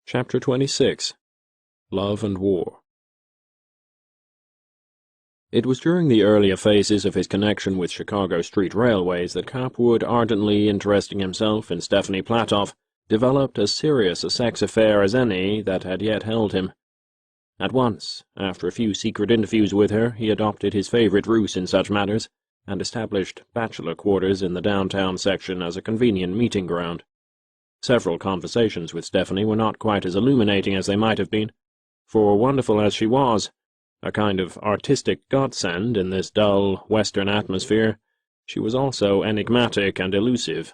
Chapter 26. Love and War. It was during the earlier phases of his connection with Chicago street railways that Cowperwood, ardently interesting himself in Stephanie Platoff, developed as serious a sex affair as any that had yet held him. At once, after a few secret interviews with her, he adopted his favorite ruse in such matters, and established bachelor quarters in the downtown section as a convenient meeting ground. Several conversations with Stephanie were not quite as illuminating as they might have been, for wonderful as she was, a kind of artistic godsend in this dull, western atmosphere, she was also enigmatic and elusive.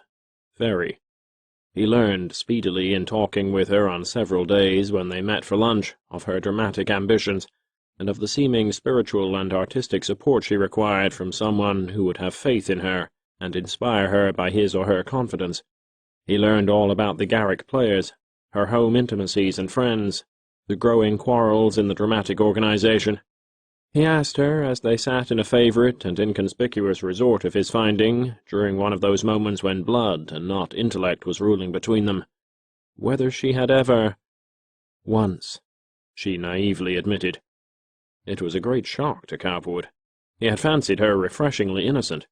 Very. He learned speedily in talking with her on several days when they met for lunch of her dramatic ambitions, and of the seeming spiritual and artistic support she required from someone who would have faith in her and inspire her by his or her confidence. He learned all about the Garrick players, her home intimacies and friends, the growing quarrels in the dramatic organization. He asked her, as they sat in a favorite and inconspicuous resort of his finding, during one of those moments when blood and not intellect was ruling between them, whether she had ever— Once, she naively admitted. It was a great shock to Cowperwood. He had fancied her refreshingly innocent,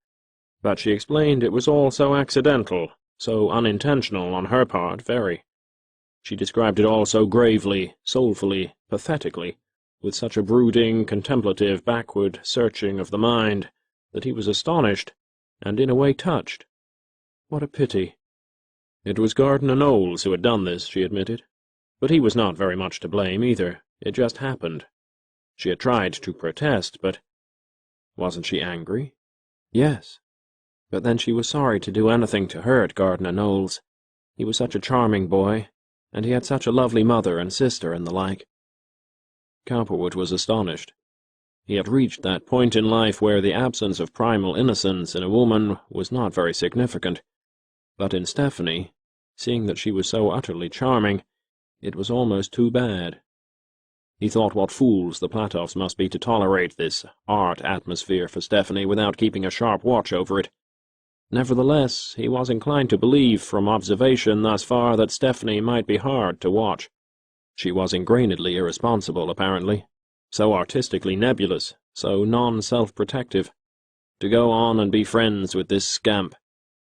but she explained it was all so accidental, so unintentional on her part, very. She described it all so gravely, soulfully, pathetically, with such a brooding, contemplative, backward searching of the mind, that he was astonished, and in a way touched. What a pity. It was Gardner Knowles who had done this, she admitted. But he was not very much to blame, either. It just happened. She had tried to protest, but— Wasn't she angry? Yes. But then she was sorry to do anything to hurt Gardner Knowles. He was such a charming boy, and he had such a lovely mother and sister and the like. Cowperwood was astonished. He had reached that point in life where the absence of primal innocence in a woman was not very significant. But in Stephanie, seeing that she was so utterly charming, it was almost too bad. He thought what fools the Platoffs must be to tolerate this art atmosphere for Stephanie without keeping a sharp watch over it. Nevertheless, he was inclined to believe from observation thus far that Stephanie might be hard to watch. She was ingrainedly irresponsible, apparently, so artistically nebulous, so non-self-protective. To go on and be friends with this scamp,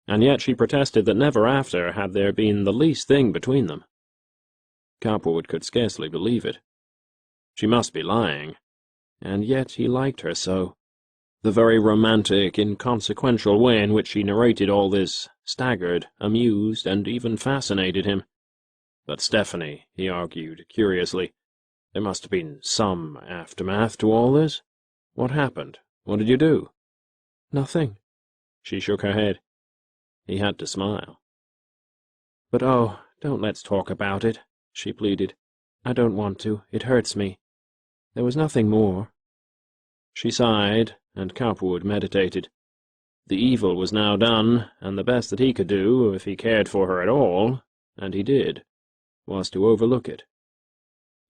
and yet she protested that never after had there been the least thing between them. Cowperwood could scarcely believe it. She must be lying, and yet he liked her so. The very romantic, inconsequential way in which she narrated all this staggered, amused, and even fascinated him. But Stephanie, he argued, curiously, there must have been some aftermath to all this. What happened? What did you do? Nothing. She shook her head. He had to smile. But oh, don't let's talk about it, she pleaded. I don't want to. It hurts me. There was nothing more. She sighed, and Cowperwood meditated. The evil was now done, and the best that he could do, if he cared for her at all, and he did, was to overlook it.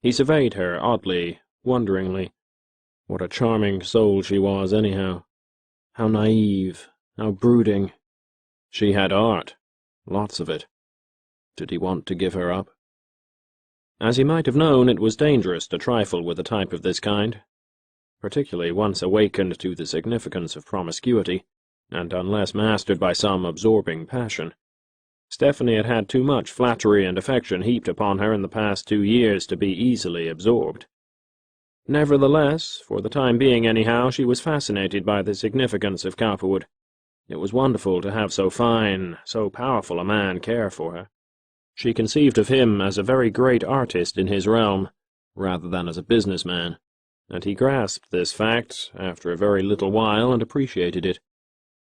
He surveyed her oddly, wonderingly. What a charming soul she was, anyhow. How naive, how brooding. She had art, lots of it. Did he want to give her up? As he might have known, it was dangerous to trifle with a type of this kind, particularly once awakened to the significance of promiscuity, and unless mastered by some absorbing passion. Stephanie had had too much flattery and affection heaped upon her in the past 2 years to be easily absorbed. Nevertheless, for the time being anyhow, she was fascinated by the significance of Cowperwood. It was wonderful to have so fine, so powerful a man care for her. She conceived of him as a very great artist in his realm, rather than as a businessman, and he grasped this fact after a very little while and appreciated it.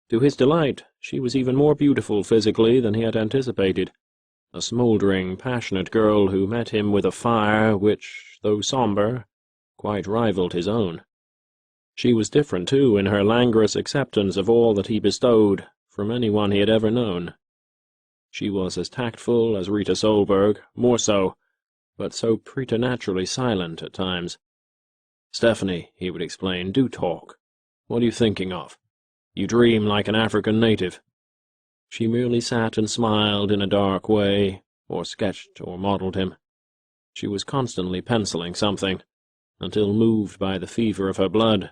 To his delight, she was even more beautiful physically than he had anticipated, a smouldering, passionate girl who met him with a fire which, though sombre, quite rivaled his own. She was different, too, in her languorous acceptance of all that he bestowed from anyone he had ever known. She was as tactful as Rita Solberg, more so, but so preternaturally silent at times. "Stephanie," he would explain, "do talk. What are you thinking of? You dream like an African native." She merely sat and smiled in a dark way, or sketched or modelled him. She was constantly penciling something, until moved by the fever of her blood,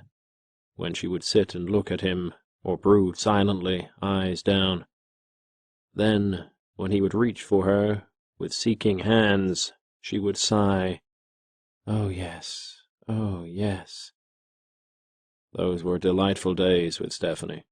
when she would sit and look at him, or brood silently, eyes down. Then, when he would reach for her, with seeking hands, she would sigh, "Oh, yes, oh, yes." Those were delightful days with Stephanie.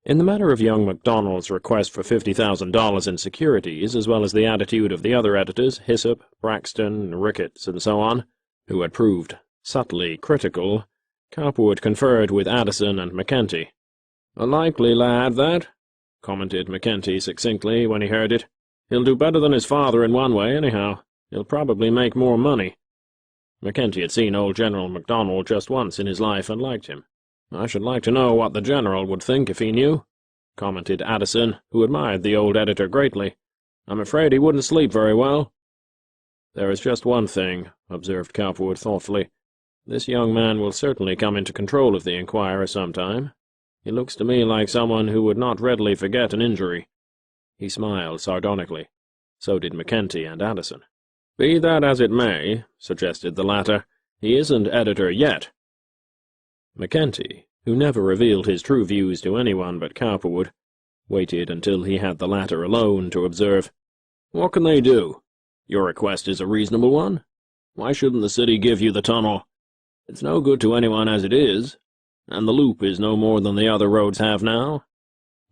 In the matter of young MacDonald's request for $50,000 in securities, as well as the attitude of the other editors, Hyssop, Braxton, Ricketts, and so on, who had proved subtly critical, Cowperwood conferred with Addison and McKenty. "A likely lad, that," commented McKenty succinctly when he heard it. "He'll do better than his father in one way, anyhow. He'll probably make more money." McKenty had seen old General MacDonald just once in his life and liked him. "I should like to know what the General would think if he knew," commented Addison, who admired the old editor greatly. "I'm afraid he wouldn't sleep very well." "There is just one thing," observed Cowperwood thoughtfully. "This young man will certainly come into control of the Enquirer sometime. He looks to me like someone who would not readily forget an injury." He smiled sardonically. So did McKenty and Addison. "Be that as it may," suggested the latter, "he isn't editor yet." McKenty, who never revealed his true views to anyone but Cowperwood, waited until he had the latter alone to observe, "What can they do? Your request is a reasonable one. Why shouldn't the city give you the tunnel? It's no good to anyone as it is, and the loop is no more than the other roads have now.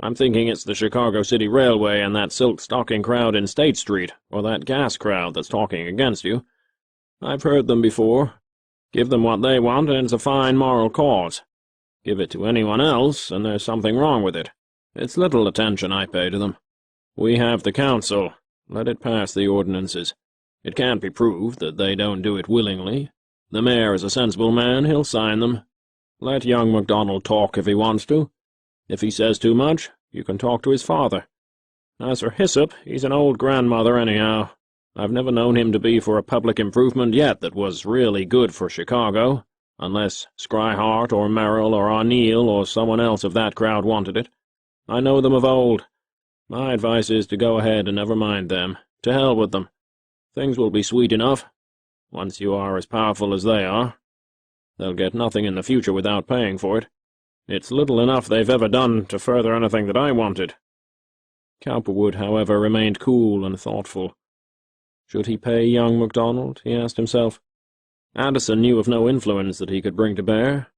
I'm thinking it's the Chicago City Railway and that silk-stocking crowd in State Street, or that gas crowd that's talking against you. I've heard them before. Give them what they want, and it's a fine moral cause. Give it to anyone else, and there's something wrong with it. It's little attention I pay to them. We have the council. Let it pass the ordinances. It can't be proved that they don't do it willingly. The mayor is a sensible man, he'll sign them. Let young MacDonald talk if he wants to. If he says too much, you can talk to his father. As for Hyssop, he's an old grandmother anyhow. I've never known him to be for a public improvement yet that was really good for Chicago, unless Scrihart or Merrill or O'Neill or someone else of that crowd wanted it. I know them of old. My advice is to go ahead and never mind them. To hell with them. Things will be sweet enough, once you are as powerful as they are. They'll get nothing in the future without paying for it. It's little enough they've ever done to further anything that I wanted." Cowperwood, however, remained cool and thoughtful. Should he pay young MacDonald, he asked himself. Addison knew of no influence that he could bring to bear.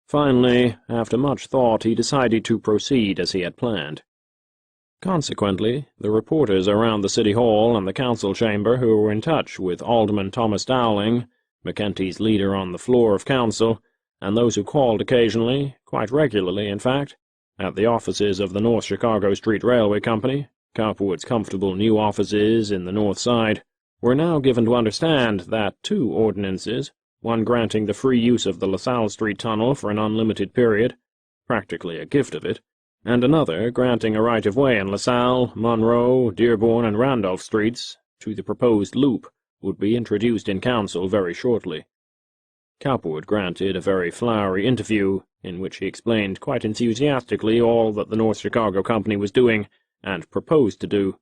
Finally, after much thought, he decided to proceed as he had planned. Consequently, the reporters around the City Hall and the Council Chamber who were in touch with Alderman Thomas Dowling, McKenty's leader on the floor of Council, and those who called occasionally, quite regularly in fact, at the offices of the North Chicago Street Railway Company, Cowperwood's comfortable new offices in the North Side, were now given to understand that two ordinances, one granting the free use of the LaSalle Street Tunnel for an unlimited period, practically a gift of it, and another granting a right-of-way in LaSalle, Monroe, Dearborn, and Randolph Streets to the proposed loop, would be introduced in Council very shortly. Cowperwood granted a very flowery interview, in which he explained quite enthusiastically all that the North Chicago Company was doing, and proposed to do,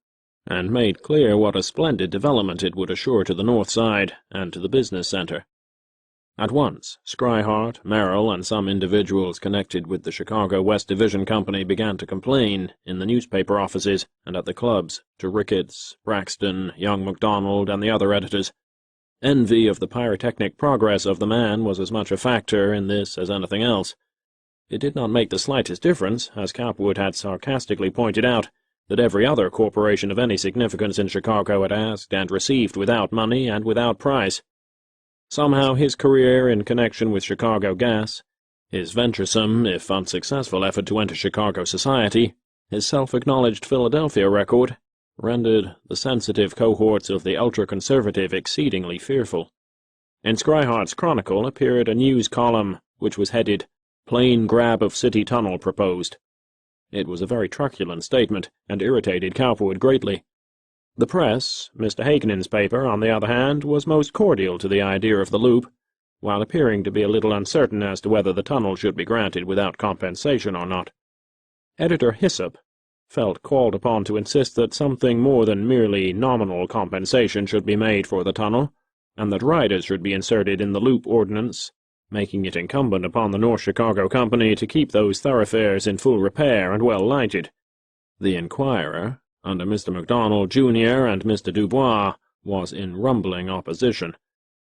and made clear what a splendid development it would assure to the North Side and to the business center. At once, Scrihart, Merrill, and some individuals connected with the Chicago West Division Company began to complain, in the newspaper offices and at the clubs, to Ricketts, Braxton, young MacDonald, and the other editors. Envy of the pyrotechnic progress of the man was as much a factor in this as anything else. It did not make the slightest difference, as Cowperwood had sarcastically pointed out, that every other corporation of any significance in Chicago had asked and received without money and without price. Somehow his career in connection with Chicago Gas, his venturesome, if unsuccessful, effort to enter Chicago society, his self-acknowledged Philadelphia record, rendered the sensitive cohorts of the ultra-conservative exceedingly fearful. In Scrihart's Chronicle appeared a news column which was headed, "Plain Grab of City Tunnel Proposed." It was a very truculent statement, and irritated Cowperwood greatly. The press, Mr. Hakenen's paper, on the other hand, was most cordial to the idea of the loop, while appearing to be a little uncertain as to whether the tunnel should be granted without compensation or not. Editor Hyssop, felt called upon to insist that something more than merely nominal compensation should be made for the tunnel, and that riders should be inserted in the loop ordinance, making it incumbent upon the North Chicago Company to keep those thoroughfares in full repair and well lighted. The Enquirer, under Mr. MacDonald, Jr. and Mr. Dubois, was in rumbling opposition.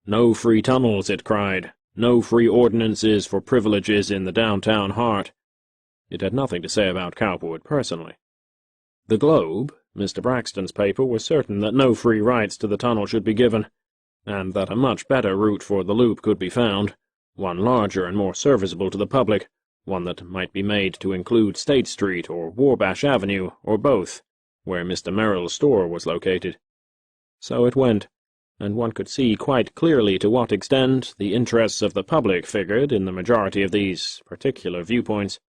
No free tunnels, it cried. No free ordinances for privileges in the downtown heart. It had nothing to say about Cowperwood personally. The Globe, Mr. Braxton's paper, was certain that no free rights to the tunnel should be given, and that a much better route for the loop could be found, one larger and more serviceable to the public, one that might be made to include State Street or Warbash Avenue, or both, where Mr. Merrill's store was located. So it went, and one could see quite clearly to what extent the interests of the public figured in the majority of these particular viewpoints.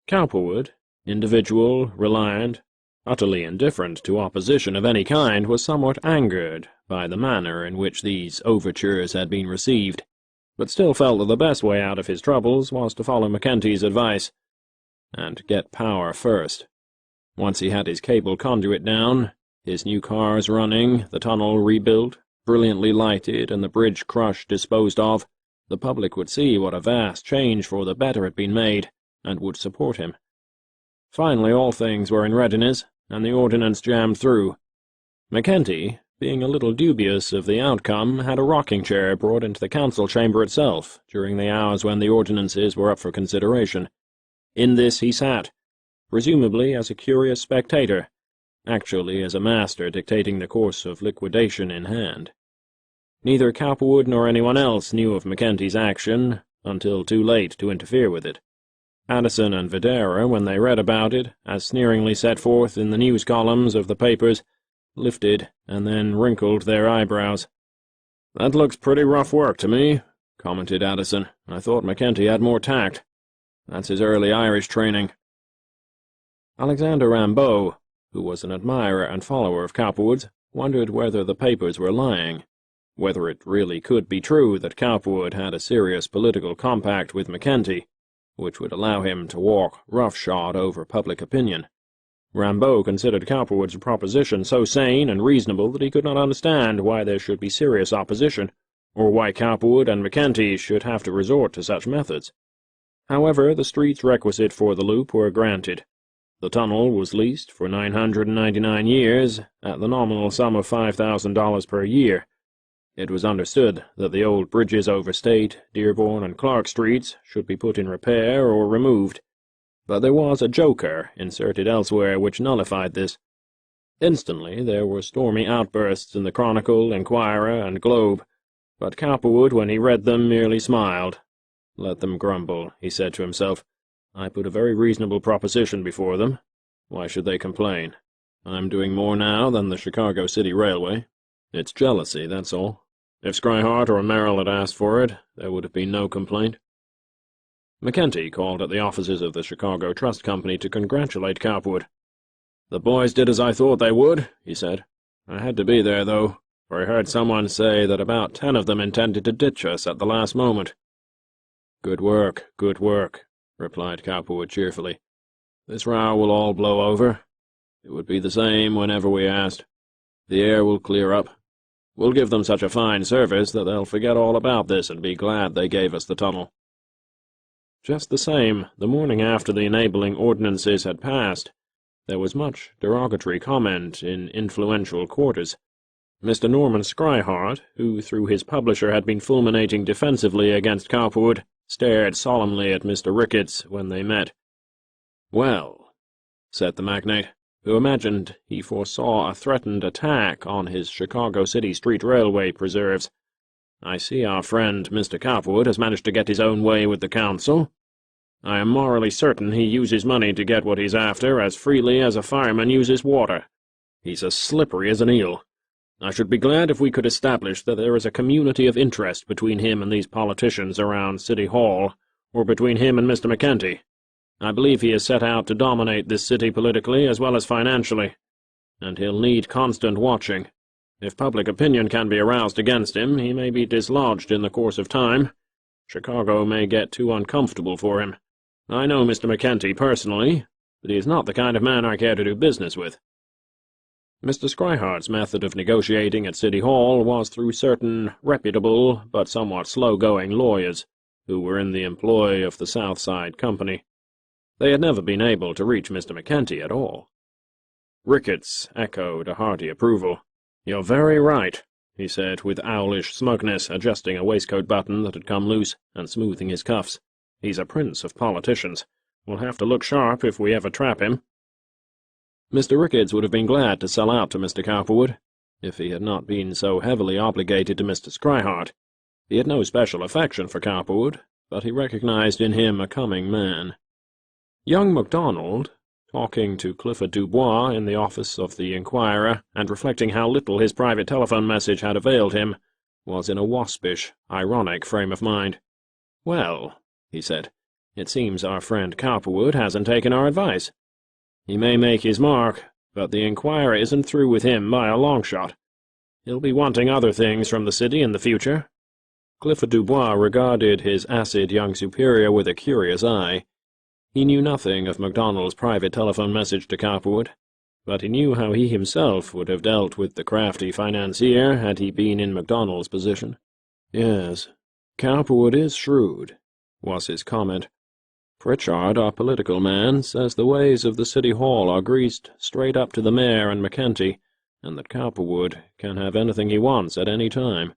Cowperwood, individual, reliant, utterly indifferent to opposition of any kind, was somewhat angered by the manner in which these overtures had been received, but still felt that the best way out of his troubles was to follow McKenty's advice, and get power first. Once he had his cable conduit down, his new cars running, the tunnel rebuilt, brilliantly lighted, and the bridge crush disposed of, the public would see what a vast change for the better had been made, and would support him. Finally all things were in readiness, and the ordinance jammed through. McKenty, being a little dubious of the outcome, had a rocking-chair brought into the council chamber itself during the hours when the ordinances were up for consideration. In this he sat, presumably as a curious spectator, actually as a master dictating the course of liquidation in hand. Neither Cowperwood nor anyone else knew of McKenty's action until too late to interfere with it. Addison and Videra, when they read about it, as sneeringly set forth in the news columns of the papers, lifted and then wrinkled their eyebrows. "That looks pretty rough work to me," commented Addison. "I thought McKenty had more tact. That's his early Irish training." Alexander Rambaud, who was an admirer and follower of Cowperwood's, wondered whether the papers were lying, whether it really could be true that Cowperwood had a serious political compact with McKenty, which would allow him to walk roughshod over public opinion. Rambaud considered Cowperwood's proposition so sane and reasonable that he could not understand why there should be serious opposition, or why Cowperwood and McKenty should have to resort to such methods. However, the streets requisite for the loop were granted. The tunnel was leased for 999 years, at the nominal sum of $5,000 per year. It was understood that the old bridges over State, Dearborn, and Clark Streets should be put in repair or removed, but there was a joker inserted elsewhere which nullified this. Instantly there were stormy outbursts in the Chronicle, Enquirer, and Globe, but Cowperwood, when he read them, merely smiled. "Let them grumble," he said to himself. "I put a very reasonable proposition before them. Why should they complain? I'm doing more now than the Chicago City Railway. It's jealousy, that's all. If Scrihart or Merrill had asked for it, there would have been no complaint." McKenty called at the offices of the Chicago Trust Company to congratulate Cowperwood. "The boys did as I thought they would," he said. "I had to be there, though, for I heard someone say that about 10 of them intended to ditch us at the last moment." Good work," replied Cowperwood cheerfully. "This row will all blow over. It would be the same whenever we asked. The air will clear up. We'll give them such a fine service that they'll forget all about this and be glad they gave us the tunnel." Just the same, the morning after the enabling ordinances had passed, there was much derogatory comment in influential quarters. Mr. Norman Scrihart, who through his publisher had been fulminating defensively against Cowperwood, stared solemnly at Mr. Ricketts when they met. "Well," said the magnate, who imagined he foresaw a threatened attack on his Chicago City Street Railway preserves, "I see our friend Mr. Cowperwood has managed to get his own way with the council. I am morally certain he uses money to get what he's after as freely as a fireman uses water. He's as slippery as an eel. I should be glad if we could establish that there is a community of interest between him and these politicians around City Hall, or between him and Mr. McKenty. I believe he has set out to dominate this city politically as well as financially, and he'll need constant watching. If public opinion can be aroused against him, he may be dislodged in the course of time. Chicago may get too uncomfortable for him. I know Mr. McKenty personally, but he is not the kind of man I care to do business with." Mr. Scrihart's method of negotiating at City Hall was through certain reputable but somewhat slow-going lawyers who were in the employ of the South Side Company. They had never been able to reach Mr. McKenty at all. Ricketts echoed a hearty approval. "You're very right," he said with owlish smugness, adjusting a waistcoat button that had come loose and smoothing his cuffs. "He's a prince of politicians. We'll have to look sharp if we ever trap him." Mr. Ricketts would have been glad to sell out to Mr. Cowperwood, if he had not been so heavily obligated to Mr. Scrihart. He had no special affection for Cowperwood, but he recognized in him a coming man. Young MacDonald, talking to Clifford Dubois in the office of the Enquirer, and reflecting how little his private telephone message had availed him, was in a waspish, ironic frame of mind. "Well," he said, "it seems our friend Cowperwood hasn't taken our advice. He may make his mark, but the Enquirer isn't through with him by a long shot. He'll be wanting other things from the city in the future." Clifford Dubois regarded his acid young superior with a curious eye. He knew nothing of MacDonald's private telephone message to Cowperwood, but he knew how he himself would have dealt with the crafty financier had he been in MacDonald's position. "Yes, Cowperwood is shrewd," was his comment. "Pritchard, our political man, says the ways of the City Hall are greased straight up to the mayor and McKenty, and that Cowperwood can have anything he wants at any time.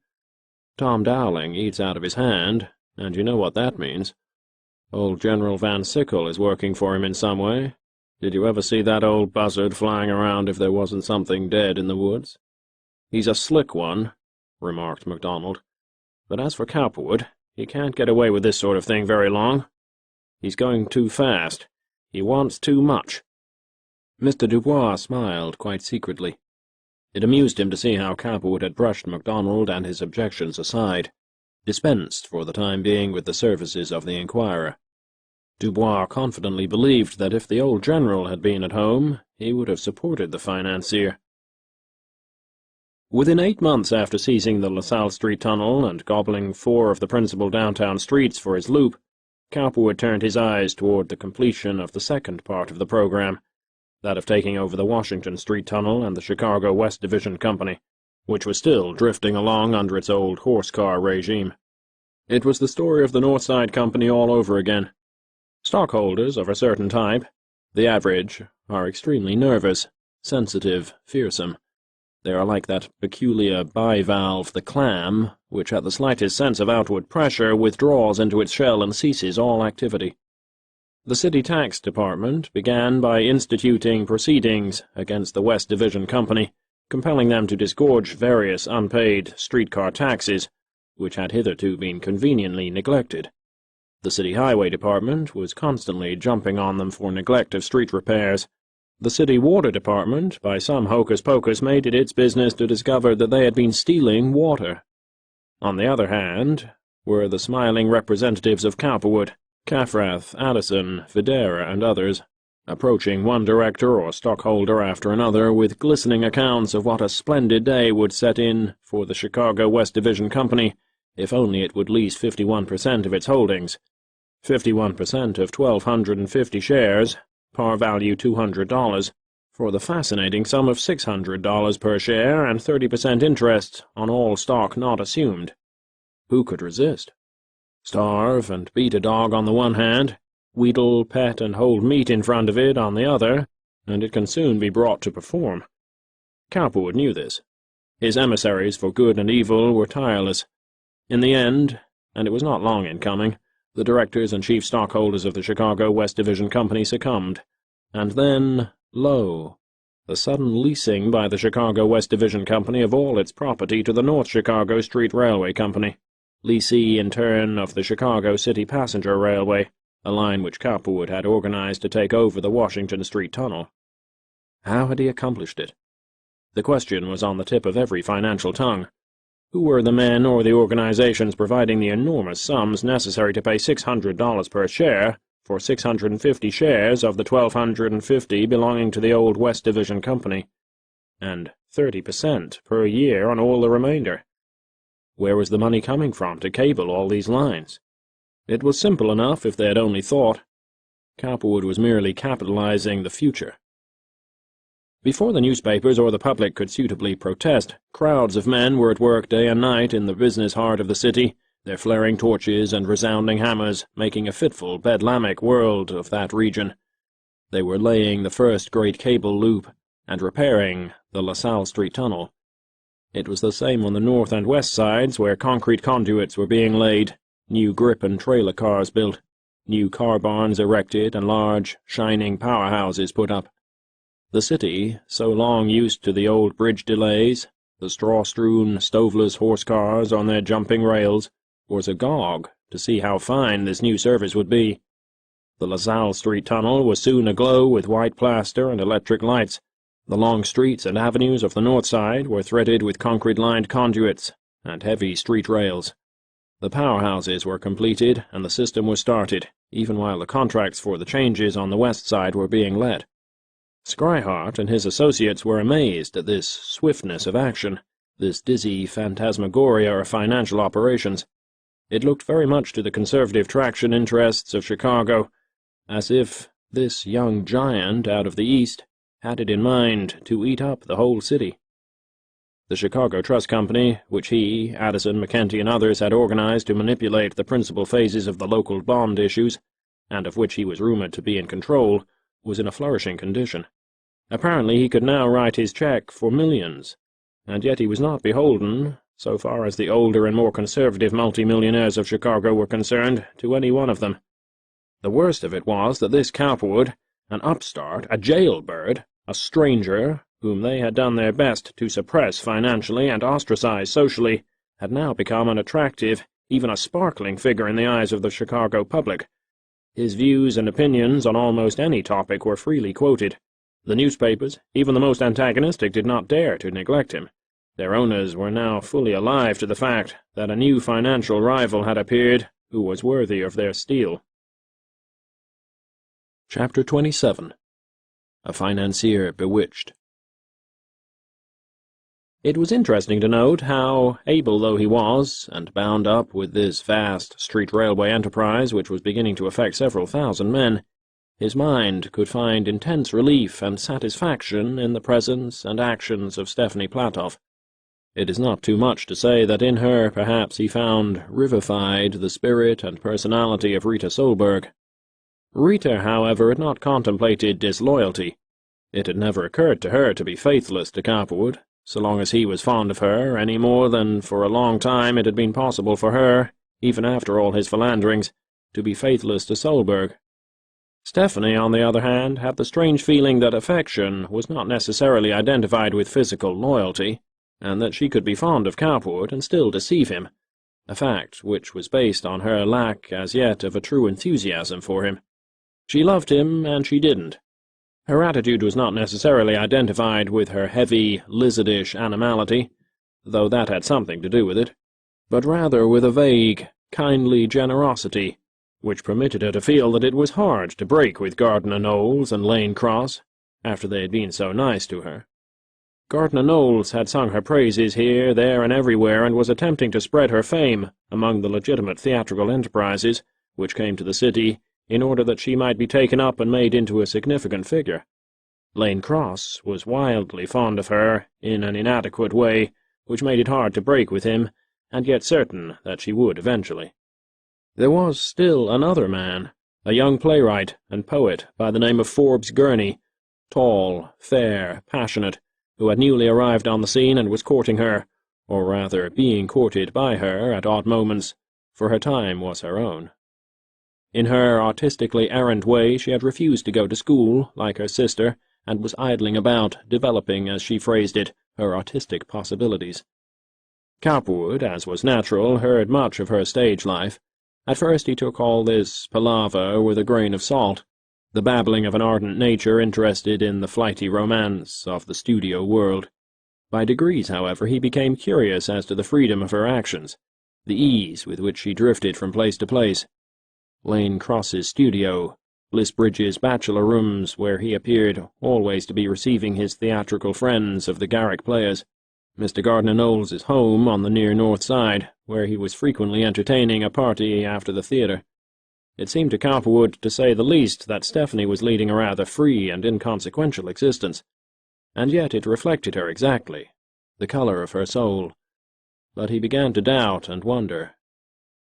Tom Dowling eats out of his hand, and you know what that means. Old General Van Sickle is working for him in some way. Did you ever see that old buzzard flying around if there wasn't something dead in the woods?" "He's a slick one," remarked MacDonald. "But as for Cowperwood, he can't get away with this sort of thing very long. He's going too fast. He wants too much." Mr. Dubois smiled quite secretly. It amused him to see how Cowperwood had brushed MacDonald and his objections aside, dispensed for the time being with the services of the Enquirer. Dubois confidently believed that if the old general had been at home, he would have supported the financier. Within 8 months after seizing the LaSalle Street tunnel and gobbling 4 of the principal downtown streets for his loop, Cowperwood turned his eyes toward the completion of the second part of the program, that of taking over the Washington Street Tunnel and the Chicago West Division Company, which was still drifting along under its old horse-car regime. It was the story of the North Side Company all over again. Stockholders of a certain type, the average, are extremely nervous, sensitive, fearsome. They are like that peculiar bivalve, the clam, which at the slightest sense of outward pressure withdraws into its shell and ceases all activity. The City Tax Department began by instituting proceedings against the West Division Company, compelling them to disgorge various unpaid streetcar taxes, which had hitherto been conveniently neglected. The City Highway Department was constantly jumping on them for neglect of street repairs. The City Water Department, by some hocus-pocus, made it its business to discover that they had been stealing water. On the other hand, were the smiling representatives of Cowperwood, Caffrath, Addison, Videra, and others, approaching one director or stockholder after another with glistening accounts of what a splendid day would set in for the Chicago West Division Company, if only it would lease 51% of its holdings. 51% of 1,250 shares, par value $200, for the fascinating sum of $600 per share and 30% interest on all stock not assumed. Who could resist? Starve and beat a dog on the one hand, wheedle, pet, and hold meat in front of it on the other, and it can soon be brought to perform. Cowperwood knew this. His emissaries for good and evil were tireless. In the end, and it was not long in coming, the directors and chief stockholders of the Chicago West Division Company succumbed, and then, lo, the sudden leasing by the Chicago West Division Company of all its property to the North Chicago Street Railway Company, leasee in turn of the Chicago City Passenger Railway, a line which Cowperwood had organized to take over the Washington Street Tunnel. How had he accomplished it? The question was on the tip of every financial tongue. Who were the men or the organizations providing the enormous sums necessary to pay $600 per share for 650 shares of the 1,250 belonging to the old West Division Company, and 30% per year on all the remainder? Where was the money coming from to cable all these lines? It was simple enough if they had only thought. Cowperwood was merely capitalizing the future. Before the newspapers or the public could suitably protest, crowds of men were at work day and night in the business heart of the city, their flaring torches and resounding hammers making a fitful, bedlamic world of that region. They were laying the first great cable loop and repairing the LaSalle Street tunnel. It was the same on the north and west sides, where concrete conduits were being laid, new grip and trailer cars built, new car barns erected, and large, shining powerhouses put up. The city, so long used to the old bridge delays, the straw-strewn, stoveless horse cars on their jumping rails, was agog to see how fine this new service would be. The LaSalle Street tunnel was soon aglow with white plaster and electric lights. The long streets and avenues of the north side were threaded with concrete-lined conduits and heavy street rails. The powerhouses were completed, and the system was started, even while the contracts for the changes on the west side were being let. Scryhart and his associates were amazed at this swiftness of action, this dizzy phantasmagoria of financial operations. It looked very much to the conservative traction interests of Chicago, as if this young giant out of the East had it in mind to eat up the whole city. The Chicago Trust Company, which he, Addison, McKenty, and others had organized to manipulate the principal phases of the local bond issues, and of which he was rumored to be in control, was in a flourishing condition. Apparently he could now write his check for millions, and yet he was not beholden, so far as the older and more conservative multimillionaires of Chicago were concerned, to any one of them. The worst of it was that this Cowperwood, an upstart, a jailbird, a stranger, whom they had done their best to suppress financially and ostracize socially, had now become an attractive, even a sparkling figure in the eyes of the Chicago public. His views and opinions on almost any topic were freely quoted. The newspapers, even the most antagonistic, did not dare to neglect him. Their owners were now fully alive to the fact that a new financial rival had appeared who was worthy of their steel. Chapter 27. A Financier Bewitched. It was interesting to note how, able though he was, and bound up with this vast street railway enterprise which was beginning to affect several thousand men, his mind could find intense relief and satisfaction in the presence and actions of Stephanie Platoff. It is not too much to say that in her perhaps he found revivified the spirit and personality of Rita Solberg. Rita, however, had not contemplated disloyalty. It had never occurred to her to be faithless to Cowperwood, so long as he was fond of her, any more than for a long time it had been possible for her, even after all his philanderings, to be faithless to Solberg. Stephanie, on the other hand, had the strange feeling that affection was not necessarily identified with physical loyalty, and that she could be fond of Cowperwood and still deceive him, a fact which was based on her lack as yet of a true enthusiasm for him. She loved him, and she didn't. Her attitude was not necessarily identified with her heavy, lizardish animality, though that had something to do with it, but rather with a vague, kindly generosity, which permitted her to feel that it was hard to break with Gardner Knowles and Lane Cross, after they had been so nice to her. Gardner Knowles had sung her praises here, there, and everywhere, and was attempting to spread her fame among the legitimate theatrical enterprises which came to the city, in order that she might be taken up and made into a significant figure. Lane Cross was wildly fond of her, in an inadequate way, which made it hard to break with him, and yet certain that she would eventually. There was still another man, a young playwright and poet by the name of Forbes Gurney, tall, fair, passionate, who had newly arrived on the scene and was courting her, or rather being courted by her at odd moments, for her time was her own. In her artistically errant way she had refused to go to school, like her sister, and was idling about, developing, as she phrased it, her artistic possibilities. Cowperwood, as was natural, heard much of her stage life. At first he took all this palaver with a grain of salt, the babbling of an ardent nature interested in the flighty romance of the studio world. By degrees, however, he became curious as to the freedom of her actions, the ease with which she drifted from place to place. Lane Cross's studio, Bliss Bridge's bachelor rooms, where he appeared always to be receiving his theatrical friends of the Garrick Players, Mr. Gardner Knowles's home on the near north side, where he was frequently entertaining a party after the theatre. It seemed to Cowperwood, to say the least, that Stephanie was leading a rather free and inconsequential existence, and yet it reflected her exactly, the colour of her soul. But he began to doubt and wonder.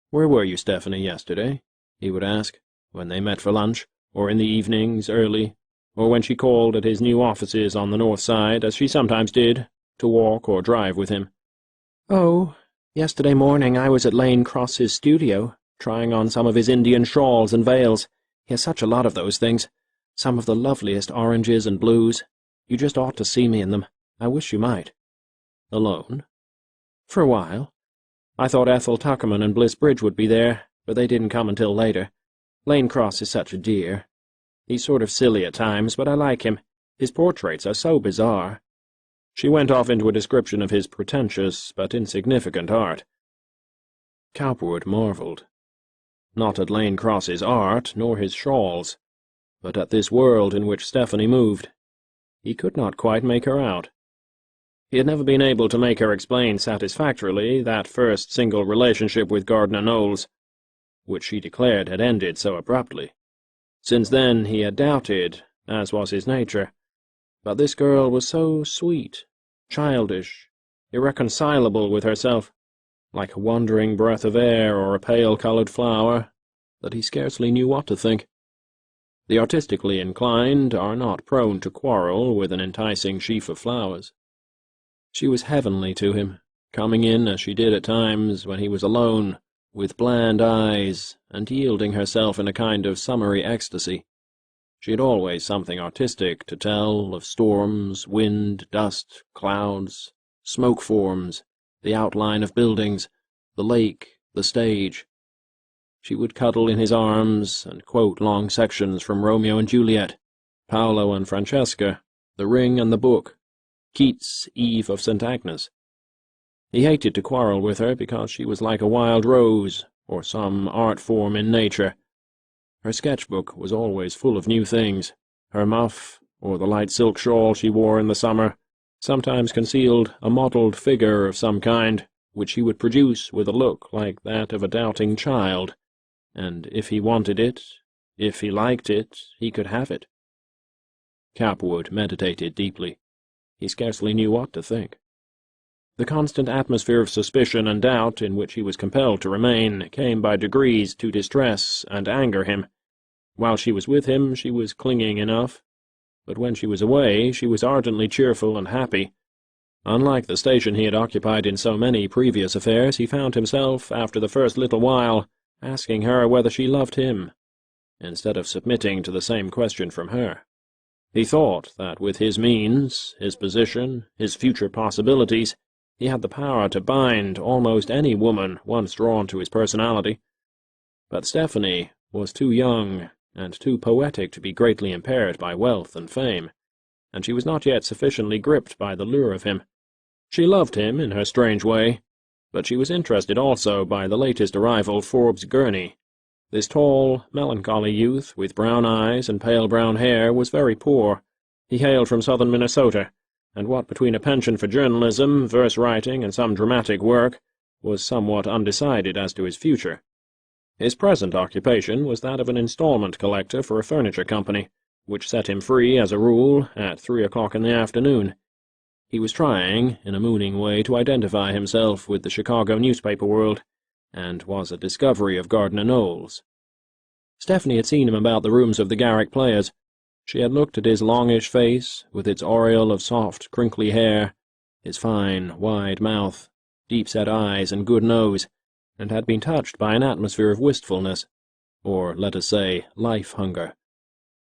"Where were you, Stephanie, yesterday?" he would ask, when they met for lunch, or in the evenings early, or when she called at his new offices on the north side, as she sometimes did, to walk or drive with him. "Oh, yesterday morning I was at Lane Cross's studio, trying on some of his Indian shawls and veils. He has such a lot of those things, some of the loveliest oranges and blues. You just ought to see me in them. I wish you might." "Alone?" "For a while. I thought Ethel Tuckerman and Bliss Bridge would be there, but they didn't come until later. Lane Cross is such a dear. He's sort of silly at times, but I like him. His portraits are so bizarre." She went off into a description of his pretentious but insignificant art. Cowperwood marvelled. Not at Lane Cross's art, nor his shawls, but at this world in which Stephanie moved. He could not quite make her out. He had never been able to make her explain satisfactorily that first single relationship with Gardner Knowles, which she declared had ended so abruptly. Since then he had doubted, as was his nature. But this girl was so sweet, childish, irreconcilable with herself, like a wandering breath of air or a pale-coloured flower, that he scarcely knew what to think. The artistically inclined are not prone to quarrel with an enticing sheaf of flowers. She was heavenly to him, coming in as she did at times when he was alone, with bland eyes, and yielding herself in a kind of summery ecstasy. She had always something artistic to tell of storms, wind, dust, clouds, smoke forms, the outline of buildings, the lake, the stage. She would cuddle in his arms and quote long sections from Romeo and Juliet, Paolo and Francesca, The Ring and the Book, Keats' Eve of St. Agnes. He hated to quarrel with her because she was like a wild rose, or some art form in nature. Her sketchbook was always full of new things. Her muff, or the light silk shawl she wore in the summer, sometimes concealed a modelled figure of some kind, which he would produce with a look like that of a doubting child, and if he wanted it, if he liked it, he could have it. Cowperwood meditated deeply. He scarcely knew what to think. The constant atmosphere of suspicion and doubt in which he was compelled to remain came by degrees to distress and anger him. While she was with him, she was clinging enough, but when she was away, she was ardently cheerful and happy. Unlike the station he had occupied in so many previous affairs, he found himself, after the first little while, asking her whether she loved him, instead of submitting to the same question from her. He thought that with his means, his position, his future possibilities, he had the power to bind almost any woman once drawn to his personality. But Stephanie was too young and too poetic to be greatly impaired by wealth and fame, and she was not yet sufficiently gripped by the lure of him. She loved him in her strange way, but she was interested also by the latest arrival, Forbes Gurney. This tall, melancholy youth, with brown eyes and pale brown hair, was very poor. He hailed from southern Minnesota, and what between a penchant for journalism, verse-writing, and some dramatic work, was somewhat undecided as to his future. His present occupation was that of an installment collector for a furniture company, which set him free, as a rule, at 3 o'clock in the afternoon. He was trying, in a mooning way, to identify himself with the Chicago newspaper world, and was a discovery of Gardner Knowles. Stephanie had seen him about the rooms of the Garrick Players. She had looked at his longish face, with its aureole of soft, crinkly hair, his fine, wide mouth, deep-set eyes, and good nose, and had been touched by an atmosphere of wistfulness, or, let us say, life-hunger.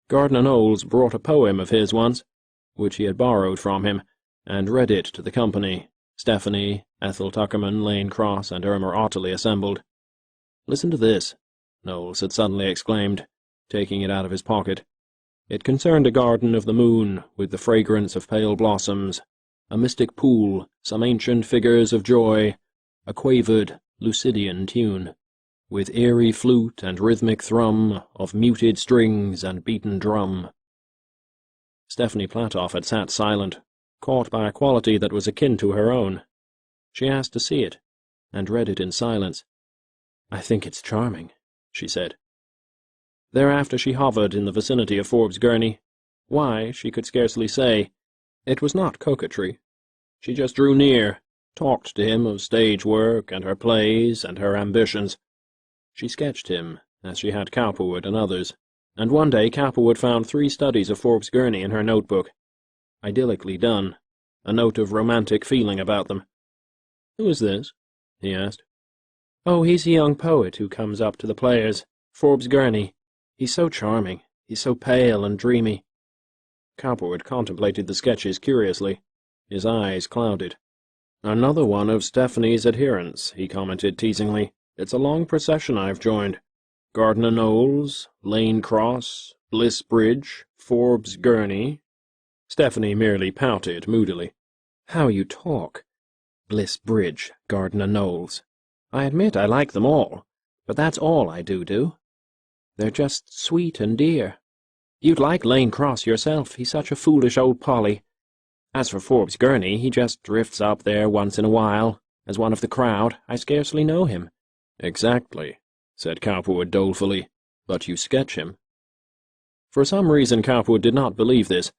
Gardner Knowles brought a poem of his once, which he had borrowed from him, and read it to the company, Stephanie, Ethel Tuckerman, Lane Cross, and Irma Ottley assembled. "Listen to this," Knowles had suddenly exclaimed, taking it out of his pocket. It concerned a garden of the moon, with the fragrance of pale blossoms, a mystic pool, some ancient figures of joy, a quavered, Lucidian tune, with eerie flute and rhythmic thrum of muted strings and beaten drum. Stephanie Platoff had sat silent, caught by a quality that was akin to her own. She asked to see it, and read it in silence. "I think it's charming," she said. Thereafter she hovered in the vicinity of Forbes Gurney. Why, she could scarcely say. It was not coquetry. She just drew near, talked to him of stage work and her plays and her ambitions. She sketched him, as she had Cowperwood and others, and one day Cowperwood found 3 studies of Forbes Gurney in her notebook. Idyllically done, a note of romantic feeling about them. "Who is this?" he asked. "Oh, he's a young poet who comes up to the Players, Forbes Gurney. He's so charming. He's so pale and dreamy." Cowperwood contemplated the sketches curiously. His eyes clouded. "Another one of Stephanie's adherents," he commented teasingly. "It's a long procession I've joined. Gardner Knowles, Lane Cross, Bliss Bridge, Forbes Gurney." Stephanie merely pouted moodily. "How you talk. Bliss Bridge, Gardner Knowles. I admit I like them all, but that's all I do. They're just sweet and dear. You'd like Lane Cross yourself, he's such a foolish old Polly. As for Forbes Gurney, he just drifts up there once in a while, as one of the crowd. I scarcely know him." "Exactly," said Cowperwood dolefully, "but you sketch him." For some reason Cowperwood did not believe this.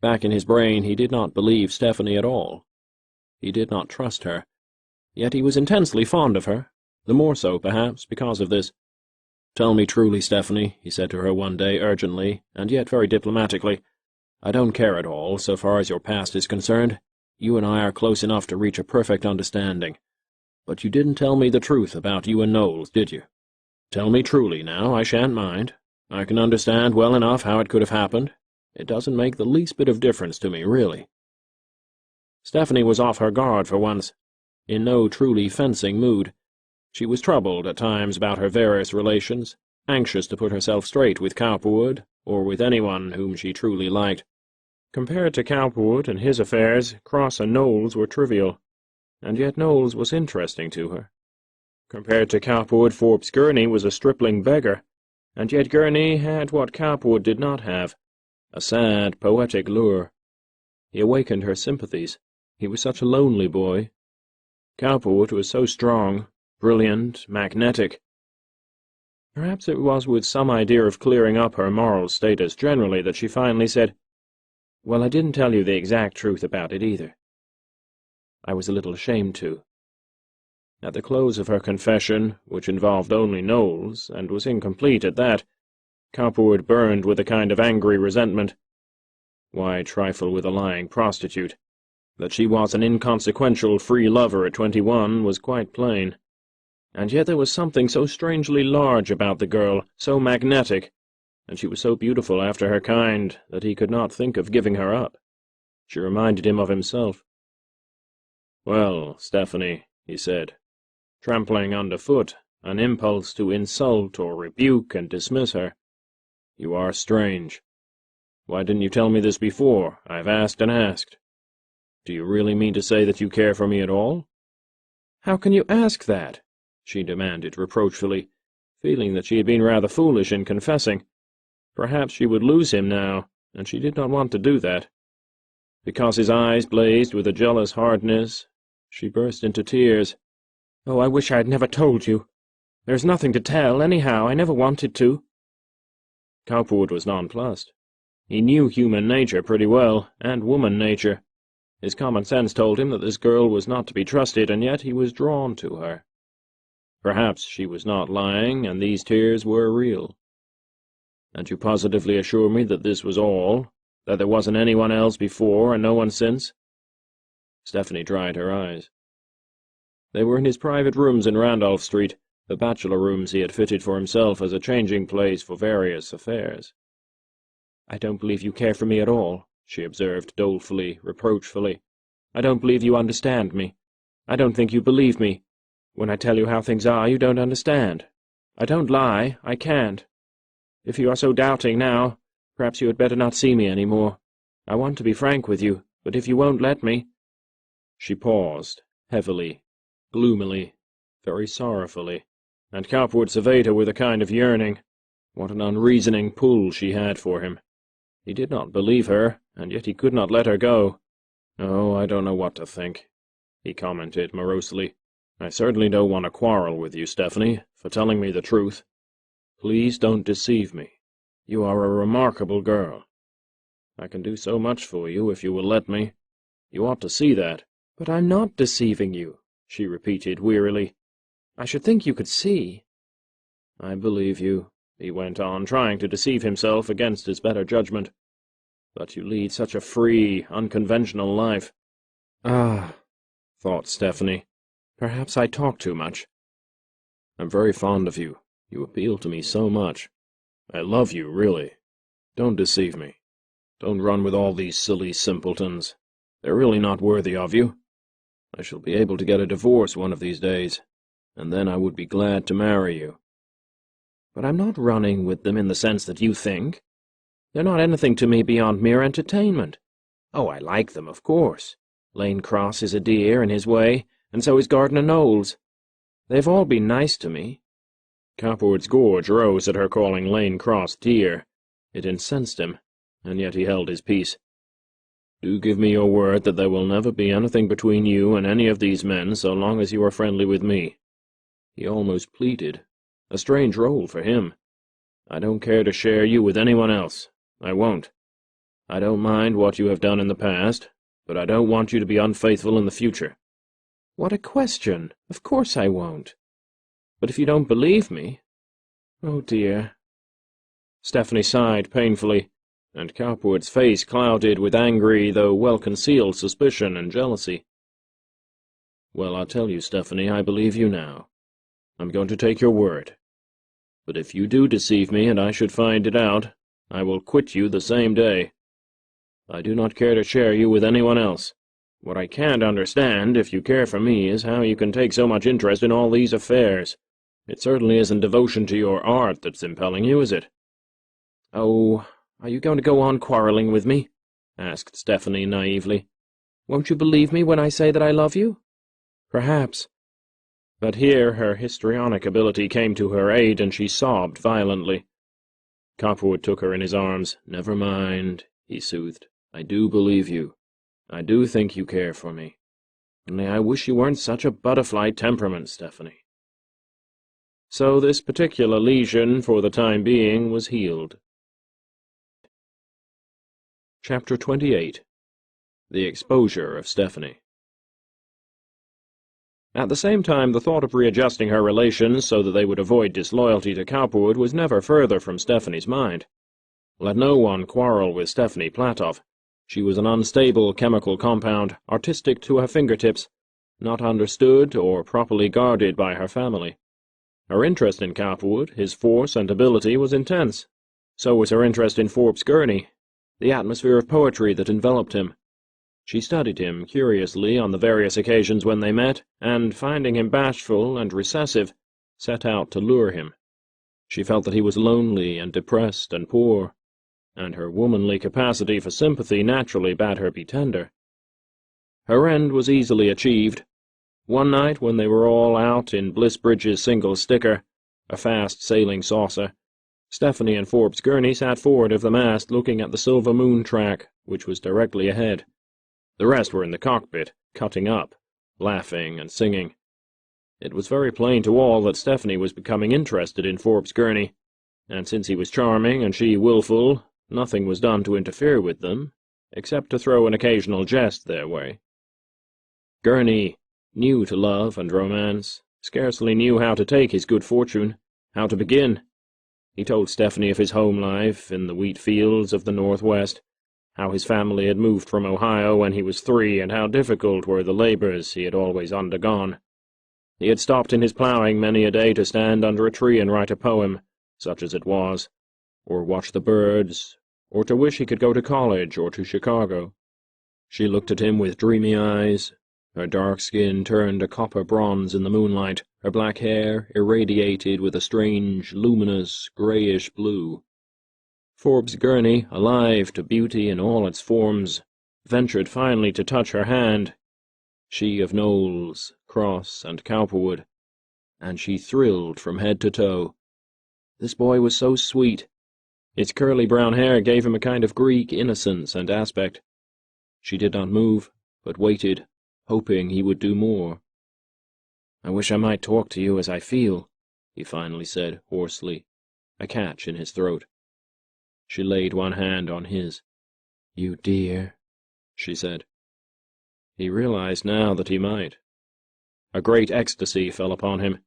Back in his brain he did not believe Stephanie at all. He did not trust her. Yet he was intensely fond of her, the more so, perhaps, because of this. "Tell me truly, Stephanie," he said to her one day urgently, and yet very diplomatically. "I don't care at all, so far as your past is concerned. You and I are close enough to reach a perfect understanding. But you didn't tell me the truth about you and Knowles, did you? Tell me truly now, I shan't mind. I can understand well enough how it could have happened. It doesn't make the least bit of difference to me, really." Stephanie was off her guard for once, in no truly fencing mood. She was troubled at times about her various relations, anxious to put herself straight with Cowperwood, or with anyone whom she truly liked. Compared to Cowperwood and his affairs, Cross and Knowles were trivial, and yet Knowles was interesting to her. Compared to Cowperwood, Forbes Gurney was a stripling beggar, and yet Gurney had what Cowperwood did not have, a sad, poetic lure. He awakened her sympathies. He was such a lonely boy. Cowperwood was so strong, brilliant, magnetic. Perhaps it was with some idea of clearing up her moral status generally that she finally said, "Well, I didn't tell you the exact truth about it either. I was a little ashamed to." At the close of her confession, which involved only Knowles, and was incomplete at that, Cowperwood burned with a kind of angry resentment. Why trifle with a lying prostitute? That she was an inconsequential free lover at 21 was quite plain. And yet there was something so strangely large about the girl, so magnetic, and she was so beautiful after her kind that he could not think of giving her up. She reminded him of himself. "Well, Stephanie," he said, trampling underfoot an impulse to insult or rebuke and dismiss her, "you are strange. Why didn't you tell me this before? I've asked and asked. Do you really mean to say that you care for me at all?" "How can you ask that?" she demanded reproachfully, feeling that she had been rather foolish in confessing. Perhaps she would lose him now, and she did not want to do that. Because his eyes blazed with a jealous hardness, she burst into tears. "Oh, I wish I had never told you. There's nothing to tell, anyhow. I never wanted to." Cowperwood was nonplussed. He knew human nature pretty well, and woman nature. His common sense told him that this girl was not to be trusted, and yet he was drawn to her. Perhaps she was not lying, and these tears were real. "And you positively assure me that this was all? That there wasn't anyone else before, and no one since?" Stephanie dried her eyes. They were in his private rooms in Randolph Street, the bachelor rooms he had fitted for himself as a changing place for various affairs. "I don't believe you care for me at all," she observed dolefully, reproachfully. "I don't believe you understand me. I don't think you believe me. When I tell you how things are, you don't understand. I don't lie. I can't. If you are so doubting now, perhaps you had better not see me any more. I want to be frank with you, but if you won't let me—" She paused, heavily, gloomily, very sorrowfully, and Cowperwood surveyed her with a kind of yearning. What an unreasoning pull she had for him. He did not believe her, and yet he could not let her go. "Oh, I don't know what to think," he commented morosely. "I certainly don't want to quarrel with you, Stephanie, for telling me the truth. Please don't deceive me. You are a remarkable girl. I can do so much for you if you will let me. You ought to see that." "But I'm not deceiving you," she repeated wearily. "I should think you could see." "I believe you," he went on, trying to deceive himself against his better judgment. "But you lead such a free, unconventional life." "Ah," thought Stephanie, "perhaps I talk too much." "I'm very fond of you. You appeal to me so much. I love you, really. Don't deceive me. Don't run with all these silly simpletons. They're really not worthy of you. I shall be able to get a divorce one of these days, and then I would be glad to marry you." "But I'm not running with them in the sense that you think. They're not anything to me beyond mere entertainment. Oh, I like them, of course. Lane Cross is a dear in his way, and so is Gardner Knowles. They've all been nice to me." Cowperwood's gorge rose at her calling Lane Cross dear. It incensed him, and yet he held his peace. "Do give me your word that there will never be anything between you and any of these men so long as you are friendly with me." He almost pleaded. A strange role for him. "I don't care to share you with anyone else. I won't. I don't mind what you have done in the past, but I don't want you to be unfaithful in the future." "What a question! Of course I won't." "But if you don't believe me—" "Oh, dear." Stephanie sighed painfully, and Cowperwood's face clouded with angry, though well-concealed suspicion and jealousy. "Well, I'll tell you, Stephanie, I believe you now. I'm going to take your word. But if you do deceive me and I should find it out, I will quit you the same day. I do not care to share you with anyone else. What I can't understand, if you care for me, is how you can take so much interest in all these affairs. It certainly isn't devotion to your art that's impelling you, is it?" "Oh, are you going to go on quarreling with me?" asked Stephanie naively. "Won't you believe me when I say that I love you?" "Perhaps." But here her histrionic ability came to her aid, and she sobbed violently. Cowperwood took her in his arms. "Never mind," he soothed. "I do believe you. I do think you care for me. Only I wish you weren't such a butterfly temperament, Stephanie." So this particular lesion, for the time being, was healed. Chapter 28. The Exposure of Stephanie. At the same time, the thought of readjusting her relations so that they would avoid disloyalty to Cowperwood was never further from Stephanie's mind. Let no one quarrel with Stephanie Platoff. She was an unstable chemical compound, artistic to her fingertips, not understood or properly guarded by her family. Her interest in Cowperwood, his force and ability, was intense. So was her interest in Forbes Gurney, the atmosphere of poetry that enveloped him. She studied him curiously on the various occasions when they met, and, finding him bashful and recessive, set out to lure him. She felt that he was lonely and depressed and poor, and her womanly capacity for sympathy naturally bade her be tender. Her end was easily achieved. One night, when they were all out in Bliss Bridge's single sticker, a fast-sailing saucer, Stephanie and Forbes Gurney sat forward of the mast looking at the Silver Moon track, which was directly ahead. The rest were in the cockpit, cutting up, laughing and singing. It was very plain to all that Stephanie was becoming interested in Forbes Gurney, and since he was charming and she willful, nothing was done to interfere with them, except to throw an occasional jest their way. Gurney, new to love and romance, scarcely knew how to take his good fortune, how to begin. He told Stephanie of his home life in the wheat fields of the Northwest, how his family had moved from Ohio when he was 3, and how difficult were the labors he had always undergone. He had stopped in his plowing many a day to stand under a tree and write a poem, such as it was, or watch the birds, or to wish he could go to college or to Chicago. She looked at him with dreamy eyes, her dark skin turned a copper bronze in the moonlight, her black hair irradiated with a strange, luminous, grayish blue. Forbes Gurney, alive to beauty in all its forms, ventured finally to touch her hand, she of Knowles, Cross, and Cowperwood, and she thrilled from head to toe. This boy was so sweet. His curly brown hair gave him a kind of Greek innocence and aspect. She did not move, but waited, hoping he would do more. "I wish I might talk to you as I feel," he finally said hoarsely. a catch in his throat. She laid one hand on his. "You dear," she said. He realized now that he might. A great ecstasy fell upon him.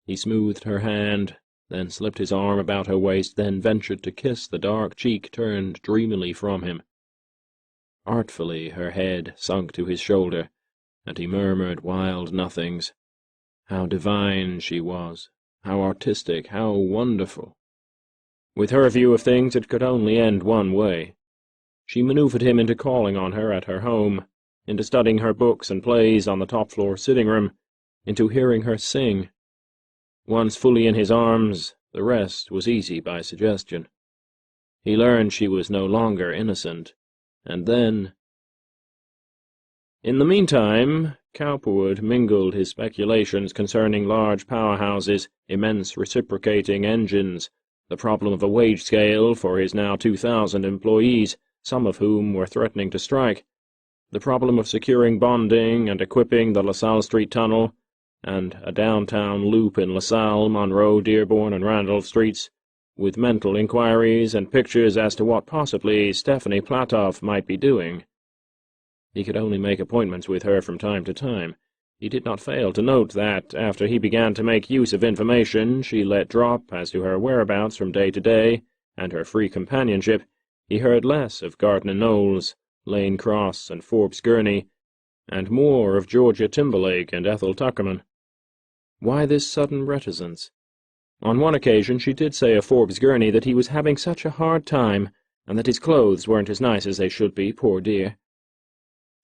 He smoothed her hand, then slipped his arm about her waist, then ventured to kiss the dark cheek turned dreamily from him. Artfully her head sunk to his shoulder, and he murmured wild nothings. How divine she was, how artistic, how wonderful. With her view of things it could only end one way. She maneuvered him into calling on her at her home, into studying her books and plays on the top-floor sitting-room, into hearing her sing. Once fully in his arms, the rest was easy by suggestion. He learned she was no longer innocent, and then... In the meantime, Cowperwood mingled his speculations concerning large powerhouses, immense reciprocating engines, the problem of a wage scale for his now 2,000 employees, some of whom were threatening to strike, the problem of securing bonding and equipping the LaSalle Street Tunnel, and a downtown loop in LaSalle, Monroe, Dearborn, and Randolph Streets, with mental inquiries and pictures as to what possibly Stephanie Platoff might be doing. He could only make appointments with her from time to time. He did not fail to note that, after he began to make use of information she let drop as to her whereabouts from day to day, and her free companionship, he heard less of Gardner Knowles, Lane Cross, and Forbes Gurney, and more of Georgia Timberlake and Ethel Tuckerman. Why this sudden reticence? On one occasion she did say of Forbes Gurney that he was having such a hard time, and that his clothes weren't as nice as they should be, poor dear.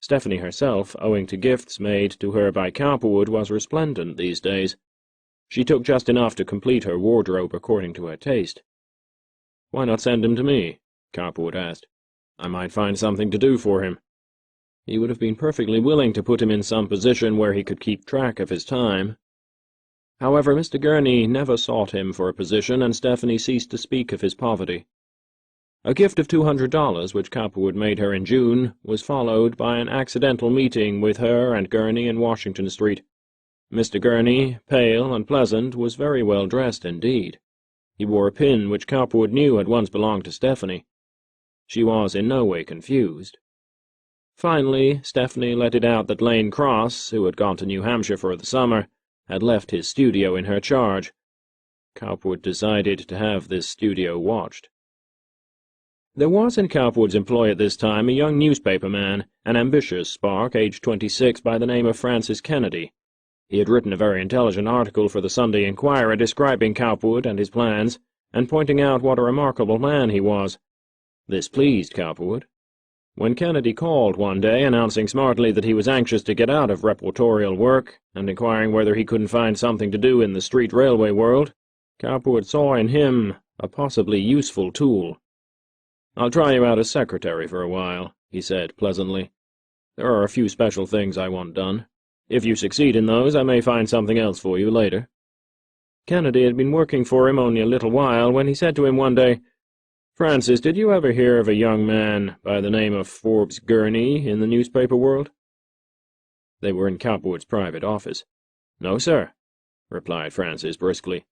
Stephanie herself, owing to gifts made to her by Cowperwood, was resplendent these days. She took just enough to complete her wardrobe according to her taste. "Why not send him to me?" Cowperwood asked. "I might find something to do for him." He would have been perfectly willing to put him in some position where he could keep track of his time. However, Mr. Gurney never sought him for a position, and Stephanie ceased to speak of his poverty. A gift of $200, which Cowperwood made her in June, was followed by an accidental meeting with her and Gurney in Washington Street. Mr. Gurney, pale and pleasant, was very well dressed indeed. He wore a pin which Cowperwood knew had once belonged to Stephanie. She was in no way confused. Finally, Stephanie let it out that Lane Cross, who had gone to New Hampshire for the summer, had left his studio in her charge. Cowperwood decided to have this studio watched. There was in Cowperwood's employ at this time a young newspaper man, an ambitious spark, aged 26, by the name of Francis Kennedy. He had written a very intelligent article for the Sunday Inquirer describing Cowperwood and his plans, and pointing out what a remarkable man he was. This pleased Cowperwood. When Kennedy called one day, announcing smartly that he was anxious to get out of reportorial work, and inquiring whether he couldn't find something to do in the street railway world, Cowperwood saw in him a possibly useful tool. "I'll try you out as secretary for a while," he said pleasantly. "There are a few special things I want done. If you succeed in those, I may find something else for you later." Kennedy had been working for him only a little while when he said to him one day, "Francis, did you ever hear of a young man by the name of Forbes Gurney in the newspaper world?" They were in Cowperwood's private office. "No, sir," replied Francis briskly.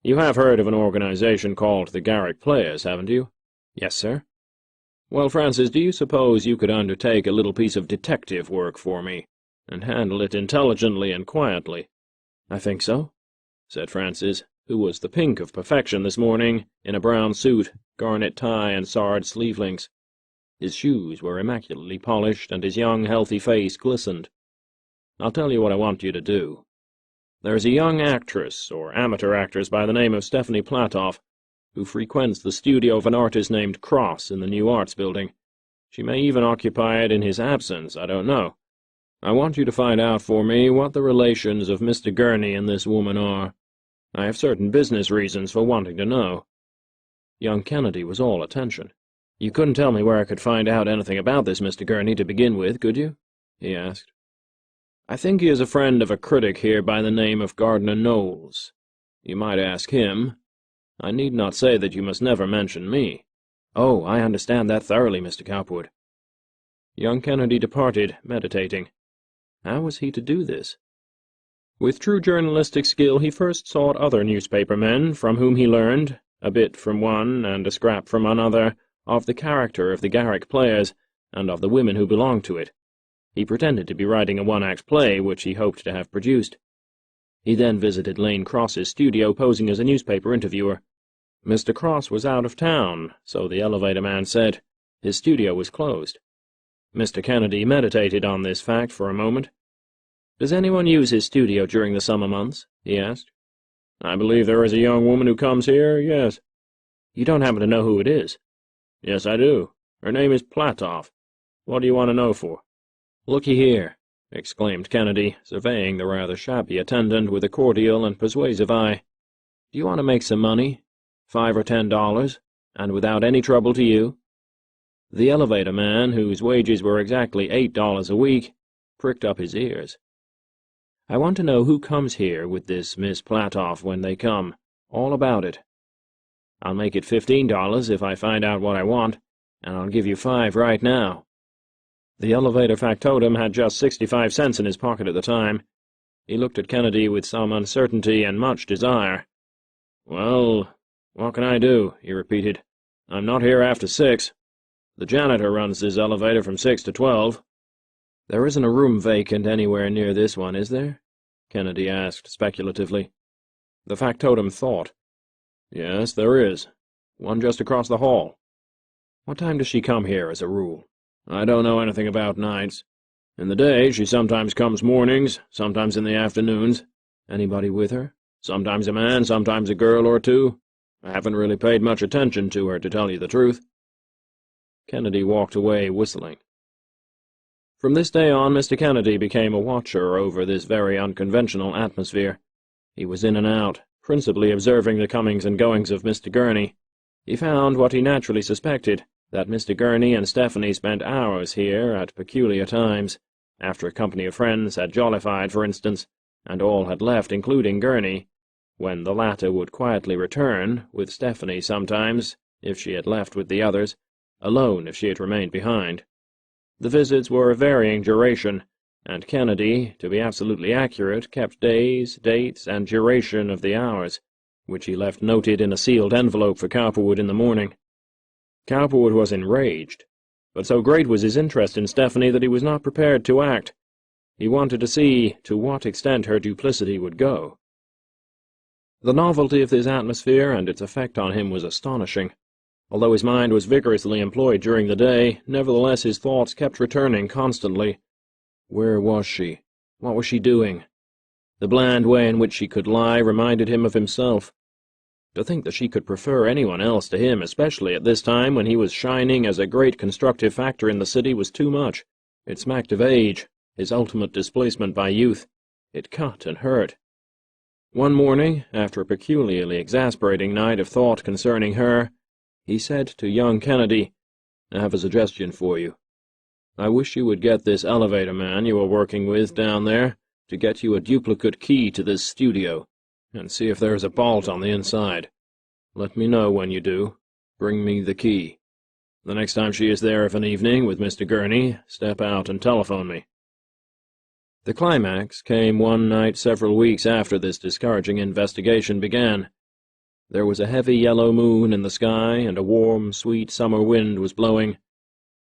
"You have heard of an organization called the Garrick Players, haven't you?" "Yes, sir." "Well, Francis, do you suppose you could undertake a little piece of detective work for me, and handle it intelligently and quietly?" "I think so," said Francis, who was the pink of perfection this morning, in a brown suit, garnet tie, and sard sleevelings. His shoes were immaculately polished, and his young, healthy face glistened. "I'll tell you what I want you to do. There's a young actress, or amateur actress, by the name of Stephanie Platoff, who frequents the studio of an artist named Cross in the New Arts Building. She may even occupy it in his absence, I don't know. I want you to find out for me what the relations of Mr. Gurney and this woman are. I have certain business reasons for wanting to know." Young Kennedy was all attention. "You couldn't tell me where I could find out anything about this Mr. Gurney to begin with, could you?" he asked. "I think he is a friend of a critic here by the name of Gardner Knowles. You might ask him. I need not say that you must never mention me." "Oh, I understand that thoroughly, Mr. Cowperwood." Young Kennedy departed, meditating. How was he to do this? With true journalistic skill he first sought other newspaper men, from whom he learned, a bit from one and a scrap from another, of the character of the Garrick players, and of the women who belonged to it. He pretended to be writing a one-act play which he hoped to have produced. He then visited Lane Cross's studio, posing as a newspaper interviewer. Mr. Cross was out of town, so the elevator man said. His studio was closed. Mr. Kennedy meditated on this fact for a moment. "Does anyone use his studio during the summer months?" he asked. "I believe there is a young woman who comes here, yes." "You don't happen to know who it is?" "Yes, I do. Her name is Platoff. What do you want to know for?" "Looky here," exclaimed Kennedy, surveying the rather shabby attendant with a cordial and persuasive eye. "Do you want to make some money? $5 or $10, and without any trouble to you?" The elevator man, whose wages were exactly $8 a week, pricked up his ears. "I want to know who comes here with this Miss Platoff when they come. All about it. I'll make it $15 if I find out what I want, and I'll give you $5 right now." The elevator factotum had just 65 cents in his pocket at the time. He looked at Kennedy with some uncertainty and much desire. "Well, what can I do?" he repeated. "I'm not here after 6. The janitor runs this elevator from 6 to 12. "There isn't a room vacant anywhere near this one, is there?" Kennedy asked speculatively. The factotum thought. "Yes, there is. One just across the hall." "What time does she come here, as a rule?" "I don't know anything about nights. In the day, she sometimes comes mornings, sometimes in the afternoons." "Anybody with her?" "Sometimes a man, sometimes a girl or two. I haven't really paid much attention to her, to tell you the truth." Kennedy walked away, whistling. From this day on, Mr. Kennedy became a watcher over this very unconventional atmosphere. He was in and out, principally observing the comings and goings of Mr. Gurney. He found what he naturally suspected, that Mr. Gurney and Stephanie spent hours here at peculiar times, after a company of friends had jollified, for instance, and all had left, including Gurney, when the latter would quietly return, with Stephanie sometimes, if she had left with the others, alone if she had remained behind. The visits were of varying duration, and Kennedy, to be absolutely accurate, kept days, dates, and duration of the hours, which he left noted in a sealed envelope for Cowperwood in the morning. Cowperwood was enraged, but so great was his interest in Stephanie that he was not prepared to act. He wanted to see to what extent her duplicity would go. The novelty of this atmosphere and its effect on him was astonishing. Although his mind was vigorously employed during the day, nevertheless his thoughts kept returning constantly. Where was she? What was she doing? The bland way in which she could lie reminded him of himself. To think that she could prefer anyone else to him, especially at this time when he was shining as a great constructive factor in the city, was too much. It smacked of age, his ultimate displacement by youth. It cut and hurt. One morning, after a peculiarly exasperating night of thought concerning her, he said to young Kennedy, "I have a suggestion for you. I wish you would get this elevator man you are working with down there to get you a duplicate key to this studio, and see if there is a bolt on the inside. Let me know when you do. Bring me the key. The next time she is there of an evening with Mr. Gurney, step out and telephone me." The climax came one night several weeks after this discouraging investigation began. There was a heavy yellow moon in the sky, and a warm, sweet summer wind was blowing.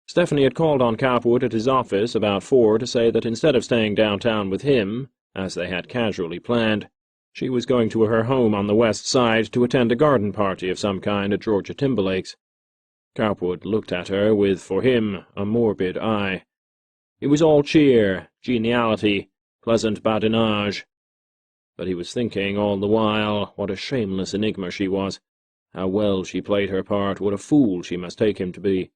Stephanie had called on Cowperwood at his office about 4 to say that instead of staying downtown with him, as they had casually planned, she was going to her home on the west side to attend a garden party of some kind at Georgia Timberlake's. Cowperwood looked at her with, for him, a morbid eye. It was all cheer, geniality, pleasant badinage. But he was thinking all the while what a shameless enigma she was, how well she played her part, what a fool she must take him to be.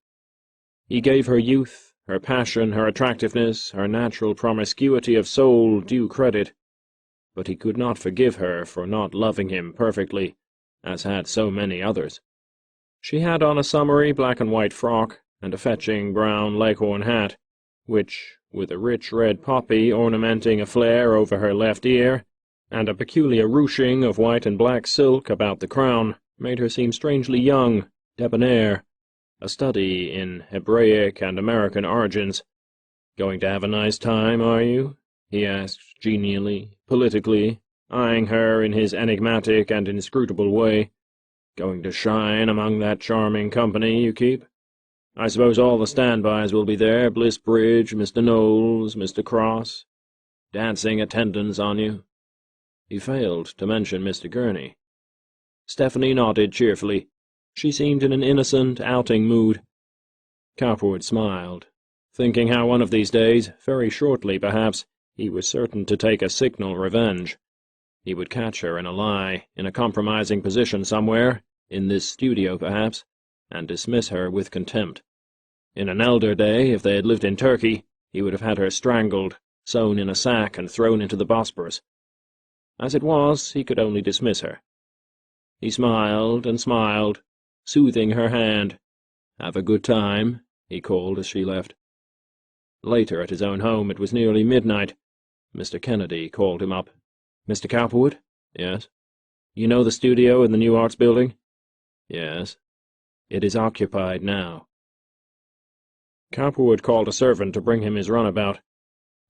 He gave her youth, her passion, her attractiveness, her natural promiscuity of soul due credit, but he could not forgive her for not loving him perfectly, as had so many others. She had on a summery black-and-white frock, and a fetching brown leghorn hat, which, with a rich red poppy ornamenting a flare over her left ear, and a peculiar ruching of white and black silk about the crown, made her seem strangely young, debonair, a study in Hebraic and American origins. "Going to have a nice time, are you?" he asked genially, politically, eyeing her in his enigmatic and inscrutable way. Going to shine among that charming company you keep? I suppose all the standbys will be there, Bliss Bridge, Mr. Knowles, Mr. Cross. Dancing attendance on you." He failed to mention Mr. Gurney. Stephanie nodded cheerfully. She seemed in an innocent, outing mood. Cowperwood smiled, thinking how one of these days, very shortly perhaps, he was certain to take a signal revenge. He would catch her in a lie, in a compromising position somewhere, in this studio perhaps, and dismiss her with contempt. In an elder day, if they had lived in Turkey, he would have had her strangled, sewn in a sack, and thrown into the Bosporus. As it was, he could only dismiss her. He smiled and smiled, soothing her hand. "Have a good time," he called as she left. Later, at his own home, it was nearly midnight. Mr. Kennedy called him up. "Mr. Cowperwood?" "Yes." "You know the studio in the New Arts Building?" "Yes." "It is occupied now." Cowperwood called a servant to bring him his runabout.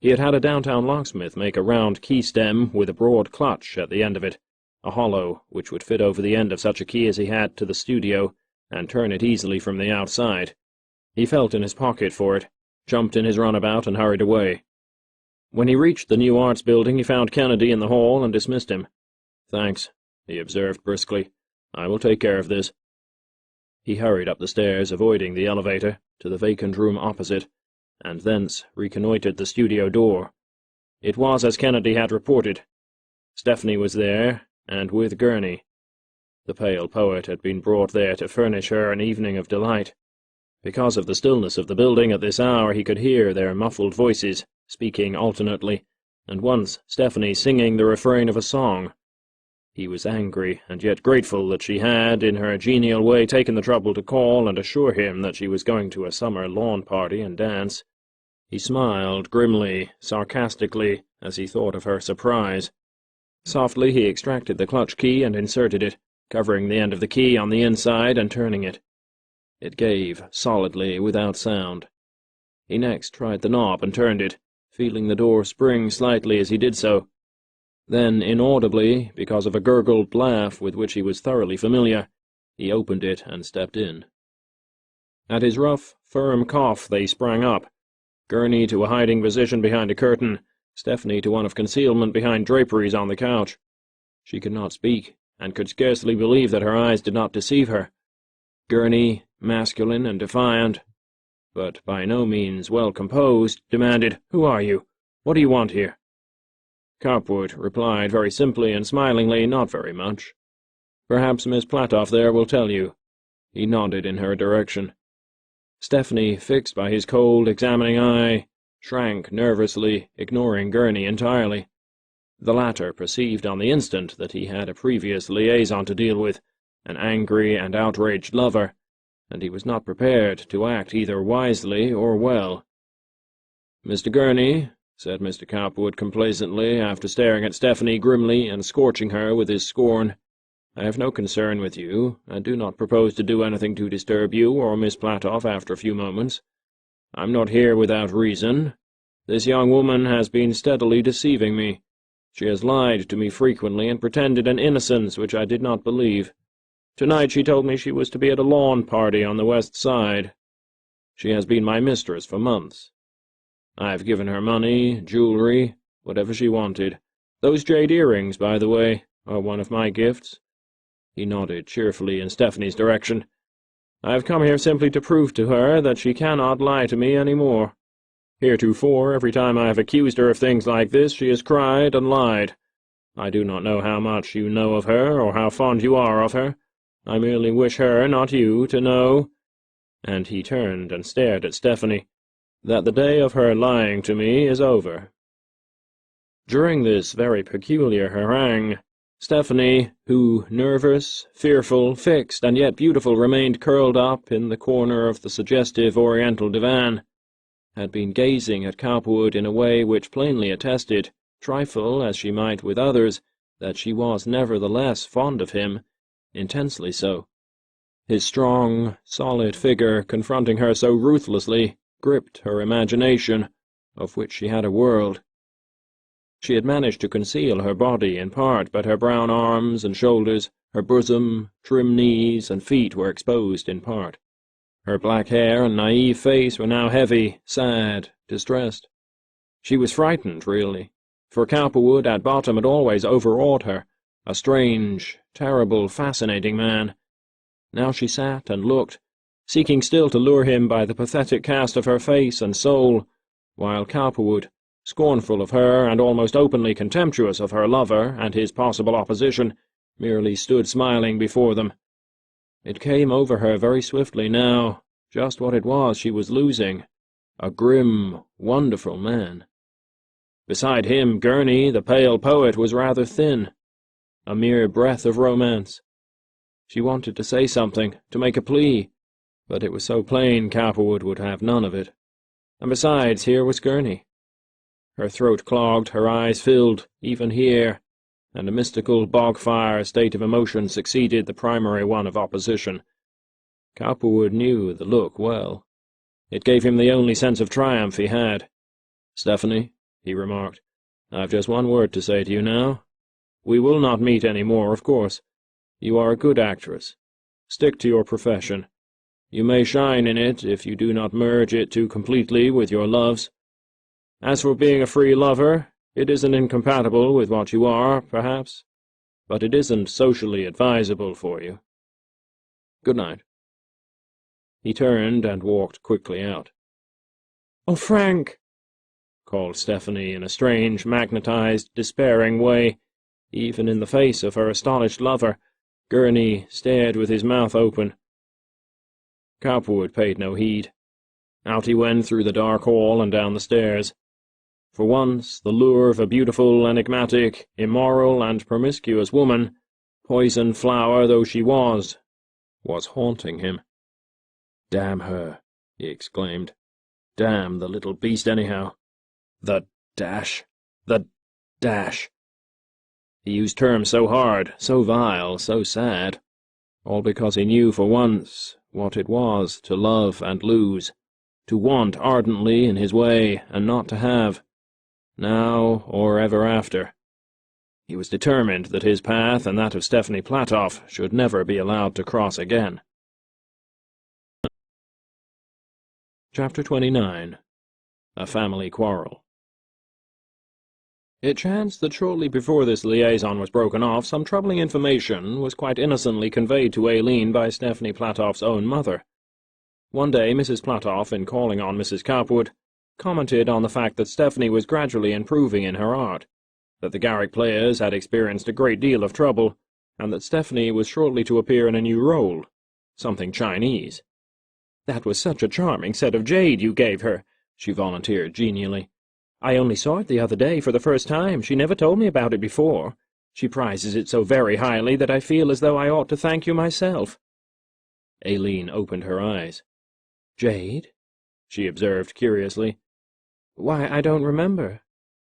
He had had a downtown locksmith make a round key stem with a broad clutch at the end of it, a hollow which would fit over the end of such a key as he had to the studio, and turn it easily from the outside. He felt in his pocket for it, jumped in his runabout, and hurried away. When he reached the New Arts Building, he found Kennedy in the hall and dismissed him. "Thanks," he observed briskly. "I will take care of this." He hurried up the stairs, avoiding the elevator, to the vacant room opposite, and thence reconnoitered the studio door. It was as Kennedy had reported. Stephanie was there, and with Gurney. The pale poet had been brought there to furnish her an evening of delight. Because of the stillness of the building at this hour, he could hear their muffled voices, speaking alternately, and once Stephanie singing the refrain of a song. He was angry, and yet grateful that she had, in her genial way, taken the trouble to call and assure him that she was going to a summer lawn party and dance. He smiled grimly, sarcastically, as he thought of her surprise. Softly he extracted the clutch key and inserted it, covering the end of the key on the inside and turning it. It gave solidly, without sound. He next tried the knob and turned it, feeling the door spring slightly as he did so. Then, inaudibly, because of a gurgled laugh with which he was thoroughly familiar, he opened it and stepped in. At his rough, firm cough they sprang up, Gurney to a hiding position behind a curtain, Stephanie to one of concealment behind draperies on the couch. She could not speak, and could scarcely believe that her eyes did not deceive her. Gurney, masculine and defiant, but by no means well composed, demanded, "Who are you? What do you want here?" Cowperwood replied very simply and smilingly, "Not very much. Perhaps Miss Platoff there will tell you." He nodded in her direction. Stephanie, fixed by his cold, examining eye, shrank nervously, ignoring Gurney entirely. The latter perceived on the instant that he had a previous liaison to deal with, an angry and outraged lover, and he was not prepared to act either wisely or well. "Mr. Gurney," said Mr. Cowperwood complacently, after staring at Stephanie grimly and scorching her with his scorn, "I have no concern with you, and do not propose to do anything to disturb you or Miss Platoff after a few moments. I'm not here without reason. This young woman has been steadily deceiving me. She has lied to me frequently and pretended an innocence which I did not believe. Tonight she told me she was to be at a lawn party on the West Side. She has been my mistress for months. I have given her money, jewelry, whatever she wanted. Those jade earrings, by the way, are one of my gifts." He nodded cheerfully in Stephanie's direction. "I have come here simply to prove to her that she cannot lie to me any more. Heretofore, every time I have accused her of things like this, she has cried and lied. I do not know how much you know of her, or how fond you are of her. I merely wish her, not you, to know," and he turned and stared at Stephanie, "that the day of her lying to me is over." During this very peculiar harangue, Stephanie, who, nervous, fearful, fixed, and yet beautiful, remained curled up in the corner of the suggestive oriental divan, had been gazing at Cowperwood in a way which plainly attested, trifle as she might with others, that she was nevertheless fond of him, intensely so. His strong, solid figure, confronting her so ruthlessly, gripped her imagination, of which she had a world. She had managed to conceal her body in part, but her brown arms and shoulders, her bosom, trim knees, and feet were exposed in part. Her black hair and naive face were now heavy, sad, distressed. She was frightened, really, for Cowperwood at bottom had always overawed her, a strange, terrible, fascinating man. Now she sat and looked, seeking still to lure him by the pathetic cast of her face and soul, while Cowperwood, scornful of her and almost openly contemptuous of her lover and his possible opposition, merely stood smiling before them. It came over her very swiftly now, just what it was she was losing, a grim, wonderful man. Beside him, Gurney, the pale poet, was rather thin, a mere breath of romance. She wanted to say something, to make a plea, but it was so plain Cowperwood would have none of it. And besides, here was Gurney. Her throat clogged, her eyes filled, even here, and a mystical bog-fire state of emotion succeeded the primary one of opposition. Cowperwood knew the look well. It gave him the only sense of triumph he had. "Stephanie," he remarked, "I've just one word to say to you now. We will not meet any more, of course. You are a good actress. Stick to your profession. You may shine in it if you do not merge it too completely with your loves. As for being a free lover, it isn't incompatible with what you are, perhaps, but it isn't socially advisable for you. Good night." He turned and walked quickly out. "Oh, Frank!" called Stephanie in a strange, magnetized, despairing way. Even in the face of her astonished lover, Gurney stared with his mouth open. Cowperwood paid no heed. Out he went through the dark hall and down the stairs. For once, the lure of a beautiful, enigmatic, immoral, and promiscuous woman, poison flower though she was haunting him. "Damn her," he exclaimed. "Damn the little beast, anyhow. The dash! The dash!" He used terms so hard, so vile, so sad, all because he knew for once what it was to love and lose, to want ardently in his way and not to have, now or ever after. He was determined that his path and that of Stephanie Platoff should never be allowed to cross again. Chapter 29. A Family Quarrel. It chanced that shortly before this liaison was broken off, some troubling information was quite innocently conveyed to Aileen by Stephanie Platoff's own mother. One day Mrs. Platoff, in calling on Mrs. Cowperwood, commented on the fact that Stephanie was gradually improving in her art, that the Garrick players had experienced a great deal of trouble, and that Stephanie was shortly to appear in a new role, something Chinese. "That was such a charming set of jade you gave her," she volunteered genially. "I only saw it the other day for the first time. She never told me about it before. She prizes it so very highly that I feel as though I ought to thank you myself." Aileen opened her eyes. "Jade?" she observed curiously. "Why, I don't remember."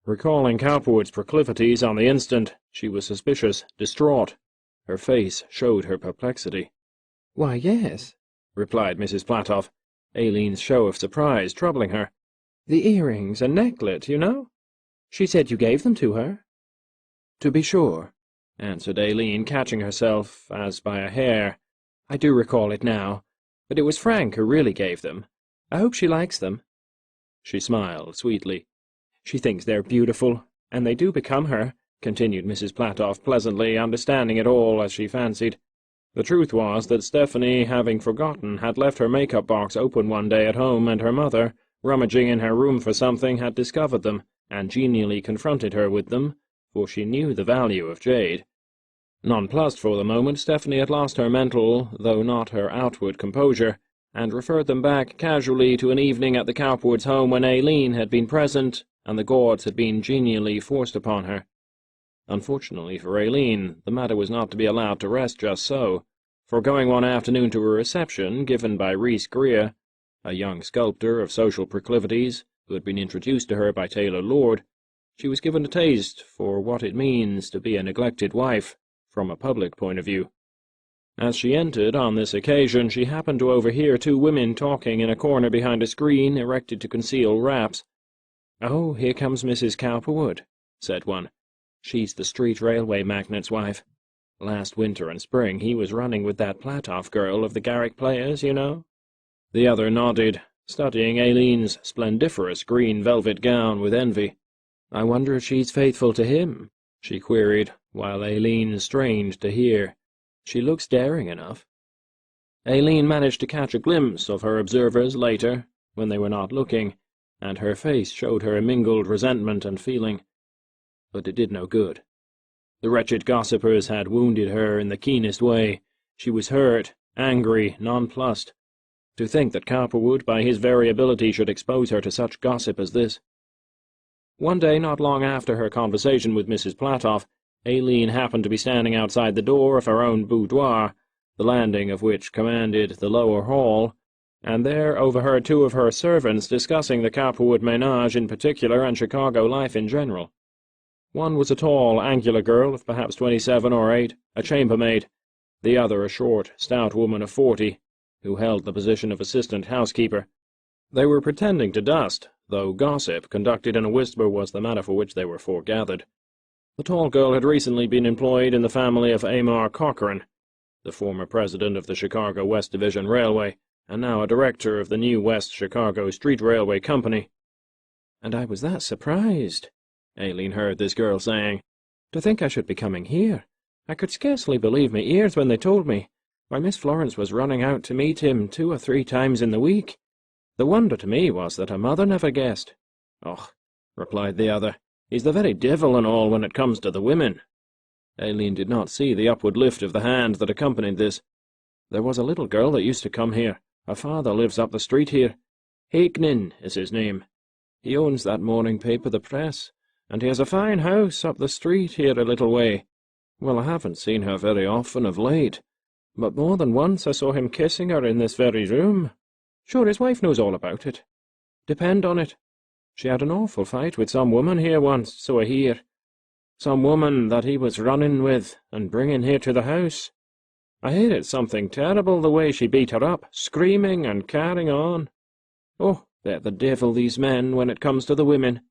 Recalling Cowperwood's proclivities on the instant, she was suspicious, distraught. Her face showed her perplexity. "Why, yes," replied Mrs. Platoff, Aileen's show of surprise troubling her. "The earrings and necklet, you know. She said you gave them to her." "To be sure," answered Aileen, catching herself as by a hair. "I do recall it now, but it was Frank who really gave them. I hope she likes them." She smiled sweetly. "She thinks they're beautiful, and they do become her," continued Mrs. Platoff pleasantly, understanding it all as she fancied. The truth was that Stephanie, having forgotten, had left her makeup box open one day at home, and her mother, rummaging in her room for something, had discovered them, and genially confronted her with them, for she knew the value of jade. Nonplussed for the moment, Stephanie had lost her mental, though not her outward composure, and referred them back casually to an evening at the Cowperwoods' home when Aileen had been present, and the gauds had been genially forced upon her. Unfortunately for Aileen, the matter was not to be allowed to rest just so, for going one afternoon to a reception given by Rhys Greer, a young sculptor of social proclivities, who had been introduced to her by Taylor Lord, she was given a taste for what it means to be a neglected wife, from a public point of view. As she entered on this occasion, she happened to overhear two women talking in a corner behind a screen erected to conceal wraps. "Oh, here comes Mrs. Cowperwood," said one. "She's the street railway magnate's wife. Last winter and spring he was running with that Platoff girl of the Garrick Players, you know." The other nodded, studying Aileen's splendiferous green velvet gown with envy. "I wonder if she's faithful to him?" she queried, while Aileen strained to hear. "She looks daring enough." Aileen managed to catch a glimpse of her observers later, when they were not looking, and her face showed her mingled resentment and feeling. But it did no good. The wretched gossipers had wounded her in the keenest way. She was hurt, angry, nonplussed. To think that Cowperwood, by his very ability, should expose her to such gossip as this. One day, not long after her conversation with Mrs. Platoff, Aileen happened to be standing outside the door of her own boudoir, the landing of which commanded the lower hall, and there overheard two of her servants discussing the Cowperwood ménage in particular and Chicago life in general. One was a tall, angular girl of perhaps 27 or 8, a chambermaid, the other a short, stout woman of 40, who held the position of assistant housekeeper. They were pretending to dust, though gossip conducted in a whisper was the matter for which they were foregathered. The tall girl had recently been employed in the family of Amar Corcoran, the former president of the Chicago West Division Railway, and now a director of the new West Chicago Street Railway Company. "And I was that surprised," Aileen heard this girl saying, "to think I should be coming here. I could scarcely believe my ears when they told me. Why, Miss Florence was running out to meet him 2 or 3 times in the week. The wonder to me was that her mother never guessed." "Och," replied the other, "he's the very devil and all when it comes to the women." Aileen did not see the upward lift of the hand that accompanied this. "There was a little girl that used to come here. Her father lives up the street here. Hakenin is his name. He owns that morning paper, The Press, and he has a fine house up the street here a little way. Well, I haven't seen her very often of late, but more than once I saw him kissing her in this very room. Sure, his wife knows all about it. Depend on it. She had an awful fight with some woman here once, so I hear. Some woman that he was running with and bringing here to the house. I hear it's something terrible the way she beat her up, screaming and carrying on. Oh, they're the devil, these men, when it comes to the women."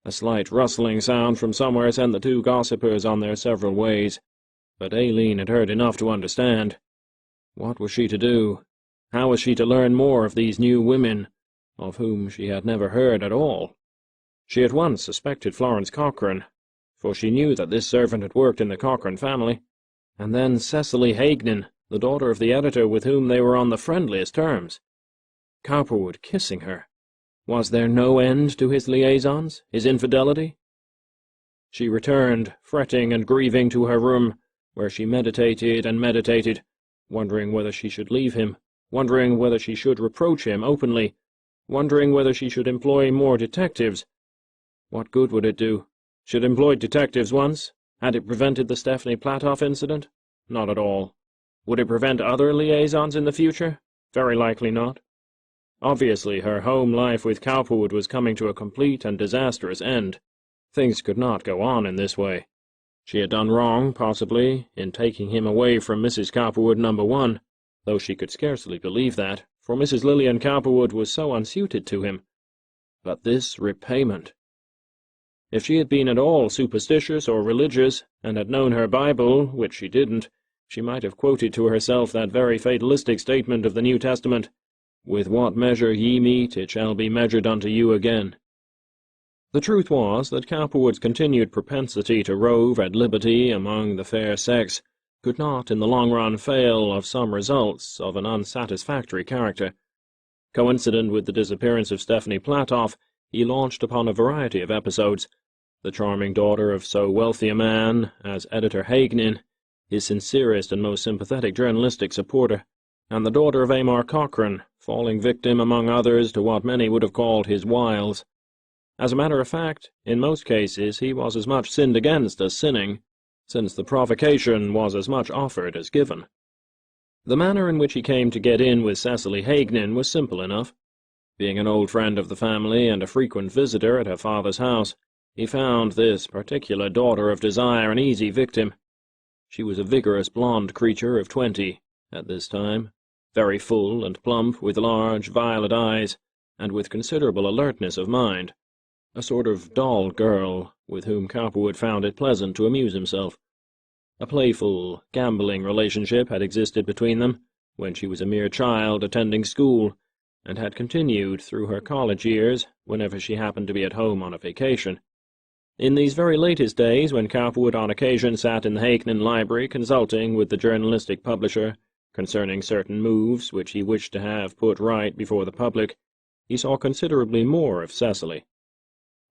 A slight rustling sound from somewhere sent the two gossipers on their several ways, but Aileen had heard enough to understand. What was she to do? How was she to learn more of these new women, of whom she had never heard at all? She at once suspected Florence Corcoran, for she knew that this servant had worked in the Corcoran family, and then Cecily Hakenin, the daughter of the editor with whom they were on the friendliest terms. Cowperwood kissing her. Was there no end to his liaisons, his infidelity? She returned, fretting and grieving, to her room, where she meditated and meditated, wondering whether she should leave him, wondering whether she should reproach him openly, wondering whether she should employ more detectives. What good would it do? She had employed detectives once. Had it prevented the Stephanie Platoff incident? Not at all. Would it prevent other liaisons in the future? Very likely not. Obviously, her home life with Cowperwood was coming to a complete and disastrous end. Things could not go on in this way. She had done wrong, possibly, in taking him away from Mrs. Cowperwood No. 1, though she could scarcely believe that, for Mrs. Lillian Cowperwood was so unsuited to him. But this repayment! If she had been at all superstitious or religious, and had known her Bible, which she didn't, she might have quoted to herself that very fatalistic statement of the New Testament, "With what measure ye mete, it shall be measured unto you again." The truth was that Cowperwood's continued propensity to rove at liberty among the fair sex could not in the long run fail of some results of an unsatisfactory character. Coincident with the disappearance of Stephanie Platoff, he launched upon a variety of episodes. The charming daughter of so wealthy a man as Editor Hakenin, his sincerest and most sympathetic journalistic supporter, and the daughter of Amar Corcoran, falling victim, among others, to what many would have called his wiles. As a matter of fact, in most cases he was as much sinned against as sinning, since the provocation was as much offered as given. The manner in which he came to get in with Cecily Hakenin was simple enough. Being an old friend of the family and a frequent visitor at her father's house, he found this particular daughter of desire an easy victim. She was a vigorous blonde creature of 20 at this time, very full and plump, with large violet eyes, and with considerable alertness of mind. a sort of doll girl with whom Cowperwood found it pleasant to amuse himself. A playful, gambling relationship had existed between them when she was a mere child attending school, and had continued through her college years whenever she happened to be at home on a vacation. In these very latest days, when Cowperwood on occasion sat in the Hakenin library consulting with the journalistic publisher concerning certain moves which he wished to have put right before the public, he saw considerably more of Cecily.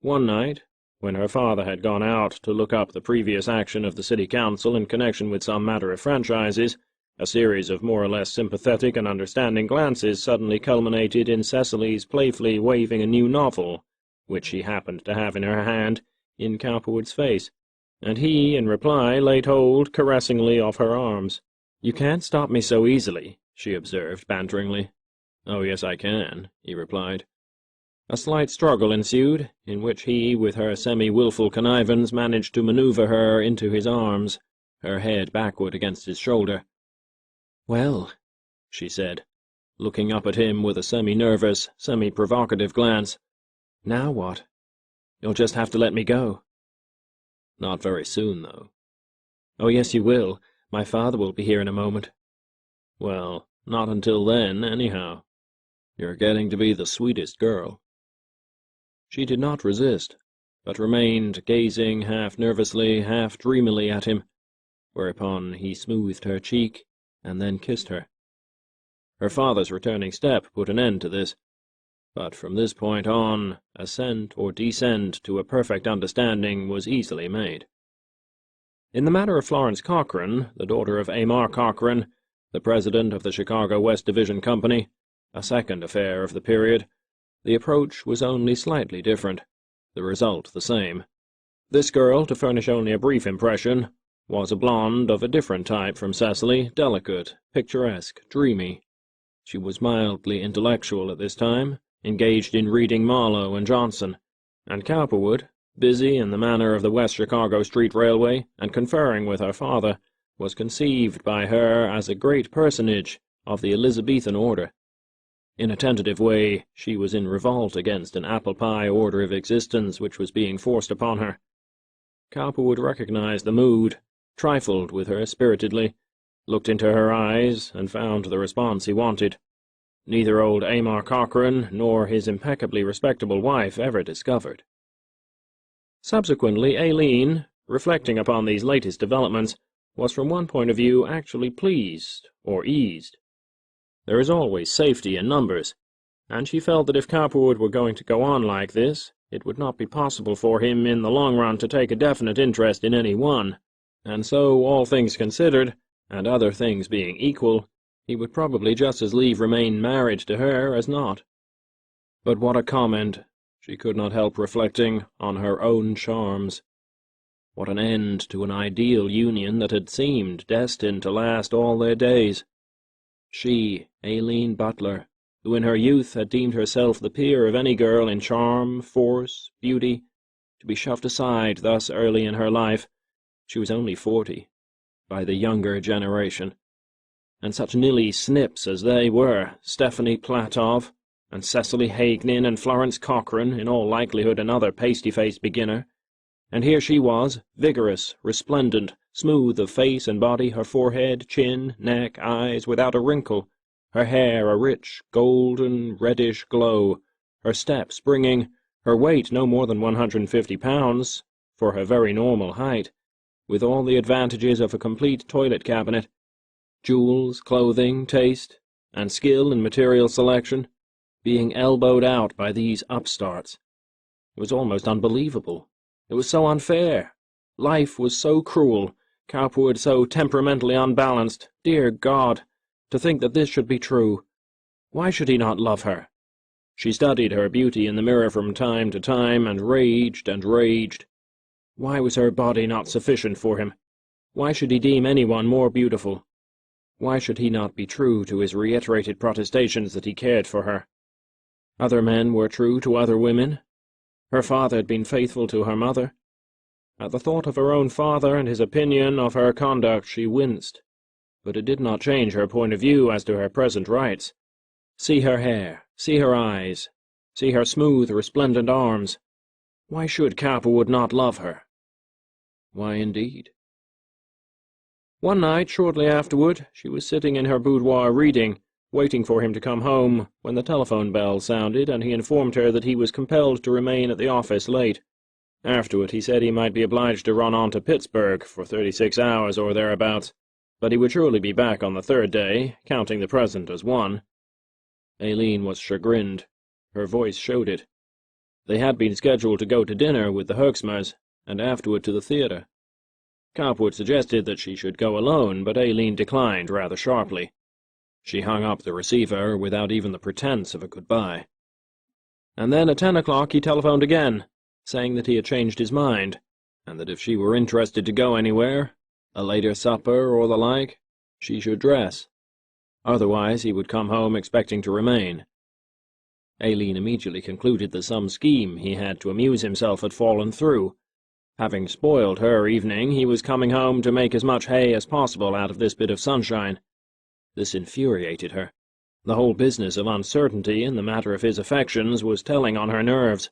One night, when her father had gone out to look up the previous action of the city council in connection with some matter of franchises, a series of more or less sympathetic and understanding glances suddenly culminated in Cecily's playfully waving a new novel, which she happened to have in her hand, in Cowperwood's face, and he, in reply, laid hold caressingly of her arms. "You can't stop me so easily," she observed banteringly. "Oh, yes, I can," he replied. A slight struggle ensued, in which he, with her semi-wilful connivance, managed to maneuver her into his arms, her head backward against his shoulder. "Well," she said, looking up at him with a semi-nervous, semi-provocative glance, "now what? You'll just have to let me go." "Not very soon, though." "Oh, yes, you will. My father will be here in a moment." "Well, not until then, anyhow. You're getting to be the sweetest girl." She did not resist, but remained gazing half nervously, half dreamily at him, whereupon he smoothed her cheek and then kissed her. Her father's returning step put an end to this, but from this point on, ascent or descent to a perfect understanding was easily made. In the matter of Florence Corcoran, the daughter of Amar Corcoran, the president of the Chicago West Division Company, a second affair of the period, the approach was only slightly different, the result the same. This girl, to furnish only a brief impression, was a blonde of a different type from Cecily, delicate, picturesque, dreamy. She was mildly intellectual at this time, engaged in reading Marlowe and Johnson, and Cowperwood, busy in the manner of the West Chicago Street Railway and conferring with her father, was conceived by her as a great personage of the Elizabethan order. In a tentative way, she was in revolt against an apple-pie order of existence which was being forced upon her. Cowperwood recognized the mood, trifled with her spiritedly, looked into her eyes, and found the response he wanted. Neither old Amar Corcoran nor his impeccably respectable wife ever discovered. Subsequently, Aileen, reflecting upon these latest developments, was from one point of view actually pleased, or eased. There is always safety in numbers, and she felt that if Cowperwood were going to go on like this, it would not be possible for him in the long run to take a definite interest in any one, and so, all things considered, and other things being equal, he would probably just as leave remain married to her as not. But what a comment, she could not help reflecting, on her own charms. What an end to an ideal union that had seemed destined to last all their days. She, Aileen Butler, who in her youth had deemed herself the peer of any girl in charm, force, beauty, to be shoved aside thus early in her life, she was only 40, by the younger generation, and such nilly snips as they were, Stephanie Platov, and Cecily Hakenin and Florence Corcoran, in all likelihood another pasty-faced beginner, and here she was, vigorous, resplendent, smooth of face and body, her forehead, chin, neck, eyes, without a wrinkle, her hair a rich, golden, reddish glow, her step springing, her weight no more than 150 pounds, for her very normal height, with all the advantages of a complete toilet cabinet, jewels, clothing, taste, and skill in material selection, being elbowed out by these upstarts. It was almost unbelievable. It was so unfair. Life was so cruel, Cowperwood so temperamentally unbalanced. Dear God, to think that this should be true. Why should he not love her? She studied her beauty in the mirror from time to time, and raged and raged. Why was her body not sufficient for him? Why should he deem anyone more beautiful? Why should he not be true to his reiterated protestations that he cared for her? Other men were true to other women. Her father had been faithful to her mother. At the thought of her own father and his opinion of her conduct she winced, but it did not change her point of view as to her present rights. See her hair, see her eyes, see her smooth, resplendent arms. Why should Cowperwood not love her? Why, indeed? One night, shortly afterward, she was sitting in her boudoir reading, waiting for him to come home, when the telephone bell sounded, and he informed her that he was compelled to remain at the office late. Afterward he said he might be obliged to run on to Pittsburgh for 36 hours or thereabouts, but he would surely be back on the third day, counting the present as one. Aileen was chagrined. Her voice showed it. They had been scheduled to go to dinner with the Herxmers, and afterward to the theatre. Cowperwood suggested that she should go alone, but Aileen declined rather sharply. She hung up the receiver without even the pretense of a goodbye. And then at 10 o'clock he telephoned again, saying that he had changed his mind, and that if she were interested to go anywhere, a later supper or the like, she should dress. Otherwise he would come home expecting to remain. Aileen immediately concluded that some scheme he had to amuse himself had fallen through. Having spoiled her evening, he was coming home to make as much hay as possible out of this bit of sunshine. This infuriated her. The whole business of uncertainty in the matter of his affections was telling on her nerves.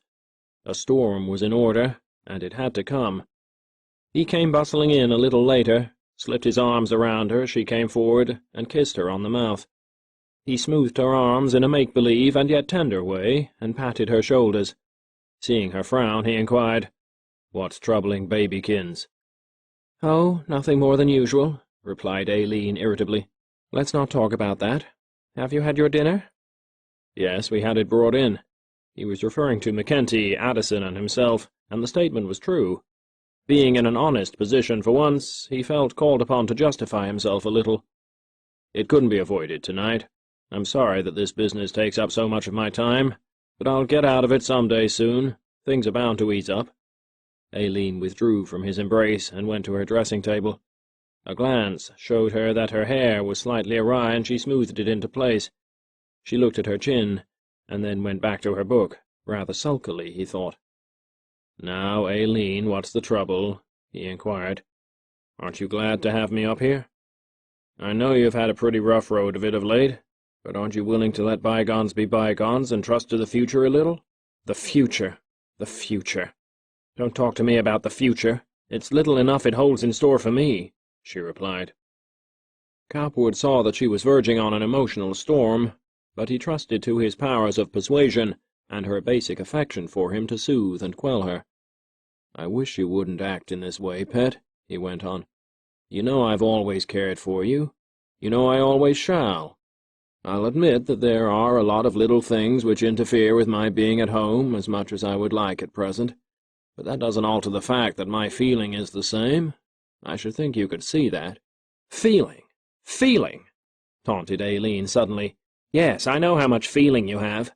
A storm was in order, and it had to come. He came bustling in a little later, slipped his arms around her as she came forward, and kissed her on the mouth. He smoothed her arms in a make-believe and yet tender way, and patted her shoulders. Seeing her frown, he inquired, "What's troubling babykins?" "Oh, nothing more than usual," replied Aileen irritably. "Let's not talk about that. Have you had your dinner?" "Yes, we had it brought in." He was referring to McKenty, Addison, and himself, and the statement was true. Being in an honest position for once, he felt called upon to justify himself a little. "It couldn't be avoided tonight. I'm sorry that this business takes up so much of my time, but I'll get out of it some day soon. Things are bound to ease up." Aileen withdrew from his embrace and went to her dressing-table. A glance showed her that her hair was slightly awry, and she smoothed it into place. She looked at her chin, and then went back to her book, rather sulkily, he thought. "Now, Aileen, what's the trouble?" he inquired. "Aren't you glad to have me up here? I know you've had a pretty rough road of it of late, but aren't you willing to let bygones be bygones and trust to the future a little?" "The future! The future! Don't talk to me about the future. It's little enough it holds in store for me," she replied. Cowperwood saw that she was verging on an emotional storm, but he trusted to his powers of persuasion and her basic affection for him to soothe and quell her. "I wish you wouldn't act in this way, pet," he went on. "You know I've always cared for you. You know I always shall. I'll admit that there are a lot of little things which interfere with my being at home as much as I would like at present, but that doesn't alter the fact that my feeling is the same. I should think you could see that." "Feeling? Feeling?" taunted Aileen suddenly. "Yes, I know how much feeling you have.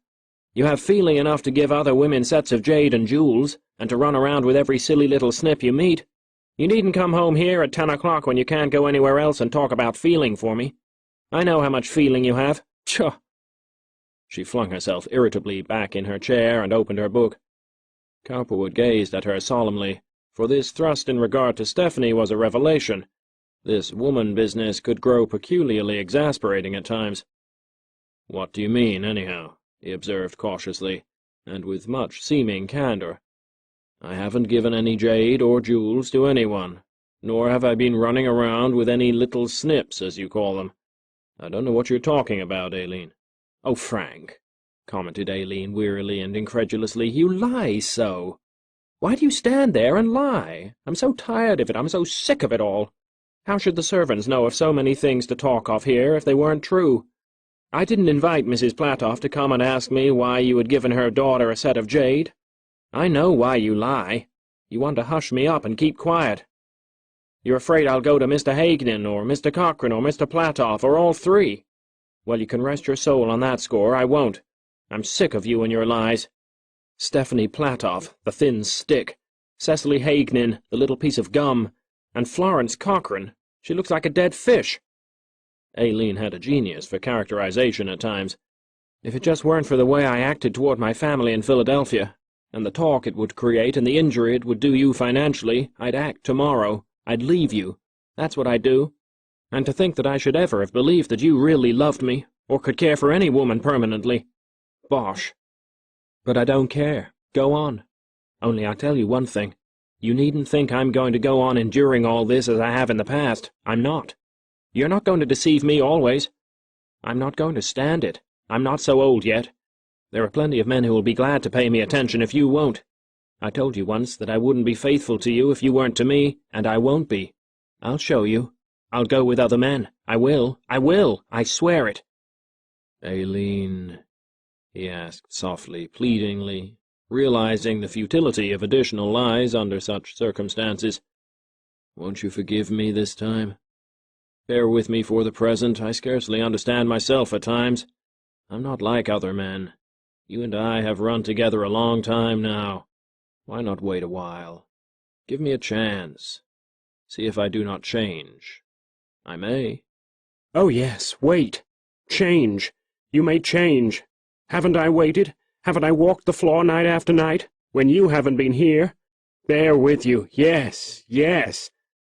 You have feeling enough to give other women sets of jade and jewels, and to run around with every silly little snip you meet. You needn't come home here at 10 o'clock when you can't go anywhere else and talk about feeling for me. I know how much feeling you have. Pshaw!" She flung herself irritably back in her chair and opened her book. Cowperwood gazed at her solemnly, for this thrust in regard to Stephanie was a revelation. This woman business could grow peculiarly exasperating at times. "What do you mean, anyhow?" he observed cautiously, and with much seeming candor. "I haven't given any jade or jewels to anyone, nor have I been running around with any little snips, as you call them. I don't know what you're talking about, Aileen." "Oh, Frank," commented Aileen wearily and incredulously, "you lie so. Why do you stand there and lie? I'm so tired of it. I'm so sick of it all. How should the servants know of so many things to talk of here if they weren't true? I didn't invite Mrs. Platoff to come and ask me why you had given her daughter a set of jade. I know why you lie. You want to hush me up and keep quiet. You're afraid I'll go to Mr. Hagnen or Mr. Cochran or Mr. Platoff or all three. Well, you can rest your soul on that score. I won't. I'm sick of you and your lies. Stephanie Platoff, the thin stick. Cecily Hagnen, the little piece of gum. And Florence Cochran. She looks like a dead fish." Aileen had a genius for characterization at times. "If it just weren't for the way I acted toward my family in Philadelphia, and the talk it would create and the injury it would do you financially, I'd act tomorrow. I'd leave you. That's what I'd do. And to think that I should ever have believed that you really loved me, or could care for any woman permanently. Bosh. But I don't care. Go on. Only I tell you one thing. You needn't think I'm going to go on enduring all this as I have in the past. I'm not. You're not going to deceive me always. I'm not going to stand it. I'm not so old yet. There are plenty of men who will be glad to pay me attention if you won't. I told you once that I wouldn't be faithful to you if you weren't to me, and I won't be. I'll show you. I'll go with other men. I will. I swear it. Aileen, he asked softly, pleadingly, realizing the futility of additional lies under such circumstances. Won't you forgive me this time? Bear with me for the present. I scarcely understand myself at times. I'm not like other men. You and I have run together a long time now. Why not wait a while? Give me a chance. See if I do not change. I may. Oh, yes, wait. Change. You may change. Haven't I waited? Haven't I walked the floor night after night, when you haven't been here? Bear with you, yes, yes.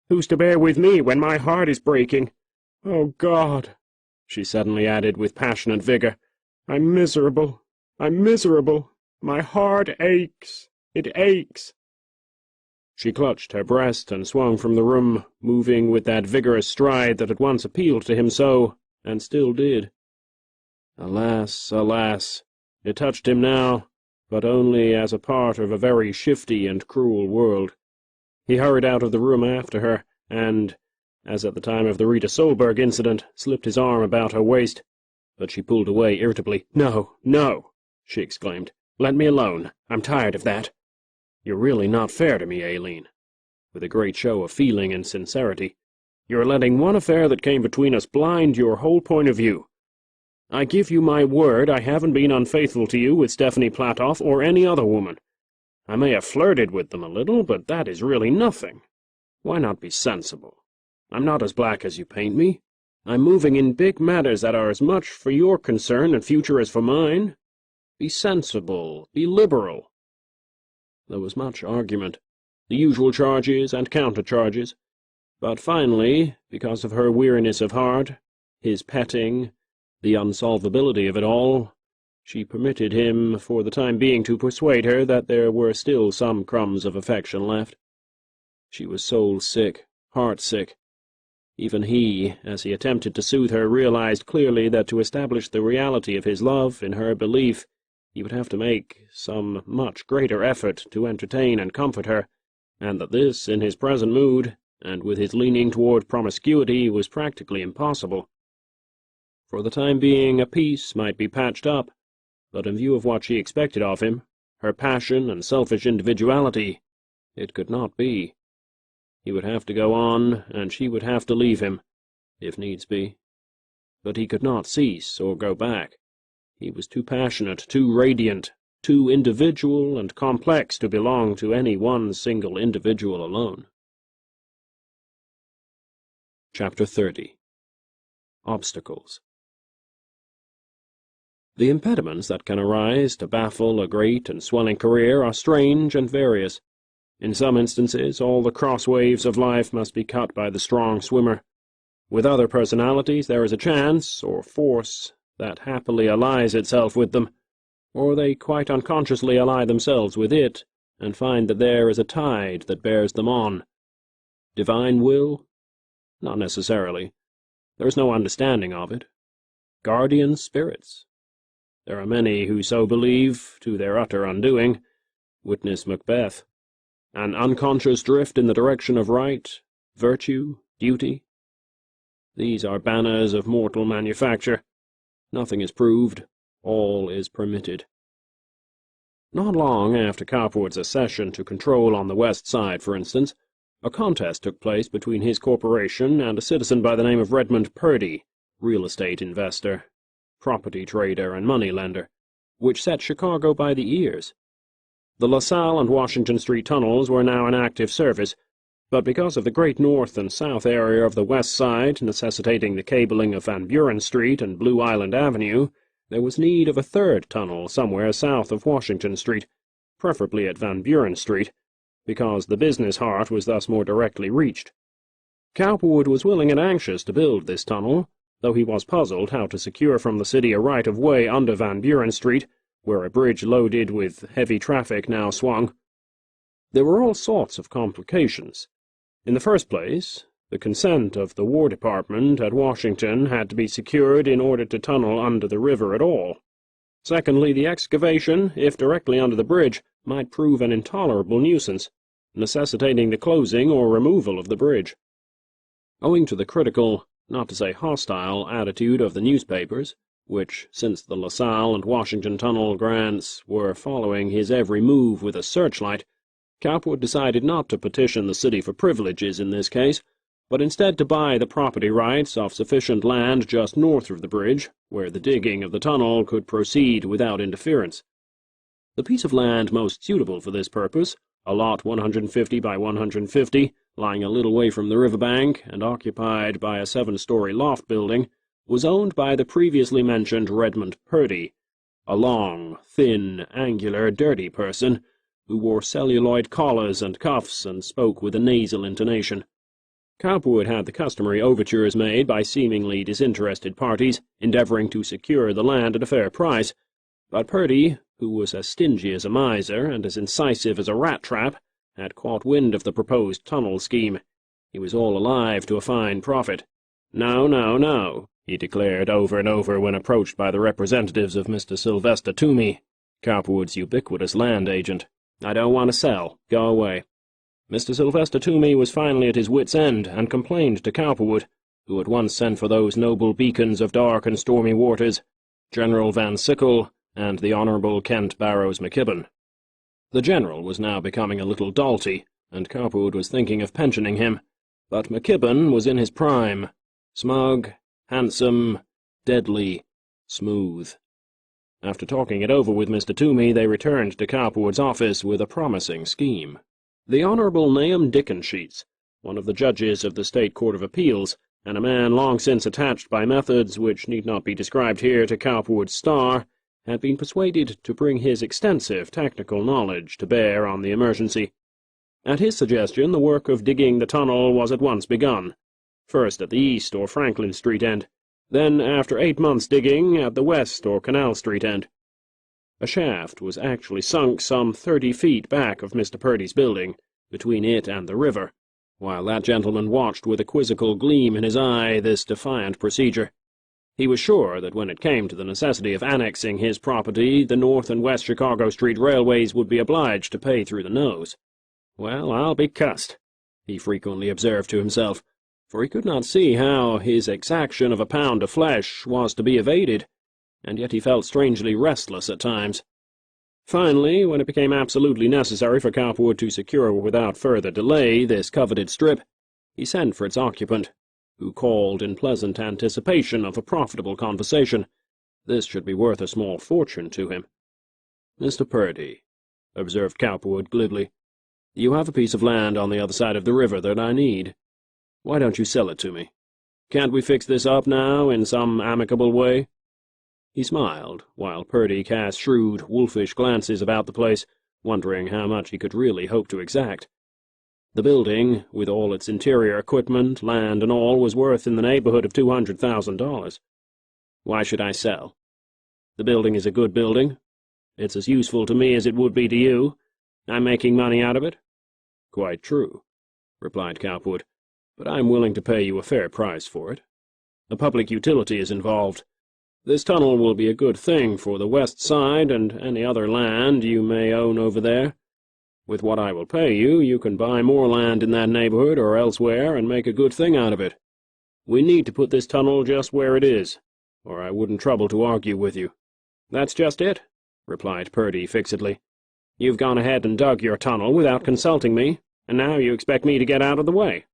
Who's to bear with me when my heart is breaking? Oh, God, she suddenly added with passionate vigor, I'm miserable. I'm miserable. My heart aches. It aches. She clutched her breast and swung from the room, moving with that vigorous stride that had once appealed to him so, and still did. Alas, alas, it touched him now, but only as a part of a very shifty and cruel world. He hurried out of the room after her, and, as at the time of the Rita Solberg incident, slipped his arm about her waist. But she pulled away irritably. No, no, she exclaimed. Let me alone. I'm tired of that. You're really not fair to me, Aileen. With a great show of feeling and sincerity. You're letting one affair that came between us blind your whole point of view. I give you my word I haven't been unfaithful to you with Stephanie Platoff or any other woman. I may have flirted with them a little, but that is really nothing. Why not be sensible? I'm not as black as you paint me. I'm moving in big matters that are as much for your concern and future as for mine. Be sensible, be liberal. There was much argument, the usual charges and counter-charges, but finally, because of her weariness of heart, his petting, the unsolvability of it all, she permitted him for the time being to persuade her that there were still some crumbs of affection left. She was soul-sick, heart-sick. Even he, as he attempted to soothe her, realized clearly that to establish the reality of his love in her belief, he would have to make some much greater effort to entertain and comfort her, and that this, in his present mood, and with his leaning toward promiscuity, was practically impossible. For the time being, a peace might be patched up, but in view of what she expected of him, her passion and selfish individuality, it could not be. He would have to go on, and she would have to leave him, if needs be. But he could not cease or go back. He was too passionate, too radiant, too individual and complex to belong to any one single individual alone. Chapter 30. Obstacles. The impediments that can arise to baffle a great and swelling career are strange and various. In some instances, all the cross-waves of life must be cut by the strong swimmer. With other personalities there is a chance, or force, that happily allies itself with them, or they quite unconsciously ally themselves with it, and find that there is a tide that bears them on. Divine will? Not necessarily. There is no understanding of it. Guardian spirits? There are many who so believe, to their utter undoing. Witness Macbeth. An unconscious drift in the direction of right, virtue, duty. These are banners of mortal manufacture. Nothing is proved, all is permitted. Not long after Cowperwood's accession to control on the West Side, for instance, a contest took place between his corporation and a citizen by the name of Redmond Purdy, real estate investor, property trader, and money-lender, which set Chicago by the ears. The LaSalle and Washington Street tunnels were now in active service, but because of the great north and south area of the West Side necessitating the cabling of Van Buren Street and Blue Island Avenue, there was need of a third tunnel somewhere south of Washington Street, preferably at Van Buren Street, because the business heart was thus more directly reached. Cowperwood was willing and anxious to build this tunnel, though he was puzzled how to secure from the city a right-of-way under Van Buren Street, where a bridge loaded with heavy traffic now swung. There were all sorts of complications. In the first place, the consent of the War Department at Washington had to be secured in order to tunnel under the river at all. Secondly, the excavation, if directly under the bridge, might prove an intolerable nuisance, necessitating the closing or removal of the bridge. Owing to the critical, not to say hostile, attitude of the newspapers, which, since the LaSalle and Washington tunnel grants, were following his every move with a searchlight, Cowperwood decided not to petition the city for privileges in this case, but instead to buy the property rights of sufficient land just north of the bridge, where the digging of the tunnel could proceed without interference. The piece of land most suitable for this purpose, a lot 150 by 150, lying a little way from the riverbank and occupied by a 7-story loft building, was owned by the previously mentioned Redmond Purdy, a long, thin, angular, dirty person who wore celluloid collars and cuffs and spoke with a nasal intonation. Cowperwood had the customary overtures made by seemingly disinterested parties endeavoring to secure the land at a fair price, but Purdy, who was as stingy as a miser and as incisive as a rat-trap, had caught wind of the proposed tunnel scheme. He was all alive to a fine profit. "No, no, no," he declared over and over when approached by the representatives of Mr. Sylvester Toomey, Cowperwood's ubiquitous land agent. "I don't want to sell. Go away." Mr. Sylvester Toomey was finally at his wit's end, and complained to Cowperwood, who at once sent for those noble beacons of dark and stormy waters, General Van Sickle and the Honourable Kent Barrows McKibbin. The general was now becoming a little dolty, and Cowperwood was thinking of pensioning him, but McKibbin was in his prime, smug, handsome, deadly, smooth. After talking it over with Mr. Toomey, they returned to Cowperwood's office with a promising scheme. The Honourable Nahum Dickensheets, one of the judges of the State Court of Appeals, and a man long since attached by methods which need not be described here to Cowperwood's star, had been persuaded to bring his extensive technical knowledge to bear on the emergency. At his suggestion, the work of digging the tunnel was at once begun, first at the East or Franklin Street end, then, after 8 months' digging, at the West or Canal Street end. A shaft was actually sunk some 30 feet back of Mr. Purdy's building, between it and the river, while that gentleman watched with a quizzical gleam in his eye this defiant procedure. He was sure that when it came to the necessity of annexing his property, the North and West Chicago Street Railways would be obliged to pay through the nose. "Well, I'll be cussed," he frequently observed to himself, for he could not see how his exaction of a pound of flesh was to be evaded, and yet he felt strangely restless at times. Finally, when it became absolutely necessary for Cowperwood to secure without further delay this coveted strip, he sent for its occupant, who called in pleasant anticipation of a profitable conversation. This should be worth a small fortune to him. "Mr. Purdy," observed Cowperwood glibly, "you have a piece of land on the other side of the river that I need. Why don't you sell it to me? Can't we fix this up now in some amicable way?" He smiled, while Purdy cast shrewd, wolfish glances about the place, wondering how much he could really hope to exact. The building, with all its interior equipment, land and all, was worth in the neighborhood of $200,000. "Why should I sell? The building is a good building. It's as useful to me as it would be to you. I'm making money out of it." "Quite true," replied Cowperwood, "but I'm willing to pay you a fair price for it. A public utility is involved. This tunnel will be a good thing for the West Side and any other land you may own over there. With what I will pay you, you can buy more land in that neighborhood or elsewhere and make a good thing out of it. We need to put this tunnel just where it is, or I wouldn't trouble to argue with you." "That's just it," replied Purdy fixedly. "You've gone ahead and dug your tunnel without consulting me, and now you expect me to get out of the way.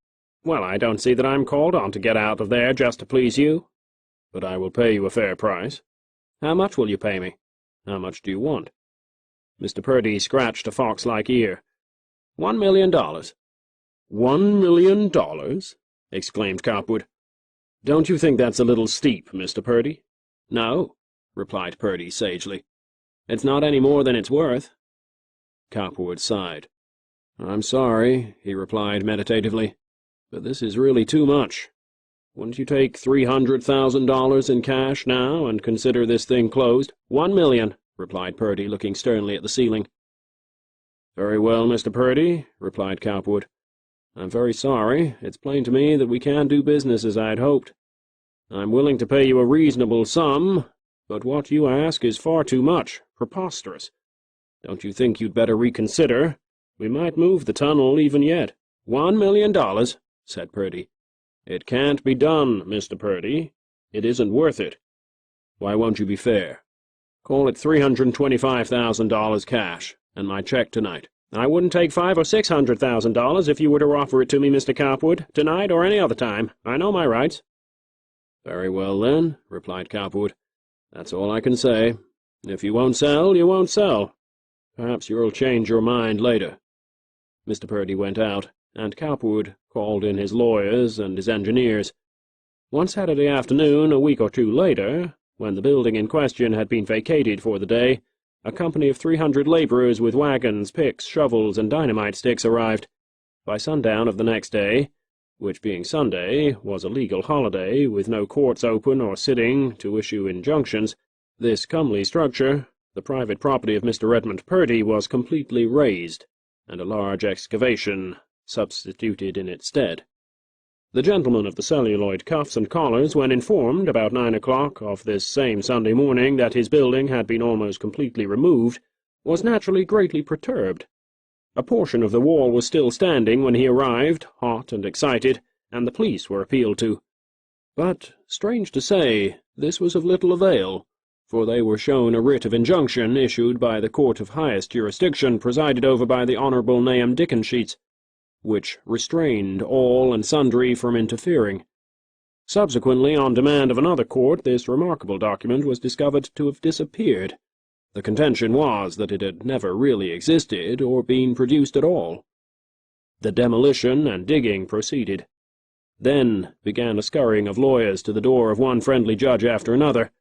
Well, I don't see that I'm called on to get out of there just to please you." "But I will pay you a fair price." "How much will you pay me?" "How much do you want?" Mr. Purdy scratched a fox-like ear. $1 million. $1 million? Exclaimed Cowperwood. "Don't you think that's a little steep, Mr. Purdy?" "No," replied Purdy sagely. "It's not any more than it's worth." Cowperwood sighed. "I'm sorry," he replied meditatively, "but this is really too much. Wouldn't you take $300,000 in cash now and consider this thing closed?" $1 million, replied Purdy, looking sternly at the ceiling. "Very well, Mr. Purdy," replied Cowperwood. "I'm very sorry. It's plain to me that we can't do business as I had hoped. I'm willing to pay you a reasonable sum, but what you ask is far too much, preposterous. Don't you think you'd better reconsider? We might move the tunnel even yet." $1 million, said Purdy. "It can't be done, Mr. Purdy. It isn't worth it." "Why won't you be fair?" "Call it $325,000 cash, and my check tonight." "I wouldn't take $500,000 or $600,000 if you were to offer it to me, Mr. Cowperwood, tonight or any other time. I know my rights." "Very well, then," replied Cowperwood. "That's all I can say. If you won't sell, you won't sell. Perhaps you'll change your mind later." Mr. Purdy went out, and Cowperwood called in his lawyers and his engineers. One Saturday afternoon, a week or two later, when the building in question had been vacated for the day, a company of 300 laborers with wagons, picks, shovels, and dynamite sticks arrived. By sundown of the next day, which being Sunday was a legal holiday with no courts open or sitting to issue injunctions, this comely structure, the private property of Mr. Edmund Purdy, was completely razed, and a large excavation substituted in its stead. The gentleman of the celluloid cuffs and collars, when informed about 9 o'clock of this same Sunday morning that his building had been almost completely removed, was naturally greatly perturbed. A portion of the wall was still standing when he arrived, hot and excited, and the police were appealed to. But, strange to say, this was of little avail, for they were shown a writ of injunction issued by the court of highest jurisdiction presided over by the Honourable Nahum Dickensheets, which restrained all and sundry from interfering. Subsequently, on demand of another court, this remarkable document was discovered to have disappeared. The contention was that it had never really existed or been produced at all. The demolition and digging proceeded. Then began a scurrying of lawyers to the door of one friendly judge after another.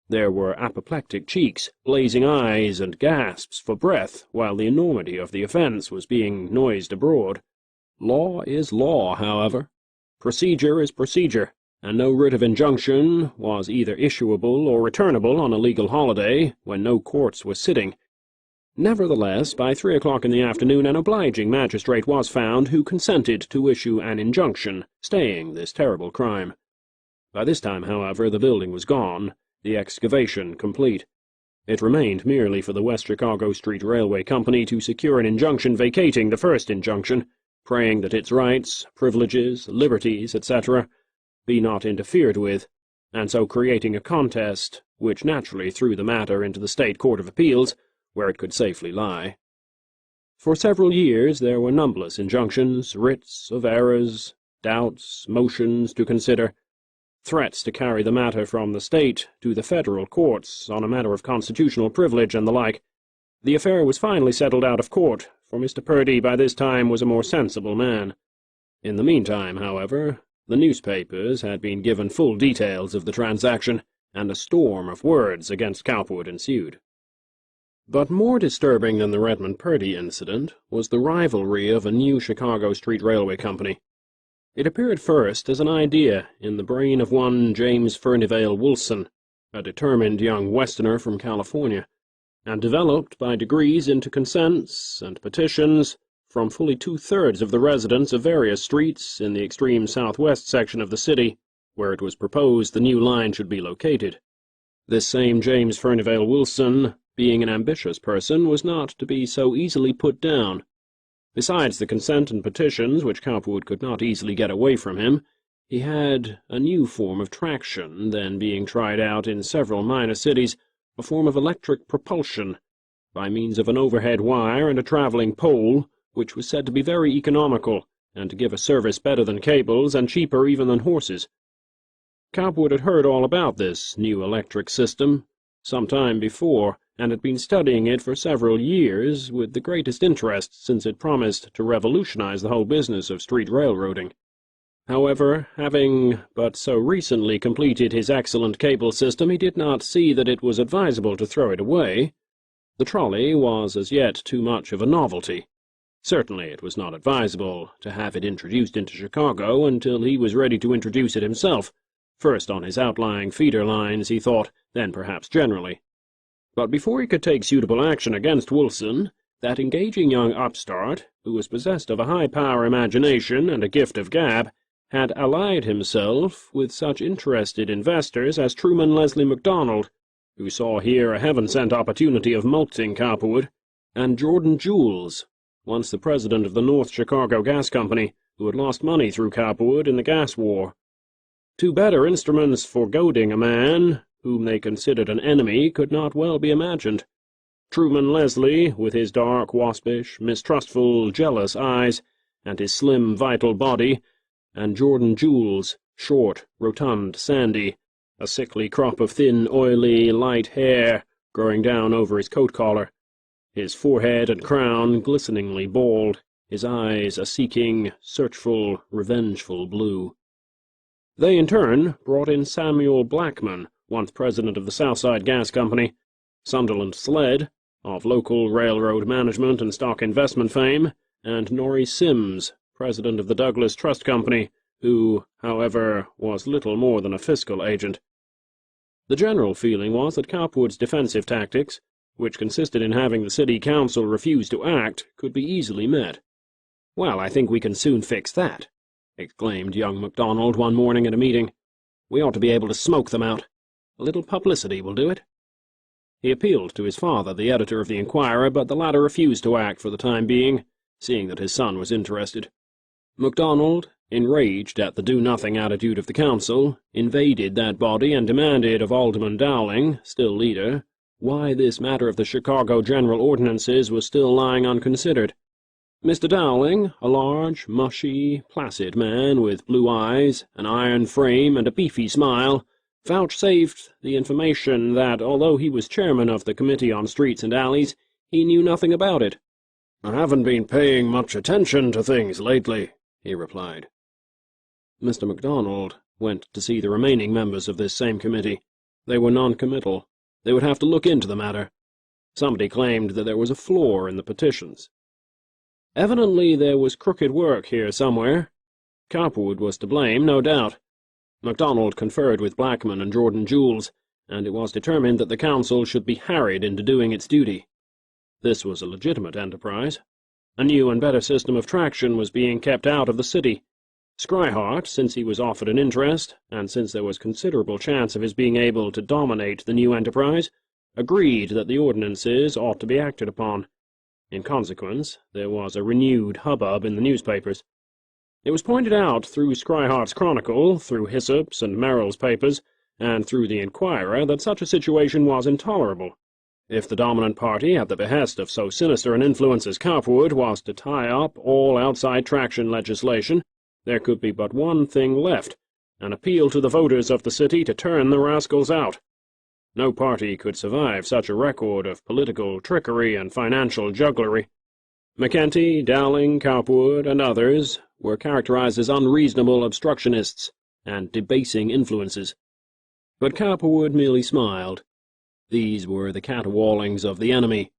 There were apoplectic cheeks, blazing eyes, and gasps for breath while the enormity of the offence was being noised abroad. Law is law, however. Procedure is procedure, and no writ of injunction was either issuable or returnable on a legal holiday when no courts were sitting. Nevertheless, by 3 o'clock in the afternoon an obliging magistrate was found who consented to issue an injunction staying this terrible crime. By this time, however, the building was gone, the excavation complete. It remained merely for the West Chicago Street Railway Company to secure an injunction vacating the first injunction, praying that its rights, privileges, liberties, etc., be not interfered with, and so creating a contest which naturally threw the matter into the State Court of Appeals, where it could safely lie. For several years there were numberless injunctions, writs of errors, doubts, motions to consider, threats to carry the matter from the state to the federal courts on a matter of constitutional privilege and the like. The affair was finally settled out of court, for Mr. Purdy by this time was a more sensible man. In the meantime, however, the newspapers had been given full details of the transaction, and a storm of words against Cowperwood ensued. But more disturbing than the Redmond Purdy incident was the rivalry of a new Chicago Street Railway Company. It appeared first as an idea in the brain of one James Furnivale Wilson, a determined young Westerner from California, and developed by degrees into consents and petitions from fully 2/3 of the residents of various streets in the extreme southwest section of the city, where it was proposed the new line should be located. This same James Furnivale Wilson, being an ambitious person, was not to be so easily put down. Besides the consent and petitions, which Cowperwood could not easily get away from him, he had a new form of traction then being tried out in several minor cities, a form of electric propulsion, by means of an overhead wire and a traveling pole, which was said to be very economical, and to give a service better than cables and cheaper even than horses. Cowperwood had heard all about this new electric system some time before, and had been studying it for several years with the greatest interest since it promised to revolutionize the whole business of street railroading. However, having but so recently completed his excellent cable system, he did not see that it was advisable to throw it away. The trolley was as yet too much of a novelty. Certainly it was not advisable to have it introduced into Chicago until he was ready to introduce it himself, first on his outlying feeder lines, he thought, then perhaps generally. But before he could take suitable action against Wilson, That engaging young upstart, who was possessed of a high-power imagination and a gift of gab, had allied himself with such interested investors as Truman Leslie MacDonald, who saw here a heaven-sent opportunity of mulcting Cowperwood, and Jordan Jules, once the president of the North Chicago Gas Company, who had lost money through Cowperwood in the gas war. Two better instruments for goading a man whom they considered an enemy could not well be imagined. Truman Leslie, with his dark, waspish, mistrustful, jealous eyes, and his slim, vital body, and Jordan Jules, short, rotund, sandy, a sickly crop of thin, oily, light hair growing down over his coat collar, his forehead and crown glisteningly bald, his eyes a seeking, searchful, revengeful blue. They, in turn, brought in Samuel Blackman, once president of the Southside Gas Company, Sunderland Sled, of local railroad management and stock investment fame, and Norrie Sims, president of the Douglas Trust Company, who, however, was little more than a fiscal agent. The general feeling was that Cowperwood's defensive tactics, which consisted in having the city council refuse to act, could be easily met. "Well, I think we can soon fix that," exclaimed young MacDonald one morning at a meeting. "We ought to be able to smoke them out. A little publicity will do it." He appealed to his father, the editor of the Enquirer, but the latter refused to act for the time being, seeing that his son was interested. MacDonald, enraged at the do-nothing attitude of the council, invaded that body and demanded of Alderman Dowling, still leader, why this matter of the Chicago general ordinances was still lying unconsidered. Mr. Dowling, a large, mushy, placid man with blue eyes, an iron frame, and a beefy smile, vouchsafed the information that, although he was chairman of the Committee on Streets and Alleys, he knew nothing about it. "I haven't been paying much attention to things lately," he replied. Mr. MacDonald went to see the remaining members of this same committee. They were non-committal. They would have to look into the matter. Somebody claimed that there was a flaw in the petitions. Evidently there was crooked work here somewhere. Cowperwood was to blame, no doubt. MacDonald conferred with Blackman and Jordan Jules, and it was determined that the council should be harried into doing its duty. This was a legitimate enterprise. A new and better system of traction was being kept out of the city. Schryhart, since he was offered an interest, and since there was considerable chance of his being able to dominate the new enterprise, agreed that the ordinances ought to be acted upon. In consequence, there was a renewed hubbub in the newspapers. It was pointed out through Schryhart's Chronicle, through Hyssop's and Merrill's papers, and through the Enquirer that such a situation was intolerable. If the dominant party, at the behest of so sinister an influence as Cowperwood, was to tie up all outside traction legislation, there could be but one thing left, an appeal to the voters of the city to turn the rascals out. No party could survive such a record of political trickery and financial jugglery. McKenty, Dowling, Cowperwood, and others were characterized as unreasonable obstructionists and debasing influences. But Cowperwood merely smiled. These were the caterwaulings of the enemy.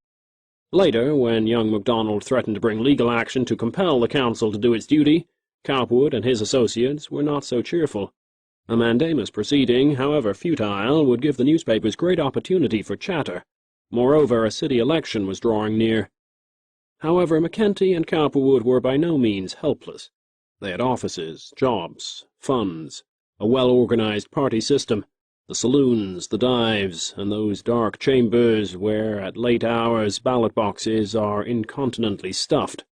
Later, when young MacDonald threatened to bring legal action to compel the council to do its duty, Cowperwood and his associates were not so cheerful. A mandamus proceeding, however futile, would give the newspapers great opportunity for chatter. Moreover, a city election was drawing near. However, McKenty and Cowperwood were by no means helpless. They had offices, jobs, funds, a well-organized party system, the saloons, the dives, and those dark chambers where at late hours ballot boxes are incontinently stuffed.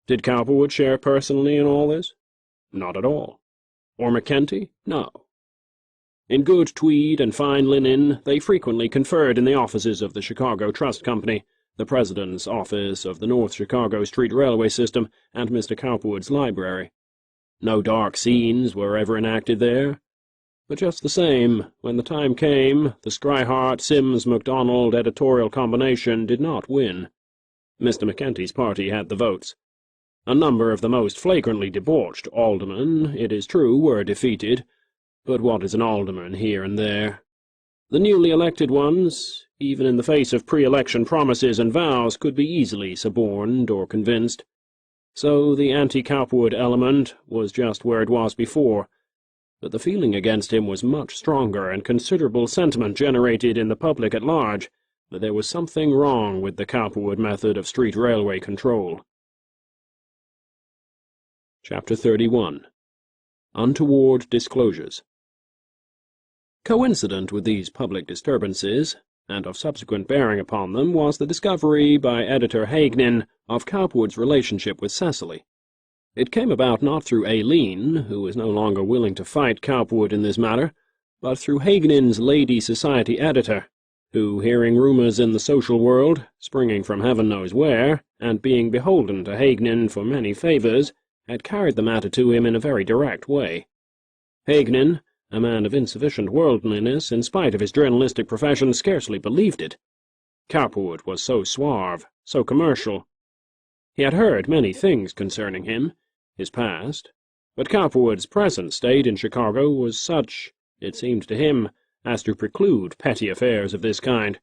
Did Cowperwood share personally in all this? Not at all. Or McKenty? No. In good tweed and fine linen, they frequently conferred in the offices of the Chicago Trust Company, the president's office of the North Chicago Street Railway System, and Mr. Cowperwood's library. No dark scenes were ever enacted there. But just the same, when the time came, the Schryhart-Sims-MacDonald editorial combination did not win. Mr. McKenty's party had the votes. A number of the most flagrantly debauched aldermen, it is true, were defeated, but what is an alderman here and there? The newly elected ones, even in the face of pre-election promises and vows, could be easily suborned or convinced. So the anti-Cowperwood element was just where it was before, but the feeling against him was much stronger, and considerable sentiment generated in the public at large, that there was something wrong with the Cowperwood method of street railway control. Chapter 31. Untoward Disclosures. Coincident with these public disturbances, and of subsequent bearing upon them, was the discovery by editor Aileen of Cowperwood's relationship with Cecily. It came about not through Aileen, who was no longer willing to fight Cowperwood in this matter, but through Ailin's lady society editor, who, hearing rumours in the social world, springing from heaven knows where, and being beholden to Aileen for many favours, had carried the matter to him in a very direct way. Aileen, a man of insufficient worldliness in spite of his journalistic profession, scarcely believed it. Cowperwood was so suave, so commercial. He had heard many things concerning him, his past, but Cowperwood's present state in Chicago was such, it seemed to him, as to preclude petty affairs of this kind.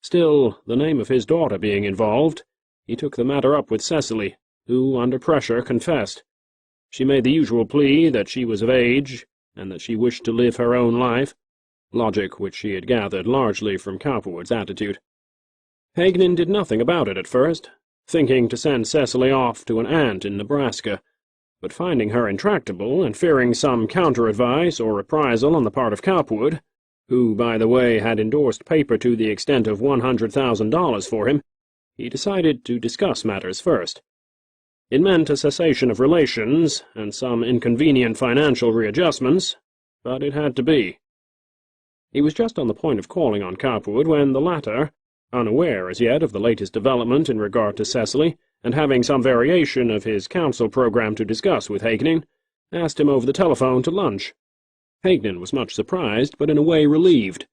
Still, the name of his daughter being involved, he took the matter up with Cecily, who, under pressure, confessed. She made the usual plea that she was of age, and that she wished to live her own life, logic which she had gathered largely from Cowperwood's attitude. Aileen did nothing about it at first, thinking to send Cecily off to an aunt in Nebraska, but finding her intractable and fearing some counter-advice or reprisal on the part of Cowperwood, who, by the way, had endorsed paper to the extent of $100,000 for him, he decided to discuss matters first. It meant a cessation of relations and some inconvenient financial readjustments, but it had to be. He was just on the point of calling on Cowperwood when the latter, unaware as yet of the latest development in regard to Cecily, and having some variation of his counsel program to discuss with Aileen, asked him over the telephone to lunch. Aileen was much surprised, but in a way relieved.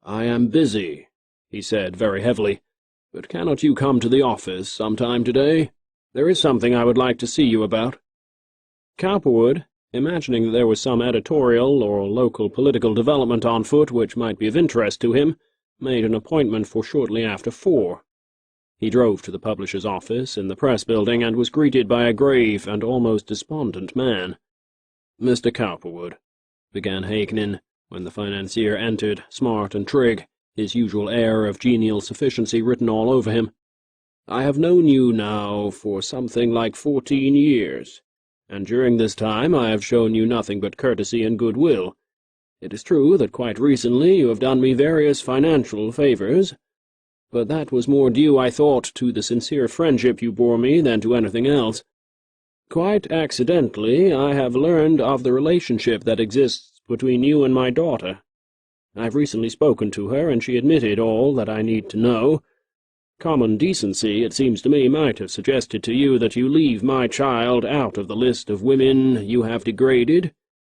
"I am busy," he said very heavily, "but cannot you come to the office sometime today? There is something I would like to see you about." Cowperwood, imagining that there was some editorial or local political development on foot which might be of interest to him, made an appointment for shortly after 4. He drove to the publisher's office in the press building and was greeted by a grave and almost despondent man. "Mr. Cowperwood," began Aileen, when the financier entered, smart and trig, his usual air of genial sufficiency written all over him, "I have known you now for something like 14 years, and during this time I have shown you nothing but courtesy and goodwill. It is true that quite recently you have done me various financial favours, but that was more due, I thought, to the sincere friendship you bore me than to anything else. Quite accidentally, I have learned of the relationship that exists between you and my daughter. I have recently spoken to her, and she admitted all that I need to know. Common decency, it seems to me, might have suggested to you that you leave my child out of the list of women you have degraded.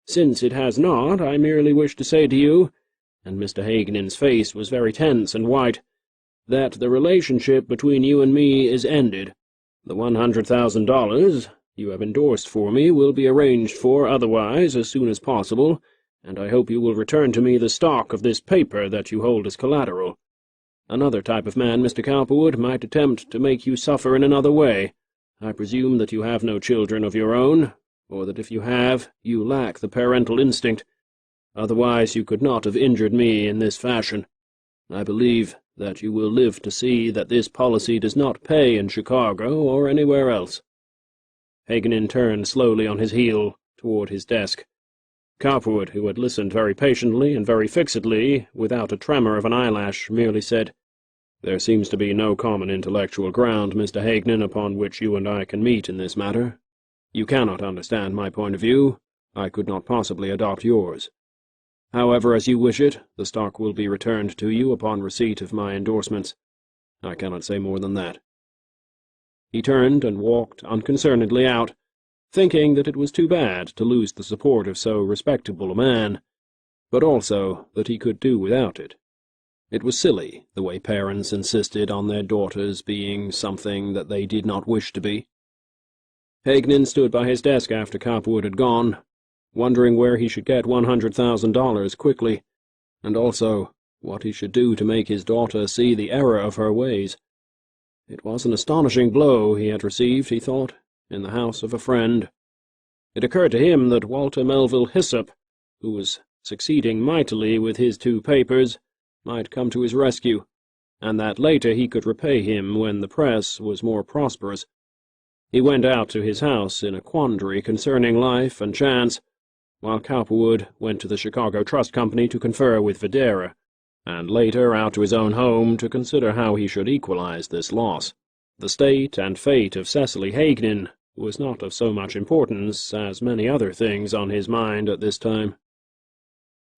Since it has not, I merely wish to say to you," and Mr. Ailin's face was very tense and white, "that the relationship between you and me is ended. The $100,000 you have endorsed for me will be arranged for otherwise as soon as possible, and I hope you will return to me the stock of this paper that you hold as collateral. Another type of man, Mr. Cowperwood, might attempt to make you suffer in another way. I presume that you have no children of your own, or that if you have, you lack the parental instinct. Otherwise you could not have injured me in this fashion. I believe that you will live to see that this policy does not pay in Chicago or anywhere else." Aileen turned slowly on his heel toward his desk. Cowperwood, who had listened very patiently and very fixedly, without a tremor of an eyelash, merely said, "There seems to be no common intellectual ground, Mr. Aileen, upon which you and I can meet in this matter. You cannot understand my point of view. I could not possibly adopt yours. However, as you wish it, the stock will be returned to you upon receipt of my endorsements. I cannot say more than that." He turned and walked unconcernedly out, thinking that it was too bad to lose the support of so respectable a man, but also that he could do without it. It was silly, the way parents insisted on their daughters being something that they did not wish to be. Aileen stood by his desk after Cowperwood had gone, wondering where he should get $100,000 quickly, and also what he should do to make his daughter see the error of her ways. It was an astonishing blow he had received, he thought, in the house of a friend. It occurred to him that Walter Melville Hyssop, who was succeeding mightily with his 2 papers, might come to his rescue, and that later he could repay him when the press was more prosperous. He went out to his house in a quandary concerning life and chance, while Cowperwood went to the Chicago Trust Company to confer with Videra, and later out to his own home to consider how he should equalize this loss. The state and fate of Cecily Hagnin was not of so much importance as many other things on his mind at this time.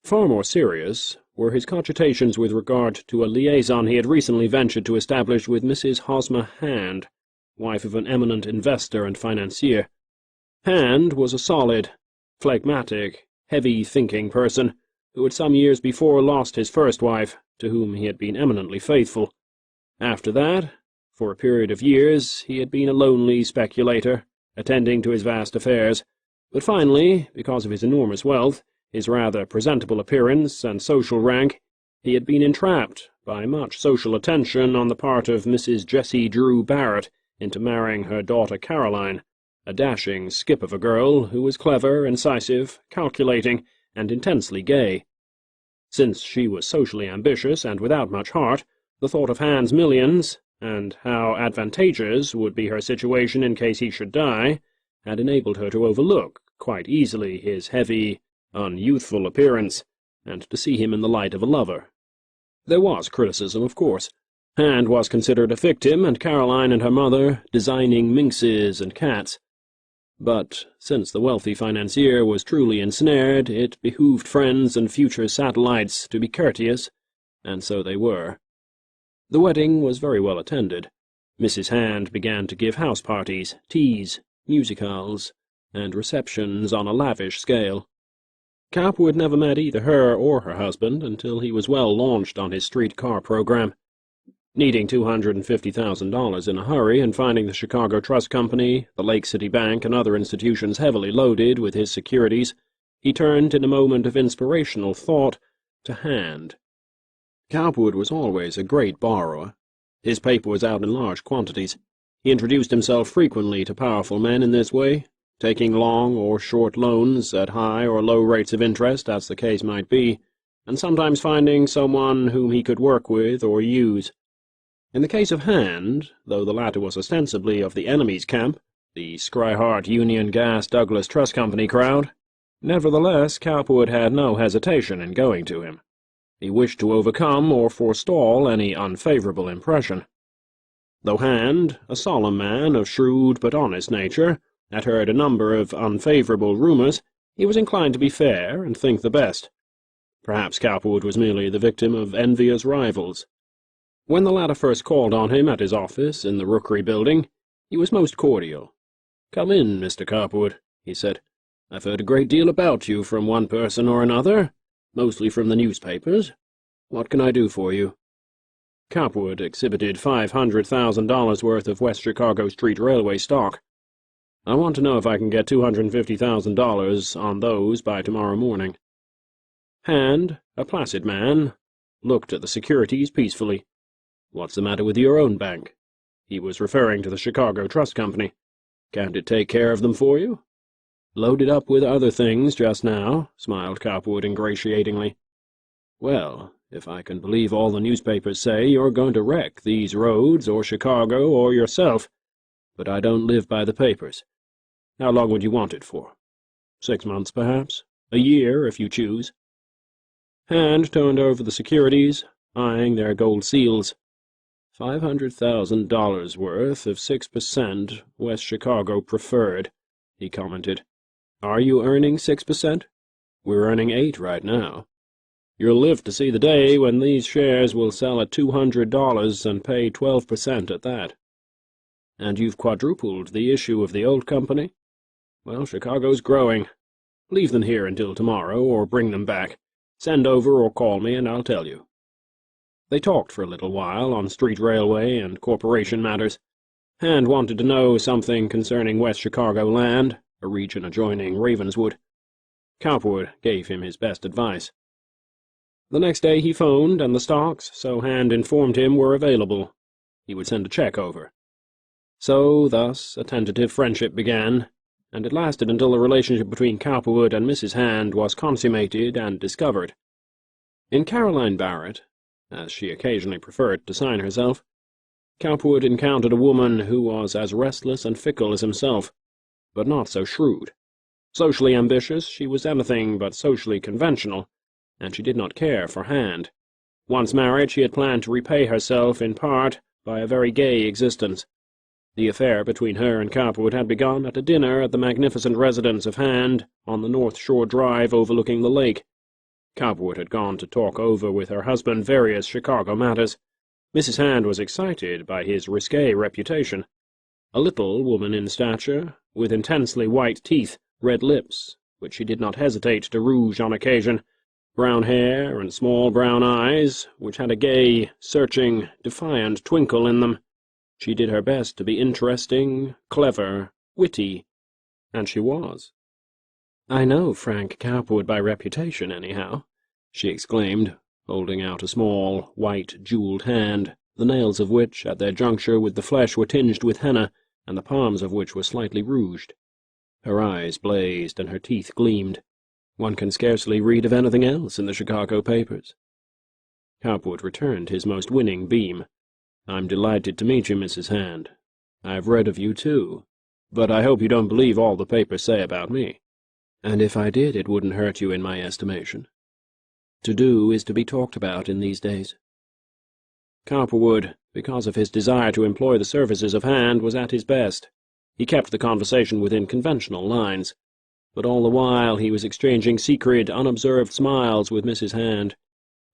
Far more serious were his cogitations with regard to a liaison he had recently ventured to establish with Mrs. Hosmer Hand, wife of an eminent investor and financier. Hand was a solid, phlegmatic, heavy-thinking person who had some years before lost his first wife, to whom he had been eminently faithful. After that, for a period of years, he had been a lonely speculator, attending to his vast affairs, but finally, because of his enormous wealth, his rather presentable appearance and social rank, he had been entrapped by much social attention on the part of Mrs. Jessie Drew Barrett into marrying her daughter Caroline, a dashing skip of a girl who was clever, incisive, calculating, and intensely gay. Since she was socially ambitious and without much heart, the thought of Hand's millions, and how advantageous would be her situation in case he should die, had enabled her to overlook quite easily his heavy, unyouthful appearance, and to see him in the light of a lover. There was criticism, of course. Hand was considered a victim, and Caroline and her mother designing minxes and cats. But since the wealthy financier was truly ensnared, it behooved friends and future satellites to be courteous, and so they were. The wedding was very well attended. Mrs. Hand began to give house parties, teas, musicales, and receptions on a lavish scale. Cowperwood never met either her or her husband until he was well launched on his streetcar program. Needing $250,000 in a hurry and finding the Chicago Trust Company, the Lake City Bank, and other institutions heavily loaded with his securities, he turned in a moment of inspirational thought to Hand. Cowperwood was always a great borrower. His paper was out in large quantities. He introduced himself frequently to powerful men in this way, taking long or short loans at high or low rates of interest as the case might be, and sometimes finding someone whom he could work with or use. In the case of Hand, though the latter was ostensibly of the enemy's camp, the Scryhart Union Gas Douglas Trust Company crowd, nevertheless Cowperwood had no hesitation in going to him. He wished to overcome or forestall any unfavorable impression. Though Hand, a solemn man of shrewd but honest nature, had heard a number of unfavorable rumors, he was inclined to be fair and think the best. Perhaps Cowperwood was merely the victim of envious rivals. When the latter first called on him at his office in the Rookery Building, he was most cordial. "Come in, Mr. Cowperwood," he said. "I've heard a great deal about you from one person or another, mostly from the newspapers. What can I do for you?" Cowperwood exhibited $500,000 worth of West Chicago Street Railway stock. "I want to know if I can get $250,000 on those by tomorrow morning." Hand, a placid man, looked at the securities peacefully. "What's the matter with your own bank?" He was referring to the Chicago Trust Company. "Can't it take care of them for you?" "Loaded up with other things just now," smiled Cowperwood ingratiatingly. "Well, if I can believe all the newspapers say, you're going to wreck these roads or Chicago or yourself, but I don't live by the papers. How long would you want it for? 6 months, perhaps? A year, if you choose?" Hand turned over the securities, eyeing their gold seals. $500,000 worth of 6% West Chicago preferred, he commented. "Are you earning 6%? We're earning 8 right now. You'll live to see the day when these shares will sell at $200 and pay 12% at that. And you've quadrupled the issue of the old company? Well, Chicago's growing. Leave them here until tomorrow, or bring them back. Send over or call me and I'll tell you." They talked for a little while on street railway and corporation matters. Hand wanted to know something concerning West Chicago land, a region adjoining Ravenswood. Cowperwood gave him his best advice. The next day he phoned, and the stocks, so Hand informed him, were available. He would send a check over. So, thus, a tentative friendship began, and it lasted until the relationship between Cowperwood and Mrs. Hand was consummated and discovered. In Caroline Barrett, as she occasionally preferred to sign herself, Cowperwood encountered a woman who was as restless and fickle as himself, but not so shrewd. Socially ambitious, she was anything but socially conventional, and she did not care for Hand. Once married, she had planned to repay herself in part by a very gay existence. The affair between her and Cowperwood had begun at a dinner at the magnificent residence of Hand on the North Shore Drive overlooking the lake. Cowperwood had gone to talk over with her husband various Chicago matters. Mrs. Hand was excited by his risque reputation. A little woman in stature, with intensely white teeth, red lips, which she did not hesitate to rouge on occasion, brown hair and small brown eyes, which had a gay, searching, defiant twinkle in them. She did her best to be interesting, clever, witty, and she was. "I know Frank Cowperwood by reputation, anyhow," she exclaimed, holding out a small, white, jewelled hand, the nails of which, at their juncture with the flesh, were tinged with henna, and the palms of which were slightly rouged. Her eyes blazed and her teeth gleamed. One can scarcely read of anything else in the Chicago papers. Cowperwood returned his most winning beam. "I'm delighted to meet you, Mrs. Hand. I've read of you, too, but I hope you don't believe all the papers say about me. And if I did, it wouldn't hurt you in my estimation. To do is to be talked about in these days." Cowperwood, because of his desire to employ the services of Hand, was at his best. He kept the conversation within conventional lines, but all the while he was exchanging secret, unobserved smiles with Mrs. Hand,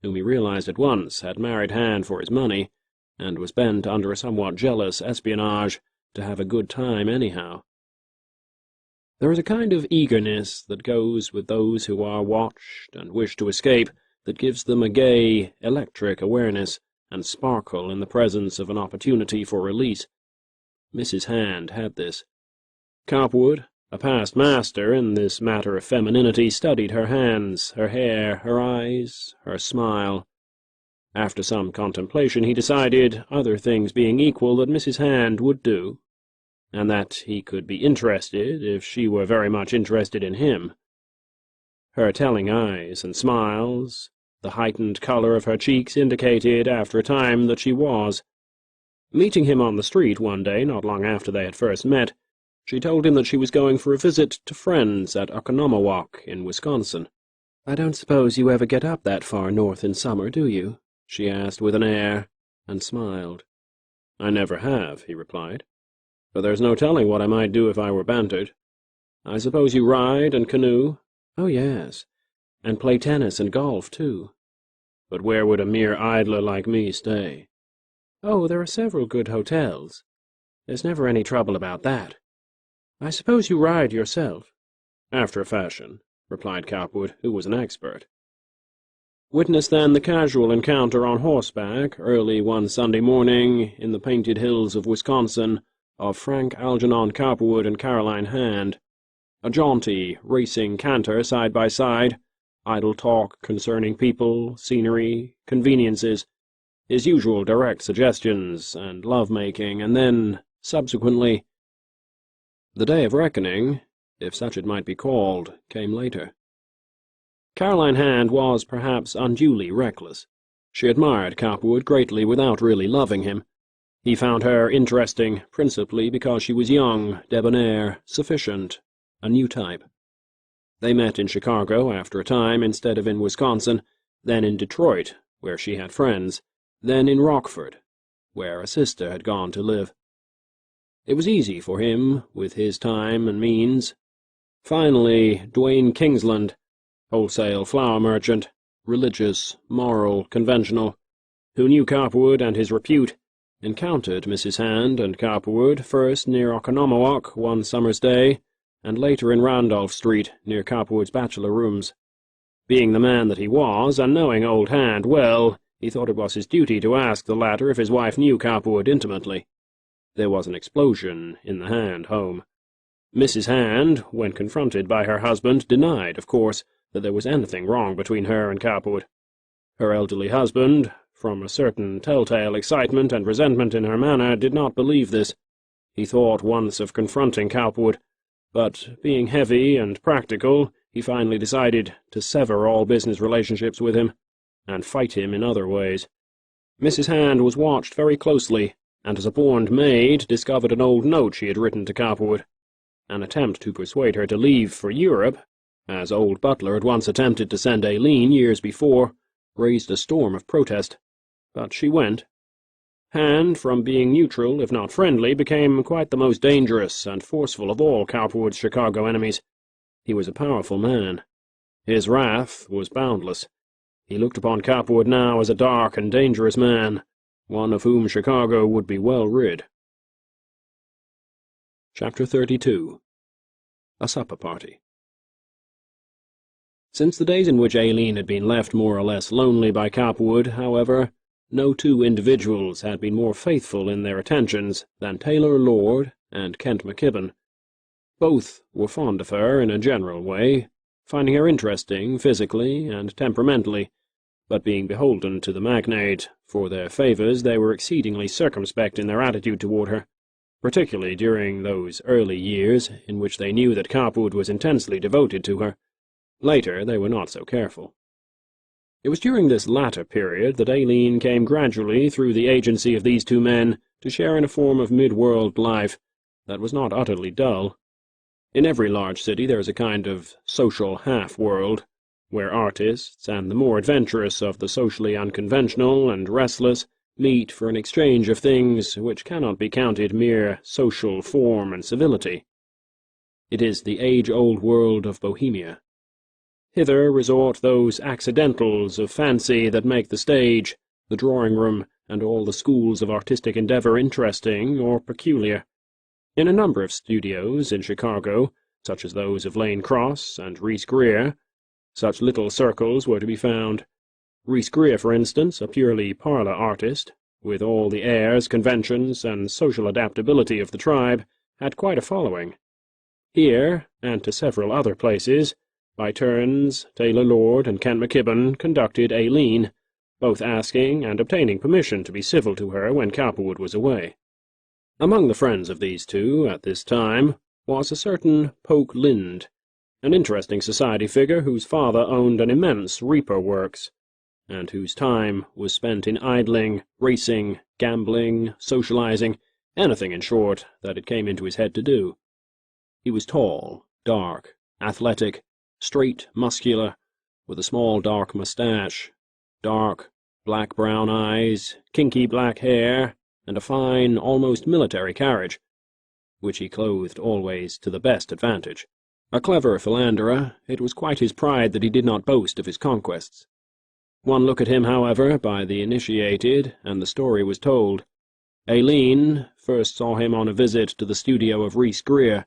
whom he realized at once had married Hand for his money, and was bent under a somewhat jealous espionage to have a good time anyhow. There is a kind of eagerness that goes with those who are watched and wish to escape, that gives them a gay, electric awareness and sparkle in the presence of an opportunity for release. Mrs. Hand had this. Cowperwood, a past master in this matter of femininity, studied her hands, her hair, her eyes, her smile. After some contemplation he decided, other things being equal, that Mrs. Hand would do, and that he could be interested if she were very much interested in him. Her telling eyes and smiles, the heightened color of her cheeks indicated after a time that she was. Meeting him on the street one day, not long after they had first met, she told him that she was going for a visit to friends at Oconomowoc in Wisconsin. "I don't suppose you ever get up that far north in summer, do you?" she asked with an air, and smiled. "I never have," he replied, "but there's no telling what I might do if I were bantered. I suppose you ride and canoe?" "Oh, yes, and play tennis and golf, too." "But where would a mere idler like me stay?" "Oh, there are several good hotels. There's never any trouble about that. I suppose you ride yourself?" "After a fashion," replied Cowperwood, who was an expert. Witness then the casual encounter on horseback, early one Sunday morning, in the painted hills of Wisconsin, of Frank Algernon Cowperwood and Caroline Hand. A jaunty, racing canter side by side, idle talk concerning people, scenery, conveniences, his usual direct suggestions and love-making, and then, subsequently, the day of reckoning, if such it might be called, came later. Caroline Hand was perhaps unduly reckless. She admired Cowperwood greatly without really loving him. He found her interesting principally because she was young, debonair, sufficient, a new type. They met in Chicago after a time instead of in Wisconsin, then in Detroit, where she had friends, then in Rockford, where a sister had gone to live. It was easy for him, with his time and means. Finally, Dwayne Kingsland, wholesale flour merchant, religious, moral, conventional, who knew Cowperwood and his repute, encountered Mrs. Hand and Cowperwood first near Oconomowoc one summer's day, and later in Randolph Street, near Cowperwood's bachelor rooms. Being the man that he was, and knowing old Hand well, he thought it was his duty to ask the latter if his wife knew Cowperwood intimately. There was an explosion in the Hand home. Mrs. Hand, when confronted by her husband, denied, of course, that there was anything wrong between her and Cowperwood. Her elderly husband, from a certain telltale excitement and resentment in her manner, did not believe this. He thought once of confronting Cowperwood, but, being heavy and practical, he finally decided to sever all business relationships with him, and fight him in other ways. Mrs. Hand was watched very closely, and a suborned maid discovered an old note she had written to Cowperwood. An attempt to persuade her to leave for Europe, as old Butler had once attempted to send Aileen years before, raised a storm of protest. But she went. Hand, from being neutral, if not friendly, became quite the most dangerous and forceful of all Cowperwood's Chicago enemies. He was a powerful man. His wrath was boundless. He looked upon Cowperwood now as a dark and dangerous man, one of whom Chicago would be well rid. Chapter 32. A Supper Party. Since the days in which Aileen had been left more or less lonely by Cowperwood, however, no two individuals had been more faithful in their attentions than Taylor Lord and Kent McKibbin. Both were fond of her in a general way, finding her interesting physically and temperamentally, but being beholden to the magnate for their favors, they were exceedingly circumspect in their attitude toward her, particularly during those early years in which they knew that Cowperwood was intensely devoted to her. Later, they were not so careful. It was during this latter period that Aileen came gradually, through the agency of these two men, to share in a form of mid-world life that was not utterly dull. In every large city there is a kind of social half-world, where artists and the more adventurous of the socially unconventional and restless meet for an exchange of things which cannot be counted mere social form and civility. It is the age-old world of Bohemia. Hither resort those accidentals of fancy that make the stage, the drawing-room, and all the schools of artistic endeavor interesting or peculiar. In a number of studios in Chicago, such as those of Lane Cross and Rhys Greer, such little circles were to be found. Rhys Greer, for instance, a purely parlor artist, with all the airs, conventions, and social adaptability of the tribe, had quite a following. Here, and to several other places, by turns, Taylor Lord and Kent McKibbin conducted Aileen, both asking and obtaining permission to be civil to her when Cowperwood was away. Among the friends of these two, at this time, was a certain Polk Lind, an interesting society figure whose father owned an immense reaper works, and whose time was spent in idling, racing, gambling, socializing, anything, in short, that it came into his head to do. He was tall, dark, athletic, straight, muscular, with a small dark mustache, dark, black-brown eyes, kinky black hair, and a fine, almost military carriage, which he clothed always to the best advantage. A clever philanderer, it was quite his pride that he did not boast of his conquests. One look at him, however, by the initiated, and the story was told. Aileen first saw him on a visit to the studio of Rhys Greer.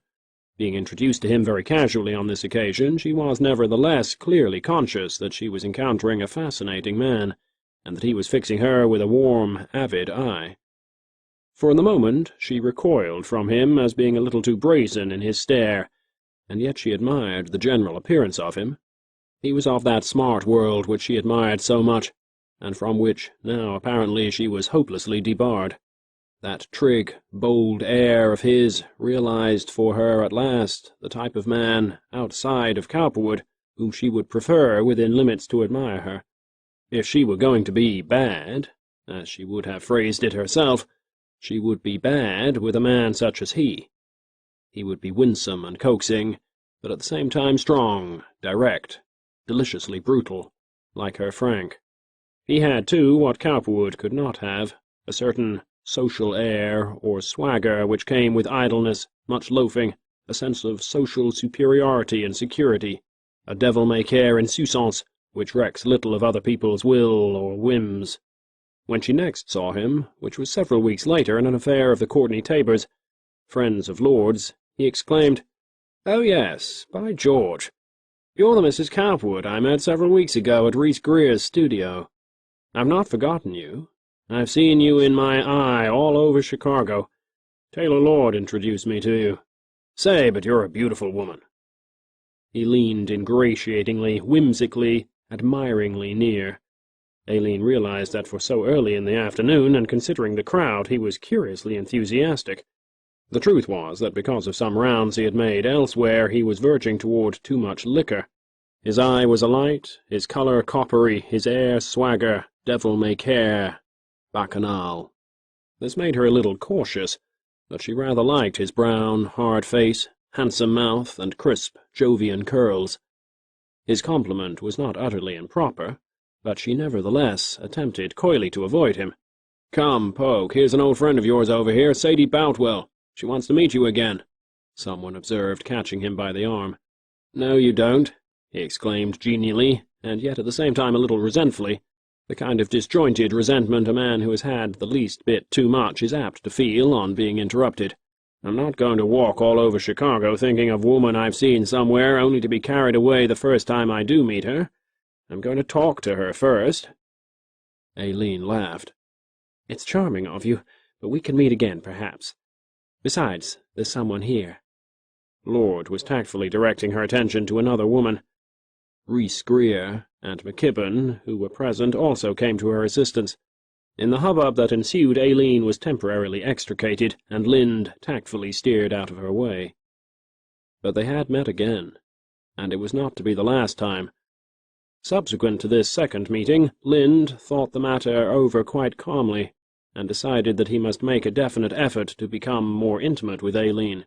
Being introduced to him very casually on this occasion, she was nevertheless clearly conscious that she was encountering a fascinating man, and that he was fixing her with a warm, avid eye. For the moment she recoiled from him as being a little too brazen in his stare, and yet she admired the general appearance of him. He was of that smart world which she admired so much, and from which now apparently she was hopelessly debarred. That trig, bold air of his realized for her at last the type of man, outside of Cowperwood, whom she would prefer within limits to admire her. If she were going to be bad, as she would have phrased it herself, she would be bad with a man such as he. He would be winsome and coaxing, but at the same time strong, direct, deliciously brutal, like her Frank. He had, too, what Cowperwood could not have, a certain social air or swagger which came with idleness, much loafing, a sense of social superiority and security, a devil-may-care insouciance which recks little of other people's will or whims. When she next saw him, which was several weeks later in an affair of the Courtney Tabors, friends of Lord's, he exclaimed, "Oh yes, by George! You're the Mrs. Cowperwood I met several weeks ago at Rhys Greer's studio. I've not forgotten you. I've seen you in my eye all over Chicago. Taylor Lord introduced me to you. Say, but you're a beautiful woman." He leaned ingratiatingly, whimsically, admiringly near. Aileen realized that for so early in the afternoon, and considering the crowd, he was curiously enthusiastic. The truth was that because of some rounds he had made elsewhere, he was verging toward too much liquor. His eye was alight, his color coppery, his air swagger, devil-may-care, Bacchanal. This made her a little cautious, but she rather liked his brown, hard face, handsome mouth, and crisp, Jovian curls. His compliment was not utterly improper, but she nevertheless attempted coyly to avoid him. "Come, Poke, here's an old friend of yours over here, Sadie Boutwell. She wants to meet you again," someone observed, catching him by the arm. "No, you don't," he exclaimed genially, and yet at the same time a little resentfully, the kind of disjointed resentment a man who has had the least bit too much is apt to feel on being interrupted. "I'm not going to walk all over Chicago thinking of woman I've seen somewhere only to be carried away the first time I do meet her. I'm going to talk to her first." Aileen laughed. "It's charming of you, but we can meet again, perhaps. Besides, there's someone here." Lord was tactfully directing her attention to another woman. Rhys Greer and McKibbin, who were present, also came to her assistance. In the hubbub that ensued, Aileen was temporarily extricated, and Lind tactfully steered out of her way. But they had met again, and it was not to be the last time. Subsequent to this second meeting, Lind thought the matter over quite calmly, and decided that he must make a definite effort to become more intimate with Aileen.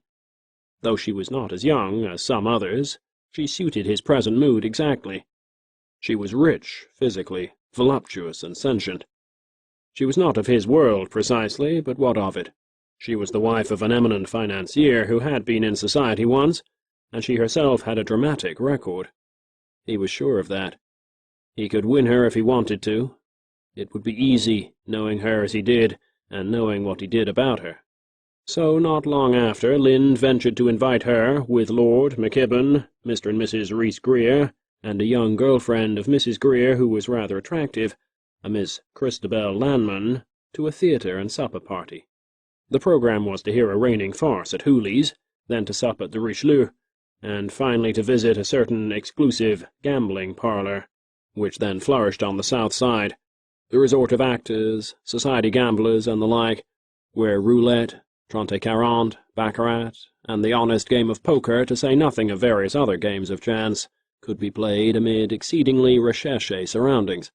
Though she was not as young as some others, she suited his present mood exactly. She was rich, physically, voluptuous and sentient. She was not of his world, precisely, but what of it? She was the wife of an eminent financier who had been in society once, and she herself had a dramatic record. He was sure of that. He could win her if he wanted to. It would be easy, knowing her as he did, and knowing what he did about her. So not long after, Lind ventured to invite her, with Lord, McKibbin, Mr. and Mrs. Rhys Greer, and a young girlfriend of Mrs. Greer who was rather attractive, a Miss Christabel Lanman, to a theatre and supper party. The programme was to hear a reigning farce at Hooley's, then to sup at the Richelieu, and finally to visit a certain exclusive gambling parlour, which then flourished on the south side, the resort of actors, society gamblers, and the like, where roulette, trente-quarante, baccarat, and the honest game of poker, to say nothing of various other games of chance, could be played amid exceedingly recherché surroundings.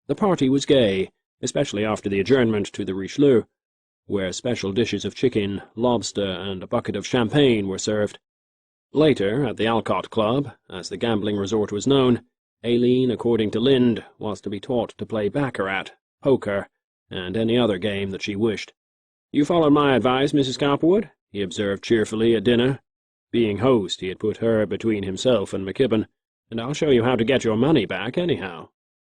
The party was gay, especially after the adjournment to the Richelieu, where special dishes of chicken, lobster, and a bucket of champagne were served. Later, at the Alcott Club, as the gambling resort was known, Aileen, according to Lind, was to be taught to play baccarat, poker, and any other game that she wished. "You followed my advice, Mrs. Cowperwood," he observed cheerfully at dinner. Being host, he had put her between himself and McKibbin, "and I'll show you how to get your money back, anyhow.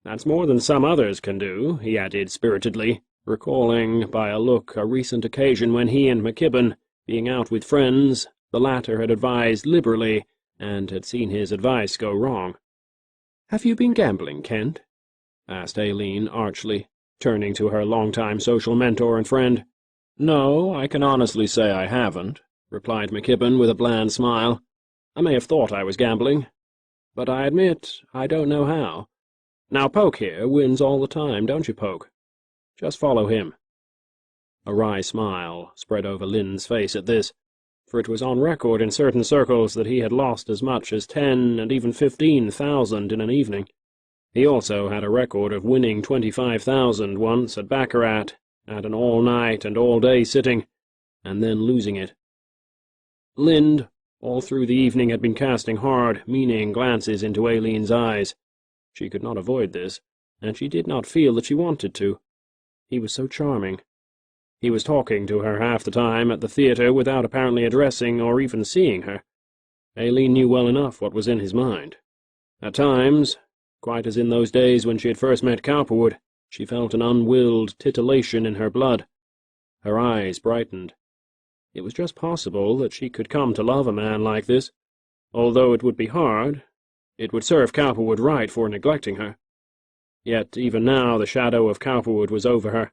That's more than some others can do," he added spiritedly, recalling by a look a recent occasion when he and McKibbin, being out with friends, the latter had advised liberally, and had seen his advice go wrong. "Have you been gambling, Kent?" asked Aileen archly, turning to her long-time social mentor and friend. "No, I can honestly say I haven't," replied McKibbin with a bland smile. "I may have thought I was gambling, but I admit I don't know how. Now Poke here wins all the time, don't you, Poke? Just follow him." A wry smile spread over Lind's face at this, for it was on record in certain circles that he had lost as much as 10 and even 15,000 in an evening. He also had a record of winning 25,000 once at baccarat, at an all-night and all-day sitting, and then losing it. Lind, all through the evening, had been casting hard, meaning glances into Aileen's eyes. She could not avoid this, and she did not feel that she wanted to. He was so charming. He was talking to her half the time at the theatre without apparently addressing or even seeing her. Aileen knew well enough what was in his mind. At times, quite as in those days when she had first met Cowperwood, she felt an unwilled titillation in her blood. Her eyes brightened. It was just possible that she could come to love a man like this. Although it would be hard, it would serve Cowperwood right for neglecting her. Yet even now the shadow of Cowperwood was over her,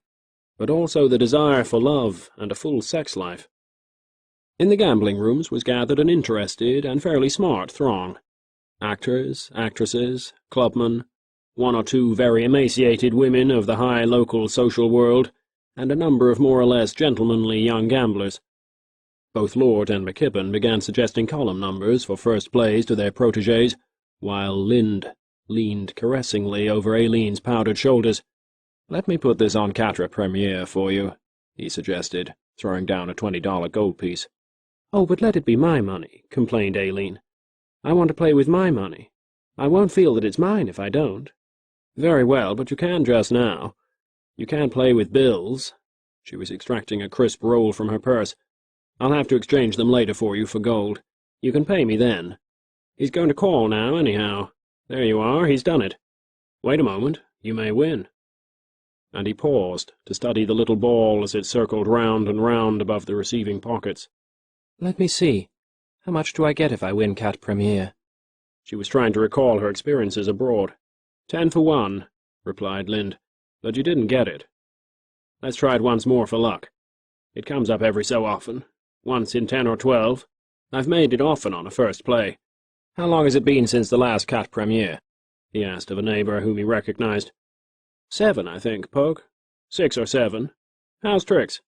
but also the desire for love and a full sex life. In the gambling rooms was gathered an interested and fairly smart throng. Actors, actresses, clubmen, one or two very emaciated women of the high local social world, and a number of more or less gentlemanly young gamblers. Both Lord and McKibbin began suggesting column numbers for first plays to their protégés, while Lind leaned caressingly over Aileen's powdered shoulders. "Let me put this on quatre premiere for you," he suggested, throwing down a $20 gold piece. "Oh, but let it be my money," complained Aileen. "I want to play with my money. I won't feel that it's mine if I don't." "Very well, but you can just now. You can't play with bills." She was extracting a crisp roll from her purse. "I'll have to exchange them later for you for gold. You can pay me then. He's going to call now, anyhow. There you are, he's done it. Wait a moment, you may win." And he paused to study the little ball as it circled round and round above the receiving pockets. "Let me see. How much do I get if I win quatre premiere?" She was trying to recall her experiences abroad. 10 for 1, replied Lind, but you didn't get it. Let's try it once more for luck. It comes up every so often, once in 10 or 12. I've made it often on a first play. How long has it been since the last quatre premiere? He asked of a neighbour whom he recognized. 7, I think, Poke. 6 or 7. How's tricks?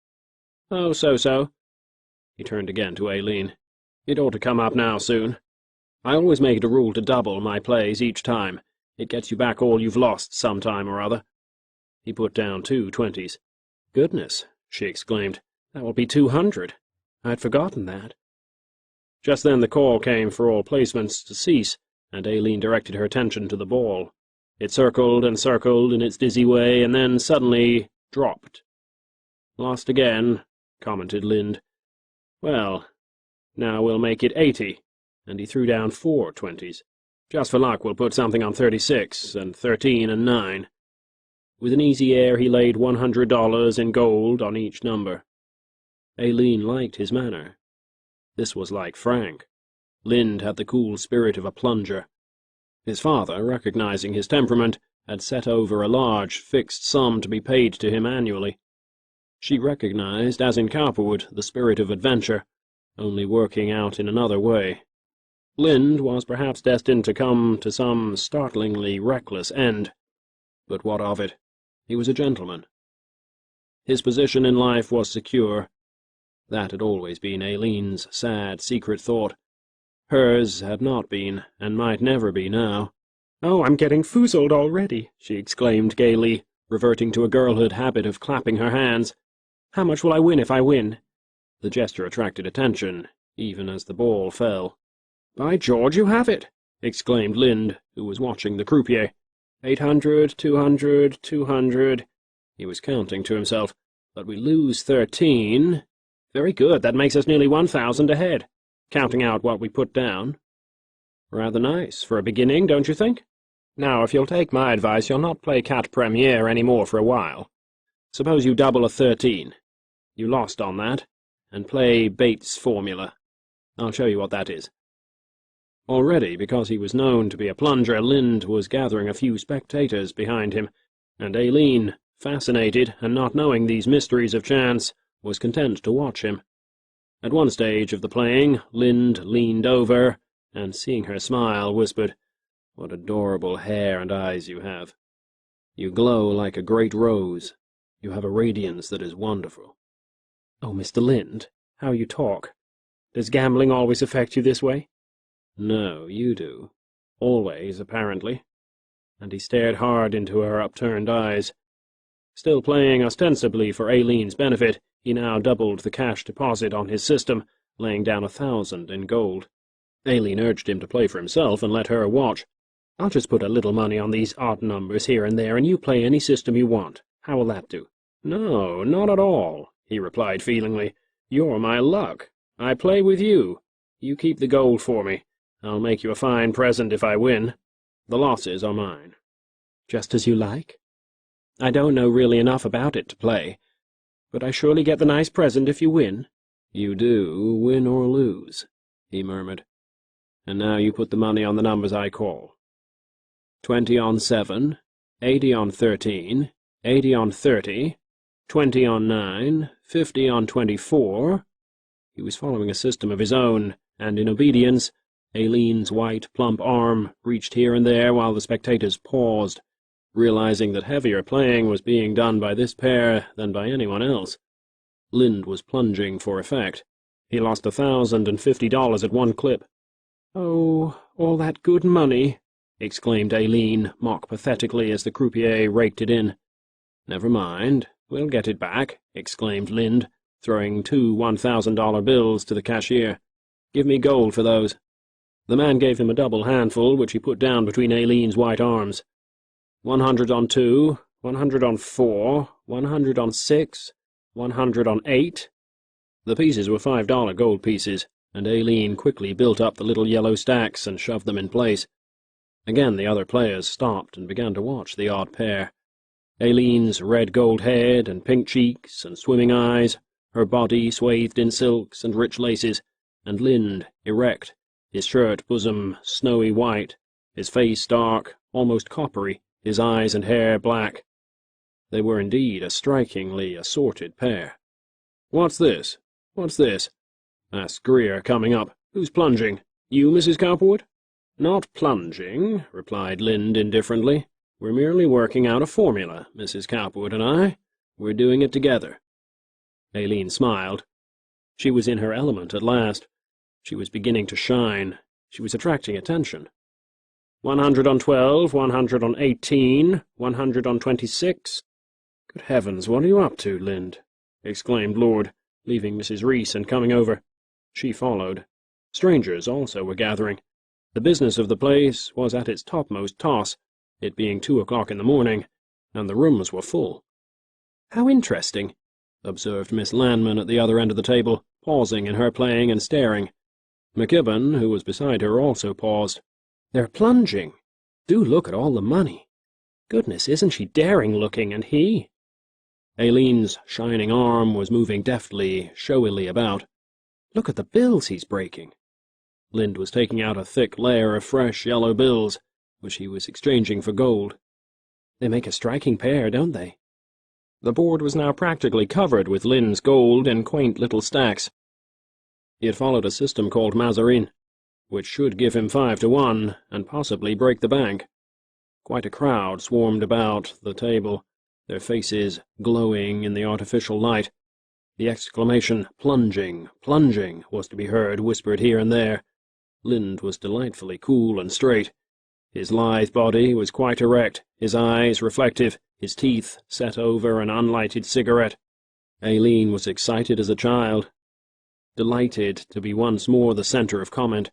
Oh, so-so. He turned again to Aileen. It ought to come up now soon. I always make it a rule to double my plays each time. It gets you back all you've lost some time or other. He put down 2 20s. Goodness, she exclaimed. That will be 200. I'd forgotten that. Just then the call came for all placements to cease, and Aileen directed her attention to the ball. It circled and circled in its dizzy way, and then suddenly dropped. Lost again, commented Lind. Well, now we'll make it 80, and he threw down 4 20s. Just for luck, we'll put something on 36, and 13 and 9. With an easy air, he laid $100 in gold on each number. Aileen liked his manner. This was like Frank. Lind had the cool spirit of a plunger. His father, recognizing his temperament, had set over a large, fixed sum to be paid to him annually. She recognized, as in Cowperwood, the spirit of adventure, only working out in another way. Lind was perhaps destined to come to some startlingly reckless end. But what of it? He was a gentleman. His position in life was secure. That had always been Aileen's sad, secret thought. Hers had not been, and might never be now. "Oh, I'm getting foozled already," she exclaimed gaily, reverting to a girlhood habit of clapping her hands. "How much will I win if I win?" The gesture attracted attention, even as the ball fell. "By George, you have it!" exclaimed Lind, who was watching the croupier. 800, 200, 200. He was counting to himself. But we lose 13. Very good, that makes us nearly 1,000 ahead, counting out what we put down. Rather nice for a beginning, don't you think? Now, if you'll take my advice, you'll not play quatre premiere any more for a while. Suppose you double a 13. You lost on that, and play Bates' formula. I'll show you what that is. Already, because he was known to be a plunger, Lind was gathering a few spectators behind him, and Aileen, fascinated and not knowing these mysteries of chance, was content to watch him. At one stage of the playing, Lind leaned over, and seeing her smile, whispered, "What adorable hair and eyes you have. You glow like a great rose. You have a radiance that is wonderful." "Oh, Mr. Lind, how you talk. Does gambling always affect you this way?" "No, you do. Always, apparently." And he stared hard into her upturned eyes. Still playing ostensibly for Aileen's benefit, he now doubled the cash deposit on his system, laying down 1,000 in gold. Aileen urged him to play for himself and let her watch. "I'll just put a little money on these odd numbers here and there, and you play any system you want. How will that do?" "No, not at all," he replied feelingly. "You're my luck. I play with you. You keep the gold for me. I'll make you a fine present if I win. The losses are mine." "Just as you like. I don't know really enough about it to play, but I surely get the nice present if you win." "You do, win or lose," he murmured. "And now you put the money on the numbers I call. 20 on 7, 80 on 13, 80 on 30, 20 on 9, 50 on 24. He was following a system of his own, and in obedience, Aileen's white, plump arm reached here and there while the spectators paused, realizing that heavier playing was being done by this pair than by anyone else. Lind was plunging for effect. He lost $1,050 at one clip. "Oh, all that good money," exclaimed Aileen, mock-pathetically as the croupier raked it in. Never mind, we'll get it back, exclaimed Lind, throwing 2 $1,000 bills to the cashier. Give me gold for those. The man gave him a double handful, which he put down between Aileen's white arms. 100 on 2, 100 on 4, 100 on 6, 100 on 8. The pieces were $5 gold pieces, and Aileen quickly built up the little yellow stacks and shoved them in place. Again the other players stopped and began to watch the odd pair. Aileen's red gold head and pink cheeks and swimming eyes, her body swathed in silks and rich laces, and Lind, erect, his shirt bosom snowy white, his face dark, almost coppery, his eyes and hair black. They were indeed a strikingly assorted pair. "What's this? What's this?" asked Greer, coming up. "Who's plunging? You, Mrs. Cowperwood?" "Not plunging," replied Lind indifferently. "We're merely working out a formula, Mrs. Cowperwood and I. We're doing it together." Aileen smiled. She was in her element at last. She was beginning to shine. She was attracting attention. 100 on 12, 100 on 18, 100 on 26. "Good heavens, what are you up to, Lind?" exclaimed Lord, leaving Mrs. Reese and coming over. She followed. Strangers also were gathering. The business of the place was at its topmost toss, it being 2 o'clock in the morning, and the rooms were full. "How interesting," observed Miss Landman at the other end of the table, pausing in her playing and staring. McKibbin, who was beside her, also paused. "They're plunging. Do look at all the money. Goodness, isn't she daring-looking, and he?" Aileen's shining arm was moving deftly, showily about. "Look at the bills he's breaking." Lind was taking out a thick layer of fresh yellow bills, which he was exchanging for gold. "They make a striking pair, don't they?" The board was now practically covered with Lind's gold in quaint little stacks. He had followed a system called Mazarin, which should give him 5 to 1, and possibly break the bank. Quite a crowd swarmed about the table, their faces glowing in the artificial light. The exclamation, "Plunging, plunging," was to be heard whispered here and there. Lind was delightfully cool and straight. His lithe body was quite erect, his eyes reflective, his teeth set over an unlighted cigarette. Aileen was excited as a child, delighted to be once more the centre of comment.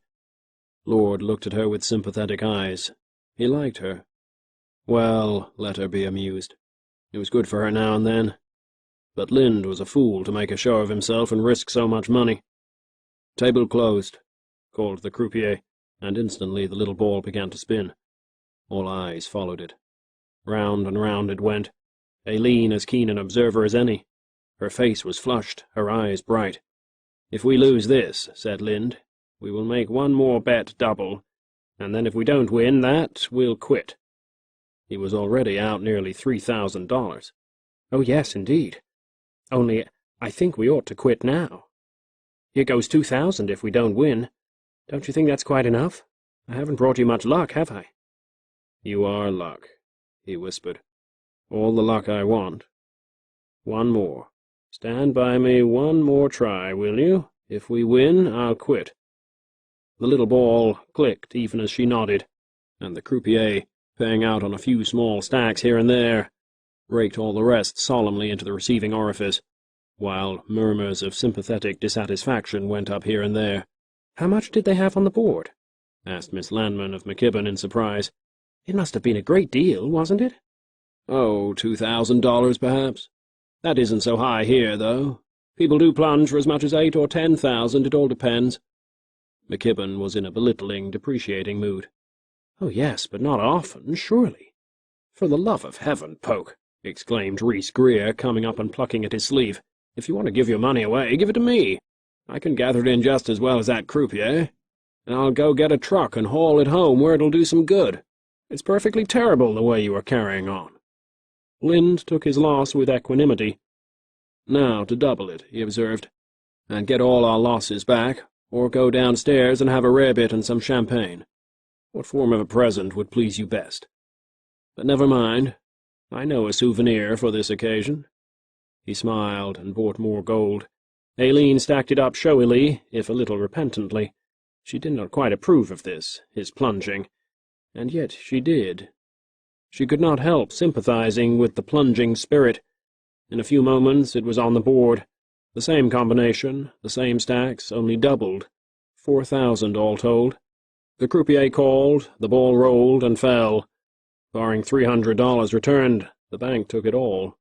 Lord looked at her with sympathetic eyes. He liked her. Well, let her be amused. It was good for her now and then. But Lind was a fool to make a show of himself and risk so much money. "Table closed," called the croupier, and instantly the little ball began to spin. All eyes followed it. Round and round it went, Aileen as keen an observer as any. Her face was flushed, her eyes bright. "If we lose this," said Lind, "we will make one more bet double, and then if we don't win that, we'll quit." He was already out nearly $3,000. "Oh, yes, indeed. Only, I think we ought to quit now. Here goes 2,000 if we don't win. Don't you think that's quite enough? I haven't brought you much luck, have I?" "You are luck," he whispered. "All the luck I want. One more. Stand by me one more try, will you? If we win, I'll quit." The little ball clicked even as she nodded, and the croupier, paying out on a few small stacks here and there, raked all the rest solemnly into the receiving orifice, while murmurs of sympathetic dissatisfaction went up here and there. "How much did they have on the board?" asked Miss Landman of McKibbin in surprise. "It must have been a great deal, wasn't it?" "Oh, $2,000 perhaps. That isn't so high here, though. People do plunge for as much as 8 or 10,000, it all depends." McKibbin was in a belittling, depreciating mood. "Oh, yes, but not often, surely." "For the love of heaven, Poke," exclaimed Rhys Greer, coming up and plucking at his sleeve. "If you want to give your money away, give it to me. I can gather it in just as well as that croupier, and I'll go get a truck and haul it home where it'll do some good. It's perfectly terrible the way you are carrying on." Lind took his loss with equanimity. "Now to double it," he observed, "and get all our losses back, or go downstairs and have a rarebit and some champagne. What form of a present would please you best? But never mind. I know a souvenir for this occasion." He smiled and bought more gold. Aileen stacked it up showily, if a little repentantly. She did not quite approve of this, his plunging, and yet she did. She could not help sympathizing with the plunging spirit. In a few moments it was on the board. The same combination, the same stacks, only doubled. 4,000 all told. The croupier called, the ball rolled and fell. Barring $300 returned, the bank took it all.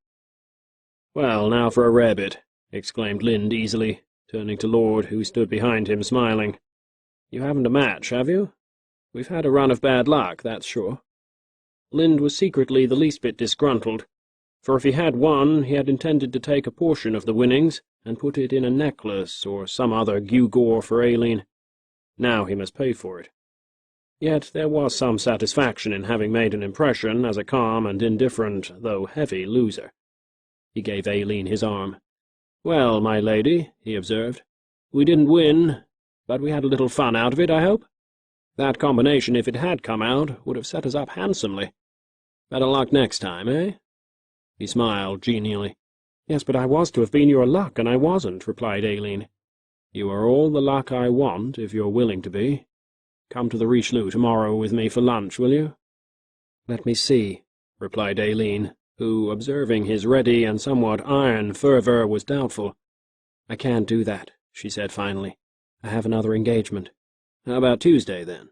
"Well, now for a rarebit," exclaimed Lind easily, turning to Lord, who stood behind him smiling. "You haven't a match, have you? We've had a run of bad luck, that's sure." Lind was secretly the least bit disgruntled, for if he had won, he had intended to take a portion of the winnings and put it in a necklace or some other gewgaw for Aileen. Now he must pay for it. Yet there was some satisfaction in having made an impression as a calm and indifferent, though heavy, loser. He gave Aileen his arm. "Well, my lady," he observed, "we didn't win, but we had a little fun out of it, I hope. That combination, if it had come out, would have set us up handsomely. Better luck next time, eh?" He smiled genially. "Yes, but I was to have been your luck, and I wasn't," replied Aileen. "You are all the luck I want, if you're willing to be. Come to the Richelieu tomorrow with me for lunch, will you?" "Let me see," replied Aileen, who, observing his ready and somewhat iron fervour, was doubtful. "I can't do that," she said finally. "I have another engagement." "How about Tuesday, then?"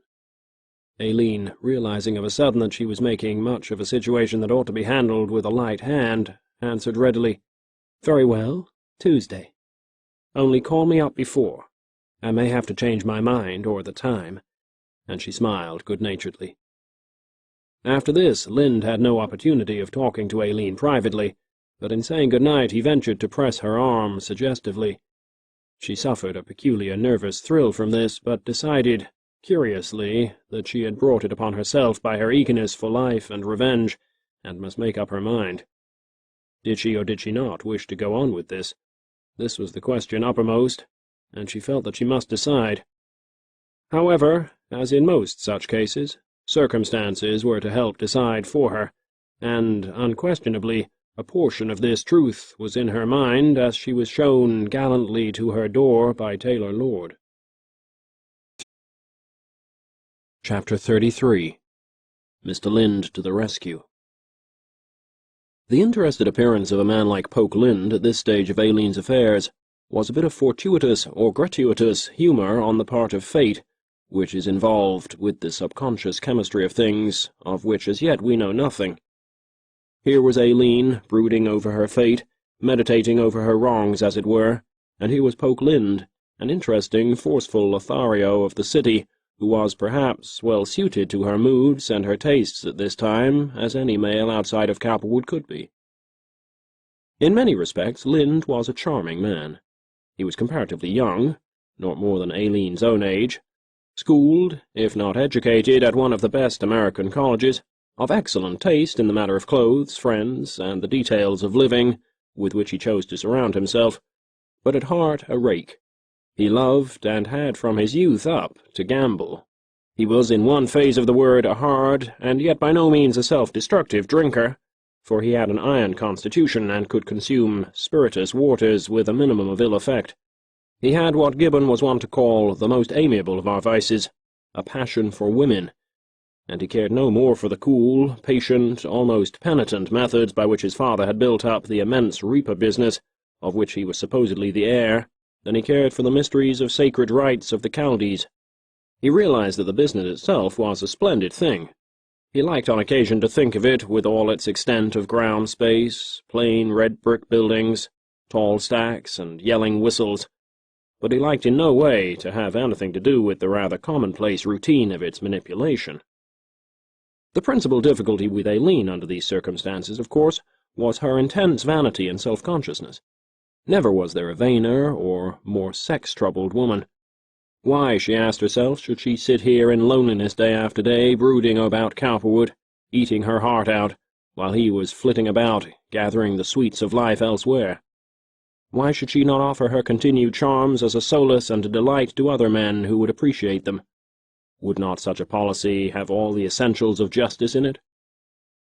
Aileen, realizing of a sudden that she was making much of a situation that ought to be handled with a light hand, answered readily, "Very well, Tuesday. Only call me up before. I may have to change my mind, or the time," and she smiled good-naturedly. After this, Lind had no opportunity of talking to Aileen privately, but in saying good-night he ventured to press her arm suggestively. She suffered a peculiar nervous thrill from this, but decided, curiously, that she had brought it upon herself by her eagerness for life and revenge, and must make up her mind. Did she or did she not wish to go on with this? This was the question uppermost, and she felt that she must decide. However, as in most such cases, circumstances were to help decide for her, and, unquestionably, a portion of this truth was in her mind as she was shown gallantly to her door by Taylor Lord. Chapter 33. Mr. Lind to the Rescue. The interested appearance of a man like Polk Lind at this stage of Aileen's affairs was a bit of fortuitous or gratuitous humour on the part of fate, which is involved with the subconscious chemistry of things, of which as yet we know nothing. Here was Aileen, brooding over her fate, meditating over her wrongs, as it were, and here was Polk Lind, an interesting, forceful Lothario of the city, who was perhaps well suited to her moods and her tastes at this time, as any male outside of Cowperwood could be. In many respects, Lind was a charming man. He was comparatively young, not more than Aileen's own age, schooled, if not educated, at one of the best American colleges, of excellent taste in the matter of clothes, friends, and the details of living, with which he chose to surround himself, but at heart a rake. He loved, and had from his youth up, to gamble. He was in one phase of the word a hard, and yet by no means a self-destructive drinker, for he had an iron constitution and could consume spirituous waters with a minimum of ill effect. He had what Gibbon was wont to call the most amiable of our vices, a passion for women, and he cared no more for the cool, patient, almost penitent methods by which his father had built up the immense reaper business, of which he was supposedly the heir, than he cared for the mysteries of sacred rites of the Chaldees. He realized that the business itself was a splendid thing. He liked on occasion to think of it with all its extent of ground space, plain red brick buildings, tall stacks, and yelling whistles, but he liked in no way to have anything to do with the rather commonplace routine of its manipulation. The principal difficulty with Aileen under these circumstances, of course, was her intense vanity and self-consciousness. Never was there a vainer or more sex-troubled woman. Why, she asked herself, should she sit here in loneliness day after day, brooding about Cowperwood, eating her heart out, while he was flitting about, gathering the sweets of life elsewhere? Why should she not offer her continued charms as a solace and a delight to other men who would appreciate them? Would not such a policy have all the essentials of justice in it?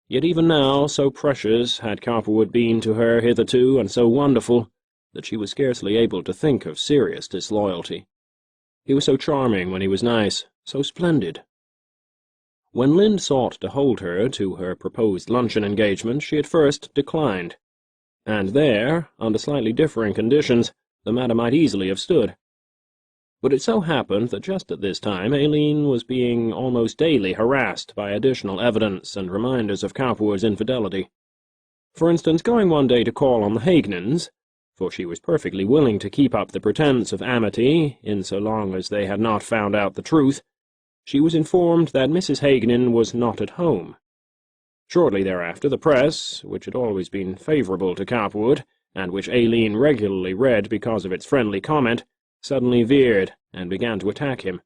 Yet even now, so precious had Cowperwood been to her hitherto, and so wonderful, that she was scarcely able to think of serious disloyalty. He was so charming when he was nice, so splendid. When Lind sought to hold her to her proposed luncheon engagement, she at first declined, and there, under slightly differing conditions, the matter might easily have stood. But it so happened that just at this time Aileen was being almost daily harassed by additional evidence and reminders of Cowperwood's infidelity. For instance, going one day to call on the Hagnans, for she was perfectly willing to keep up the pretense of amity in so long as they had not found out the truth, she was informed that Mrs. Hagnan was not at home. Shortly thereafter, the press, which had always been favourable to Cowperwood, and which Aileen regularly read because of its friendly comment, suddenly veered and began to attack him.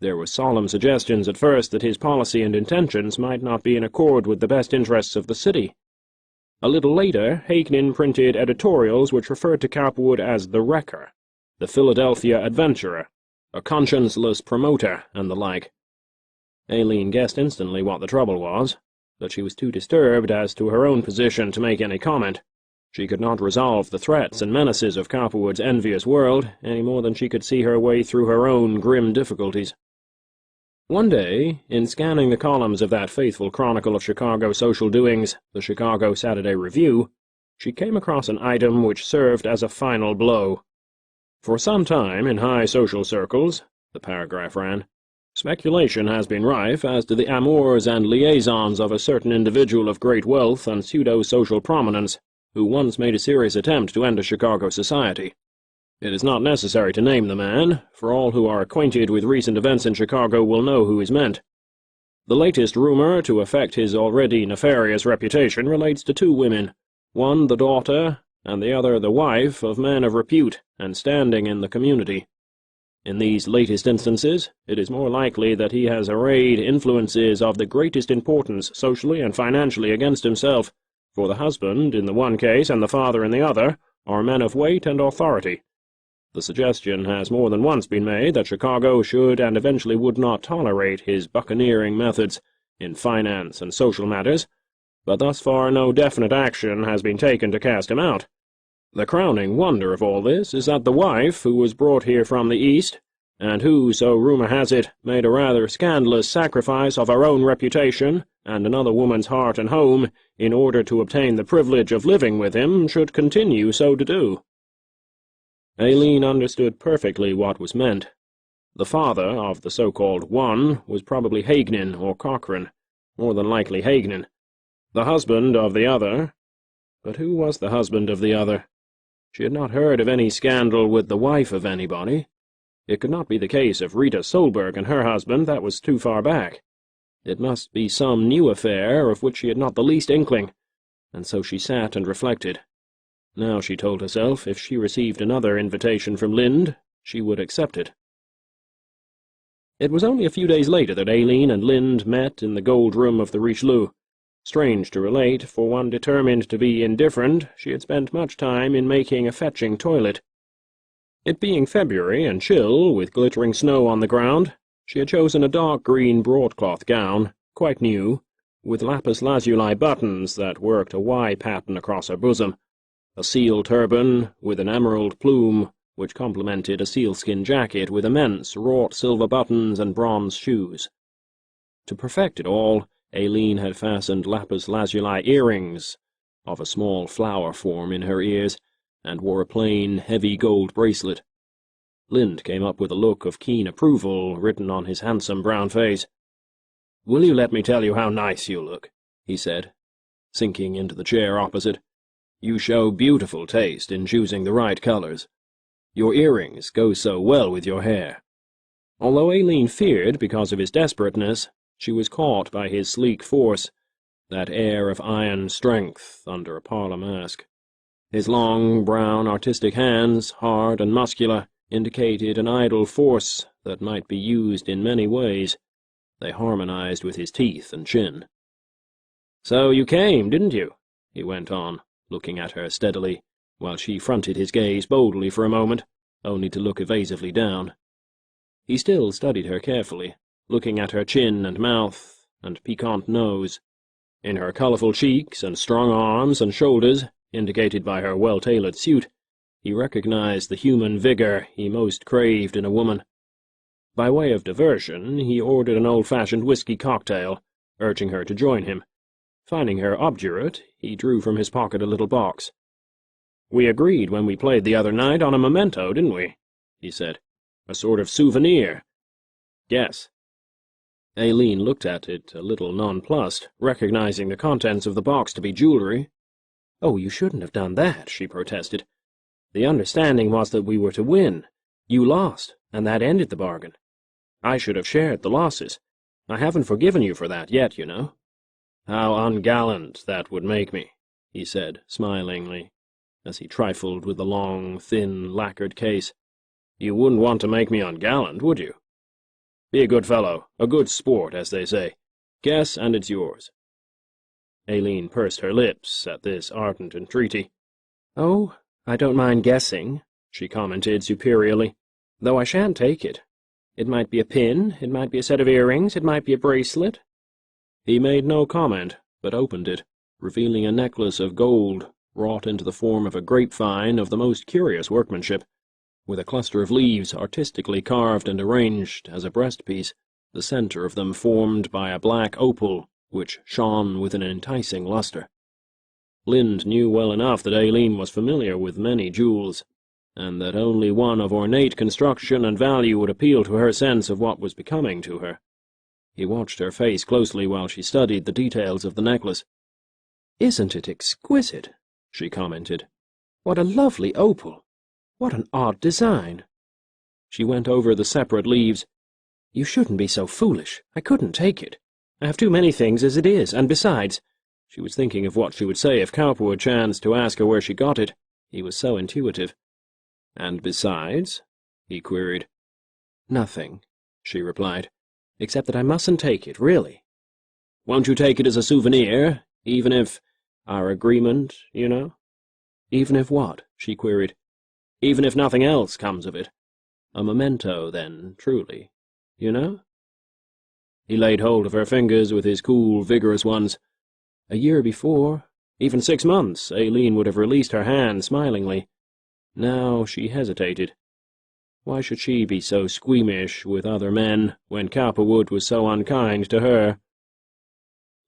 There were solemn suggestions at first that his policy and intentions might not be in accord with the best interests of the city. A little later, Hagnan printed editorials which referred to Cowperwood as the Wrecker, the Philadelphia Adventurer, a conscienceless promoter, and the like. Aileen guessed instantly what the trouble was, but she was too disturbed as to her own position to make any comment. She could not resolve the threats and menaces of Cowperwood's envious world any more than she could see her way through her own grim difficulties. One day, in scanning the columns of that faithful chronicle of Chicago social doings, the Chicago Saturday Review, she came across an item which served as a final blow. For some time, in high social circles, the paragraph ran, speculation has been rife as to the amours and liaisons of a certain individual of great wealth and pseudo-social prominence, who once made a serious attempt to enter Chicago society. It is not necessary to name the man, for all who are acquainted with recent events in Chicago will know who is meant. The latest rumor to affect his already nefarious reputation relates to two women, one the daughter, and the other the wife of men of repute and standing in the community. In these latest instances, it is more likely that he has arrayed influences of the greatest importance socially and financially against himself, for the husband in the one case and the father in the other are men of weight and authority. The suggestion has more than once been made that Chicago should and eventually would not tolerate his buccaneering methods in finance and social matters, but thus far no definite action has been taken to cast him out. The crowning wonder of all this is that the wife, who was brought here from the East, and who, so rumor has it, made a rather scandalous sacrifice of her own reputation and another woman's heart and home in order to obtain the privilege of living with him, should continue so to do. Aileen understood perfectly what was meant. The father of the so-called one was probably Hagnan or Cochrane, more than likely Hagnan. The husband of the other— but who was the husband of the other? She had not heard of any scandal with the wife of anybody. It could not be the case of Rita Solberg and her husband, that was too far back. It must be some new affair of which she had not the least inkling, and so she sat and reflected. Now, she told herself, if she received another invitation from Lind, she would accept it. It was only a few days later that Aileen and Lind met in the gold room of the Richelieu. Strange to relate, for one determined to be indifferent, she had spent much time in making a fetching toilet. It being February and chill, with glittering snow on the ground, she had chosen a dark green broadcloth gown, quite new, with lapis lazuli buttons that worked a Y pattern across her bosom, a seal turban with an emerald plume, which complemented a sealskin jacket with immense wrought silver buttons and bronze shoes. To perfect it all, Aileen had fastened lapis lazuli earrings of a small flower form in her ears, and wore a plain, heavy gold bracelet. Lind came up with a look of keen approval written on his handsome brown face. "Will you let me tell you how nice you look?" he said, sinking into the chair opposite. "You show beautiful taste in choosing the right colors. Your earrings go so well with your hair." Although Aileen feared because of his desperateness, she was caught by his sleek force, that air of iron strength under a parlor mask. His long, brown, artistic hands, hard and muscular, indicated an idle force that might be used in many ways. They harmonized with his teeth and chin. "So you came, didn't you?" he went on, looking at her steadily, while she fronted his gaze boldly for a moment, only to look evasively down. He still studied her carefully, looking at her chin and mouth and piquant nose. In her colorful cheeks and strong arms and shoulders, indicated by her well-tailored suit, he recognized the human vigor he most craved in a woman. By way of diversion, he ordered an old-fashioned whiskey cocktail, urging her to join him. Finding her obdurate, he drew from his pocket a little box. "We agreed when we played the other night on a memento, didn't we?" he said. "A sort of souvenir." "Yes." Aileen looked at it, a little nonplussed, recognizing the contents of the box to be jewelry. "Oh, you shouldn't have done that," she protested. "The understanding was that we were to win. You lost, and that ended the bargain. I should have shared the losses. I haven't forgiven you for that yet, you know." "How ungallant that would make me," he said, smilingly, as he trifled with the long, thin, lacquered case. "You wouldn't want to make me ungallant, would you? Be a good fellow, a good sport, as they say. Guess, and it's yours." Aileen pursed her lips at this ardent entreaty. "Oh, I don't mind guessing," she commented superiorly, "though I shan't take it. It might be a pin, it might be a set of earrings, it might be a bracelet." He made no comment, but opened it, revealing a necklace of gold, wrought into the form of a grapevine of the most curious workmanship, with a cluster of leaves artistically carved and arranged as a breastpiece, the centre of them formed by a black opal which shone with an enticing lustre. Lind knew well enough that Aileen was familiar with many jewels, and that only one of ornate construction and value would appeal to her sense of what was becoming to her. He watched her face closely while she studied the details of the necklace. "Isn't it exquisite?" she commented. "What a lovely opal! What an odd design." She went over the separate leaves. "You shouldn't be so foolish. I couldn't take it. I have too many things as it is, and besides—" She was thinking of what she would say if Cowperwood chanced to ask her where she got it. He was so intuitive. "And besides?" he queried. "Nothing," she replied, "except that I mustn't take it, really." "Won't you take it as a souvenir, even if— our agreement, you know?" "Even if what?" she queried. "Even if nothing else comes of it. A memento, then, truly. You know?" He laid hold of her fingers with his cool, vigorous ones. A year before, even 6 months, Aileen would have released her hand smilingly. Now she hesitated. Why should she be so squeamish with other men when Cowperwood was so unkind to her?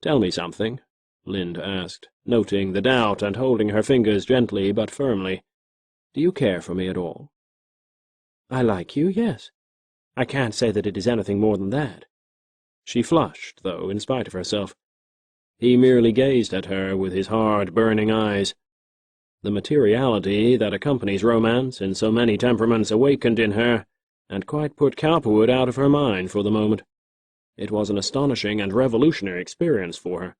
"Tell me something," Lind asked, noting the doubt and holding her fingers gently but firmly. "Do you care for me at all?" "I like you, yes. I can't say that it is anything more than that." She flushed, though, in spite of herself. He merely gazed at her with his hard, burning eyes. The materiality that accompanies romance in so many temperaments awakened in her, and quite put Cowperwood out of her mind for the moment. It was an astonishing and revolutionary experience for her.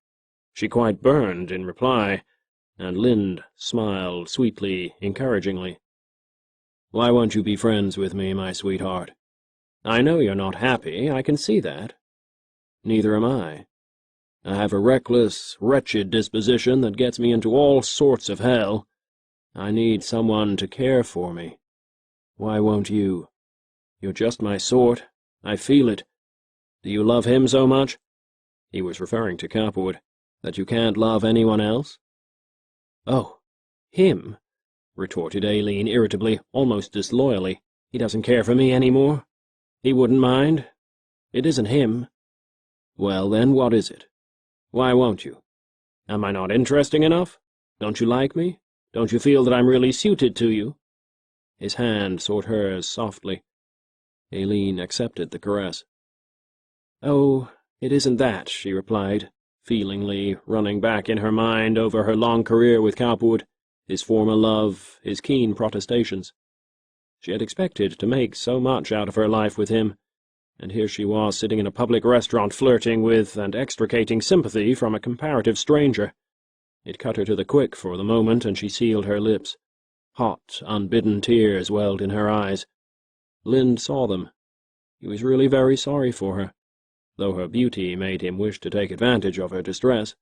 She quite burned in reply, and Lind smiled sweetly, encouragingly. "Why won't you be friends with me, my sweetheart? I know you're not happy, I can see that. Neither am I. I have a reckless, wretched disposition that gets me into all sorts of hell. I need someone to care for me. Why won't you? You're just my sort. I feel it. Do you love him so much?" He was referring to Cowperwood. "That you can't love anyone else?" "Oh, him," retorted Aileen irritably, almost disloyally. "He doesn't care for me any more. He wouldn't mind. It isn't him." "Well, then, what is it? Why won't you? Am I not interesting enough? Don't you like me? Don't you feel that I'm really suited to you?" His hand sought hers softly. Aileen accepted the caress. "Oh, it isn't that," she replied, feelingly, running back in her mind over her long career with Cowperwood, his former love, his keen protestations. She had expected to make so much out of her life with him, and here she was sitting in a public restaurant flirting with and extricating sympathy from a comparative stranger. It cut her to the quick for the moment, and she sealed her lips. Hot, unbidden tears welled in her eyes. Lind saw them. He was really very sorry for her, though her beauty made him wish to take advantage of her distress.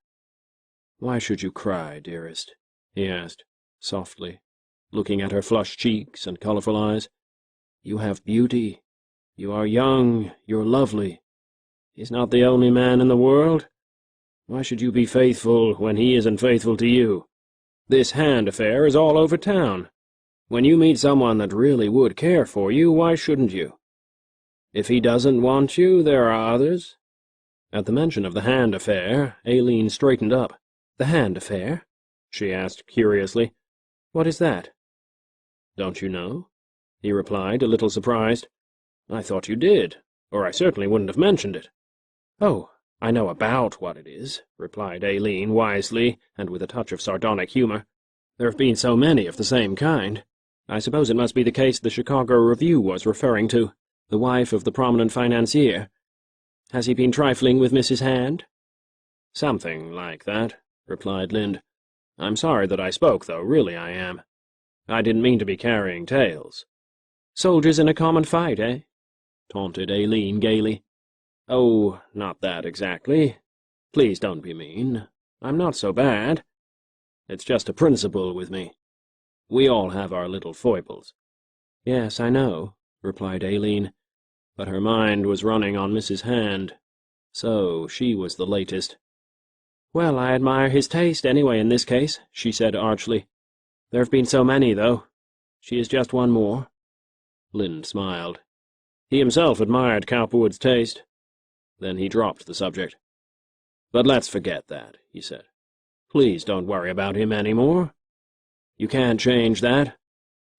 "Why should you cry, dearest?" he asked, softly, looking at her flushed cheeks and colorful eyes. "You have beauty. You are young, you're lovely. He's not the only man in the world. Why should you be faithful when he isn't faithful to you? This hand affair is all over town. When you meet someone that really would care for you, why shouldn't you?" If he doesn't want you, there are others." At the mention of the hand affair, Aileen straightened up. "The hand affair?" she asked curiously. "What is that?" "Don't you know?" he replied, a little surprised. "I thought you did, or I certainly wouldn't have mentioned it." "Oh, I know about what it is," replied Aileen wisely, and with a touch of sardonic humor. "There have been so many of the same kind. I suppose it must be the case the Chicago Review was referring to, the wife of the prominent financier. Has he been trifling with Mrs. Hand?" "Something like that," replied Lind. "I'm sorry that I spoke, though, really I am. I didn't mean to be carrying tales." "Soldiers in a common fight, eh?" taunted Aileen gaily. "Oh, not that exactly. Please don't be mean. I'm not so bad. It's just a principle with me. We all have our little foibles." "Yes, I know," replied Aileen, but her mind was running on Mrs. Hand. So she was the latest. "Well, I admire his taste anyway in this case," she said archly. "There have been so many, though. She is just one more." Lind smiled. He himself admired Cowperwood's taste. Then he dropped the subject. "But let's forget that," he said. "Please don't worry about him any more. You can't change that.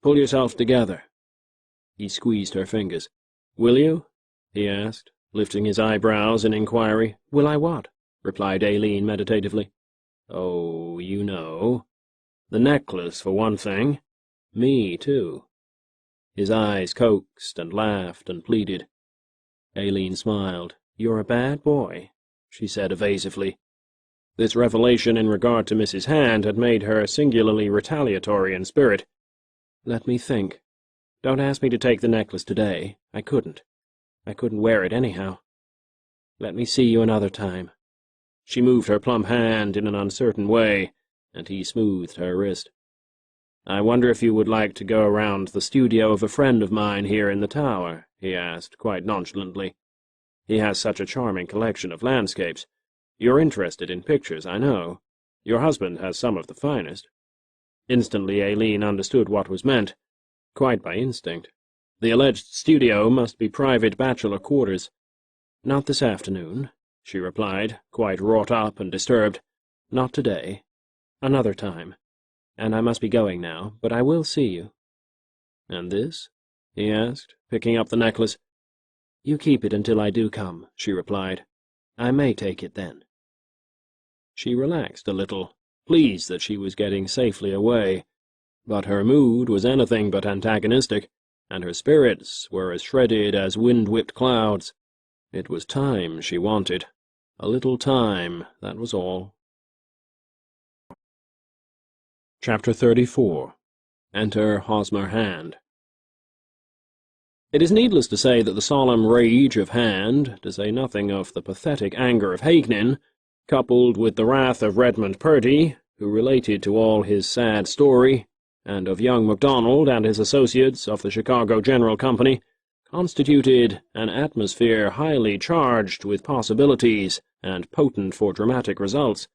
Pull yourself together." He squeezed her fingers. "Will you?" he asked, lifting his eyebrows in inquiry. "Will I what?" replied Aileen meditatively. "Oh, you know. The necklace, for one thing. Me, too." His eyes coaxed and laughed and pleaded. Aileen smiled. "You're a bad boy," she said evasively. This revelation in regard to Mrs. Hand had made her singularly retaliatory in spirit. "Let me think. Don't ask me to take the necklace today. I couldn't. I couldn't wear it anyhow. Let me see you another time." She moved her plump hand in an uncertain way, and he smoothed her wrist. "I wonder if you would like to go around the studio of a friend of mine here in the tower," he asked, quite nonchalantly. "He has such a charming collection of landscapes. You're interested in pictures, I know. Your husband has some of the finest." Instantly Aileen understood what was meant, quite by instinct. The alleged studio must be private bachelor quarters. "Not this afternoon," she replied, quite wrought up and disturbed. "Not today. Another time. And I must be going now, but I will see you." "And this?" he asked, picking up the necklace. "You keep it until I do come," she replied. "I may take it then." She relaxed a little, pleased that she was getting safely away, but her mood was anything but antagonistic, and her spirits were as shredded as wind-whipped clouds. It was time she wanted. A little time, that was all. Chapter 34. Enter Hosmer Hand. It is needless to say that the solemn rage of Hand, to say nothing of the pathetic anger of Hakenin, coupled with the wrath of Redmond Purdy, who related to all his sad story, and of young MacDonald and his associates of the Chicago General Company, constituted an atmosphere highly charged with possibilities and potent for dramatic results.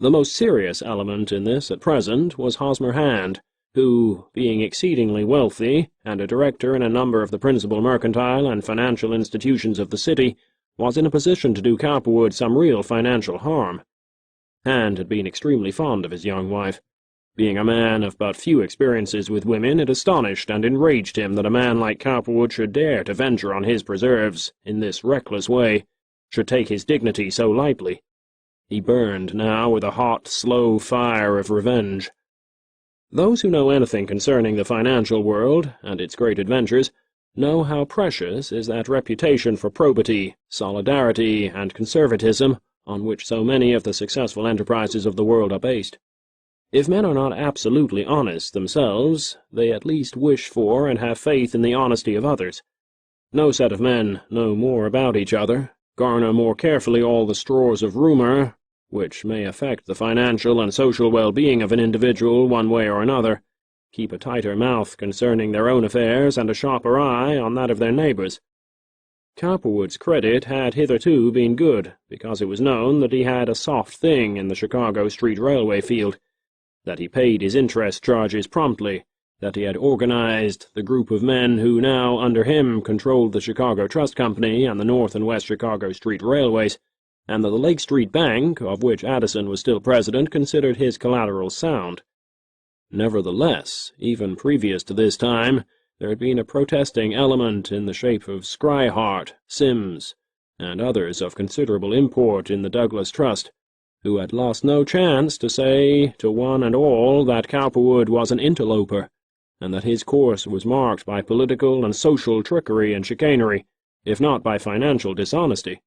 The most serious element in this at present was Hosmer Hand, who, being exceedingly wealthy and a director in a number of the principal mercantile and financial institutions of the city, was in a position to do Cowperwood some real financial harm. Hand had been extremely fond of his young wife. Being a man of but few experiences with women, it astonished and enraged him that a man like Cowperwood should dare to venture on his preserves in this reckless way, should take his dignity so lightly. He burned now with a hot, slow fire of revenge. Those who know anything concerning the financial world and its great adventures know how precious is that reputation for probity, solidarity, and conservatism on which so many of the successful enterprises of the world are based. If men are not absolutely honest themselves, they at least wish for and have faith in the honesty of others. No set of men know more about each other, garner more carefully all the straws of rumor, which may affect the financial and social well-being of an individual one way or another, keep a tighter mouth concerning their own affairs and a sharper eye on that of their neighbors. Cowperwood's credit had hitherto been good, because it was known that he had a soft thing in the Chicago street railway field, that he paid his interest charges promptly, that he had organized the group of men who now, under him, controlled the Chicago Trust Company and the North and West Chicago Street Railways, and that the Lake Street Bank, of which Addison was still president, considered his collateral sound. Nevertheless, even previous to this time, there had been a protesting element in the shape of Scrihart, Sims, and others of considerable import in the Douglas Trust, who had lost no chance to say to one and all that Cowperwood was an interloper, and that his course was marked by political and social trickery and chicanery, if not by financial dishonesty.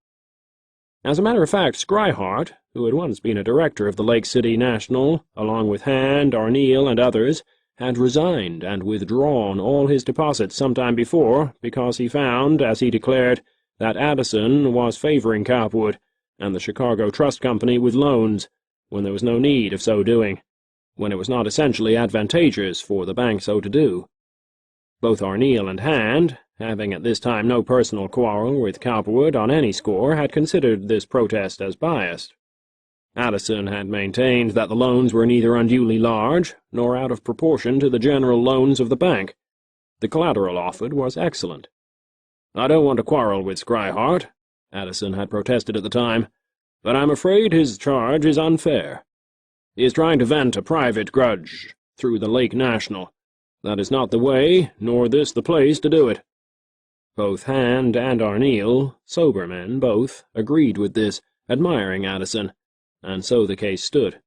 As a matter of fact, Scrihart, who had once been a director of the Lake City National, along with Hand, Arneel, and others, had resigned and withdrawn all his deposits some time before because he found, as he declared, that Addison was favoring Cowperwood and the Chicago Trust Company with loans, when there was no need of so doing, when it was not essentially advantageous for the bank so to do. Both Arneel and Hand, having at this time no personal quarrel with Cowperwood on any score, had considered this protest as biased. Addison had maintained that the loans were neither unduly large, nor out of proportion to the general loans of the bank. The collateral offered was excellent. "I don't want to quarrel with Scrihart," Addison had protested at the time, "but I'm afraid his charge is unfair. He is trying to vent a private grudge through the Lake National. That is not the way, nor this the place to do it." Both Hand and Arneel, sober men both, agreed with this, admiring Addison, and so the case stood.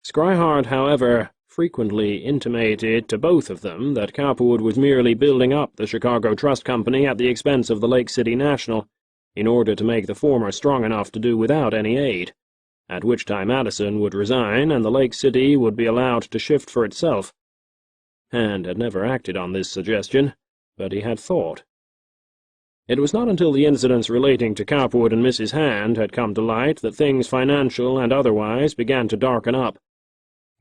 Scrihart, however, frequently intimated to both of them that Cowperwood was merely building up the Chicago Trust Company at the expense of the Lake City National, in order to make the former strong enough to do without any aid, at which time Addison would resign and the Lake City would be allowed to shift for itself. Hand had never acted on this suggestion, but he had thought. It was not until the incidents relating to Cowperwood and Mrs. Hand had come to light that things financial and otherwise began to darken up.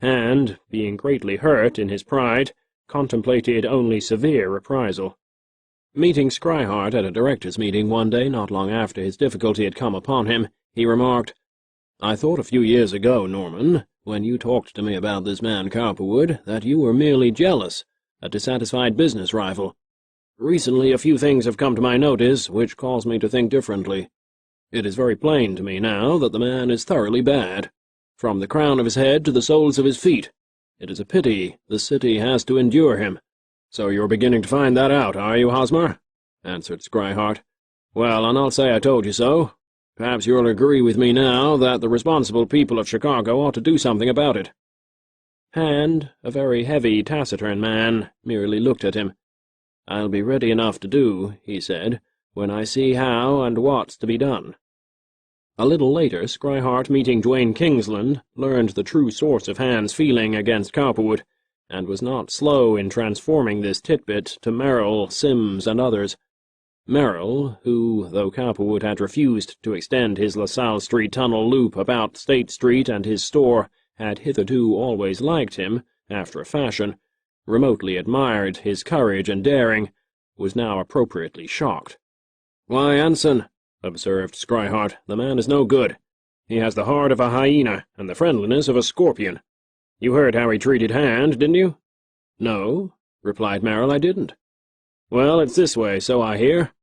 Hand, being greatly hurt in his pride, contemplated only severe reprisal. Meeting Scrihart at a directors' meeting one day not long after his difficulty had come upon him, he remarked, "I thought a few years ago, Norman, when you talked to me about this man Cowperwood, that you were merely jealous, a dissatisfied business rival. Recently a few things have come to my notice which cause me to think differently. It is very plain to me now that the man is thoroughly bad, from the crown of his head to the soles of his feet. It is a pity the city has to endure him." "So you're beginning to find that out, are you, Hosmer?" answered Scrihart. "Well, and I'll say I told you so. Perhaps you'll agree with me now that the responsible people of Chicago ought to do something about it." Hand, a very heavy, taciturn man, merely looked at him. "I'll be ready enough to do," he said, "when I see how and what's to be done." A little later, Scrihart, meeting Dwayne Kingsland, learned the true source of Hand's feeling against Cowperwood, and was not slow in transforming this titbit to Merrill, Sims, and others. Merrill, who, though Cowperwood had refused to extend his LaSalle Street tunnel loop about State Street and his store, had hitherto always liked him, after a fashion, remotely admired his courage and daring, was now appropriately shocked. "Why, Anson," observed Scrihart, "the man is no good. He has the heart of a hyena and the friendliness of a scorpion. You heard how he treated Hand, didn't you?" "No," replied Merrill, "I didn't." "Well, it's this way, so I hear."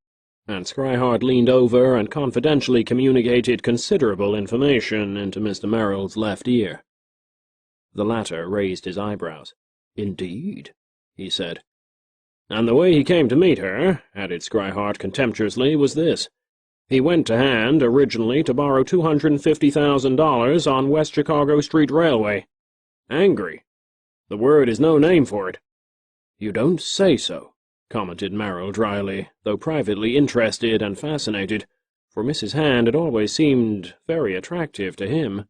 And Scrihart leaned over and confidentially communicated considerable information into Mr. Merrill's left ear. The latter raised his eyebrows. "Indeed," he said. "And the way he came to meet her," added Scrihart contemptuously, "was this. He went to Hand originally to borrow $250,000 on West Chicago Street Railway. Angry. The word is no name for it." "You don't say so," commented Merrill dryly, though privately interested and fascinated, for Mrs. Hand had always seemed very attractive to him.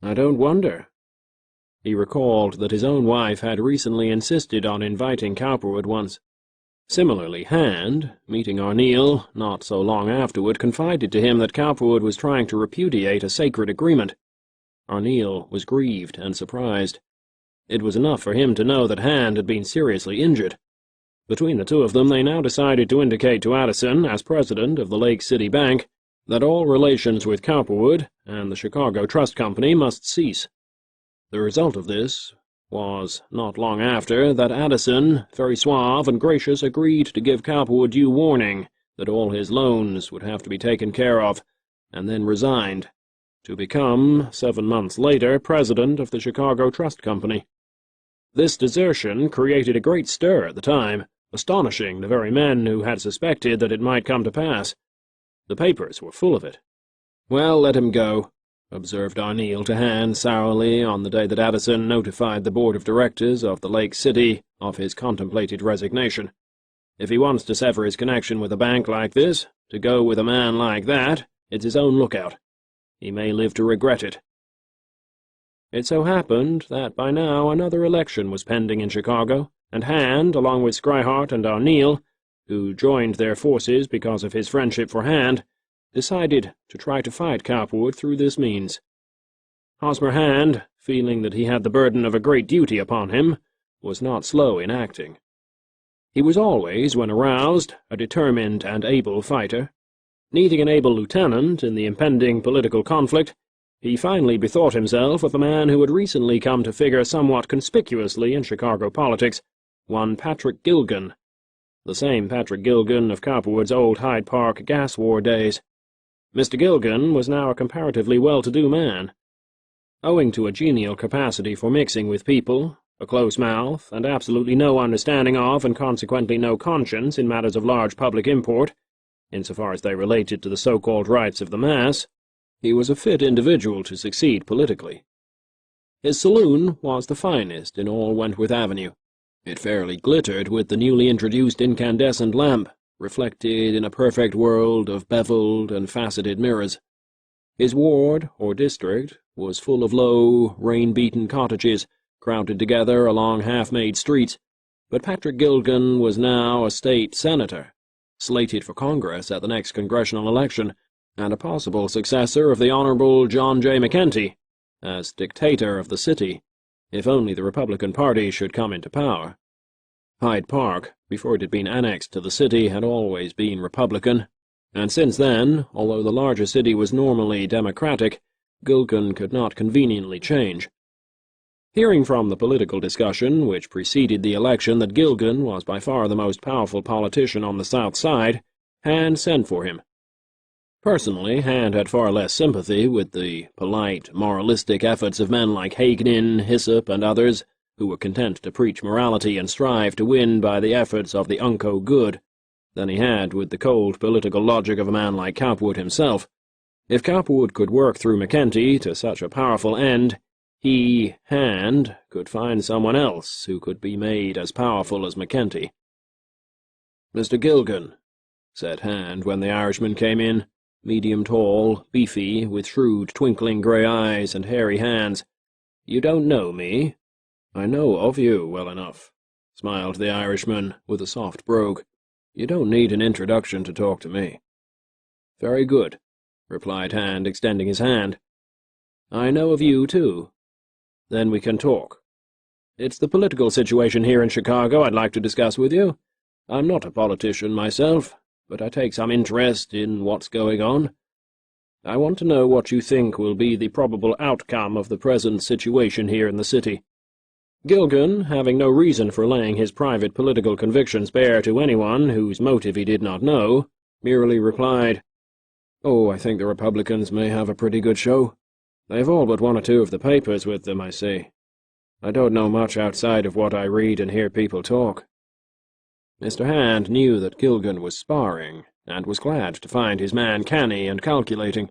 "I don't wonder." He recalled that his own wife had recently insisted on inviting Cowperwood once. Similarly, Hand, meeting Arneel not so long afterward, confided to him that Cowperwood was trying to repudiate a sacred agreement. Arneel was grieved and surprised. It was enough for him to know that Hand had been seriously injured. Between the two of them, they now decided to indicate to Addison, as president of the Lake City Bank, that all relations with Cowperwood and the Chicago Trust Company must cease. The result of this was not long after that Addison, very suave and gracious, agreed to give Cowperwood due warning that all his loans would have to be taken care of, and then resigned, to become, 7 months later, president of the Chicago Trust Company. This desertion created a great stir at the time, astonishing the very men who had suspected that it might come to pass. The papers were full of it. "Well, let him go," observed Arneel to Hand sourly on the day that Addison notified the board of directors of the Lake City of his contemplated resignation. "If he wants to sever his connection with a bank like this, to go with a man like that, it's his own lookout. He may live to regret it." It so happened that by now another election was pending in Chicago, and Hand, along with Schryhart and Arneel, who joined their forces because of his friendship for Hand, decided to try to fight Cowperwood through this means. Hosmer Hand, feeling that he had the burden of a great duty upon him, was not slow in acting. He was always, when aroused, a determined and able fighter. Needing an able lieutenant in the impending political conflict, he finally bethought himself of a man who had recently come to figure somewhat conspicuously in Chicago politics, one Patrick Gilgan, the same Patrick Gilgan of Cowperwood's old Hyde Park gas war days. Mr. Gilgan was now a comparatively well-to-do man. Owing to a genial capacity for mixing with people, a close mouth, and absolutely no understanding of and consequently no conscience in matters of large public import, insofar as they related to the so-called rights of the mass, he was a fit individual to succeed politically. His saloon was the finest in all Wentworth Avenue. It fairly glittered with the newly introduced incandescent lamp, reflected in a perfect world of beveled and faceted mirrors. His ward, or district, was full of low, rain-beaten cottages, crowded together along half-made streets, but Patrick Gilgan was now a state senator, slated for Congress at the next congressional election, and a possible successor of the Honorable John J. McKenty, as dictator of the city, if only the Republican Party should come into power. Hyde Park, before it had been annexed to the city, had always been Republican, and since then, although the larger city was normally Democratic, Gilgan could not conveniently change. Hearing from the political discussion which preceded the election that Gilgan was by far the most powerful politician on the South Side, Hand sent for him. Personally, Hand had far less sympathy with the polite, moralistic efforts of men like Hagnin, Hyssop, and others, who were content to preach morality and strive to win by the efforts of the unco good, than he had with the cold political logic of a man like Cowperwood himself. If Cowperwood could work through McKenty to such a powerful end, he, Hand, could find someone else who could be made as powerful as McKenty. "Mr. Gilgan," said Hand when the Irishman came in, medium tall, beefy, with shrewd, twinkling grey eyes and hairy hands, "you don't know me?" "I know of you well enough," smiled the Irishman, with a soft brogue. "You don't need an introduction to talk to me." "Very good," replied Hand, extending his hand. "I know of you, too. Then we can talk. It's the political situation here in Chicago I'd like to discuss with you. I'm not a politician myself, but I take some interest in what's going on. I want to know what you think will be the probable outcome of the present situation here in the city." Gilgan, having no reason for laying his private political convictions bare to anyone whose motive he did not know, merely replied, "Oh, I think the Republicans may have a pretty good show. They've all but one or two of the papers with them, I see. I don't know much outside of what I read and hear people talk." Mr. Hand knew that Gilgan was sparring, and was glad to find his man canny and calculating.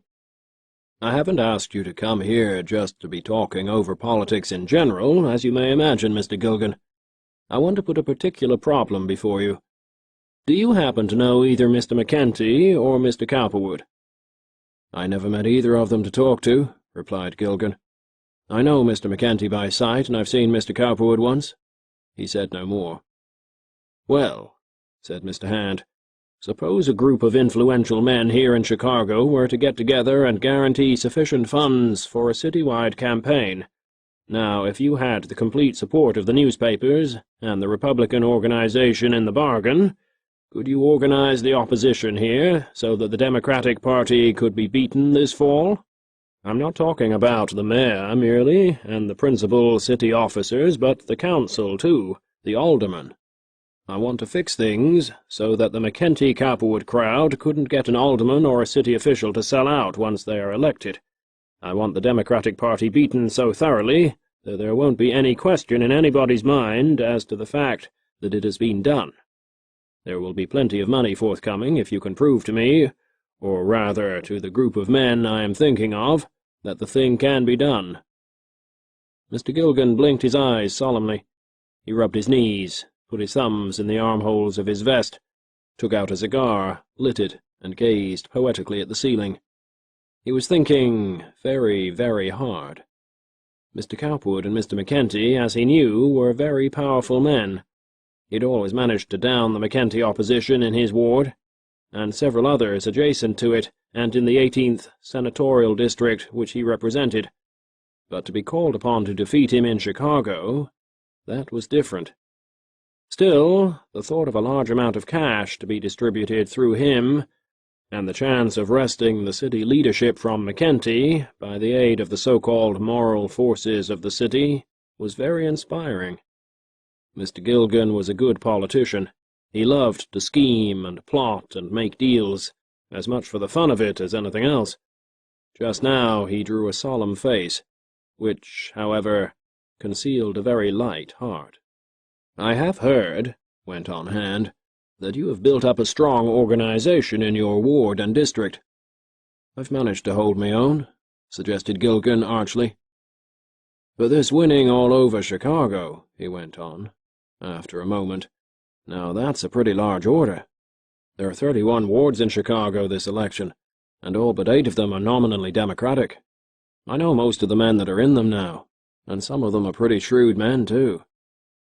"I haven't asked you to come here just to be talking over politics in general, as you may imagine, Mr. Gilgan. I want to put a particular problem before you. Do you happen to know either Mr. McKenty or Mr. Cowperwood?" "I never met either of them to talk to," replied Gilgan. "I know Mr. McKenty by sight, and I've seen Mr. Cowperwood once." He said no more. "Well," said Mr. Hand, "suppose a group of influential men here in Chicago were to get together and guarantee sufficient funds for a citywide campaign. Now, if you had the complete support of the newspapers, and the Republican organization in the bargain, could you organize the opposition here so that the Democratic Party could be beaten this fall?" I'm not talking about the mayor merely, and the principal city officers, but the council too, the aldermen. I want to fix things so that the McKenty Cowperwood crowd couldn't get an alderman or a city official to sell out once they are elected. I want the Democratic Party beaten so thoroughly that there won't be any question in anybody's mind as to the fact that it has been done. There will be plenty of money forthcoming if you can prove to me, or rather to the group of men I am thinking of, that the thing can be done." Mr. Gilgan blinked his eyes solemnly. He rubbed his knees, put his thumbs in the armholes of his vest, took out a cigar, lit it, and gazed poetically at the ceiling. He was thinking very, very hard. Mr. Cowperwood and Mr. McKenty, as he knew, were very powerful men. He'd always managed to down the McKenty opposition in his ward, and several others adjacent to it, and in the 18th senatorial district which he represented. But to be called upon to defeat him in Chicago, that was different. Still, the thought of a large amount of cash to be distributed through him, and the chance of wresting the city leadership from McKenty by the aid of the so-called moral forces of the city, was very inspiring. Mr. Gilgan was a good politician. He loved to scheme and plot and make deals, as much for the fun of it as anything else. Just now he drew a solemn face, which, however, concealed a very light heart. "I have heard," went on Hand, "that you have built up a strong organization in your ward and district." "I've managed to hold my own," suggested Gilgan archly. "But this winning all over Chicago," he went on, after a moment, "now that's a pretty large order. There are 31 wards in Chicago this election, and all but 8 of them are nominally Democratic. I know most of the men that are in them now, and some of them are pretty shrewd men, too.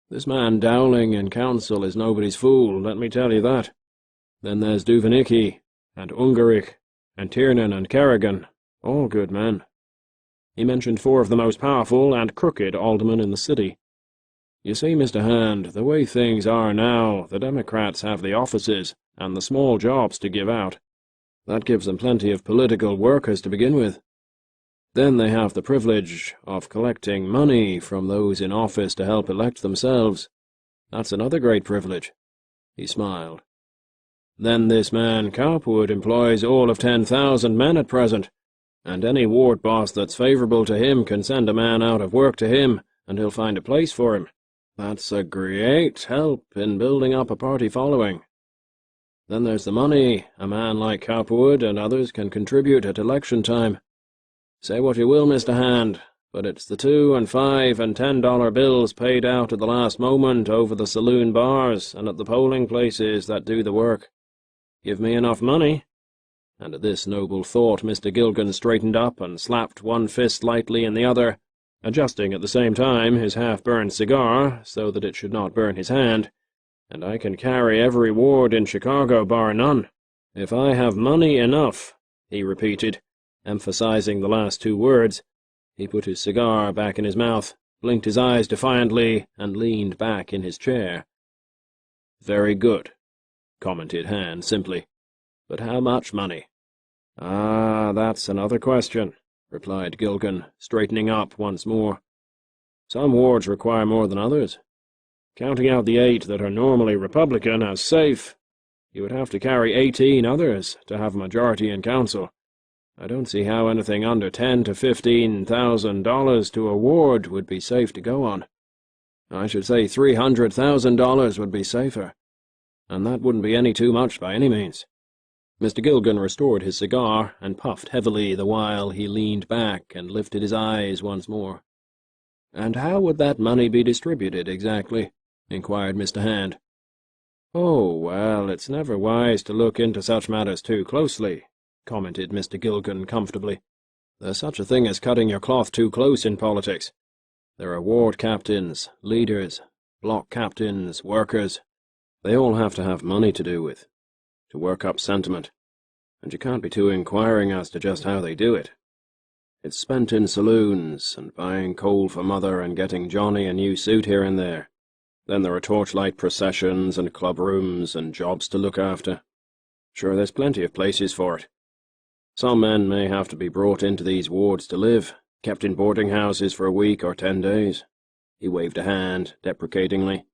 This man Dowling in council is nobody's fool, let me tell you that. Then there's Duvenicki, and Ungerich, and Tiernan and Kerrigan, all good men." He mentioned 4 of the most powerful and crooked aldermen in the city. "You see, Mr. Hand, the way things are now, the Democrats have the offices and the small jobs to give out. That gives them plenty of political workers to begin with. Then they have the privilege of collecting money from those in office to help elect themselves. That's another great privilege." He smiled. "Then this man Cowperwood employs all of 10,000 men at present, and any ward boss that's favourable to him can send a man out of work to him, and he'll find a place for him. That's a great help in building up a party following. Then there's the money a man like Cowperwood and others can contribute at election time. Say what you will, Mr. Hand, but it's the $2 and $5 and $10 bills paid out at the last moment over the saloon bars and at the polling places that do the work. Give me enough money." And at this noble thought Mr. Gilgan straightened up and slapped one fist lightly in the other, adjusting at the same time his half-burned cigar so that it should not burn his hand. "And I can carry every ward in Chicago bar none. If I have money enough," he repeated, emphasizing the last 2 words. He put his cigar back in his mouth, blinked his eyes defiantly, and leaned back in his chair. "Very good," commented Hand simply. "But how much money?" "Ah, that's another question," replied Gilgan, straightening up once more. "Some wards require more than others. Counting out the 8 that are normally Republican as safe, you would have to carry 18 others to have a majority in council. I don't see how anything under $10,000 to $15,000 to a ward would be safe to go on. I should say $300,000 would be safer, and that wouldn't be any too much by any means." Mr. Gilgan restored his cigar and puffed heavily the while he leaned back and lifted his eyes once more. "And how would that money be distributed exactly?" inquired Mr. Hand. "Oh, well, it's never wise to look into such matters too closely," commented Mr. Gilgan comfortably. "There's such a thing as cutting your cloth too close in politics. There are ward captains, leaders, block captains, workers. They all have to have money to do with, to work up sentiment, and you can't be too inquiring as to just how they do it. It's spent in saloons, and buying coal for Mother and getting Johnny a new suit here and there. Then there are torchlight processions and club rooms and jobs to look after. Sure, there's plenty of places for it. Some men may have to be brought into these wards to live, kept in boarding houses for a week or 10 days. He waved a hand, deprecatingly.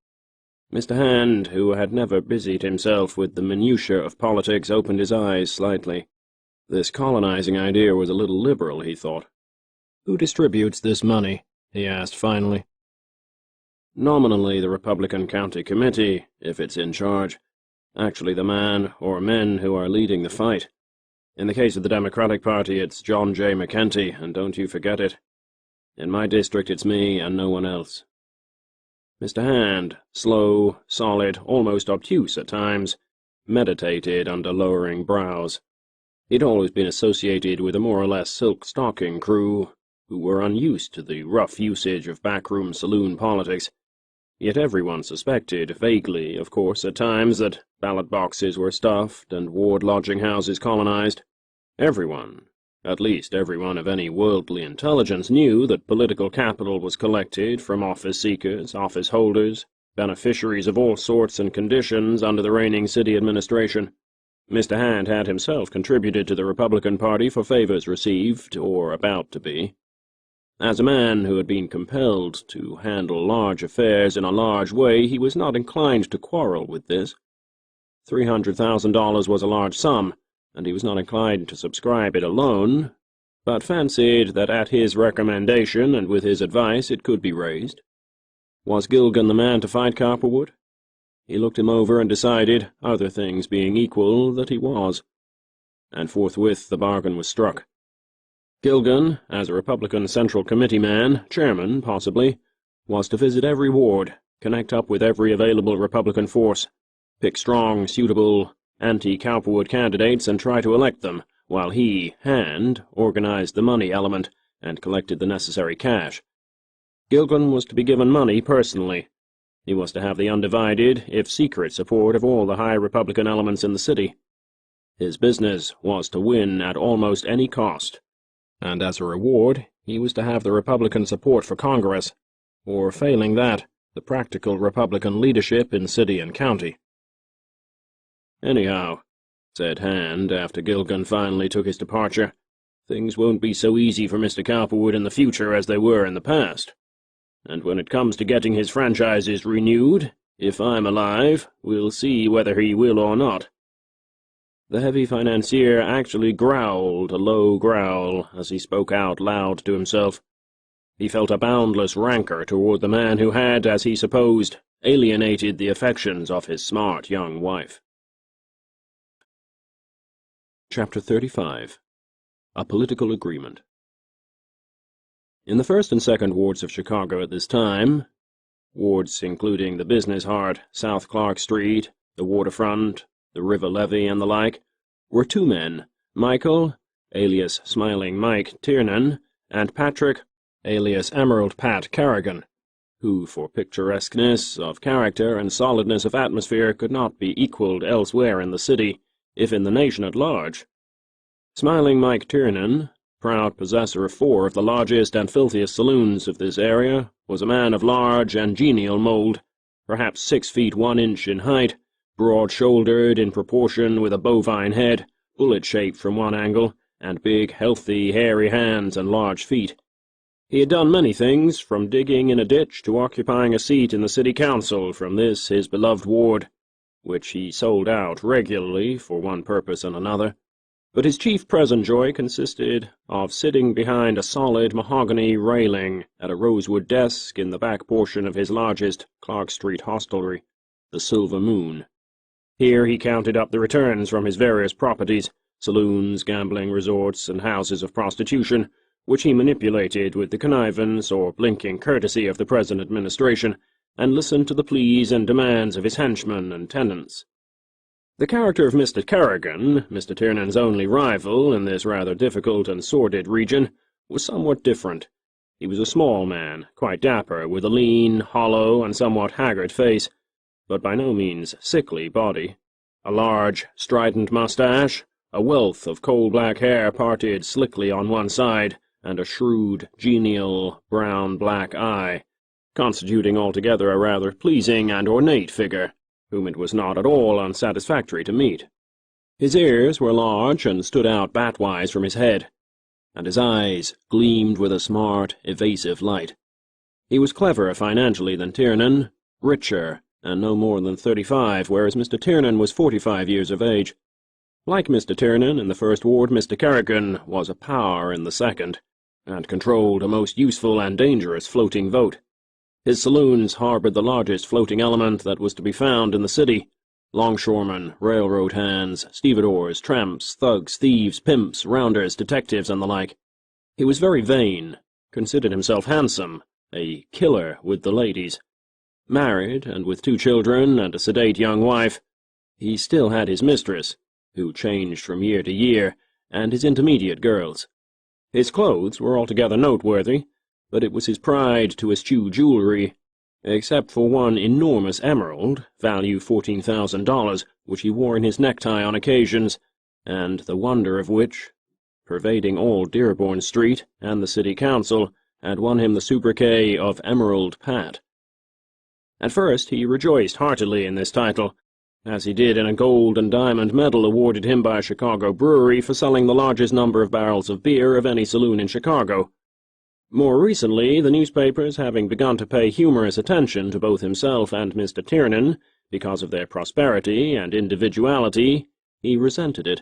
Mr. Hand, who had never busied himself with the minutiae of politics, opened his eyes slightly. This colonizing idea was a little liberal, he thought. Who distributes this money? He asked finally. Nominally the Republican County Committee, if it's in charge. Actually the man or men who are leading the fight. In the case of the Democratic Party, it's John J. McKenty, and don't you forget it. In my district, it's me and no one else. Mr. Hand, slow, solid, almost obtuse at times, meditated under lowering brows. He'd always been associated with a more or less silk-stocking crew, who were unused to the rough usage of backroom saloon politics. Yet everyone suspected, vaguely, of course, at times, that ballot boxes were stuffed and ward lodging houses colonized. Everyone, at least everyone of any worldly intelligence, knew that political capital was collected from office seekers, office holders, beneficiaries of all sorts and conditions under the reigning city administration. Mr. Hand had himself contributed to the Republican Party for favors received, or about to be. As a man who had been compelled to handle large affairs in a large way, he was not inclined to quarrel with this. $300,000 was a large sum, and he was not inclined to subscribe it alone, but fancied that at his recommendation and with his advice it could be raised. Was Gilgan the man to fight Cowperwood? He looked him over and decided, other things being equal, that he was. And forthwith the bargain was struck. Gilgan, as a Republican Central Committee man, chairman, possibly, was to visit every ward, connect up with every available Republican force, pick strong, suitable, anti-Cowperwood candidates and try to elect them, while he, Hand, organized the money element and collected the necessary cash. Gilgan was to be given money personally. He was to have the undivided, if secret, support of all the high Republican elements in the city. His business was to win at almost any cost, and as a reward he was to have the Republican support for Congress, or failing that, the practical Republican leadership in city and county. "Anyhow," said Hand, after Gilgan finally took his departure, "things won't be so easy for Mr. Cowperwood in the future as they were in the past. And when it comes to getting his franchises renewed, if I'm alive, we'll see whether he will or not." The heavy financier actually growled a low growl as he spoke out loud to himself. He felt a boundless rancor toward the man who had, as he supposed, alienated the affections of his smart young wife. Chapter 35. A Political Agreement. In the first and second wards of Chicago at this time, wards including the business heart, South Clark Street, the waterfront, the river levee, and the like, were two men, Michael, alias Smiling Mike Tiernan, and Patrick, alias Emerald Pat Carrigan, who, for picturesqueness of character and solidness of atmosphere, could not be equalled elsewhere in the city, if in the nation at large. Smiling Mike Tiernan, proud possessor of 4 of the largest and filthiest saloons of this area, was a man of large and genial mold, perhaps 6 feet 1 inch in height, broad-shouldered in proportion, with a bovine head, bullet-shaped from one angle, and big, healthy, hairy hands and large feet. He had done many things, from digging in a ditch to occupying a seat in the city council from this his beloved ward, which he sold out regularly for one purpose and another. But his chief present joy consisted of sitting behind a solid mahogany railing at a rosewood desk in the back portion of his largest Clark Street hostelry, the Silver Moon. Here he counted up the returns from his various properties, saloons, gambling resorts, and houses of prostitution, which he manipulated with the connivance or blinking courtesy of the present administration, and listened to the pleas and demands of his henchmen and tenants. The character of Mr. Carrigan, Mr. Tiernan's only rival in this rather difficult and sordid region, was somewhat different. He was a small man, quite dapper, with a lean, hollow, and somewhat haggard face, but by no means sickly body. A large, strident mustache, a wealth of coal-black hair parted slickly on one side, and a shrewd, genial, brown-black eye, constituting altogether a rather pleasing and ornate figure, whom it was not at all unsatisfactory to meet. His ears were large and stood out bat-wise from his head, and his eyes gleamed with a smart, evasive light. He was cleverer financially than Tiernan, richer, and no more than 35, whereas Mr. Tiernan was 45 years of age. Like Mr. Tiernan in the first ward, Mr. Kerrigan was a power in the second, and controlled a most useful and dangerous floating vote. His saloons harboured the largest floating element that was to be found in the city: longshoremen, railroad hands, stevedores, tramps, thugs, thieves, pimps, rounders, detectives, and the like. He was very vain, considered himself handsome, a killer with the ladies. Married, and with 2 children and a sedate young wife, he still had his mistress, who changed from year to year, and his intermediate girls. His clothes were altogether noteworthy, but it was his pride to eschew jewellery, except for one enormous emerald, value $14,000, which he wore in his necktie on occasions, and the wonder of which, pervading all Dearborn Street and the City Council, had won him the sobriquet of Emerald Pat. At first he rejoiced heartily in this title, as he did in a gold and diamond medal awarded him by a Chicago brewery for selling the largest number of barrels of beer of any saloon in Chicago. More recently, the newspapers having begun to pay humorous attention to both himself and Mr. Tiernan, because of their prosperity and individuality, he resented it.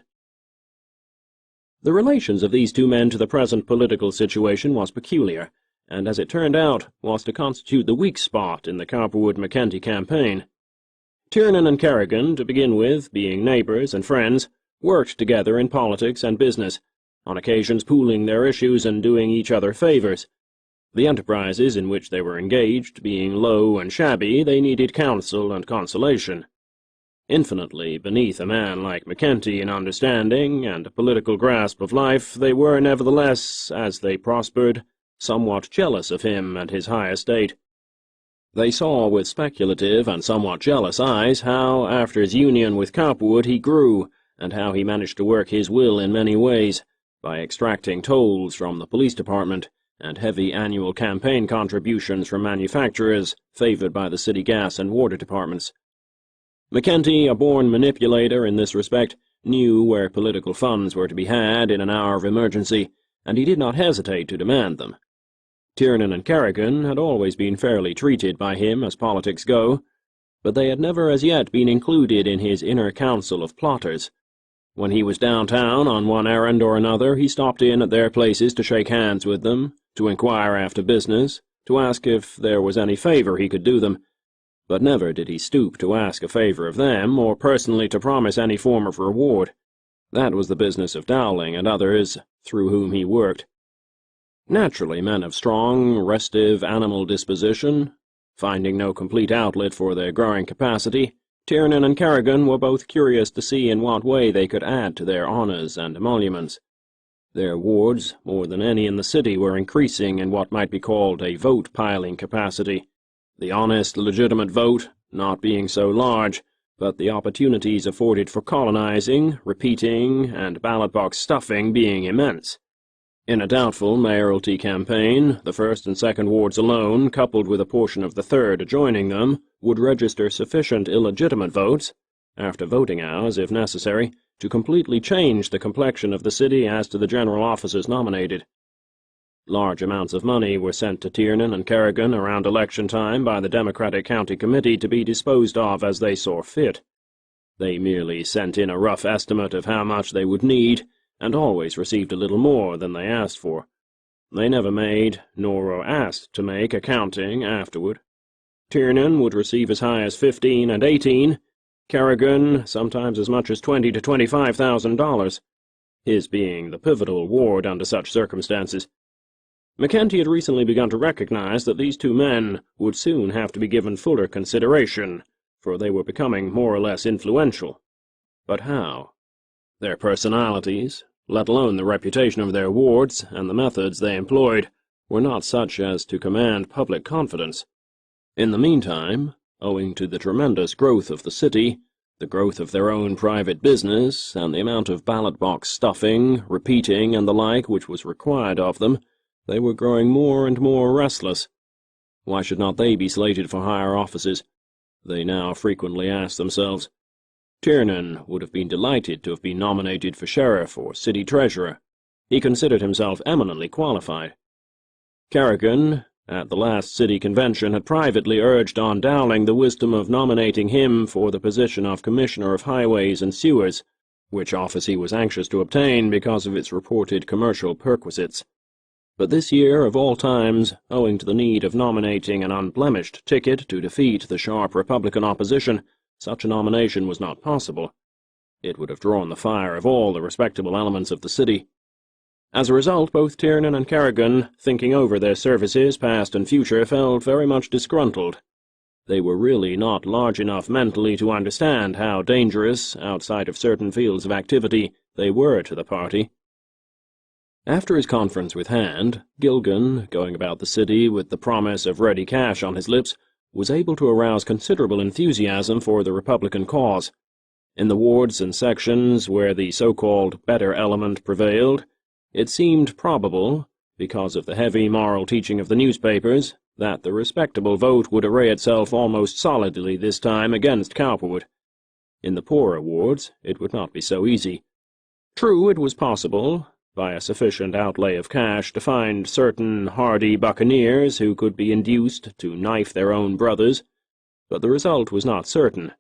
The relations of these 2 men to the present political situation was peculiar, and as it turned out, was to constitute the weak spot in the Cowperwood-McKenty campaign. Tiernan and Kerrigan, to begin with, being neighbours and friends, worked together in politics and business, on occasions pooling their issues and doing each other favours. The enterprises in which they were engaged being low and shabby, they needed counsel and consolation. Infinitely beneath a man like McKenty in understanding and a political grasp of life, they were nevertheless, as they prospered, somewhat jealous of him and his high estate. They saw with speculative and somewhat jealous eyes how, after his union with Cowperwood, he grew, and how he managed to work his will in many ways, by extracting tolls from the police department and heavy annual campaign contributions from manufacturers favoured by the city gas and water departments. McKenty, a born manipulator in this respect, knew where political funds were to be had in an hour of emergency, and he did not hesitate to demand them. Tiernan and Kerrigan had always been fairly treated by him as politics go, but they had never as yet been included in his inner council of plotters. When he was downtown on one errand or another, he stopped in at their places to shake hands with them, to inquire after business, to ask if there was any favour he could do them, but never did he stoop to ask a favour of them, or personally to promise any form of reward. That was the business of Dowling and others, through whom he worked. Naturally men of strong, restive, animal disposition, finding no complete outlet for their growing capacity, Tiernan and Kerrigan were both curious to see in what way they could add to their honours and emoluments. Their wards, more than any in the city, were increasing in what might be called a vote-piling capacity, the honest, legitimate vote not being so large, but the opportunities afforded for colonizing, repeating, and ballot-box stuffing being immense. In a doubtful mayoralty campaign, the first and second wards alone, coupled with a portion of the third adjoining them, would register sufficient illegitimate votes, after voting hours if necessary, to completely change the complexion of the city as to the general officers nominated. Large amounts of money were sent to Tiernan and Kerrigan around election time by the Democratic County Committee to be disposed of as they saw fit. They merely sent in a rough estimate of how much they would need, and always received a little more than they asked for. They never made, nor were asked to make, accounting afterward. Tiernan would receive as high as $15,000 and $18,000, Kerrigan sometimes as much as $20,000 to $25,000, his being the pivotal ward under such circumstances. McKenty had recently begun to recognize that these 2 men would soon have to be given fuller consideration, for they were becoming more or less influential. But how? Their personalities, let alone the reputation of their wards, and the methods they employed, were not such as to command public confidence. In the meantime, owing to the tremendous growth of the city, the growth of their own private business, and the amount of ballot-box stuffing, repeating, and the like which was required of them, they were growing more and more restless. Why should not they be slated for higher offices? They now frequently asked themselves. Tiernan would have been delighted to have been nominated for sheriff or city treasurer. He considered himself eminently qualified. Kerrigan, at the last city convention, had privately urged on Dowling the wisdom of nominating him for the position of Commissioner of Highways and Sewers, which office he was anxious to obtain because of its reported commercial perquisites. But this year, of all times, owing to the need of nominating an unblemished ticket to defeat the sharp Republican opposition, such a nomination was not possible. It would have drawn the fire of all the respectable elements of the city. As a result, both Tiernan and Kerrigan, thinking over their services, past and future, felt very much disgruntled. They were really not large enough mentally to understand how dangerous, outside of certain fields of activity, they were to the party. After his conference with Hand, Gilgan, going about the city with the promise of ready cash on his lips, was able to arouse considerable enthusiasm for the Republican cause. In the wards and sections where the so-called better element prevailed, it seemed probable, because of the heavy moral teaching of the newspapers, that the respectable vote would array itself almost solidly this time against Cowperwood. In the poorer wards, it would not be so easy. True, it was possible, by a sufficient outlay of cash, to find certain hardy buccaneers who could be induced to knife their own brothers, but the result was not certain.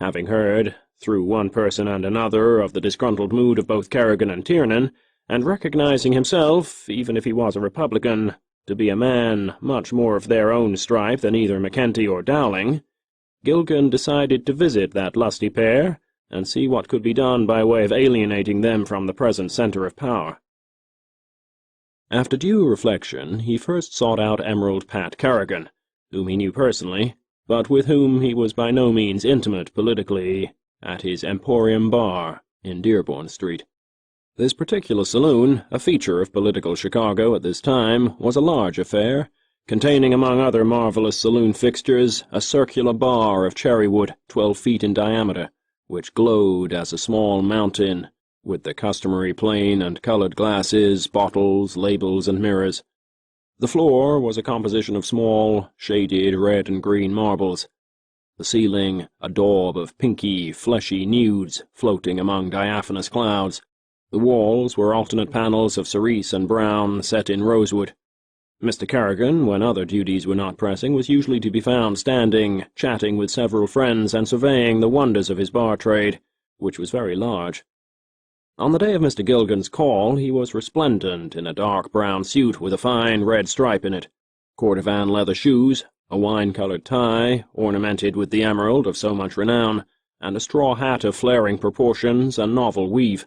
Having heard, through one person and another, of the disgruntled mood of both Kerrigan and Tiernan, and recognizing himself, even if he was a Republican, to be a man much more of their own stripe than either McKenty or Dowling, Gilgan decided to visit that lusty pair and see what could be done by way of alienating them from the present center of power. After due reflection, he first sought out Emerald Pat Kerrigan, whom he knew personally, but with whom he was by no means intimate politically, at his Emporium Bar in Dearborn Street. This particular saloon, a feature of political Chicago at this time, was a large affair, containing among other marvelous saloon fixtures a circular bar of cherry wood 12 feet in diameter, which glowed as a small mountain, with the customary plain and colored glasses, bottles, labels, and mirrors. The floor was a composition of small, shaded red and green marbles. The ceiling, a daub of pinky, fleshy nudes floating among diaphanous clouds. The walls were alternate panels of cerise and brown set in rosewood. Mr. Kerrigan, when other duties were not pressing, was usually to be found standing, chatting with several friends and surveying the wonders of his bar trade, which was very large. On the day of Mr. Gilgan's call, he was resplendent in a dark brown suit with a fine red stripe in it, cordovan leather shoes, a wine-colored tie, ornamented with the emerald of so much renown, and a straw hat of flaring proportions and novel weave.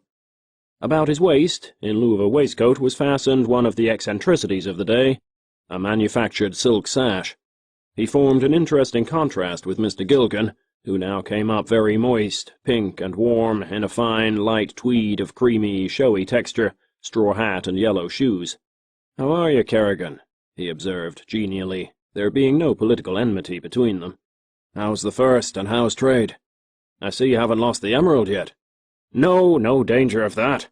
About his waist, in lieu of a waistcoat, was fastened one of the eccentricities of the day, a manufactured silk sash. He formed an interesting contrast with Mr. Gilgan, who now came up very moist, pink and warm, in a fine, light tweed of creamy, showy texture, straw hat and yellow shoes. "How are you, Kerrigan?" he observed genially, there being no political enmity between them. "How's the first, and how's trade? I see you haven't lost the emerald yet." No danger of that.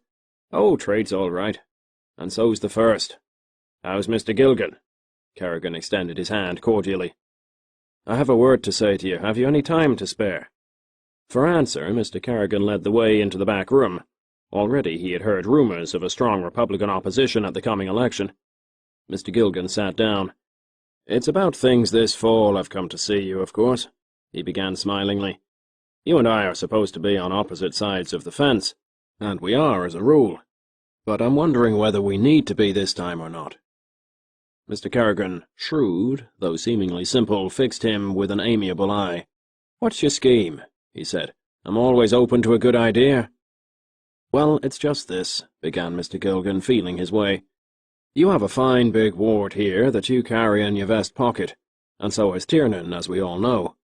Oh, trade's all right. And so's the first. How's Mr. Gilgan?" Kerrigan extended his hand cordially. "I have a word to say to you. Have you any time to spare?" For answer, Mr. Kerrigan led the way into the back room. Already he had heard rumors of a strong Republican opposition at the coming election. Mr. Gilgan sat down. "It's about things this fall I've come to see you, of course," he began smilingly. "You and I are supposed to be on opposite sides of the fence, and we are as a rule. But I'm wondering whether we need to be this time or not." Mr. Kerrigan, shrewd, though seemingly simple, fixed him with an amiable eye. "What's your scheme?" he said. "I'm always open to a good idea." "Well, it's just this," began Mr. Gilgan, feeling his way. "You have a fine big ward here that you carry in your vest pocket, and so has Tiernan, as we all know.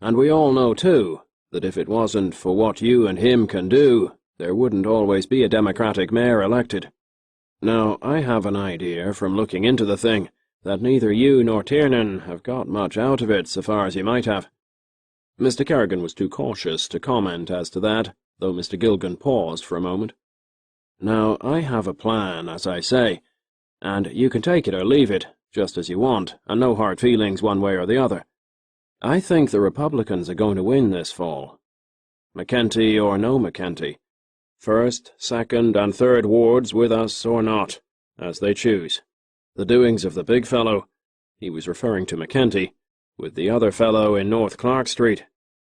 And we all know, too, that if it wasn't for what you and him can do, there wouldn't always be a Democratic mayor elected. Now, I have an idea, from looking into the thing, that neither you nor Tiernan have got much out of it so far as you might have." Mr. Kerrigan was too cautious to comment as to that, though Mr. Gilgan paused for a moment. "Now, I have a plan, as I say, and you can take it or leave it, just as you want, and no hard feelings one way or the other. I think the Republicans are going to win this fall." McKenty or no McKenty. First, second, and third wards with us or not, as they choose. The doings of the big fellow," he was referring to McKenty, "with the other fellow in North Clark Street."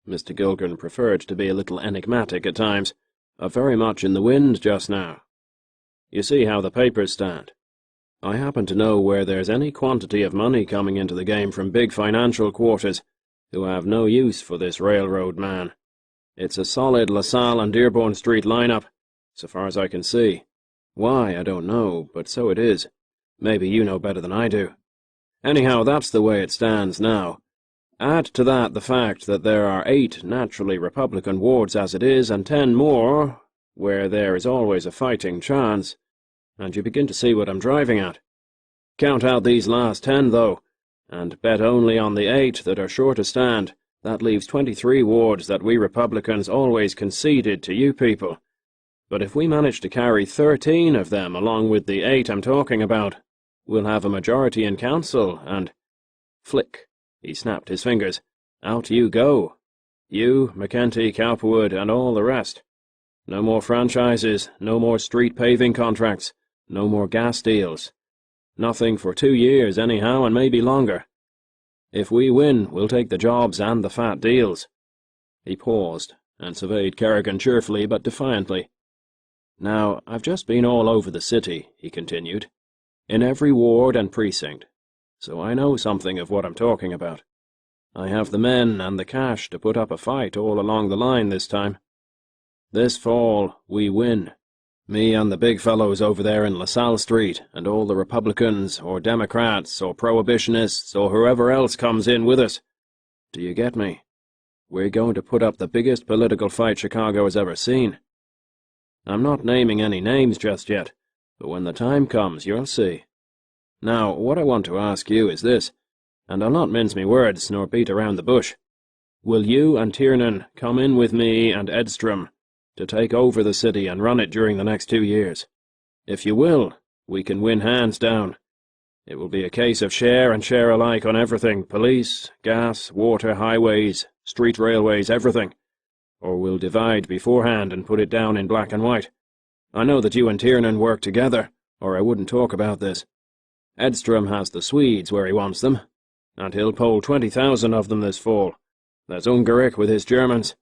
Mr. Gilgan preferred to be a little enigmatic at times, "are very much in the wind just now. You see how the papers stand. I happen to know where there's any quantity of money coming into the game from big financial quarters, who have no use for this railroad man. It's a solid LaSalle and Dearborn Street line-up, so far as I can see. Why, I don't know, but so it is. Maybe you know better than I do. Anyhow, that's the way it stands now. Add to that the fact that there are 8 naturally Republican wards as it is, and 10 more where there is always a fighting chance, and you begin to see what I'm driving at. Count out these last 10, though, and bet only on the 8 that are sure to stand. That leaves 23 wards that we Republicans always conceded to you people. But if we manage to carry 13 of them along with the 8 I'm talking about, we'll have a majority in council, and—" Flick! He snapped his fingers. "Out you go. You, McKenty, Cowperwood, and all the rest. No more franchises, no more street paving contracts, no more gas deals. Nothing for 2 years anyhow, and maybe longer. If we win, we'll take the jobs and the fat deals." He paused, and surveyed Kerrigan cheerfully but defiantly. "Now, I've just been all over the city," he continued, "in every ward and precinct, so I know something of what I'm talking about. I have the men and the cash to put up a fight all along the line this time. This fall, we win. Me and the big fellows over there in LaSalle Street, and all the Republicans, or Democrats, or Prohibitionists, or whoever else comes in with us. Do you get me? We're going to put up the biggest political fight Chicago has ever seen. I'm not naming any names just yet, but when the time comes, you'll see. Now, what I want to ask you is this, and I'll not mince me words nor beat around the bush. Will you and Tiernan come in with me and Edstrom to take over the city and run it during the next 2 years? If you will, we can win hands down. It will be a case of share and share alike on everything, police, gas, water, highways, street railways, everything. Or we'll divide beforehand and put it down in black and white. I know that you and Tiernan work together, or I wouldn't talk about this. Edstrom has the Swedes where he wants them, and he'll poll 20,000 of them this fall. There's Ungaric with his Germans.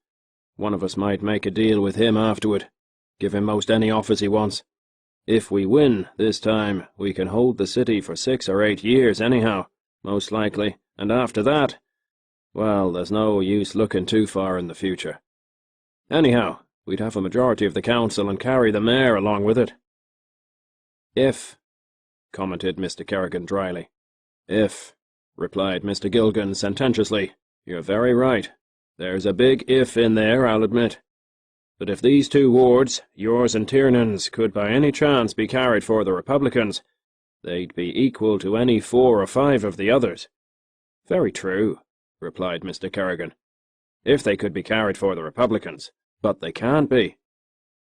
One of us might make a deal with him afterward, give him most any office he wants. If we win this time, we can hold the city for 6 or 8 years anyhow, most likely, and after that, well, there's no use looking too far in the future. Anyhow, we'd have a majority of the council and carry the mayor along with it." "If," commented Mr. Kerrigan dryly. "If," replied Mr. Gilgan sententiously. "You're very right. There's a big if in there, I'll admit. But if these 2 wards, yours and Tiernan's, could by any chance be carried for the Republicans, they'd be equal to any 4 or 5 of the others." "Very true," replied Mr. Kerrigan. "If they could be carried for the Republicans. But they can't be.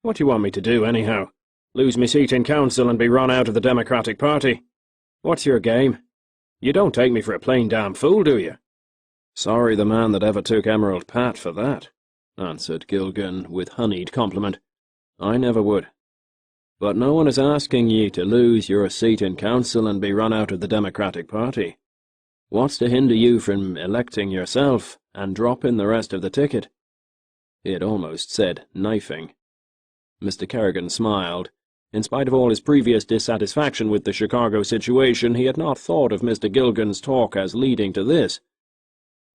What do you want me to do, anyhow? Lose me seat in council and be run out of the Democratic Party? What's your game? You don't take me for a plain damn fool, do you?" "Sorry the man that ever took Emerald Pat for that," answered Gilgan with honeyed compliment. "I never would. But no one is asking ye to lose your seat in council and be run out of the Democratic Party. What's to hinder you from electing yourself and dropping the rest of the ticket?" He had almost said knifing. Mr. Kerrigan smiled. In spite of all his previous dissatisfaction with the Chicago situation, he had not thought of Mr. Gilgan's talk as leading to this.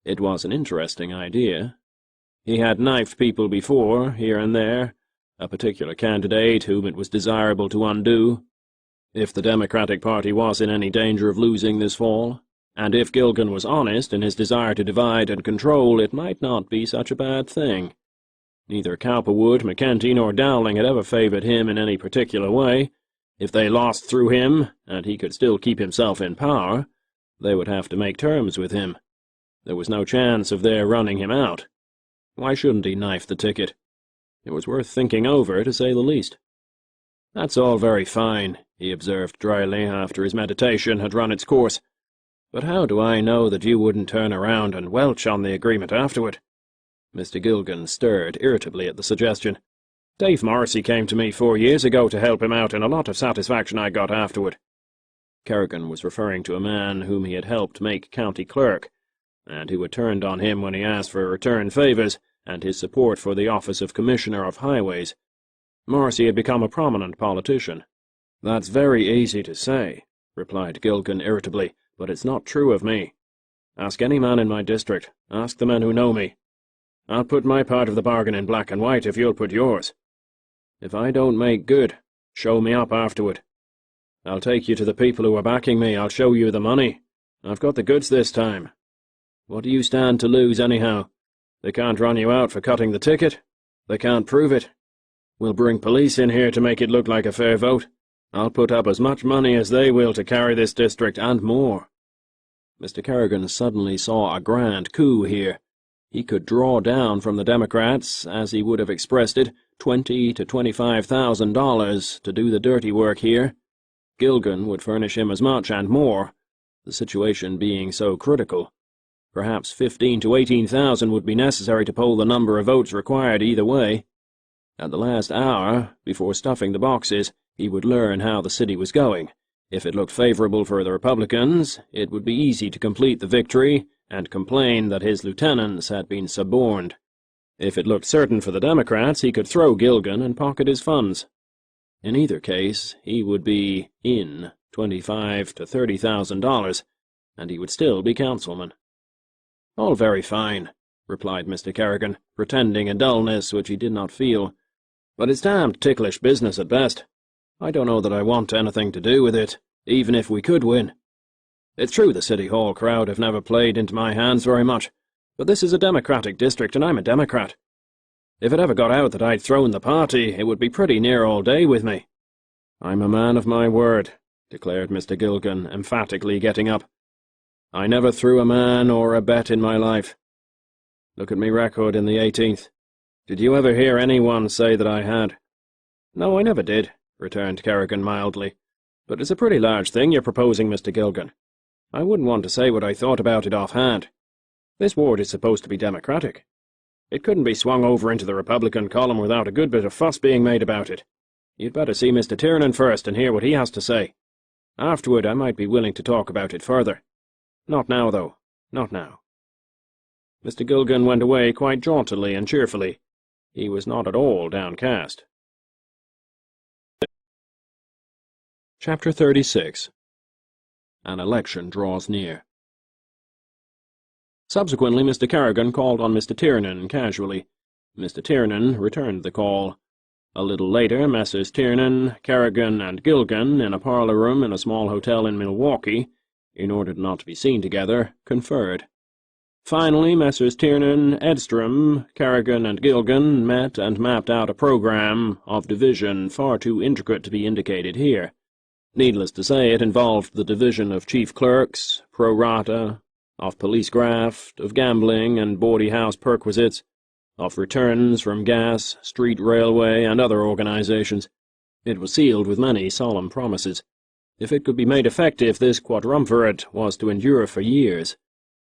It was an interesting idea. He had knifed people before, here and there, a particular candidate whom it was desirable to undo. If the Democratic Party was in any danger of losing this fall, and if Gilgan was honest in his desire to divide and control, it might not be such a bad thing. Neither Cowperwood, McKenty, nor Dowling had ever favoured him in any particular way. If they lost through him, and he could still keep himself in power, they would have to make terms with him. There was no chance of their running him out. Why shouldn't he knife the ticket? It was worth thinking over, to say the least. "That's all very fine," he observed dryly after his meditation had run its course. "But how do I know that you wouldn't turn around and welch on the agreement afterward? Mr. Gilgan stirred irritably at the suggestion. "Dave Morrissey came to me 4 years ago to help him out, and a lot of satisfaction I got afterward." Kerrigan was referring to a man whom he had helped make county clerk, and who had turned on him when he asked for return favours and his support for the office of Commissioner of Highways. Morrissey had become a prominent politician. "That's very easy to say," replied Gilgan irritably, "but it's not true of me. Ask any man in my district. Ask the men who know me. I'll put my part of the bargain in black and white if you'll put yours. If I don't make good, show me up afterward. I'll take you to the people who are backing me. I'll show you the money. I've got the goods this time. What do you stand to lose, anyhow? They can't run you out for cutting the ticket. They can't prove it. We'll bring police in here to make it look like a fair vote. I'll put up as much money as they will to carry this district, and more." Mr. Kerrigan suddenly saw a grand coup here. He could draw down from the Democrats, as he would have expressed it, $20,000 to $25,000 to do the dirty work here. Gilgan would furnish him as much and more, the situation being so critical. Perhaps 15,000 to 18,000 would be necessary to poll the number of votes required either way. At the last hour, before stuffing the boxes, he would learn how the city was going. If it looked favourable for the Republicans, it would be easy to complete the victory and complain that his lieutenants had been suborned. If it looked certain for the Democrats, he could throw Gilgan and pocket his funds. In either case, he would be in $25,000 to $30,000, and he would still be councilman. "All very fine," replied Mr. Kerrigan, pretending a dullness which he did not feel. "But it's damned ticklish business at best. I don't know that I want anything to do with it, even if we could win. It's true the City Hall crowd have never played into my hands very much, but this is a Democratic district and I'm a Democrat. If it ever got out that I'd thrown the party, it would be pretty near all day with me." "I'm a man of my word," declared Mr. Gilgan, emphatically getting up. "I never threw a man or a bet in my life. Look at me record in the 18th. Did you ever hear anyone say that I had?" "No, I never did," returned Kerrigan mildly. "But it's a pretty large thing you're proposing, Mr. Gilgan. I wouldn't want to say what I thought about it offhand. This ward is supposed to be Democratic. It couldn't be swung over into the Republican column without a good bit of fuss being made about it. You'd better see Mr. Tiernan first and hear what he has to say. Afterward, I might be willing to talk about it further. Not now, though. Not now." Mr. Gilgan went away quite jauntily and cheerfully. He was not at all downcast. Chapter 36. An election draws near. Subsequently, Mr. Kerrigan called on Mr. Tiernan casually. Mr. Tiernan returned the call. A little later, Messrs. Tiernan, Kerrigan, and Gilgan, in a parlour room in a small hotel in Milwaukee, in order not to be seen together, conferred. Finally, Messrs. Tiernan, Edstrom, Kerrigan, and Gilgan met and mapped out a programme of division far too intricate to be indicated here. Needless to say, it involved the division of chief clerks, pro rata, of police graft, of gambling and bawdy house perquisites, of returns from gas, street railway, and other organizations. It was sealed with many solemn promises. If it could be made effective, this quadrumvirate was to endure for years.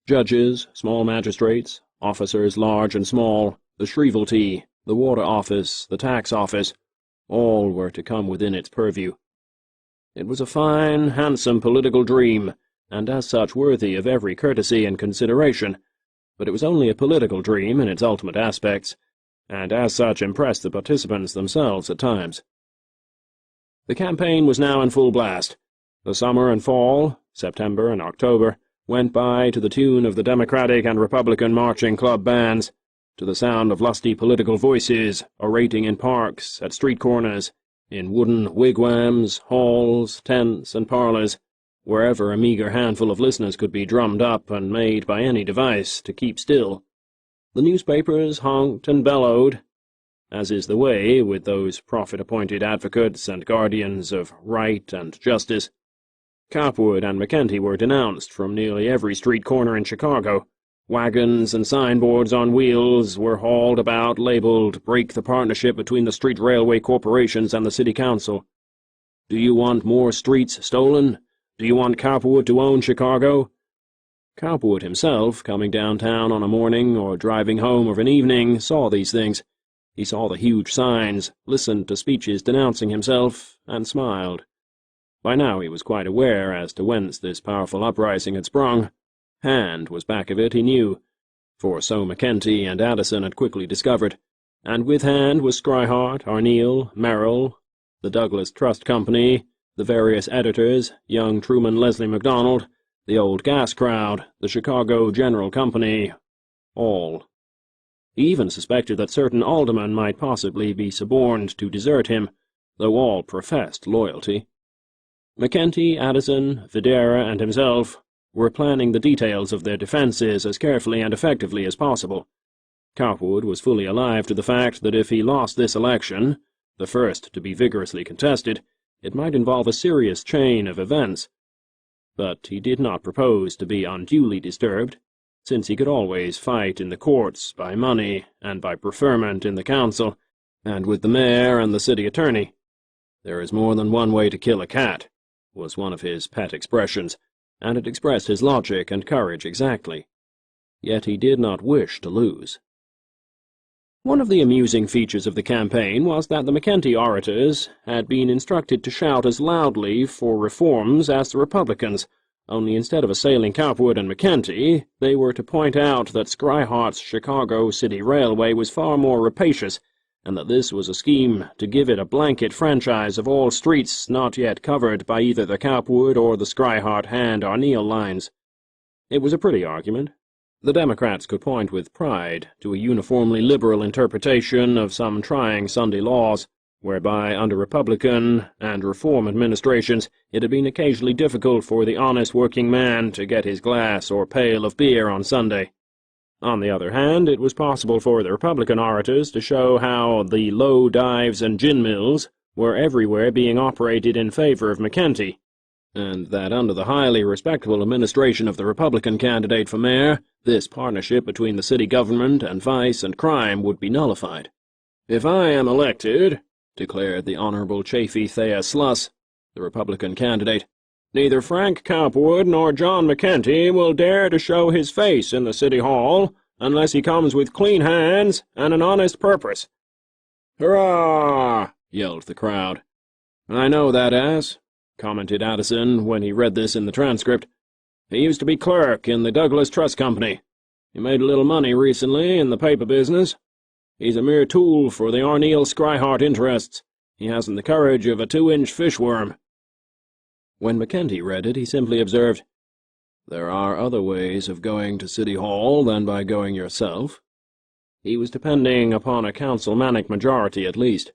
Judges, small magistrates, officers large and small, the shrievalty, the water office, the tax office, all were to come within its purview. It was a fine, handsome political dream, and as such worthy of every courtesy and consideration, but it was only a political dream in its ultimate aspects, and as such impressed the participants themselves at times. The campaign was now in full blast. The summer and fall, September and October, went by to the tune of the Democratic and Republican marching club bands, to the sound of lusty political voices orating in parks, at street corners, in wooden wigwams, halls, tents, and parlours, wherever a meagre handful of listeners could be drummed up and made by any device to keep still. The newspapers honked and bellowed, as is the way with those prophet-appointed advocates and guardians of right and justice. Cowperwood and McKenty were denounced from nearly every street corner in Chicago. Wagons and signboards on wheels were hauled about labeled "Break the Partnership between the Street Railway Corporations and the City Council." "Do you want more streets stolen? Do you want Cowperwood to own Chicago?" Cowperwood himself, coming downtown on a morning or driving home of an evening, saw these things. He saw the huge signs, listened to speeches denouncing himself, and smiled. By now he was quite aware as to whence this powerful uprising had sprung. Hand was back of it, he knew, for so McKenty and Addison had quickly discovered, and with Hand was Scrihart, Arneel, Merrill, the Douglas Trust Company, the various editors, young Truman Leslie MacDonald, the old gas crowd, the Chicago General Company, all. He even suspected that certain aldermen might possibly be suborned to desert him, though all professed loyalty. McKenty, Addison, Videra, and himself were planning the details of their defenses as carefully and effectively as possible. Cowperwood was fully alive to the fact that if he lost this election, the first to be vigorously contested, it might involve a serious chain of events. But he did not propose to be unduly disturbed, since he could always fight in the courts by money and by preferment in the council, and with the mayor and the city attorney. "There is more than one way to kill a cat," was one of his pet expressions, and it expressed his logic and courage exactly. Yet he did not wish to lose. One of the amusing features of the campaign was that the McKenty orators had been instructed to shout as loudly for reforms as the Republicans, only instead of assailing Cowperwood and McKenty, they were to point out that Scrihart's Chicago City Railway was far more rapacious, and that this was a scheme to give it a blanket franchise of all streets not yet covered by either the Cowperwood or the Scrihart-Hand-Arneel lines. It was a pretty argument. The Democrats could point with pride to a uniformly liberal interpretation of some trying Sunday laws, whereby under Republican and Reform administrations it had been occasionally difficult for the honest working man to get his glass or pail of beer on Sunday. On the other hand, it was possible for the Republican orators to show how the low dives and gin mills were everywhere being operated in favor of McKenty, and that under the highly respectable administration of the Republican candidate for mayor, this partnership between the city government and vice and crime would be nullified. "If I am elected," declared the Honorable Chafee Thea Sluss, the Republican candidate, "neither Frank Cowperwood nor John McKenty will dare to show his face in the City Hall unless he comes with clean hands and an honest purpose." "Hurrah!" yelled the crowd. "I know that ass," commented Addison when he read this in the transcript. "He used to be clerk in the Douglas Trust Company. He made a little money recently in the paper business. He's a mere tool for the Arneel-Scrihart interests. He hasn't the courage of a 2-inch fishworm." When McKenty read it, he simply observed, "There are other ways of going to City Hall than by going yourself." He was depending upon a councilmanic majority at least.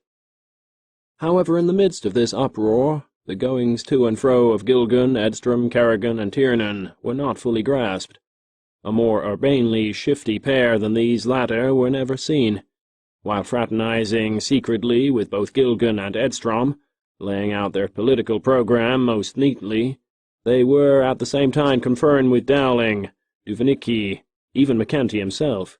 However, in the midst of this uproar, the goings to and fro of Gilgan, Edstrom, Kerrigan, and Tiernan were not fully grasped. A more urbanely shifty pair than these latter were never seen. While fraternizing secretly with both Gilgan and Edstrom, laying out their political program most neatly, they were at the same time conferring with Dowling, Duvenicki, even McKenty himself.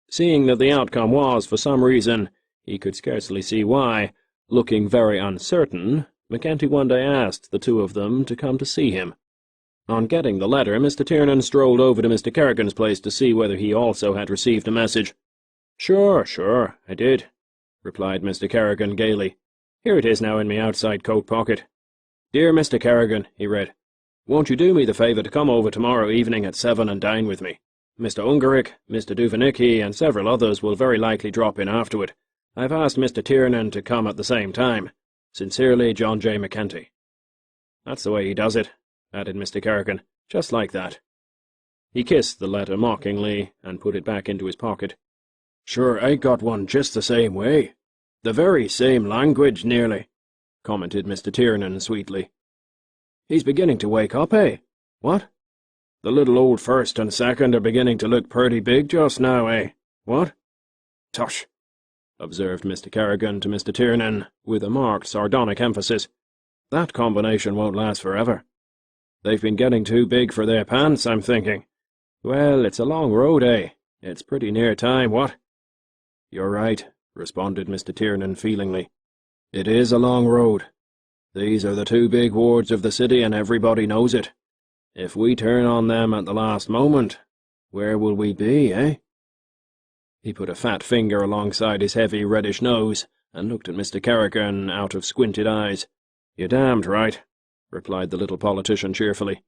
Seeing that the outcome was, for some reason, he could scarcely see why, looking very uncertain, McKenty one day asked the two of them to come to see him. On getting the letter, Mr. Tiernan strolled over to Mr. Kerrigan's place to see whether he also had received a message. Sure, I did," replied Mr. Kerrigan gaily. "Here it is now in me outside coat pocket. 'Dear Mr. Kerrigan,' he read, 'won't you do me the favour to come over tomorrow evening at 7 and dine with me? Mr. Ungarick, Mr. Duvenicki, and several others will very likely drop in afterward. I've asked Mr. Tiernan to come at the same time. Sincerely, John J. McKenty.'" "That's the way he does it," added Mr. Kerrigan, "just like that." He kissed the letter mockingly and put it back into his pocket. "Sure, I got one just the same way. The very same language, nearly," commented Mr. Tiernan sweetly. "He's beginning to wake up, eh? What? The little old first and second are beginning to look pretty big just now, eh? What? Tush!" observed Mr. Kerrigan to Mr. Tiernan, with a marked sardonic emphasis. "That combination won't last forever. They've been getting too big for their pants, I'm thinking. Well, it's a long road, eh? It's pretty near time, what?" "You're right," responded Mr. Tiernan feelingly. "It is a long road. These are the two big wards of the city, and everybody knows it. If we turn on them at the last moment, where will we be, eh?" He put a fat finger alongside his heavy reddish nose and looked at Mr. Kerrigan out of squinted eyes. "You're damned right," replied the little politician cheerfully.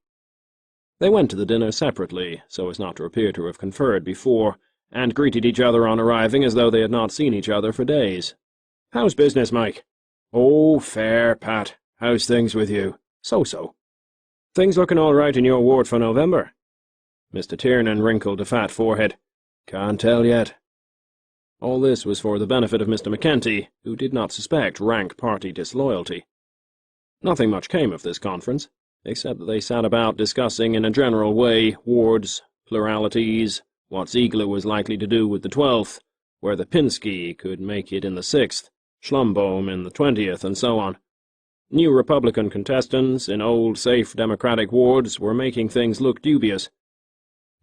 They went to the dinner separately, so as not to appear to have conferred before, and greeted each other on arriving as though they had not seen each other for days. "How's business, Mike?" "Oh, fair, Pat. How's things with you?" "So-so." "Things looking all right in your ward for November?" Mr. Tiernan wrinkled a fat forehead. "Can't tell yet." All this was for the benefit of Mr. McKenty, who did not suspect rank party disloyalty. Nothing much came of this conference, except that they sat about discussing in a general way wards, pluralities, what Ziegler was likely to do with the 12th, whether Pinsky could make it in the 6th, Schlumbaum in the 20th, and so on. New Republican contestants in old, safe Democratic wards were making things look dubious.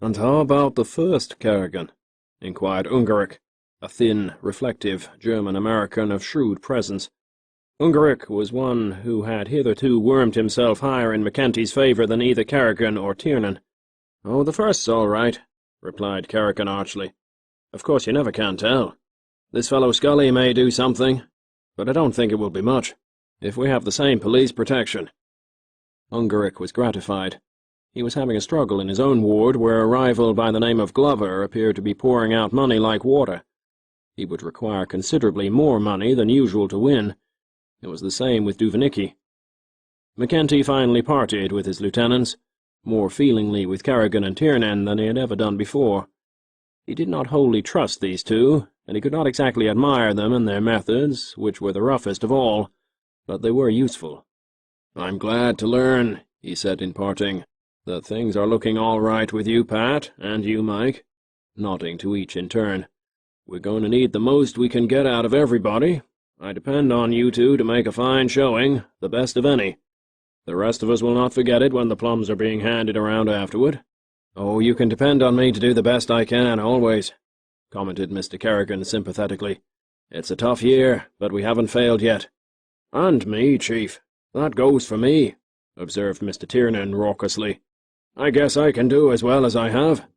"And how about the 1st, Kerrigan?" inquired Ungarich, a thin, reflective German-American of shrewd presence. Ungarich was one who had hitherto wormed himself higher in McKenty's favour than either Kerrigan or Tiernan. "Oh, the 1st's all right," replied Kerrigan archly. "Of course you never can tell. This fellow Scully may do something, but I don't think it will be much, if we have the same police protection." Ungarich was gratified. He was having a struggle in his own ward where a rival by the name of Glover appeared to be pouring out money like water. He would require considerably more money than usual to win. It was the same with Duvanicki. McKenty finally parted with his lieutenants, more feelingly with Kerrigan and Tiernan than he had ever done before. He did not wholly trust these two, and he could not exactly admire them and their methods, which were the roughest of all, but they were useful. "I'm glad to learn," he said in parting, "that things are looking all right with you, Pat, and you, Mike," nodding to each in turn. "We're going to need the most we can get out of everybody. I depend on you two to make a fine showing, the best of any. The rest of us will not forget it when the plums are being handed around afterward." "Oh, you can depend on me to do the best I can, always," commented Mr. Kerrigan sympathetically. "It's a tough year, but we haven't failed yet." "And me, Chief. That goes for me," observed Mr. Tiernan raucously. "I guess I can do as well as I have."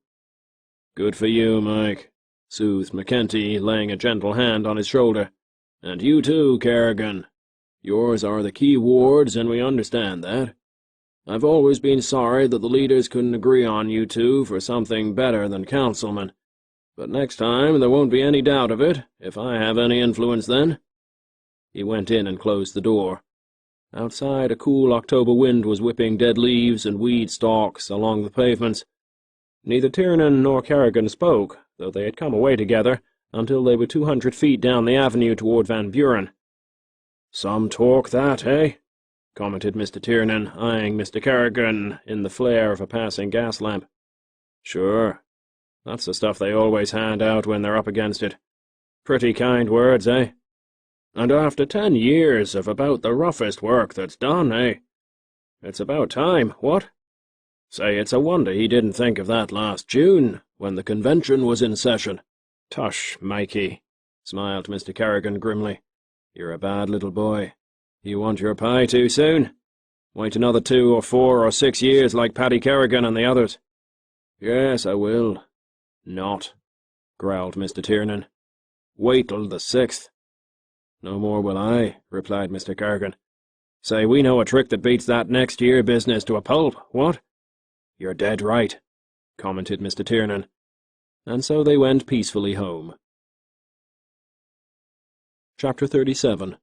"Good for you, Mike," soothed McKenty, laying a gentle hand on his shoulder. "And you too, Kerrigan. Yours are the key wards, and we understand that. I've always been sorry that the leaders couldn't agree on you two for something better than councilmen. But next time there won't be any doubt of it, if I have any influence then." He went in and closed the door. Outside, a cool October wind was whipping dead leaves and weed stalks along the pavements. Neither Tiernan nor Kerrigan spoke, though they had come away together, until they were 200 feet down the avenue toward Van Buren. "Some talk that, eh?" commented Mr. Tiernan, eyeing Mr. Kerrigan in the flare of a passing gas lamp. "Sure. That's the stuff they always hand out when they're up against it. Pretty kind words, eh? And after 10 years of about the roughest work that's done, eh? It's about time, what? Say, it's a wonder he didn't think of that last June, when the convention was in session." "Tush, Mikey," smiled Mr. Kerrigan grimly. "You're a bad little boy. You want your pie too soon? Wait another 2 or 4 or 6 years like Paddy Kerrigan and the others." "Yes, I will." "Not," growled Mr. Tiernan. "Wait till the 6th. "No more will I," replied Mr. Kerrigan. "Say, we know a trick that beats that next year business to a pulp, what?" "You're dead right," commented Mr. Tiernan. And so they went peacefully home. Chapter 37.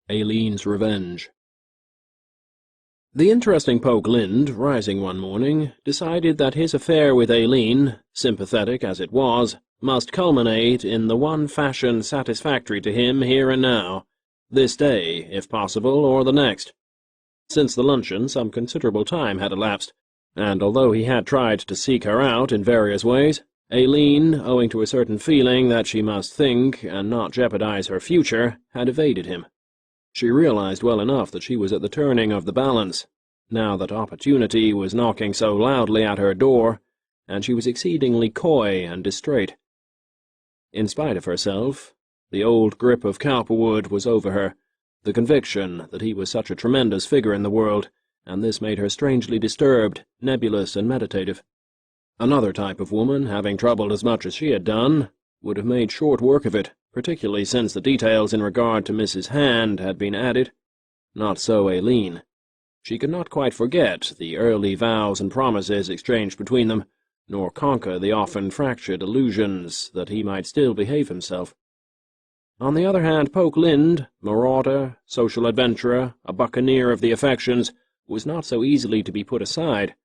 Aileen's Revenge. The interesting Poke Lind, rising one morning, decided that his affair with Aileen, sympathetic as it was, must culminate in the one fashion satisfactory to him here and now, this day, if possible, or the next. Since the luncheon, some considerable time had elapsed, and although he had tried to seek her out in various ways, Aileen, owing to a certain feeling that she must think and not jeopardize her future, had evaded him. She realized well enough that she was at the turning of the balance, now that opportunity was knocking so loudly at her door, and she was exceedingly coy and distrait. In spite of herself, the old grip of Cowperwood was over her, the conviction that he was such a tremendous figure in the world, and this made her strangely disturbed, nebulous, and meditative. Another type of woman, having troubled as much as she had done, would have made short work of it, particularly since the details in regard to Mrs. Hand had been added. Not so Aileen. She could not quite forget the early vows and promises exchanged between them, nor conquer the often fractured illusions that he might still behave himself. On the other hand, Polk Lind, marauder, social adventurer, a buccaneer of the affections, was not so easily to be put aside,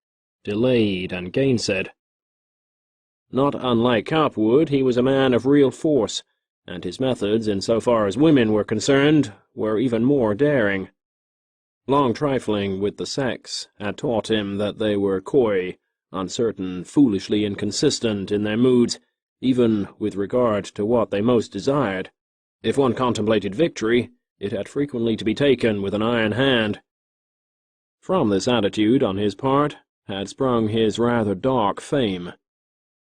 delayed and gainsaid. Not unlike Cowperwood, he was a man of real force, and his methods, in so far as women were concerned, were even more daring. Long trifling with the sex had taught him that they were coy, uncertain, foolishly inconsistent in their moods, even with regard to what they most desired. If one contemplated victory, it had frequently to be taken with an iron hand. From this attitude, on his part, had sprung his rather dark fame.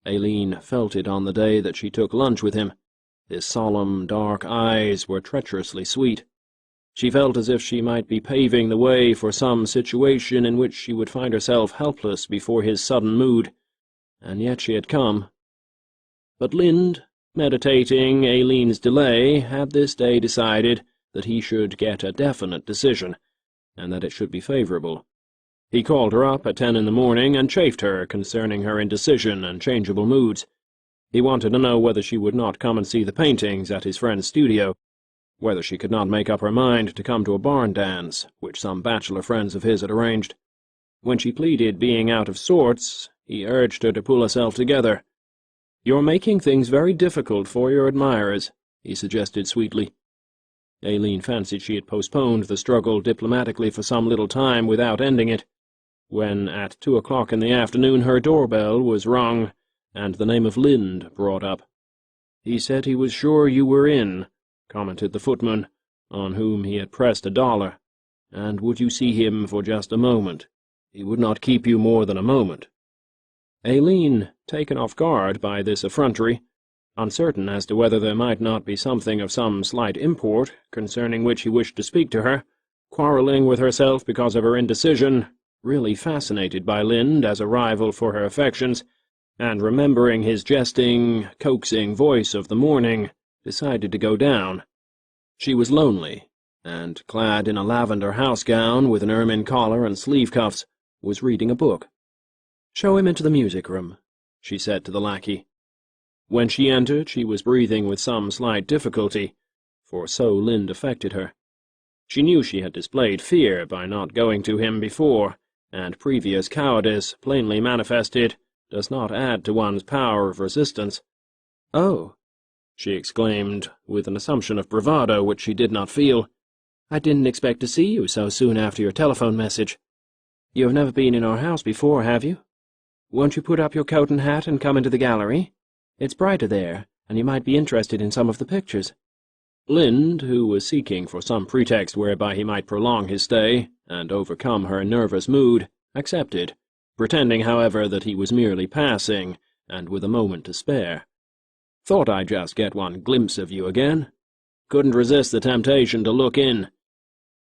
Aileen felt it on the day that she took lunch with him. His solemn, dark eyes were treacherously sweet. She felt as if she might be paving the way for some situation in which she would find herself helpless before his sudden mood, and yet she had come. But Lind, meditating Aileen's delay, had this day decided that he should get a definite decision, and that it should be favorable. He called her up at 10 in the morning and chaffed her concerning her indecision and changeable moods. He wanted to know whether she would not come and see the paintings at his friend's studio, whether she could not make up her mind to come to a barn dance, which some bachelor friends of his had arranged. When she pleaded being out of sorts, he urged her to pull herself together. "You're making things very difficult for your admirers," he suggested sweetly. Aileen fancied she had postponed the struggle diplomatically for some little time without ending it, when at 2 o'clock in the afternoon her doorbell was rung, and the name of Lind brought up. "He said he was sure you were in," commented the footman, on whom he had pressed $1, "and would you see him for just a moment? He would not keep you more than a moment." Aileen, taken off guard by this effrontery, uncertain as to whether there might not be something of some slight import concerning which he wished to speak to her, quarrelling with herself because of her indecision, really fascinated by Lind as a rival for her affections, and remembering his jesting, coaxing voice of the morning, decided to go down. She was lonely, and, clad in a lavender house-gown with an ermine collar and sleeve-cuffs, was reading a book. "Show him into the music-room," she said to the lackey. When she entered, she was breathing with some slight difficulty, for so Lind affected her. She knew she had displayed fear by not going to him before, and previous cowardice, plainly manifested, does not add to one's power of resistance. "Oh," she exclaimed, with an assumption of bravado which she did not feel, "I didn't expect to see you so soon after your telephone message. You have never been in our house before, have you? Won't you put up your coat and hat and come into the gallery? It's brighter there, and you might be interested in some of the pictures." Lind, who was seeking for some pretext whereby he might prolong his stay and overcome her nervous mood, accepted, pretending, however, that he was merely passing, and with a moment to spare. "Thought I'd just get one glimpse of you again. Couldn't resist the temptation to look in.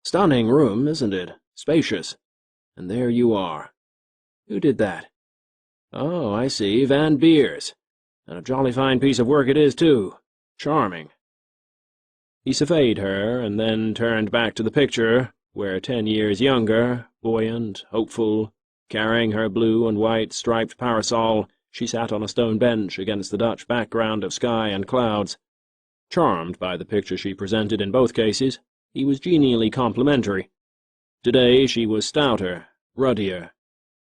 Stunning room, isn't it? Spacious. And there you are. Who did that? Oh, I see, Van Beers. And a jolly fine piece of work it is, too. Charming." He surveyed her, and then turned back to the picture, where 10 years younger, buoyant, hopeful, carrying her blue and white striped parasol, she sat on a stone bench against the Dutch background of sky and clouds. Charmed by the picture she presented in both cases, he was genially complimentary. Today she was stouter, ruddier.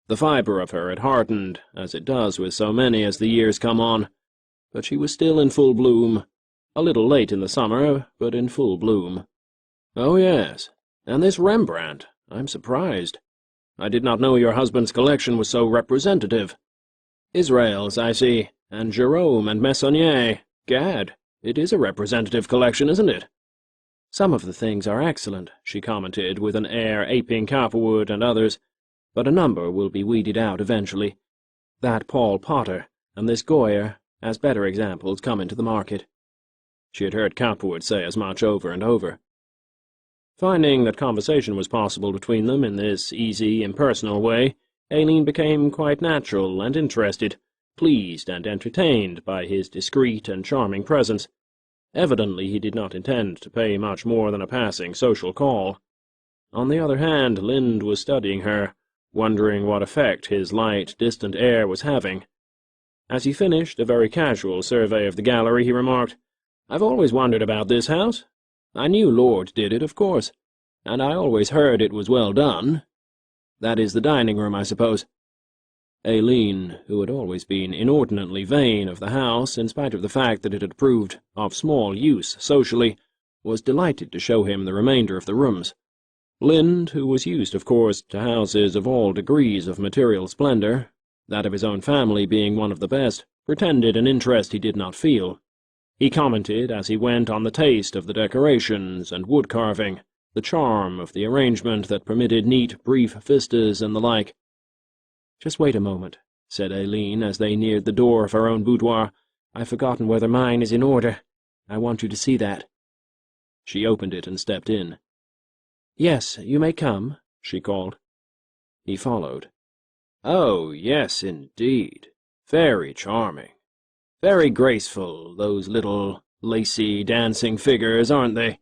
The fibre of her had hardened, as it does with so many as the years come on, but she was still in full bloom. A little late in the summer, but in full bloom. "Oh, yes. And this Rembrandt. I'm surprised. I did not know your husband's collection was so representative. Israels, I see, and Jerome and Meissonier. Gad, it is a representative collection, isn't it?" "Some of the things are excellent," she commented, with an air aping Cowperwood and others, "but a number will be weeded out eventually. That Paul Potter and this Goyer, as better examples, come into the market." She had heard Cowperwood say as much over and over. Finding that conversation was possible between them in this easy, impersonal way, Aileen became quite natural and interested, pleased and entertained by his discreet and charming presence. Evidently he did not intend to pay much more than a passing social call. On the other hand, Lind was studying her, wondering what effect his light, distant air was having. As he finished a very casual survey of the gallery, he remarked, "I've always wondered about this house. I knew Lord did it, of course, and I always heard it was well done. That is the dining room, I suppose." Aileen, who had always been inordinately vain of the house, in spite of the fact that it had proved of small use socially, was delighted to show him the remainder of the rooms. Lind, who was used, of course, to houses of all degrees of material splendor, that of his own family being one of the best, pretended an interest he did not feel. He commented as he went on the taste of the decorations and wood-carving, the charm of the arrangement that permitted neat, brief vistas and the like. "Just wait a moment," said Aileen as they neared the door of her own boudoir. "I've forgotten whether mine is in order. I want you to see that." She opened it and stepped in. "Yes, you may come," she called. He followed. "Oh, yes, indeed. Very charming. Very graceful, those little, lacy, dancing figures, aren't they?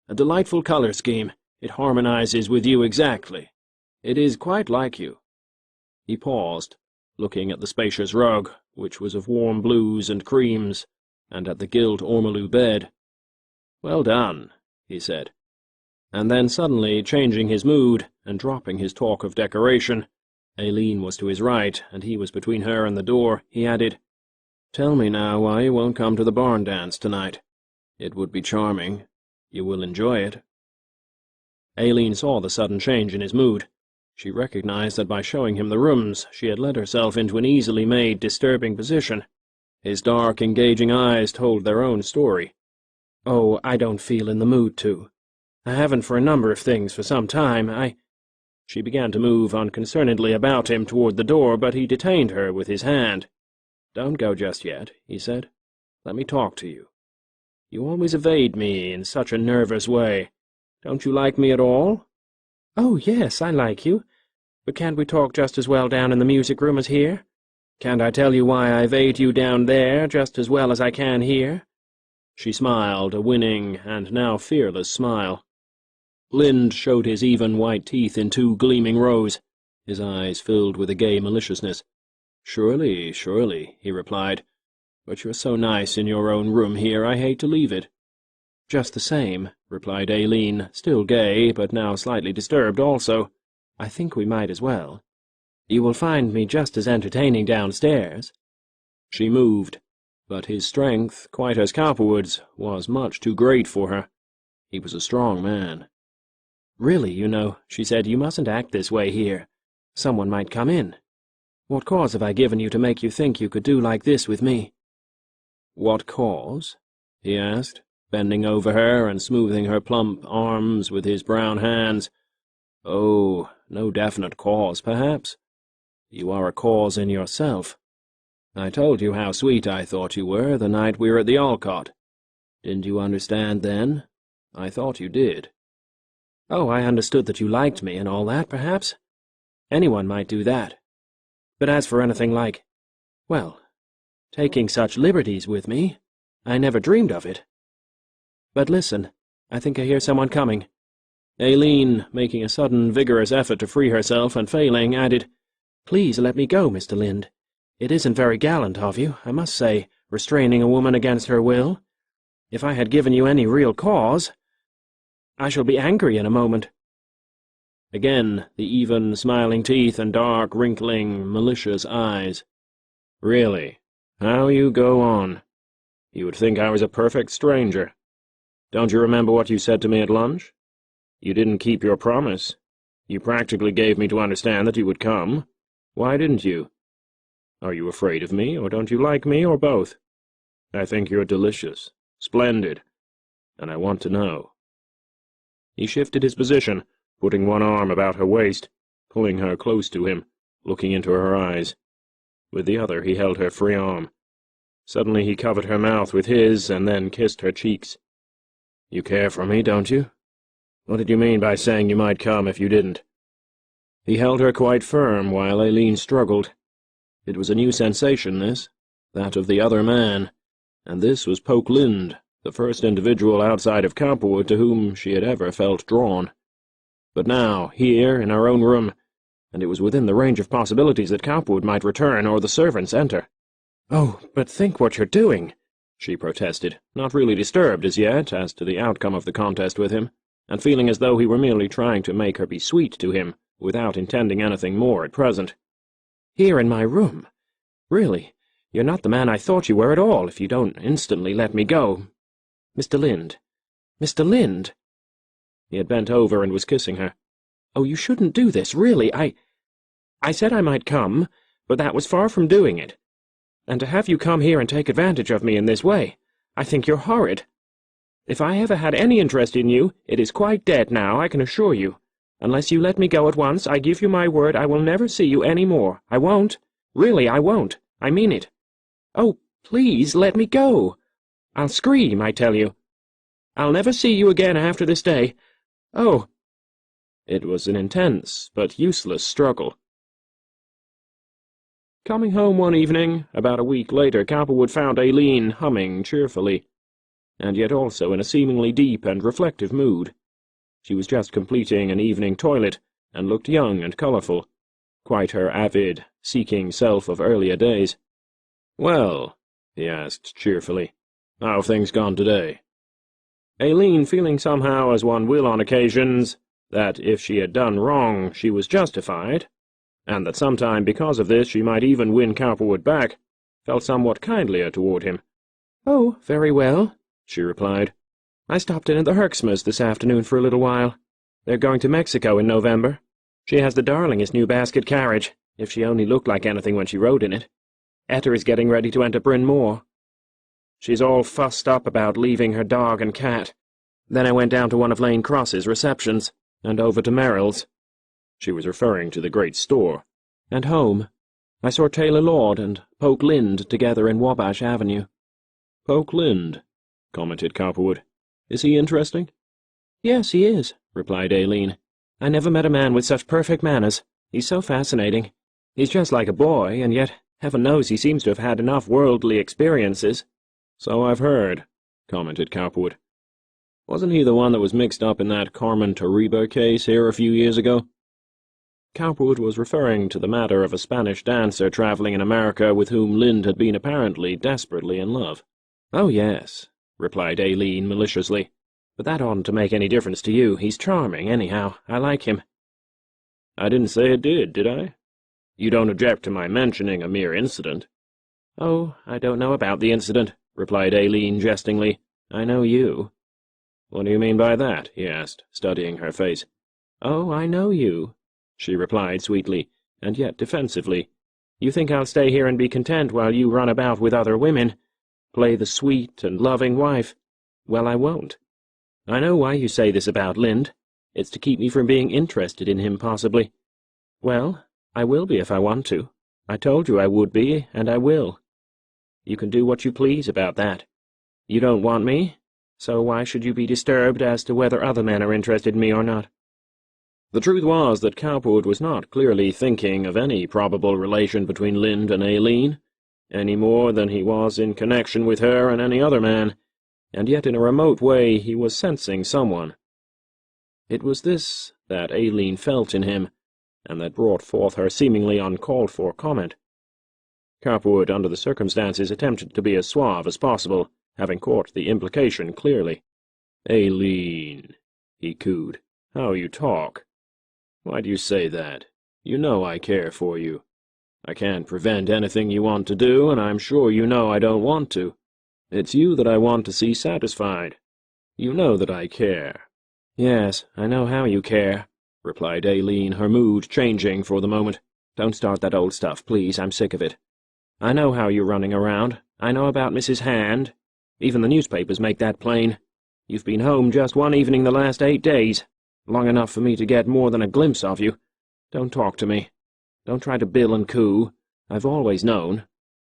A delightful color scheme. It harmonizes with you exactly. It is quite like you." He paused, looking at the spacious rug, which was of warm blues and creams, and at the gilt ormolu bed. "Well done," he said. And then suddenly changing his mood and dropping his talk of decoration, Aileen was to his right, and he was between her and the door, he added, "Tell me now why you won't come to the barn dance tonight. It would be charming. You will enjoy it." Aileen saw the sudden change in his mood. She recognized that by showing him the rooms she had led herself into an easily made, disturbing position. His dark, engaging eyes told their own story. "Oh, I don't feel in the mood to. I haven't for a number of things for some time. She began to move unconcernedly about him toward the door, but he detained her with his hand. "Don't go just yet," he said. "Let me talk to you. You always evade me in such a nervous way. Don't you like me at all?" "Oh, yes, I like you. But can't we talk just as well down in the music room as here? Can't I tell you why I evade you down there just as well as I can here?" She smiled, a winning and now fearless smile. Lind showed his even white teeth in two gleaming rows, his eyes filled with a gay maliciousness. "Surely, surely," he replied. "But you're so nice in your own room here, I hate to leave it." "Just the same," replied Aileen, still gay, but now slightly disturbed also. "I think we might as well. You will find me just as entertaining downstairs." She moved, but his strength, quite as Cowperwood's, was much too great for her. He was a strong man. "Really, you know," she said, "you mustn't act this way here. Someone might come in. What cause have I given you to make you think you could do like this with me?" "What cause?" he asked, bending over her and smoothing her plump arms with his brown hands. "Oh, no definite cause, perhaps. You are a cause in yourself. I told you how sweet I thought you were the night we were at the Alcott. Didn't you understand then? I thought you did." "Oh, I understood that you liked me and all that, perhaps. Anyone might do that. But as for anything like, well, taking such liberties with me, I never dreamed of it. But listen, I think I hear someone coming." Aileen, making a sudden, vigorous effort to free herself and failing, added, "Please let me go, Mr. Lind. It isn't very gallant of you, I must say, restraining a woman against her will. If I had given you any real cause, I shall be angry in a moment." Again, the even, smiling teeth and dark, wrinkling, malicious eyes. "Really, how you go on. You would think I was a perfect stranger. Don't you remember what you said to me at lunch? You didn't keep your promise. You practically gave me to understand that you would come. Why didn't you? Are you afraid of me, or don't you like me, or both? I think you're delicious, splendid, and I want to know." He shifted his position, putting one arm about her waist, pulling her close to him, looking into her eyes. With the other he held her free arm. Suddenly he covered her mouth with his and then kissed her cheeks. "You care for me, don't you?" What did you mean by saying you might come if you didn't? He held her quite firm while Aileen struggled. It was a new sensation, this, that of the other man, and this was Polk Lind, the first individual outside of Cowperwood to whom she had ever felt drawn. But now, here, in her own room, and it was within the range of possibilities that Cowperwood might return or the servants enter. "Oh, but think what you're doing," she protested, not really disturbed as yet as to the outcome of the contest with him, and feeling as though he were merely trying to make her be sweet to him, without intending anything more at present. "Here in my room? Really, you're not the man I thought you were at all if you don't instantly let me go. Mr. Lind. Mr. Lind." He had bent over and was kissing her. "Oh, you shouldn't do this, really. I said I might come, but that was far from doing it. And to have you come here and take advantage of me in this way, I think you're horrid. If I ever had any interest in you, it is quite dead now, I can assure you. Unless you let me go at once, I give you my word I will never see you any more. I won't. Really, I won't. I mean it. Oh, please, let me go. I'll scream, I tell you. I'll never see you again after this day. Oh." It was an intense but useless struggle. Coming home one evening, about a week later, Cowperwood found Aileen humming cheerfully, and yet also in a seemingly deep and reflective mood. She was just completing an evening toilet, and looked young and colourful, quite her avid, seeking self of earlier days. "Well," he asked cheerfully, "how have things gone today?" Aileen, feeling somehow, as one will on occasions, that if she had done wrong she was justified, and that sometime because of this she might even win Cowperwood back, felt somewhat kindlier toward him. "Oh, very well," she replied. "I stopped in at the Herxmers this afternoon for a little while. They're going to Mexico in November. She has the darlingest new basket carriage, if she only looked like anything when she rode in it. Etta is getting ready to enter Bryn Mawr. She's all fussed up about leaving her dog and cat. Then I went down to one of Lane Cross's receptions, and over to Merrill's." She was referring to the great store. "And home. I saw Taylor Lord and Polk Lind together in Wabash Avenue." "Polk Lind," commented Cowperwood. "Is he interesting?" "Yes, he is," replied Aileen. "I never met a man with such perfect manners. He's so fascinating. He's just like a boy, and yet, heaven knows, he seems to have had enough worldly experiences." "So I've heard," commented Cowperwood. "Wasn't he the one that was mixed up in that Carmen Torriba case here a few years ago?" Cowperwood was referring to the matter of a Spanish dancer travelling in America with whom Lind had been apparently desperately in love. "Oh, yes," replied Aileen maliciously. "But that oughtn't to make any difference to you. He's charming, anyhow. I like him." "I didn't say it did I? You don't object to my mentioning a mere incident?" "Oh, I don't know about the incident," replied Aileen jestingly. "I know you." "What do you mean by that?" he asked, studying her face. "Oh, I know you," she replied sweetly, and yet defensively. "You think I'll stay here and be content while you run about with other women, play the sweet and loving wife. Well, I won't. I know why you say this about Lind. It's to keep me from being interested in him, possibly. Well, I will be if I want to. I told you I would be, and I will. You can do what you please about that. You don't want me, so why should you be disturbed as to whether other men are interested in me or not?" The truth was that Cowperwood was not clearly thinking of any probable relation between Lind and Aileen, any more than he was in connection with her and any other man, and yet in a remote way he was sensing someone. It was this that Aileen felt in him, and that brought forth her seemingly uncalled-for comment. Cowperwood, under the circumstances, attempted to be as suave as possible, having caught the implication clearly. "Aileen," he cooed, "how you talk. Why do you say that? You know I care for you. I can't prevent anything you want to do, and I'm sure you know I don't want to. It's you that I want to see satisfied. You know that I care." "Yes, I know how you care," replied Aileen, her mood changing for the moment. "Don't start that old stuff, please. I'm sick of it. I know how you're running around. I know about Mrs. Hand. Even the newspapers make that plain. You've been home just one evening the last 8 days, long enough for me to get more than a glimpse of you. Don't talk to me. Don't try to bill and coo. I've always known.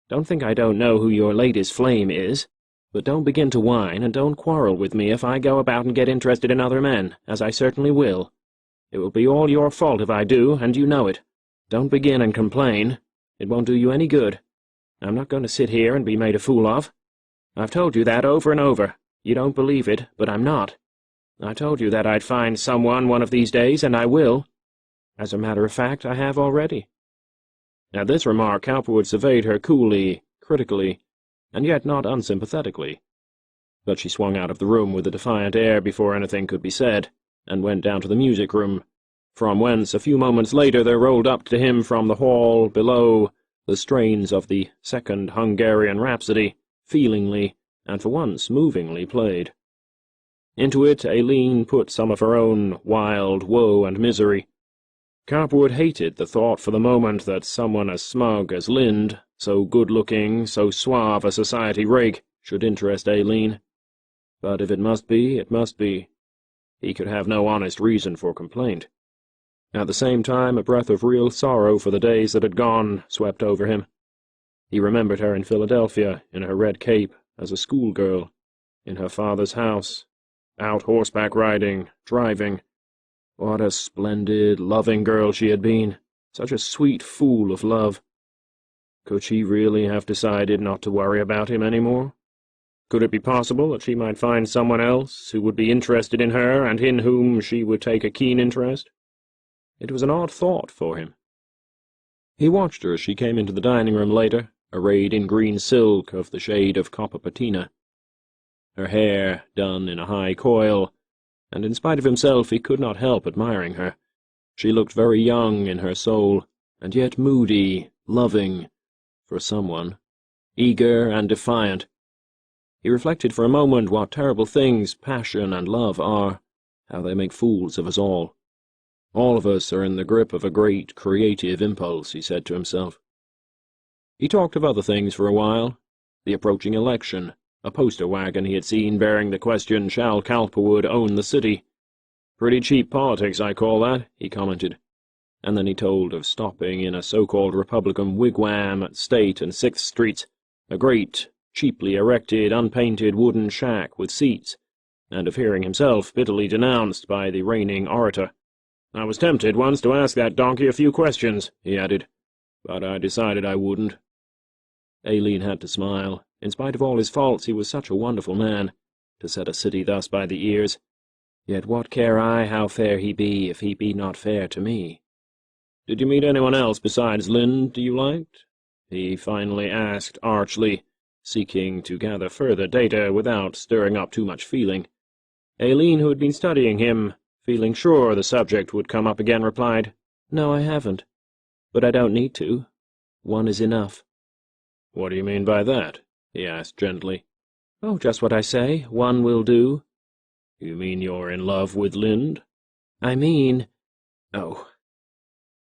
Don't think I don't know who your latest flame is. But don't begin to whine, and don't quarrel with me if I go about and get interested in other men, as I certainly will. It will be all your fault if I do, and you know it. Don't begin and complain. It won't do you any good. I'm not going to sit here and be made a fool of. I've told you that over and over. You don't believe it, but I'm not. I told you that I'd find someone one of these days, and I will. As a matter of fact, I have already." At this remark, Cowperwood surveyed her coolly, critically, and yet not unsympathetically. But she swung out of the room with a defiant air before anything could be said, and went down to the music-room, from whence a few moments later there rolled up to him from the hall below the strains of the Second Hungarian Rhapsody, feelingly, and for once movingly played. Into it Aileen put some of her own wild woe and misery. Cowperwood hated the thought for the moment that someone as smug as Lind, so good-looking, so suave a society rake, should interest Aileen. But if it must be, it must be. He could have no honest reason for complaint. At the same time, a breath of real sorrow for the days that had gone swept over him. He remembered her in Philadelphia, in her red cape, as a schoolgirl, in her father's house, out horseback riding, driving. What a splendid, loving girl she had been, such a sweet fool of love. Could she really have decided not to worry about him any more? Could it be possible that she might find someone else who would be interested in her and in whom she would take a keen interest? It was an odd thought for him. He watched her as she came into the dining-room later, arrayed in green silk of the shade of copper patina, her hair done in a high coil, and in spite of himself he could not help admiring her. She looked very young in her soul, and yet moody, loving, for someone, eager and defiant. He reflected for a moment what terrible things passion and love are, how they make fools of us all. All of us are in the grip of a great creative impulse, he said to himself. He talked of other things for a while, the approaching election, a poster wagon he had seen bearing the question, "Shall Cowperwood own the city?" "Pretty cheap politics, I call that," he commented. And then he told of stopping in a so-called Republican wigwam at State and 6th Streets, a great, cheaply erected, unpainted wooden shack with seats, and of hearing himself bitterly denounced by the reigning orator. "I was tempted once to ask that donkey a few questions," he added, "but I decided I wouldn't." Aileen had to smile. In spite of all his faults, he was such a wonderful man, to set a city thus by the ears. Yet what care I how fair he be, if he be not fair to me? "Did you meet anyone else besides Lind you liked?" he finally asked archly, seeking to gather further data without stirring up too much feeling. Aileen, who had been studying him, feeling sure the subject would come up again, replied, "No, I haven't. But I don't need to. One is enough." "What do you mean by that?" he asked gently. "Oh, just what I say. One will do." "You mean you're in love with Lind?" "I mean— oh."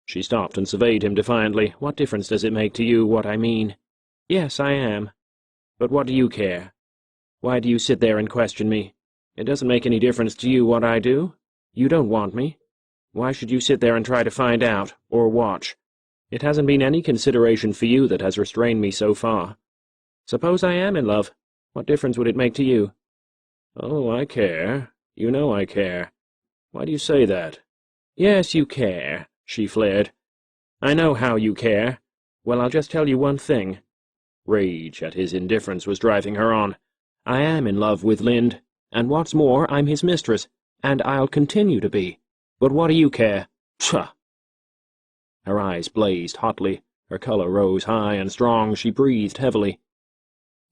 She stopped and surveyed him defiantly. "What difference does it make to you what I mean?" "Yes, I am. But what do you care? Why do you sit there and question me? It doesn't make any difference to you what I do. You don't want me. Why should you sit there and try to find out, or watch? It hasn't been any consideration for you that has restrained me so far. Suppose I am in love. What difference would it make to you?" "Oh, I care. You know I care. Why do you say that?" "Yes, you care," she flared. "I know how you care. Well, I'll just tell you one thing." Rage at his indifference was driving her on. "I am in love with Lind, and what's more, I'm his mistress, and I'll continue to be. But what do you care? Pshaw!" Her eyes blazed hotly, her color rose high and strong, she breathed heavily.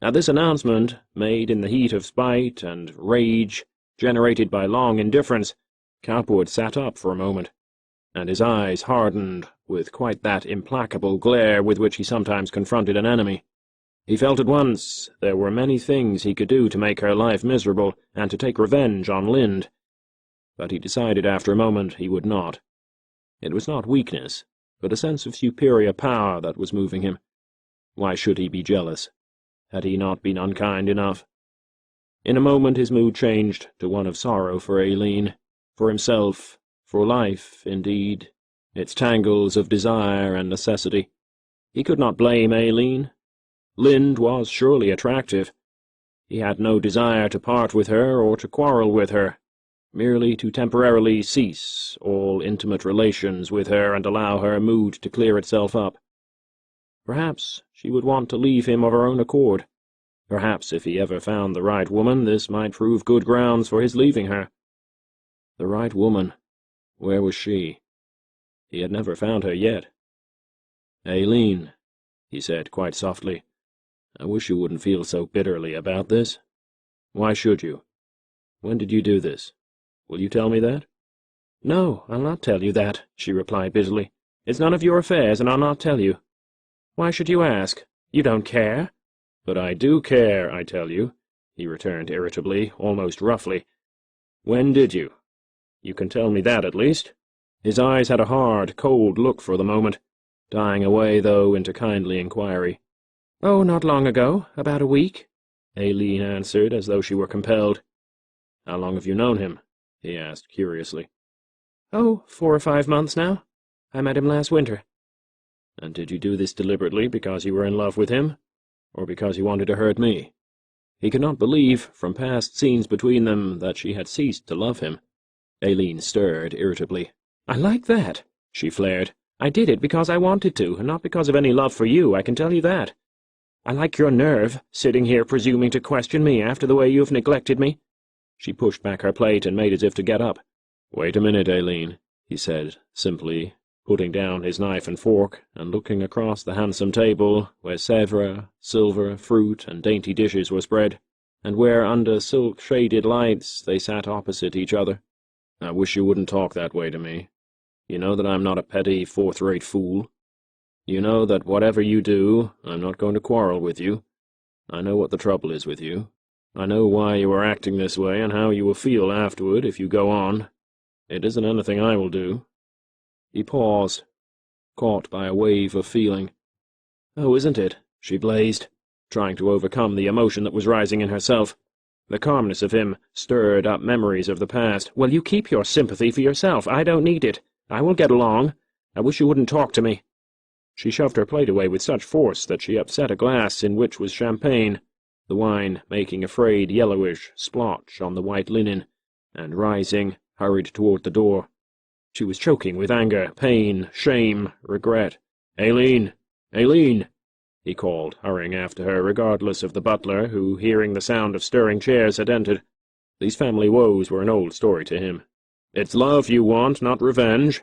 At this announcement, made in the heat of spite and rage, generated by long indifference, Cowperwood sat up for a moment, and his eyes hardened with quite that implacable glare with which he sometimes confronted an enemy. He felt at once there were many things he could do to make her life miserable and to take revenge on Lind, but he decided after a moment he would not. It was not weakness, but a sense of superior power that was moving him. Why should he be jealous? Had he not been unkind enough? In a moment his mood changed to one of sorrow for Aileen, for himself, for life, indeed, its tangles of desire and necessity. He could not blame Aileen. Lind was surely attractive. He had no desire to part with her or to quarrel with her, merely to temporarily cease all intimate relations with her and allow her mood to clear itself up. Perhaps she would want to leave him of her own accord. Perhaps if he ever found the right woman, this might prove good grounds for his leaving her. The right woman. Where was she? He had never found her yet. "Aileen," he said quite softly, "I wish you wouldn't feel so bitterly about this. Why should you? When did you do this? Will you tell me that?" "No, I'll not tell you that," she replied bitterly. "It's none of your affairs, and I'll not tell you. Why should you ask? You don't care." "But I do care, I tell you," he returned irritably, almost roughly. "When did you? You can tell me that, at least." His eyes had a hard, cold look for the moment, dying away, though, into kindly inquiry. "Oh, not long ago, about a week," Aileen answered, as though she were compelled. "How long have you known him?" he asked curiously. "Oh, 4 or 5 months now. I met him last winter." "And did you do this deliberately because you were in love with him, or because you wanted to hurt me?" He could not believe, from past scenes between them, that she had ceased to love him. Aileen stirred irritably. "I like that," she flared. "I did it because I wanted to, and not because of any love for you, I can tell you that. I like your nerve, sitting here presuming to question me after the way you have neglected me." She pushed back her plate and made as if to get up. "Wait a minute, Aileen," he said, simply, putting down his knife and fork and looking across the handsome table where Sèvres, silver, fruit, and dainty dishes were spread, and where under silk-shaded lights they sat opposite each other. "I wish you wouldn't talk that way to me. You know that I'm not a petty, fourth-rate fool. You know that whatever you do, I'm not going to quarrel with you. I know what the trouble is with you. I know why you are acting this way and how you will feel afterward if you go on. It isn't anything I will do." He paused, caught by a wave of feeling. "Oh, isn't it?" she blazed, trying to overcome the emotion that was rising in herself. The calmness of him stirred up memories of the past. "Well, you keep your sympathy for yourself. I don't need it. I will get along. I wish you wouldn't talk to me." She shoved her plate away with such force that she upset a glass in which was champagne, the wine making a frayed yellowish splotch on the white linen, and rising, hurried toward the door. She was choking with anger, pain, shame, regret. "Aileen! Aileen!" he called, hurrying after her, regardless of the butler, who, hearing the sound of stirring chairs, had entered. These family woes were an old story to him. "It's love you want, not revenge.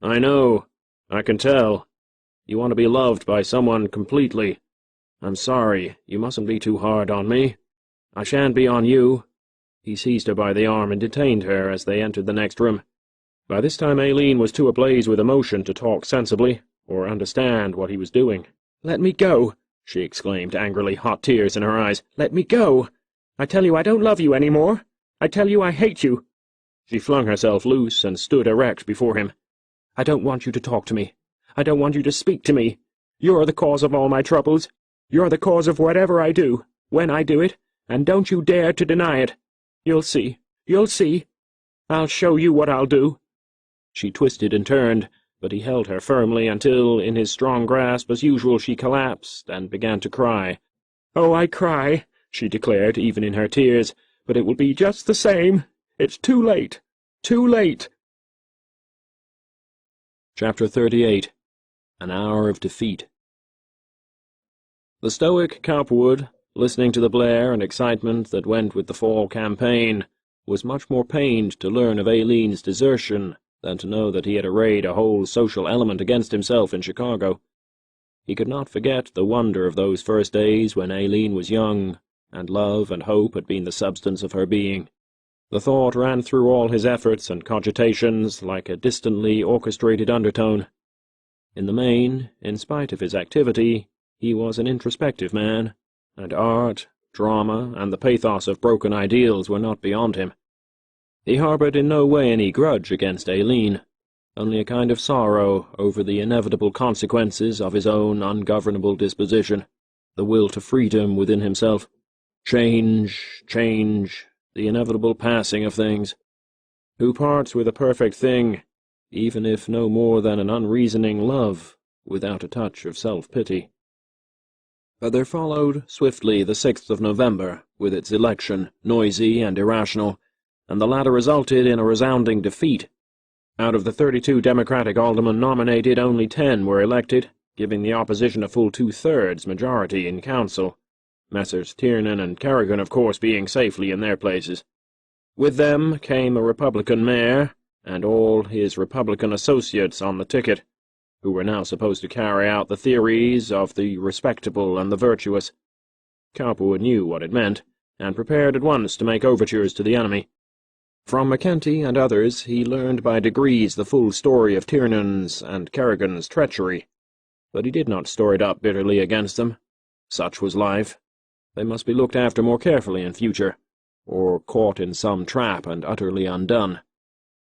I know. I can tell. You want to be loved by someone completely. I'm sorry. You mustn't be too hard on me. I shan't be on you." He seized her by the arm and detained her as they entered the next room. By this time Aileen was too ablaze with emotion to talk sensibly, or understand what he was doing. "Let me go," she exclaimed angrily, hot tears in her eyes. "Let me go! I tell you I don't love you any more. I tell you I hate you." She flung herself loose and stood erect before him. "I don't want you to talk to me. I don't want you to speak to me. You're the cause of all my troubles. You're the cause of whatever I do, when I do it, and don't you dare to deny it. You'll see. You'll see. I'll show you what I'll do." She twisted and turned, but he held her firmly until, in his strong grasp as usual, she collapsed and began to cry. "Oh, I cry," she declared, even in her tears, "but it will be just the same. It's too late. Too late." Chapter 38. An Hour of Defeat. The stoic Cowperwood, listening to the blare and excitement that went with the fall campaign, was much more pained to learn of Aileen's desertion than to know that he had arrayed a whole social element against himself in Chicago. He could not forget the wonder of those first days when Aileen was young, and love and hope had been the substance of her being. The thought ran through all his efforts and cogitations like a distantly orchestrated undertone. In the main, in spite of his activity, he was an introspective man, and art, drama, and the pathos of broken ideals were not beyond him. He harbored in no way any grudge against Aileen, only a kind of sorrow over the inevitable consequences of his own ungovernable disposition, the will to freedom within himself. Change, the inevitable passing of things. Who parts with a perfect thing, even if no more than an unreasoning love, without a touch of self-pity? But there followed swiftly the 6th of November, with its election, noisy and irrational, and the latter resulted in a resounding defeat. Out of the 32 Democratic aldermen nominated, only 10 were elected, giving the opposition a full 2/3 majority in council, Messrs. Tiernan and Kerrigan, of course, being safely in their places. With them came a Republican mayor, and all his Republican associates on the ticket, who were now supposed to carry out the theories of the respectable and the virtuous. Cowperwood knew what it meant, and prepared at once to make overtures to the enemy. From McKenty and others he learned by degrees the full story of Tiernan's and Kerrigan's treachery, but he did not store it up bitterly against them. Such was life. They must be looked after more carefully in future, or caught in some trap and utterly undone.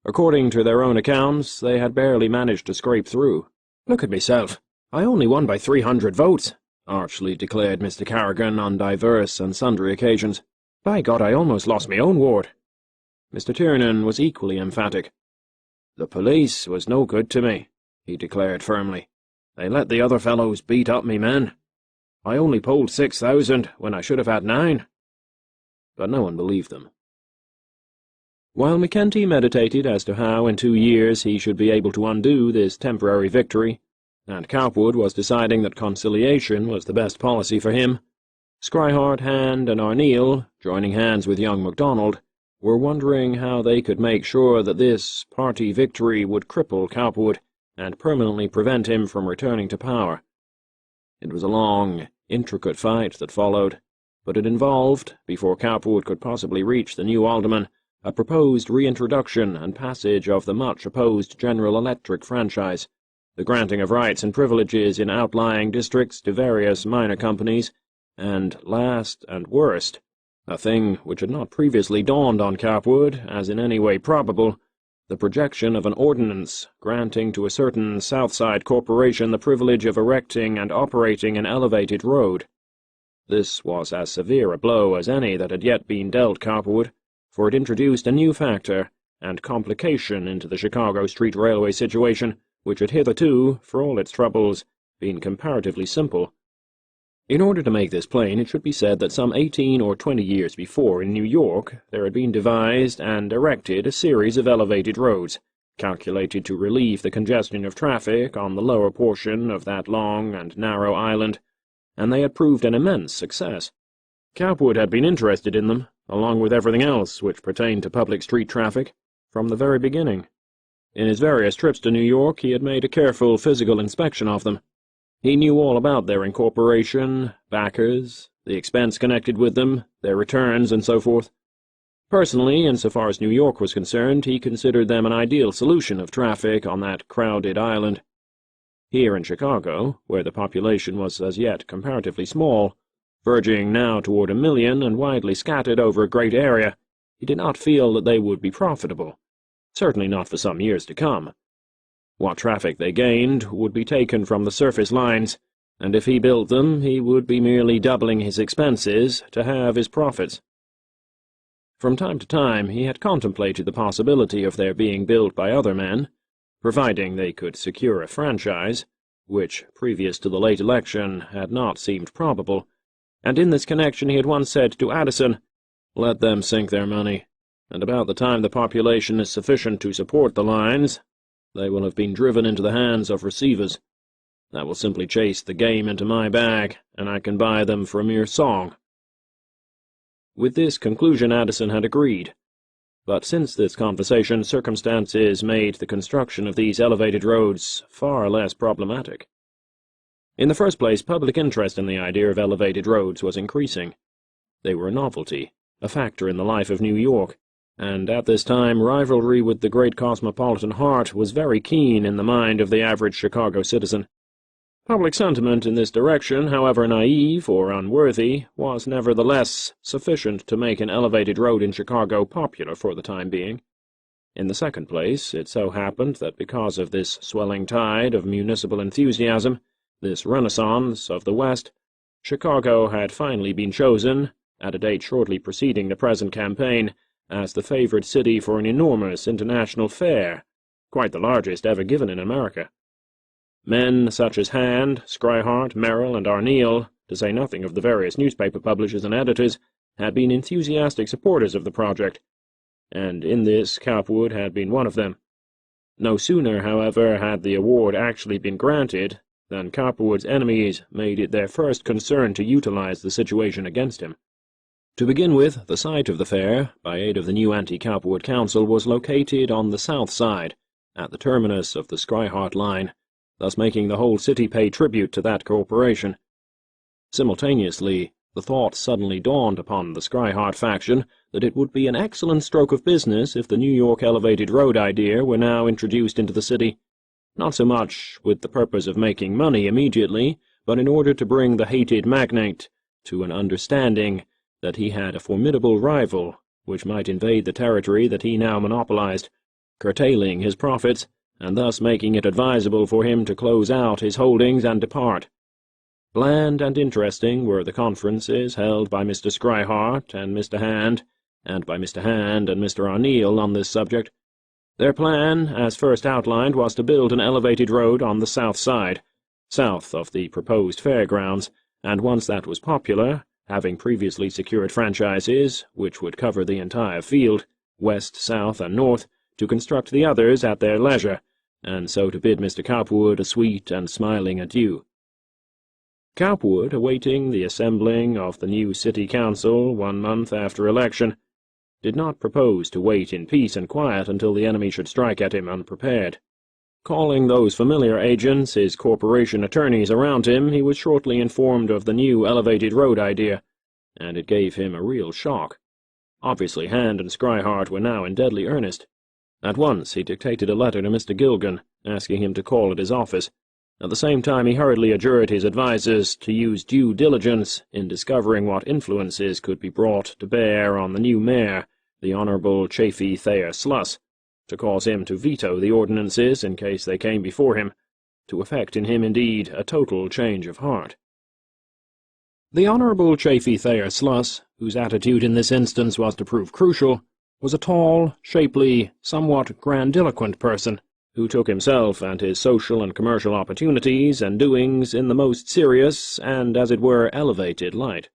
According to their own accounts, they had barely managed to scrape through. "Look at myself. I only won by 300 votes, archly declared Mr. Kerrigan on divers and sundry occasions. "By God, I almost lost my own ward." Mr. Tiernan was equally emphatic. "The police was no good to me," he declared firmly. "They let the other fellows beat up me men. I only polled 6,000 when I should have had 9. But no one believed them. While McKenty meditated as to how in 2 years he should be able to undo this temporary victory, and Cowperwood was deciding that conciliation was the best policy for him, Schryhart, Hand, and Arneel, joining hands with young MacDonald, were wondering how they could make sure that this party victory would cripple Cowperwood and permanently prevent him from returning to power. It was a long, intricate fight that followed, but it involved, before Cowperwood could possibly reach the new alderman, a proposed reintroduction and passage of the much-opposed General Electric franchise, the granting of rights and privileges in outlying districts to various minor companies, and, last and worst, a thing which had not previously dawned on Cowperwood as in any way probable, the projection of an ordinance granting to a certain Southside corporation the privilege of erecting and operating an elevated road. This was as severe a blow as any that had yet been dealt Cowperwood, for it introduced a new factor and complication into the Chicago Street Railway situation, which had hitherto, for all its troubles, been comparatively simple. In order to make this plain, it should be said that some 18 or 20 years before, in New York, there had been devised and erected a series of elevated roads, calculated to relieve the congestion of traffic on the lower portion of that long and narrow island, and they had proved an immense success. Cowperwood had been interested in them, along with everything else which pertained to public street traffic, from the very beginning. In his various trips to New York he had made a careful physical inspection of them. He knew all about their incorporation, backers, the expense connected with them, their returns, and so forth. Personally, insofar as New York was concerned, he considered them an ideal solution of traffic on that crowded island. Here in Chicago, where the population was as yet comparatively small, verging now toward 1 million and widely scattered over a great area, he did not feel that they would be profitable, certainly not for some years to come. What traffic they gained would be taken from the surface lines, and if he built them, he would be merely doubling his expenses to have his profits. From time to time he had contemplated the possibility of their being built by other men, providing they could secure a franchise, which, previous to the late election, had not seemed probable, and in this connection he had once said to Addison, "Let them sink their money, and about the time the population is sufficient to support the lines, they will have been driven into the hands of receivers. I will simply chase the game into my bag, and I can buy them for a mere song." With this conclusion Addison had agreed, but since this conversation circumstances made the construction of these elevated roads far less problematic. In the first place, public interest in the idea of elevated roads was increasing. They were a novelty, a factor in the life of New York, and at this time rivalry with the great cosmopolitan heart was very keen in the mind of the average Chicago citizen. Public sentiment in this direction, however naive or unworthy, was nevertheless sufficient to make an elevated road in Chicago popular for the time being. In the second place, it so happened that because of this swelling tide of municipal enthusiasm, this renaissance of the West, Chicago had finally been chosen, at a date shortly preceding the present campaign, as the favored city for an enormous international fair, quite the largest ever given in America. Men such as Hand, Schryhart, Merrill, and Arneel, to say nothing of the various newspaper publishers and editors, had been enthusiastic supporters of the project, and in this Cowperwood had been one of them. No sooner, however, had the award actually been granted than Cowperwood's enemies made it their first concern to utilize the situation against him. To begin with, the site of the fair, by aid of the new anti-Cowperwood Council, was located on the south side, at the terminus of the Skryhart line, thus making the whole city pay tribute to that corporation. Simultaneously, the thought suddenly dawned upon the Skryhart faction that it would be an excellent stroke of business if the New York elevated road idea were now introduced into the city, not so much with the purpose of making money immediately, but in order to bring the hated magnate to an understanding that he had a formidable rival which might invade the territory that he now monopolized, curtailing his profits, and thus making it advisable for him to close out his holdings and depart. Bland and interesting were the conferences held by Mr. Skryhart and Mr. Hand, and by Mr. Hand and Mr. Arneel on this subject. Their plan, as first outlined, was to build an elevated road on the south side, south of the proposed fairgrounds, and once that was popular, having previously secured franchises, which would cover the entire field, west, south, and north, to construct the others at their leisure, and so to bid Mr. Cowperwood a sweet and smiling adieu. Cowperwood, awaiting the assembling of the new city council 1 month after election, did not propose to wait in peace and quiet until the enemy should strike at him unprepared. Calling those familiar agents, his corporation attorneys, around him, he was shortly informed of the new elevated road idea, and it gave him a real shock. Obviously Hand and Skryhart were now in deadly earnest. At once he dictated a letter to Mr. Gilgan, asking him to call at his office. At the same time he hurriedly adjured his advisers to use due diligence in discovering what influences could be brought to bear on the new mayor, the Honourable Chafee Thayer Sluss, to cause him to veto the ordinances in case they came before him, to effect in him, indeed, a total change of heart. The Honourable Chafee Thayer Sluss, whose attitude in this instance was to prove crucial, was a tall, shapely, somewhat grandiloquent person, who took himself and his social and commercial opportunities and doings in the most serious and, as it were, elevated light.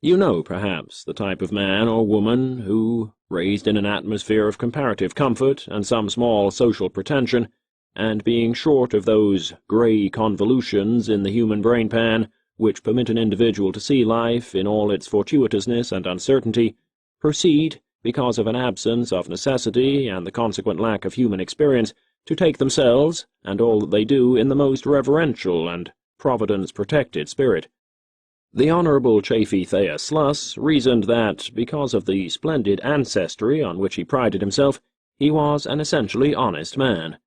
You know, perhaps, the type of man or woman who, raised in an atmosphere of comparative comfort and some small social pretension, and being short of those grey convolutions in the human brain-pan which permit an individual to see life in all its fortuitousness and uncertainty, proceed, because of an absence of necessity and the consequent lack of human experience, to take themselves, and all that they do, in the most reverential and providence-protected spirit. The Honourable Chafee Thayer Sluss reasoned that, because of the splendid ancestry on which he prided himself, he was an essentially honest man.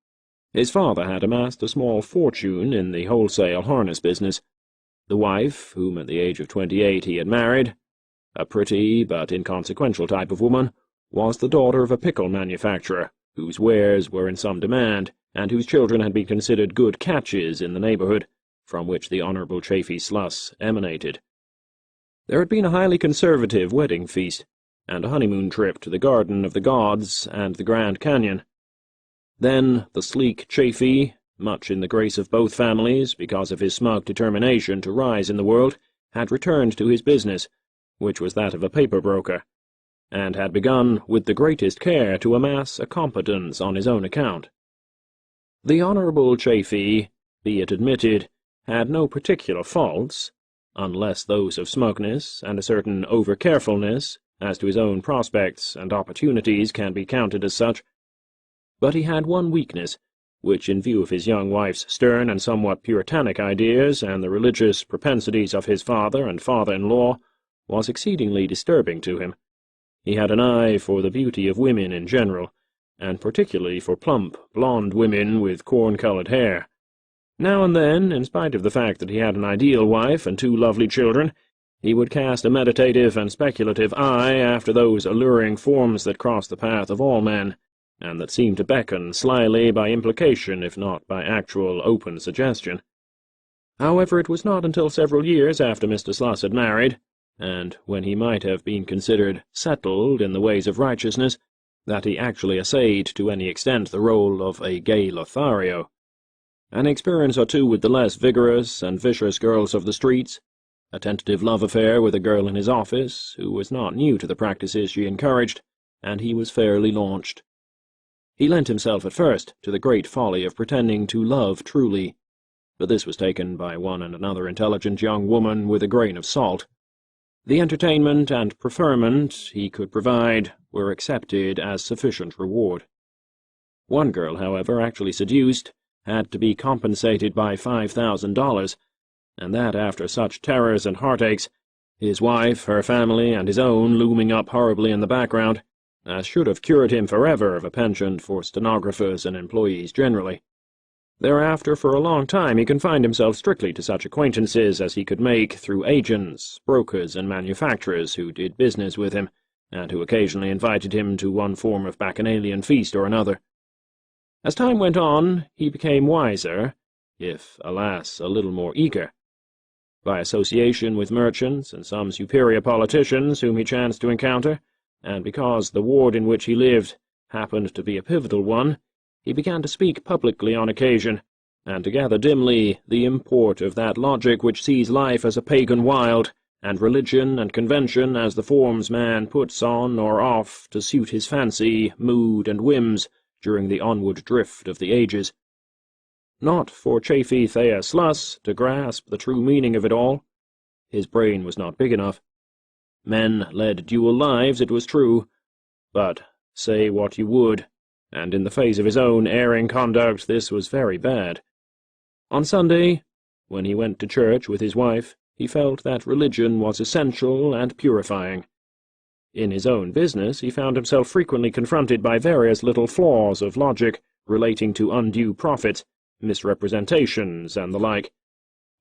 His father had amassed a small fortune in the wholesale harness business. The wife, whom at the age of 28 he had married, a pretty but inconsequential type of woman, was the daughter of a pickle manufacturer, whose wares were in some demand, and whose children had been considered good catches in the neighbourhood, from which the Honourable Chafee Sluss emanated. There had been a highly conservative wedding feast, and a honeymoon trip to the Garden of the Gods and the Grand Canyon. Then the sleek Chafee, much in the grace of both families because of his smug determination to rise in the world, had returned to his business, which was that of a paper broker, and had begun with the greatest care to amass a competence on his own account. The Honourable Chafee, be it admitted, had no particular faults, unless those of smugness and a certain over-carefulness as to his own prospects and opportunities can be counted as such. But he had one weakness, which, in view of his young wife's stern and somewhat puritanic ideas and the religious propensities of his father and father-in-law, was exceedingly disturbing to him. He had an eye for the beauty of women in general, and particularly for plump, blonde women with corn-colored hair. Now and then, in spite of the fact that he had an ideal wife and 2 lovely children, he would cast a meditative and speculative eye after those alluring forms that cross the path of all men, and that seem to beckon slyly by implication if not by actual open suggestion. However, it was not until several years after Mr. Sluss had married, and when he might have been considered settled in the ways of righteousness, that he actually essayed to any extent the role of a gay Lothario. An experience or two with the less vigorous and vicious girls of the streets, a tentative love affair with a girl in his office, who was not new to the practices she encouraged, and he was fairly launched. He lent himself at first to the great folly of pretending to love truly, but this was taken by one and another intelligent young woman with a grain of salt. The entertainment and preferment he could provide were accepted as sufficient reward. One girl, however, actually seduced, had to be compensated by $5,000, and that after such terrors and heartaches, his wife, her family, and his own looming up horribly in the background, as should have cured him forever of a penchant for stenographers and employees generally. Thereafter, for a long time, he confined himself strictly to such acquaintances as he could make through agents, brokers, and manufacturers who did business with him, and who occasionally invited him to one form of bacchanalian feast or another. As time went on, he became wiser, if, alas, a little more eager. By association with merchants and some superior politicians whom he chanced to encounter, and because the ward in which he lived happened to be a pivotal one, he began to speak publicly on occasion, and to gather dimly the import of that logic which sees life as a pagan wild, and religion and convention as the forms man puts on or off to suit his fancy, mood, and whims during the onward drift of the ages. Not for Chafee Thea Sluss to grasp the true meaning of it all. His brain was not big enough. Men led dual lives, it was true, but say what you would, and in the face of his own erring conduct this was very bad. On Sunday, when he went to church with his wife, he felt that religion was essential and purifying. In his own business he found himself frequently confronted by various little flaws of logic relating to undue profits, misrepresentations, and the like.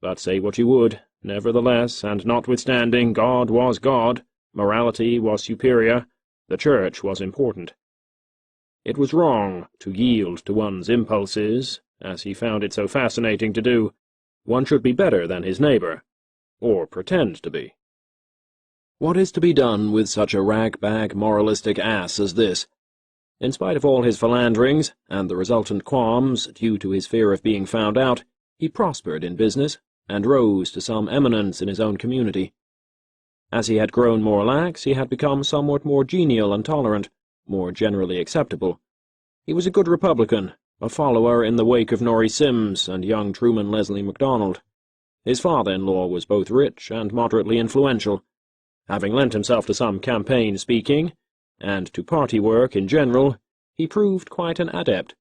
But say what you would, nevertheless, and notwithstanding, God was God, morality was superior, the Church was important. It was wrong to yield to one's impulses, as he found it so fascinating to do. One should be better than his neighbour, or pretend to be. What is to be done with such a rag-bag moralistic ass as this? In spite of all his philanderings, and the resultant qualms due to his fear of being found out, he prospered in business, and rose to some eminence in his own community. As he had grown more lax, he had become somewhat more genial and tolerant, more generally acceptable. He was a good Republican, a follower in the wake of Norrie Sims and young Truman Leslie MacDonald. His father-in-law was both rich and moderately influential. Having lent himself to some campaign speaking, and to party work in general, he proved quite an adept.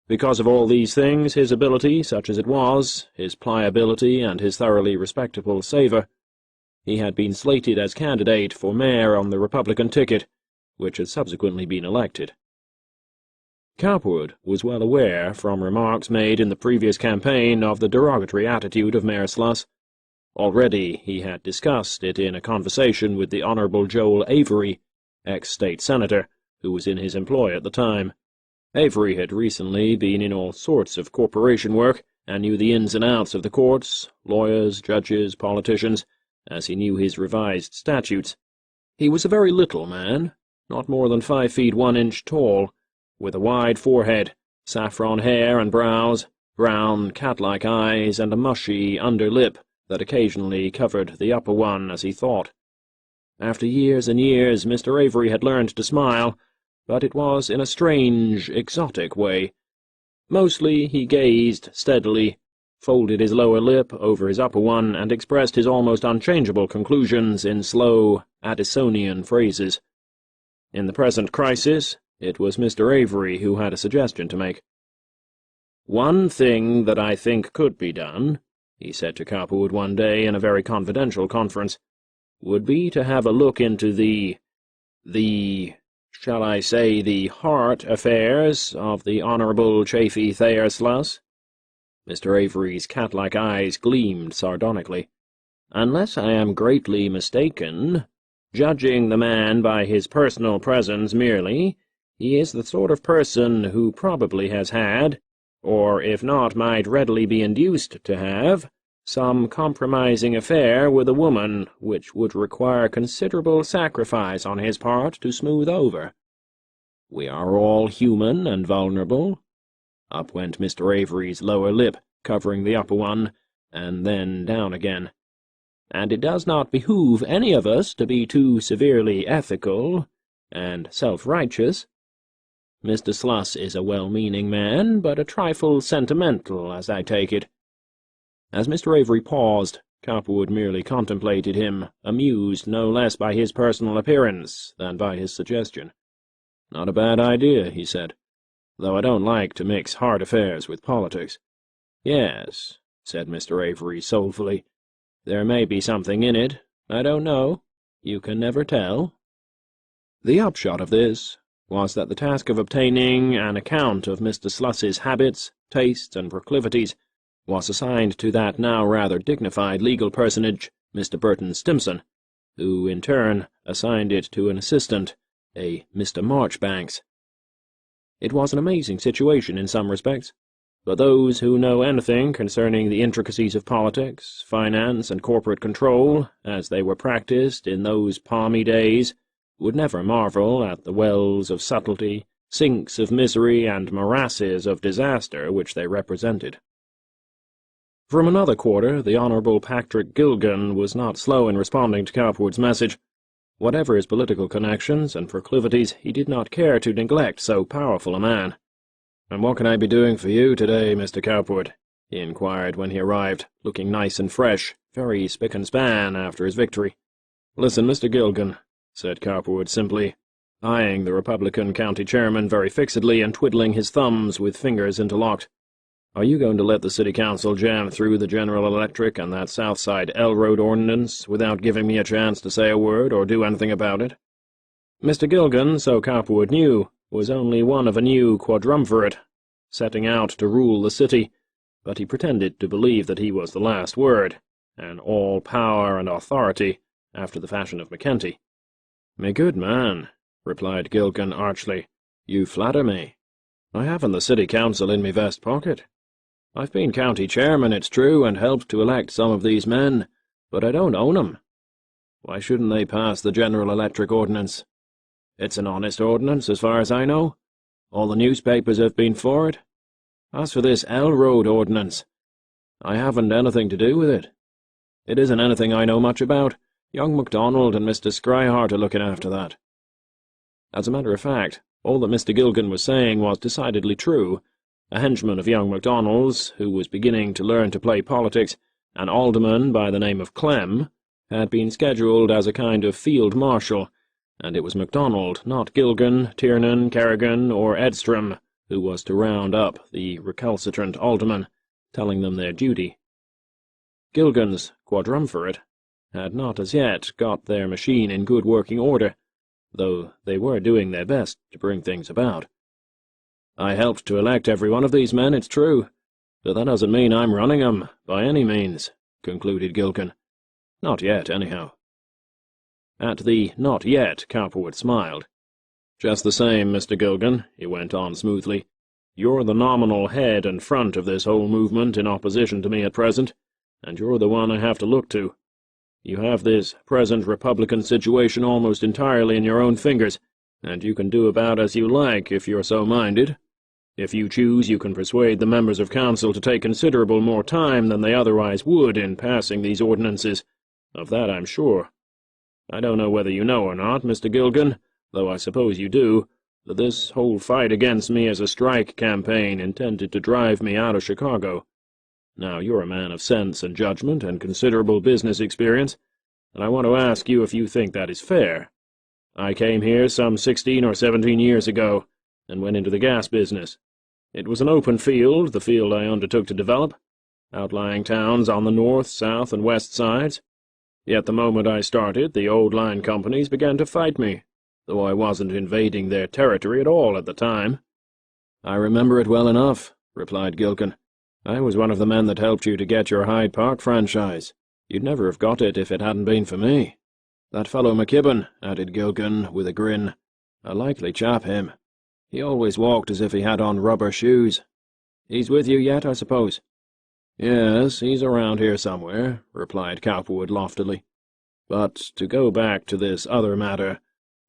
Because of all these things, his ability, such as it was, his pliability, and his thoroughly respectable savour, he had been slated as candidate for mayor on the Republican ticket, which had subsequently been elected. Cowperwood was well aware, from remarks made in the previous campaign, of the derogatory attitude of Mayor Sluss. Already he had discussed it in a conversation with the Honourable Joel Avery, ex-state senator, who was in his employ at the time. Avery had recently been in all sorts of corporation work, and knew the ins and outs of the courts, lawyers, judges, politicians, as he knew his revised statutes. He was a very little man, not more than 5 feet 1 inch tall, with a wide forehead, saffron hair and brows, brown, cat-like eyes, and a mushy under lip that occasionally covered the upper one as he thought. After years and years, Mr. Avery had learned to smile, but it was in a strange, exotic way. Mostly he gazed steadily, folded his lower lip over his upper one, and expressed his almost unchangeable conclusions in slow, Addisonian phrases. In the present crisis, it was Mr. Avery who had a suggestion to make. "One thing that I think could be done," he said to Cowperwood one day in a very confidential conference, "would be to have a look into the shall I say the heart affairs of the Honourable Chafee Thayer Sluss." Mr. Avery's cat-like eyes gleamed sardonically. "Unless I am greatly mistaken, judging the man by his personal presence merely, he is the sort of person who probably has had, or if not might readily be induced to have, some compromising affair with a woman which would require considerable sacrifice on his part to smooth over. We are all human and vulnerable." Up went Mr. Avery's lower lip, covering the upper one, and then down again. and it does not behoove any of us to be too severely ethical and self-righteous. Mr. Sluss is a well-meaning man, but a trifle sentimental, as I take it." As Mr. Avery paused, Cowperwood merely contemplated him, amused no less by his personal appearance than by his suggestion. "Not a bad idea," he said, "though I don't like to mix hard affairs with politics." "Yes," said Mr. Avery soulfully, "there may be something in it. I don't know. You can never tell." The upshot of this was that the task of obtaining an account of Mr. Sluss's habits, tastes, and proclivities was assigned to that now rather dignified legal personage, Mr. Burton Stimson, who in turn assigned it to an assistant, a Mr. Marchbanks. It was an amazing situation in some respects, but those who know anything concerning the intricacies of politics, finance, and corporate control, as they were practiced in those palmy days, would never marvel at the wells of subtlety, sinks of misery, and morasses of disaster which they represented. From another quarter, the Honourable Patrick Gilgan was not slow in responding to Cowperwood's message. Whatever his political connections and proclivities, he did not care to neglect so powerful a man. "And what can I be doing for you today, Mr. Cowperwood?" he inquired when he arrived, looking nice and fresh, very spick and span after his victory. "Listen, Mr. Gilgan," said Cowperwood simply, eyeing the Republican county chairman very fixedly and twiddling his thumbs with fingers interlocked. "Are you going to let the city council jam through the General Electric and that South Side L Road ordinance without giving me a chance to say a word or do anything about it?" Mr. Gilgan, so Cowperwood knew, was only one of a new quadrumvirate, setting out to rule the city, but he pretended to believe that he was the last word, and all power and authority, after the fashion of McKenty. "Me good man," replied Gilgan archly, "you flatter me. I haven't the city council in me vest pocket. I've been county chairman, it's true, and helped to elect some of these men, but I don't own 'em. Why shouldn't they pass the General Electric ordinance? It's an honest ordinance, as far as I know. All the newspapers have been for it. As for this L Road ordinance, I haven't anything to do with it. It isn't anything I know much about. Young MacDonald and Mr. Scryhart are looking after that." As a matter of fact, all that Mr. Gilgan was saying was decidedly true. A henchman of young MacDonald's, who was beginning to learn to play politics, an alderman by the name of Clem, had been scheduled as a kind of field marshal, and it was MacDonald, not Gilgan, Tiernan, Kerrigan, or Edstrom, who was to round up the recalcitrant aldermen, telling them their duty. Gilgan's quadrumvirate had not as yet got their machine in good working order, though they were doing their best to bring things about. "I helped to elect every one of these men, it's true, but that doesn't mean I'm running 'em, by any means," concluded Gilgan. "Not yet, anyhow." At the "not yet," Cowperwood smiled. "Just the same, Mr. Gilgan," he went on smoothly, "you're the nominal head and front of this whole movement in opposition to me at present, and you're the one I have to look to. You have this present Republican situation almost entirely in your own fingers, and you can do about as you like if you're so minded. If you choose, you can persuade the members of council to take considerable more time than they otherwise would in passing these ordinances. Of that I'm sure. I don't know whether you know or not, Mr. Gilgan, though I suppose you do, that this whole fight against me is a strike campaign intended to drive me out of Chicago. Now, you're a man of sense and judgment and considerable business experience, and I want to ask you if you think that is fair. I came here some 16 or 17 years ago, and went into the gas business. It was an open field, the field I undertook to develop, outlying towns on the north, south, and west sides. Yet the moment I started, the old line companies began to fight me, though I wasn't invading their territory at all at the time." "I remember it well enough," replied Gilgan. "I was one of the men that helped you to get your Hyde Park franchise. You'd never have got it if it hadn't been for me. That fellow McKibben," added Gilgan, with a grin. "A likely chap, him. He always walked as if he had on rubber shoes. He's with you yet, I suppose?" "Yes, he's around here somewhere," replied Cowperwood loftily. "But to go back to this other matter,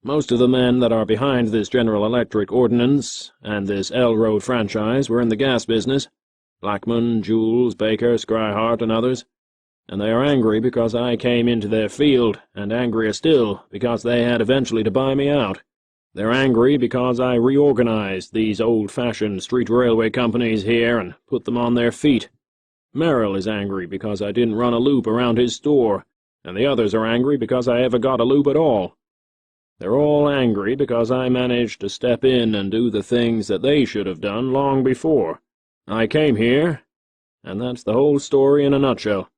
most of the men that are behind this General Electric ordinance and this L Road franchise were in the gas business. Blackman, Jules, Baker, Scryhart, and others. and they are angry because I came into their field, and angrier still because they had eventually to buy me out. They're angry because I reorganized these old-fashioned street railway companies here and put them on their feet. Merrill is angry because I didn't run a loop around his store, and the others are angry because I ever got a loop at all. They're all angry because I managed to step in and do the things that they should have done long before. I came here, and that's the whole story in a nutshell.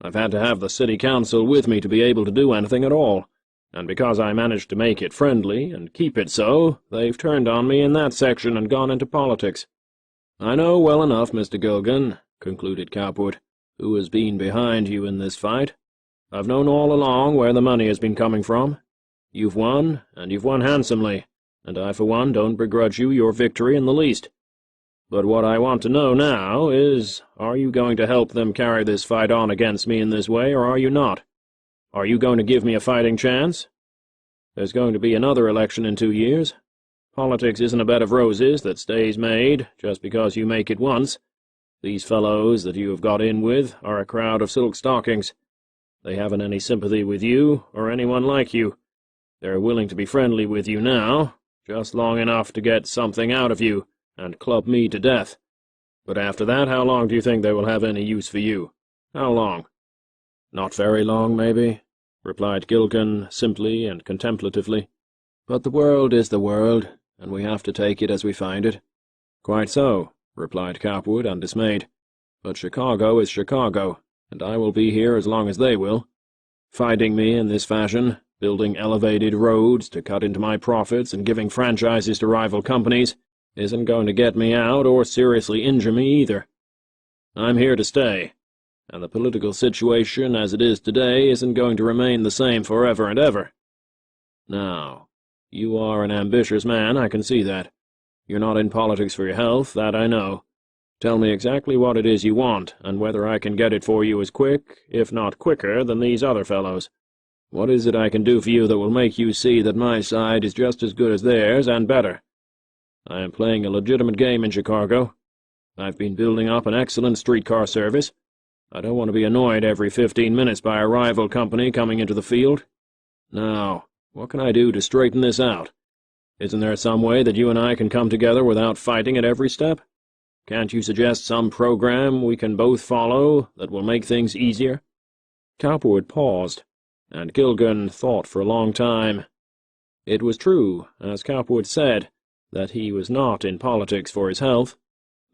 I've had to have the city council with me to be able to do anything at all, and because I managed to make it friendly and keep it so, they've turned on me in that section and gone into politics. I know well enough, Mr. Gilgan, concluded Cowperwood, who has been behind you in this fight. I've known all along where the money has been coming from. You've won, and you've won handsomely, and I for one don't begrudge you your victory in the least. But what I want to know now is, are you going to help them carry this fight on against me in this way, or are you not? Are you going to give me a fighting chance? There's going to be another election in 2 years. Politics isn't a bed of roses that stays made just because you make it once. These fellows that you have got in with are a crowd of silk stockings. They haven't any sympathy with you or anyone like you. They're willing to be friendly with you now, just long enough to get something out of you and club me to death. But after that, how long do you think they will have any use for you? How long? Not very long, maybe, replied Gilgan simply and contemplatively. But the world is the world, and we have to take it as we find it. Quite so, replied Cowperwood, undismayed. But Chicago is Chicago, and I will be here as long as they will. Fighting me in this fashion, building elevated roads to cut into my profits and giving franchises to rival companies, isn't going to get me out or seriously injure me either. I'm here to stay, and the political situation as it is today isn't going to remain the same forever and ever. Now, you are an ambitious man, I can see that. You're not in politics for your health, that I know. Tell me exactly what it is you want, and whether I can get it for you as quick, if not quicker, than these other fellows. What is it I can do for you that will make you see that my side is just as good as theirs, and better? I am playing a legitimate game in Chicago. I've been building up an excellent streetcar service. I don't want to be annoyed every 15 minutes by a rival company coming into the field. Now, what can I do to straighten this out? Isn't there some way that you and I can come together without fighting at every step? Can't you suggest some program we can both follow that will make things easier? Cowperwood paused, and Gilgan thought for a long time. It was true, as Cowperwood said, that he was not in politics for his health.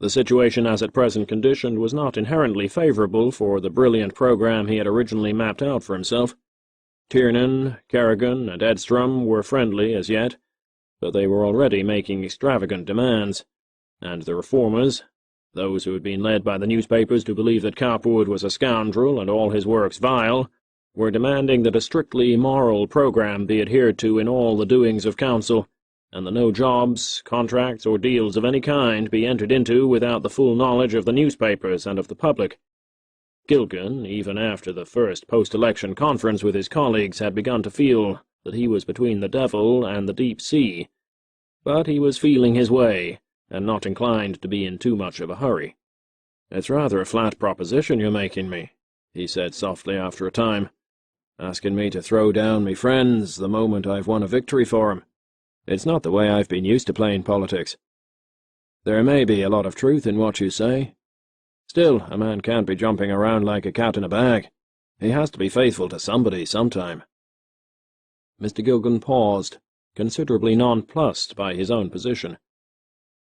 The situation as at present conditioned was not inherently favorable for the brilliant program he had originally mapped out for himself. Tiernan, Kerrigan, and Edstrom were friendly as yet, but they were already making extravagant demands, and the reformers, those who had been led by the newspapers to believe that Cowperwood was a scoundrel and all his works vile, were demanding that a strictly moral program be adhered to in all the doings of council, and that no jobs, contracts, or deals of any kind be entered into without the full knowledge of the newspapers and of the public. Gilgan, even after the first post-election conference with his colleagues, had begun to feel that he was between the devil and the deep sea, but he was feeling his way, and not inclined to be in too much of a hurry. "It's rather a flat proposition you're making me," he said softly after a time, "asking me to throw down me friends the moment I've won a victory for 'em. It's not the way I've been used to playing politics. There may be a lot of truth in what you say. Still, a man can't be jumping around like a cat in a bag. He has to be faithful to somebody sometime." Mr. Gilgan paused, considerably nonplussed by his own position.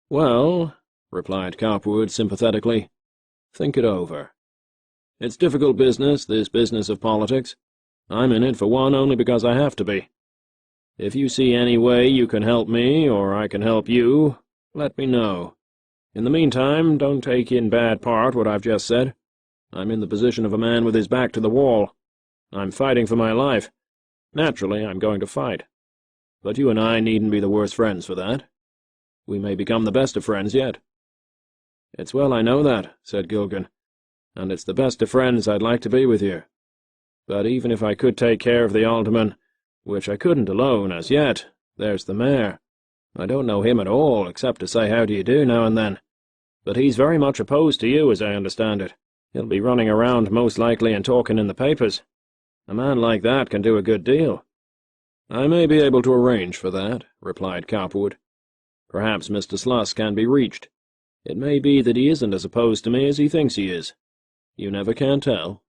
"Well," replied Cowperwood sympathetically, "think it over. It's difficult business, this business of politics. I'm in it for one only because I have to be. If you see any way you can help me, or I can help you, let me know. In the meantime, don't take in bad part what I've just said. I'm in the position of a man with his back to the wall. I'm fighting for my life. Naturally, I'm going to fight. But you and I needn't be the worst friends for that. We may become the best of friends yet." "It's well I know that," said Gilgan, "and it's the best of friends I'd like to be with you. But even if I could take care of the alderman, which I couldn't alone as yet, there's the mayor. I don't know him at all, except to say how do you do now and then. But he's very much opposed to you, as I understand it. He'll be running around most likely and talking in the papers. A man like that can do a good deal." "I may be able to arrange for that," replied Cowperwood. "Perhaps Mr. Sluss can be reached. It may be that he isn't as opposed to me as he thinks he is. You never can tell."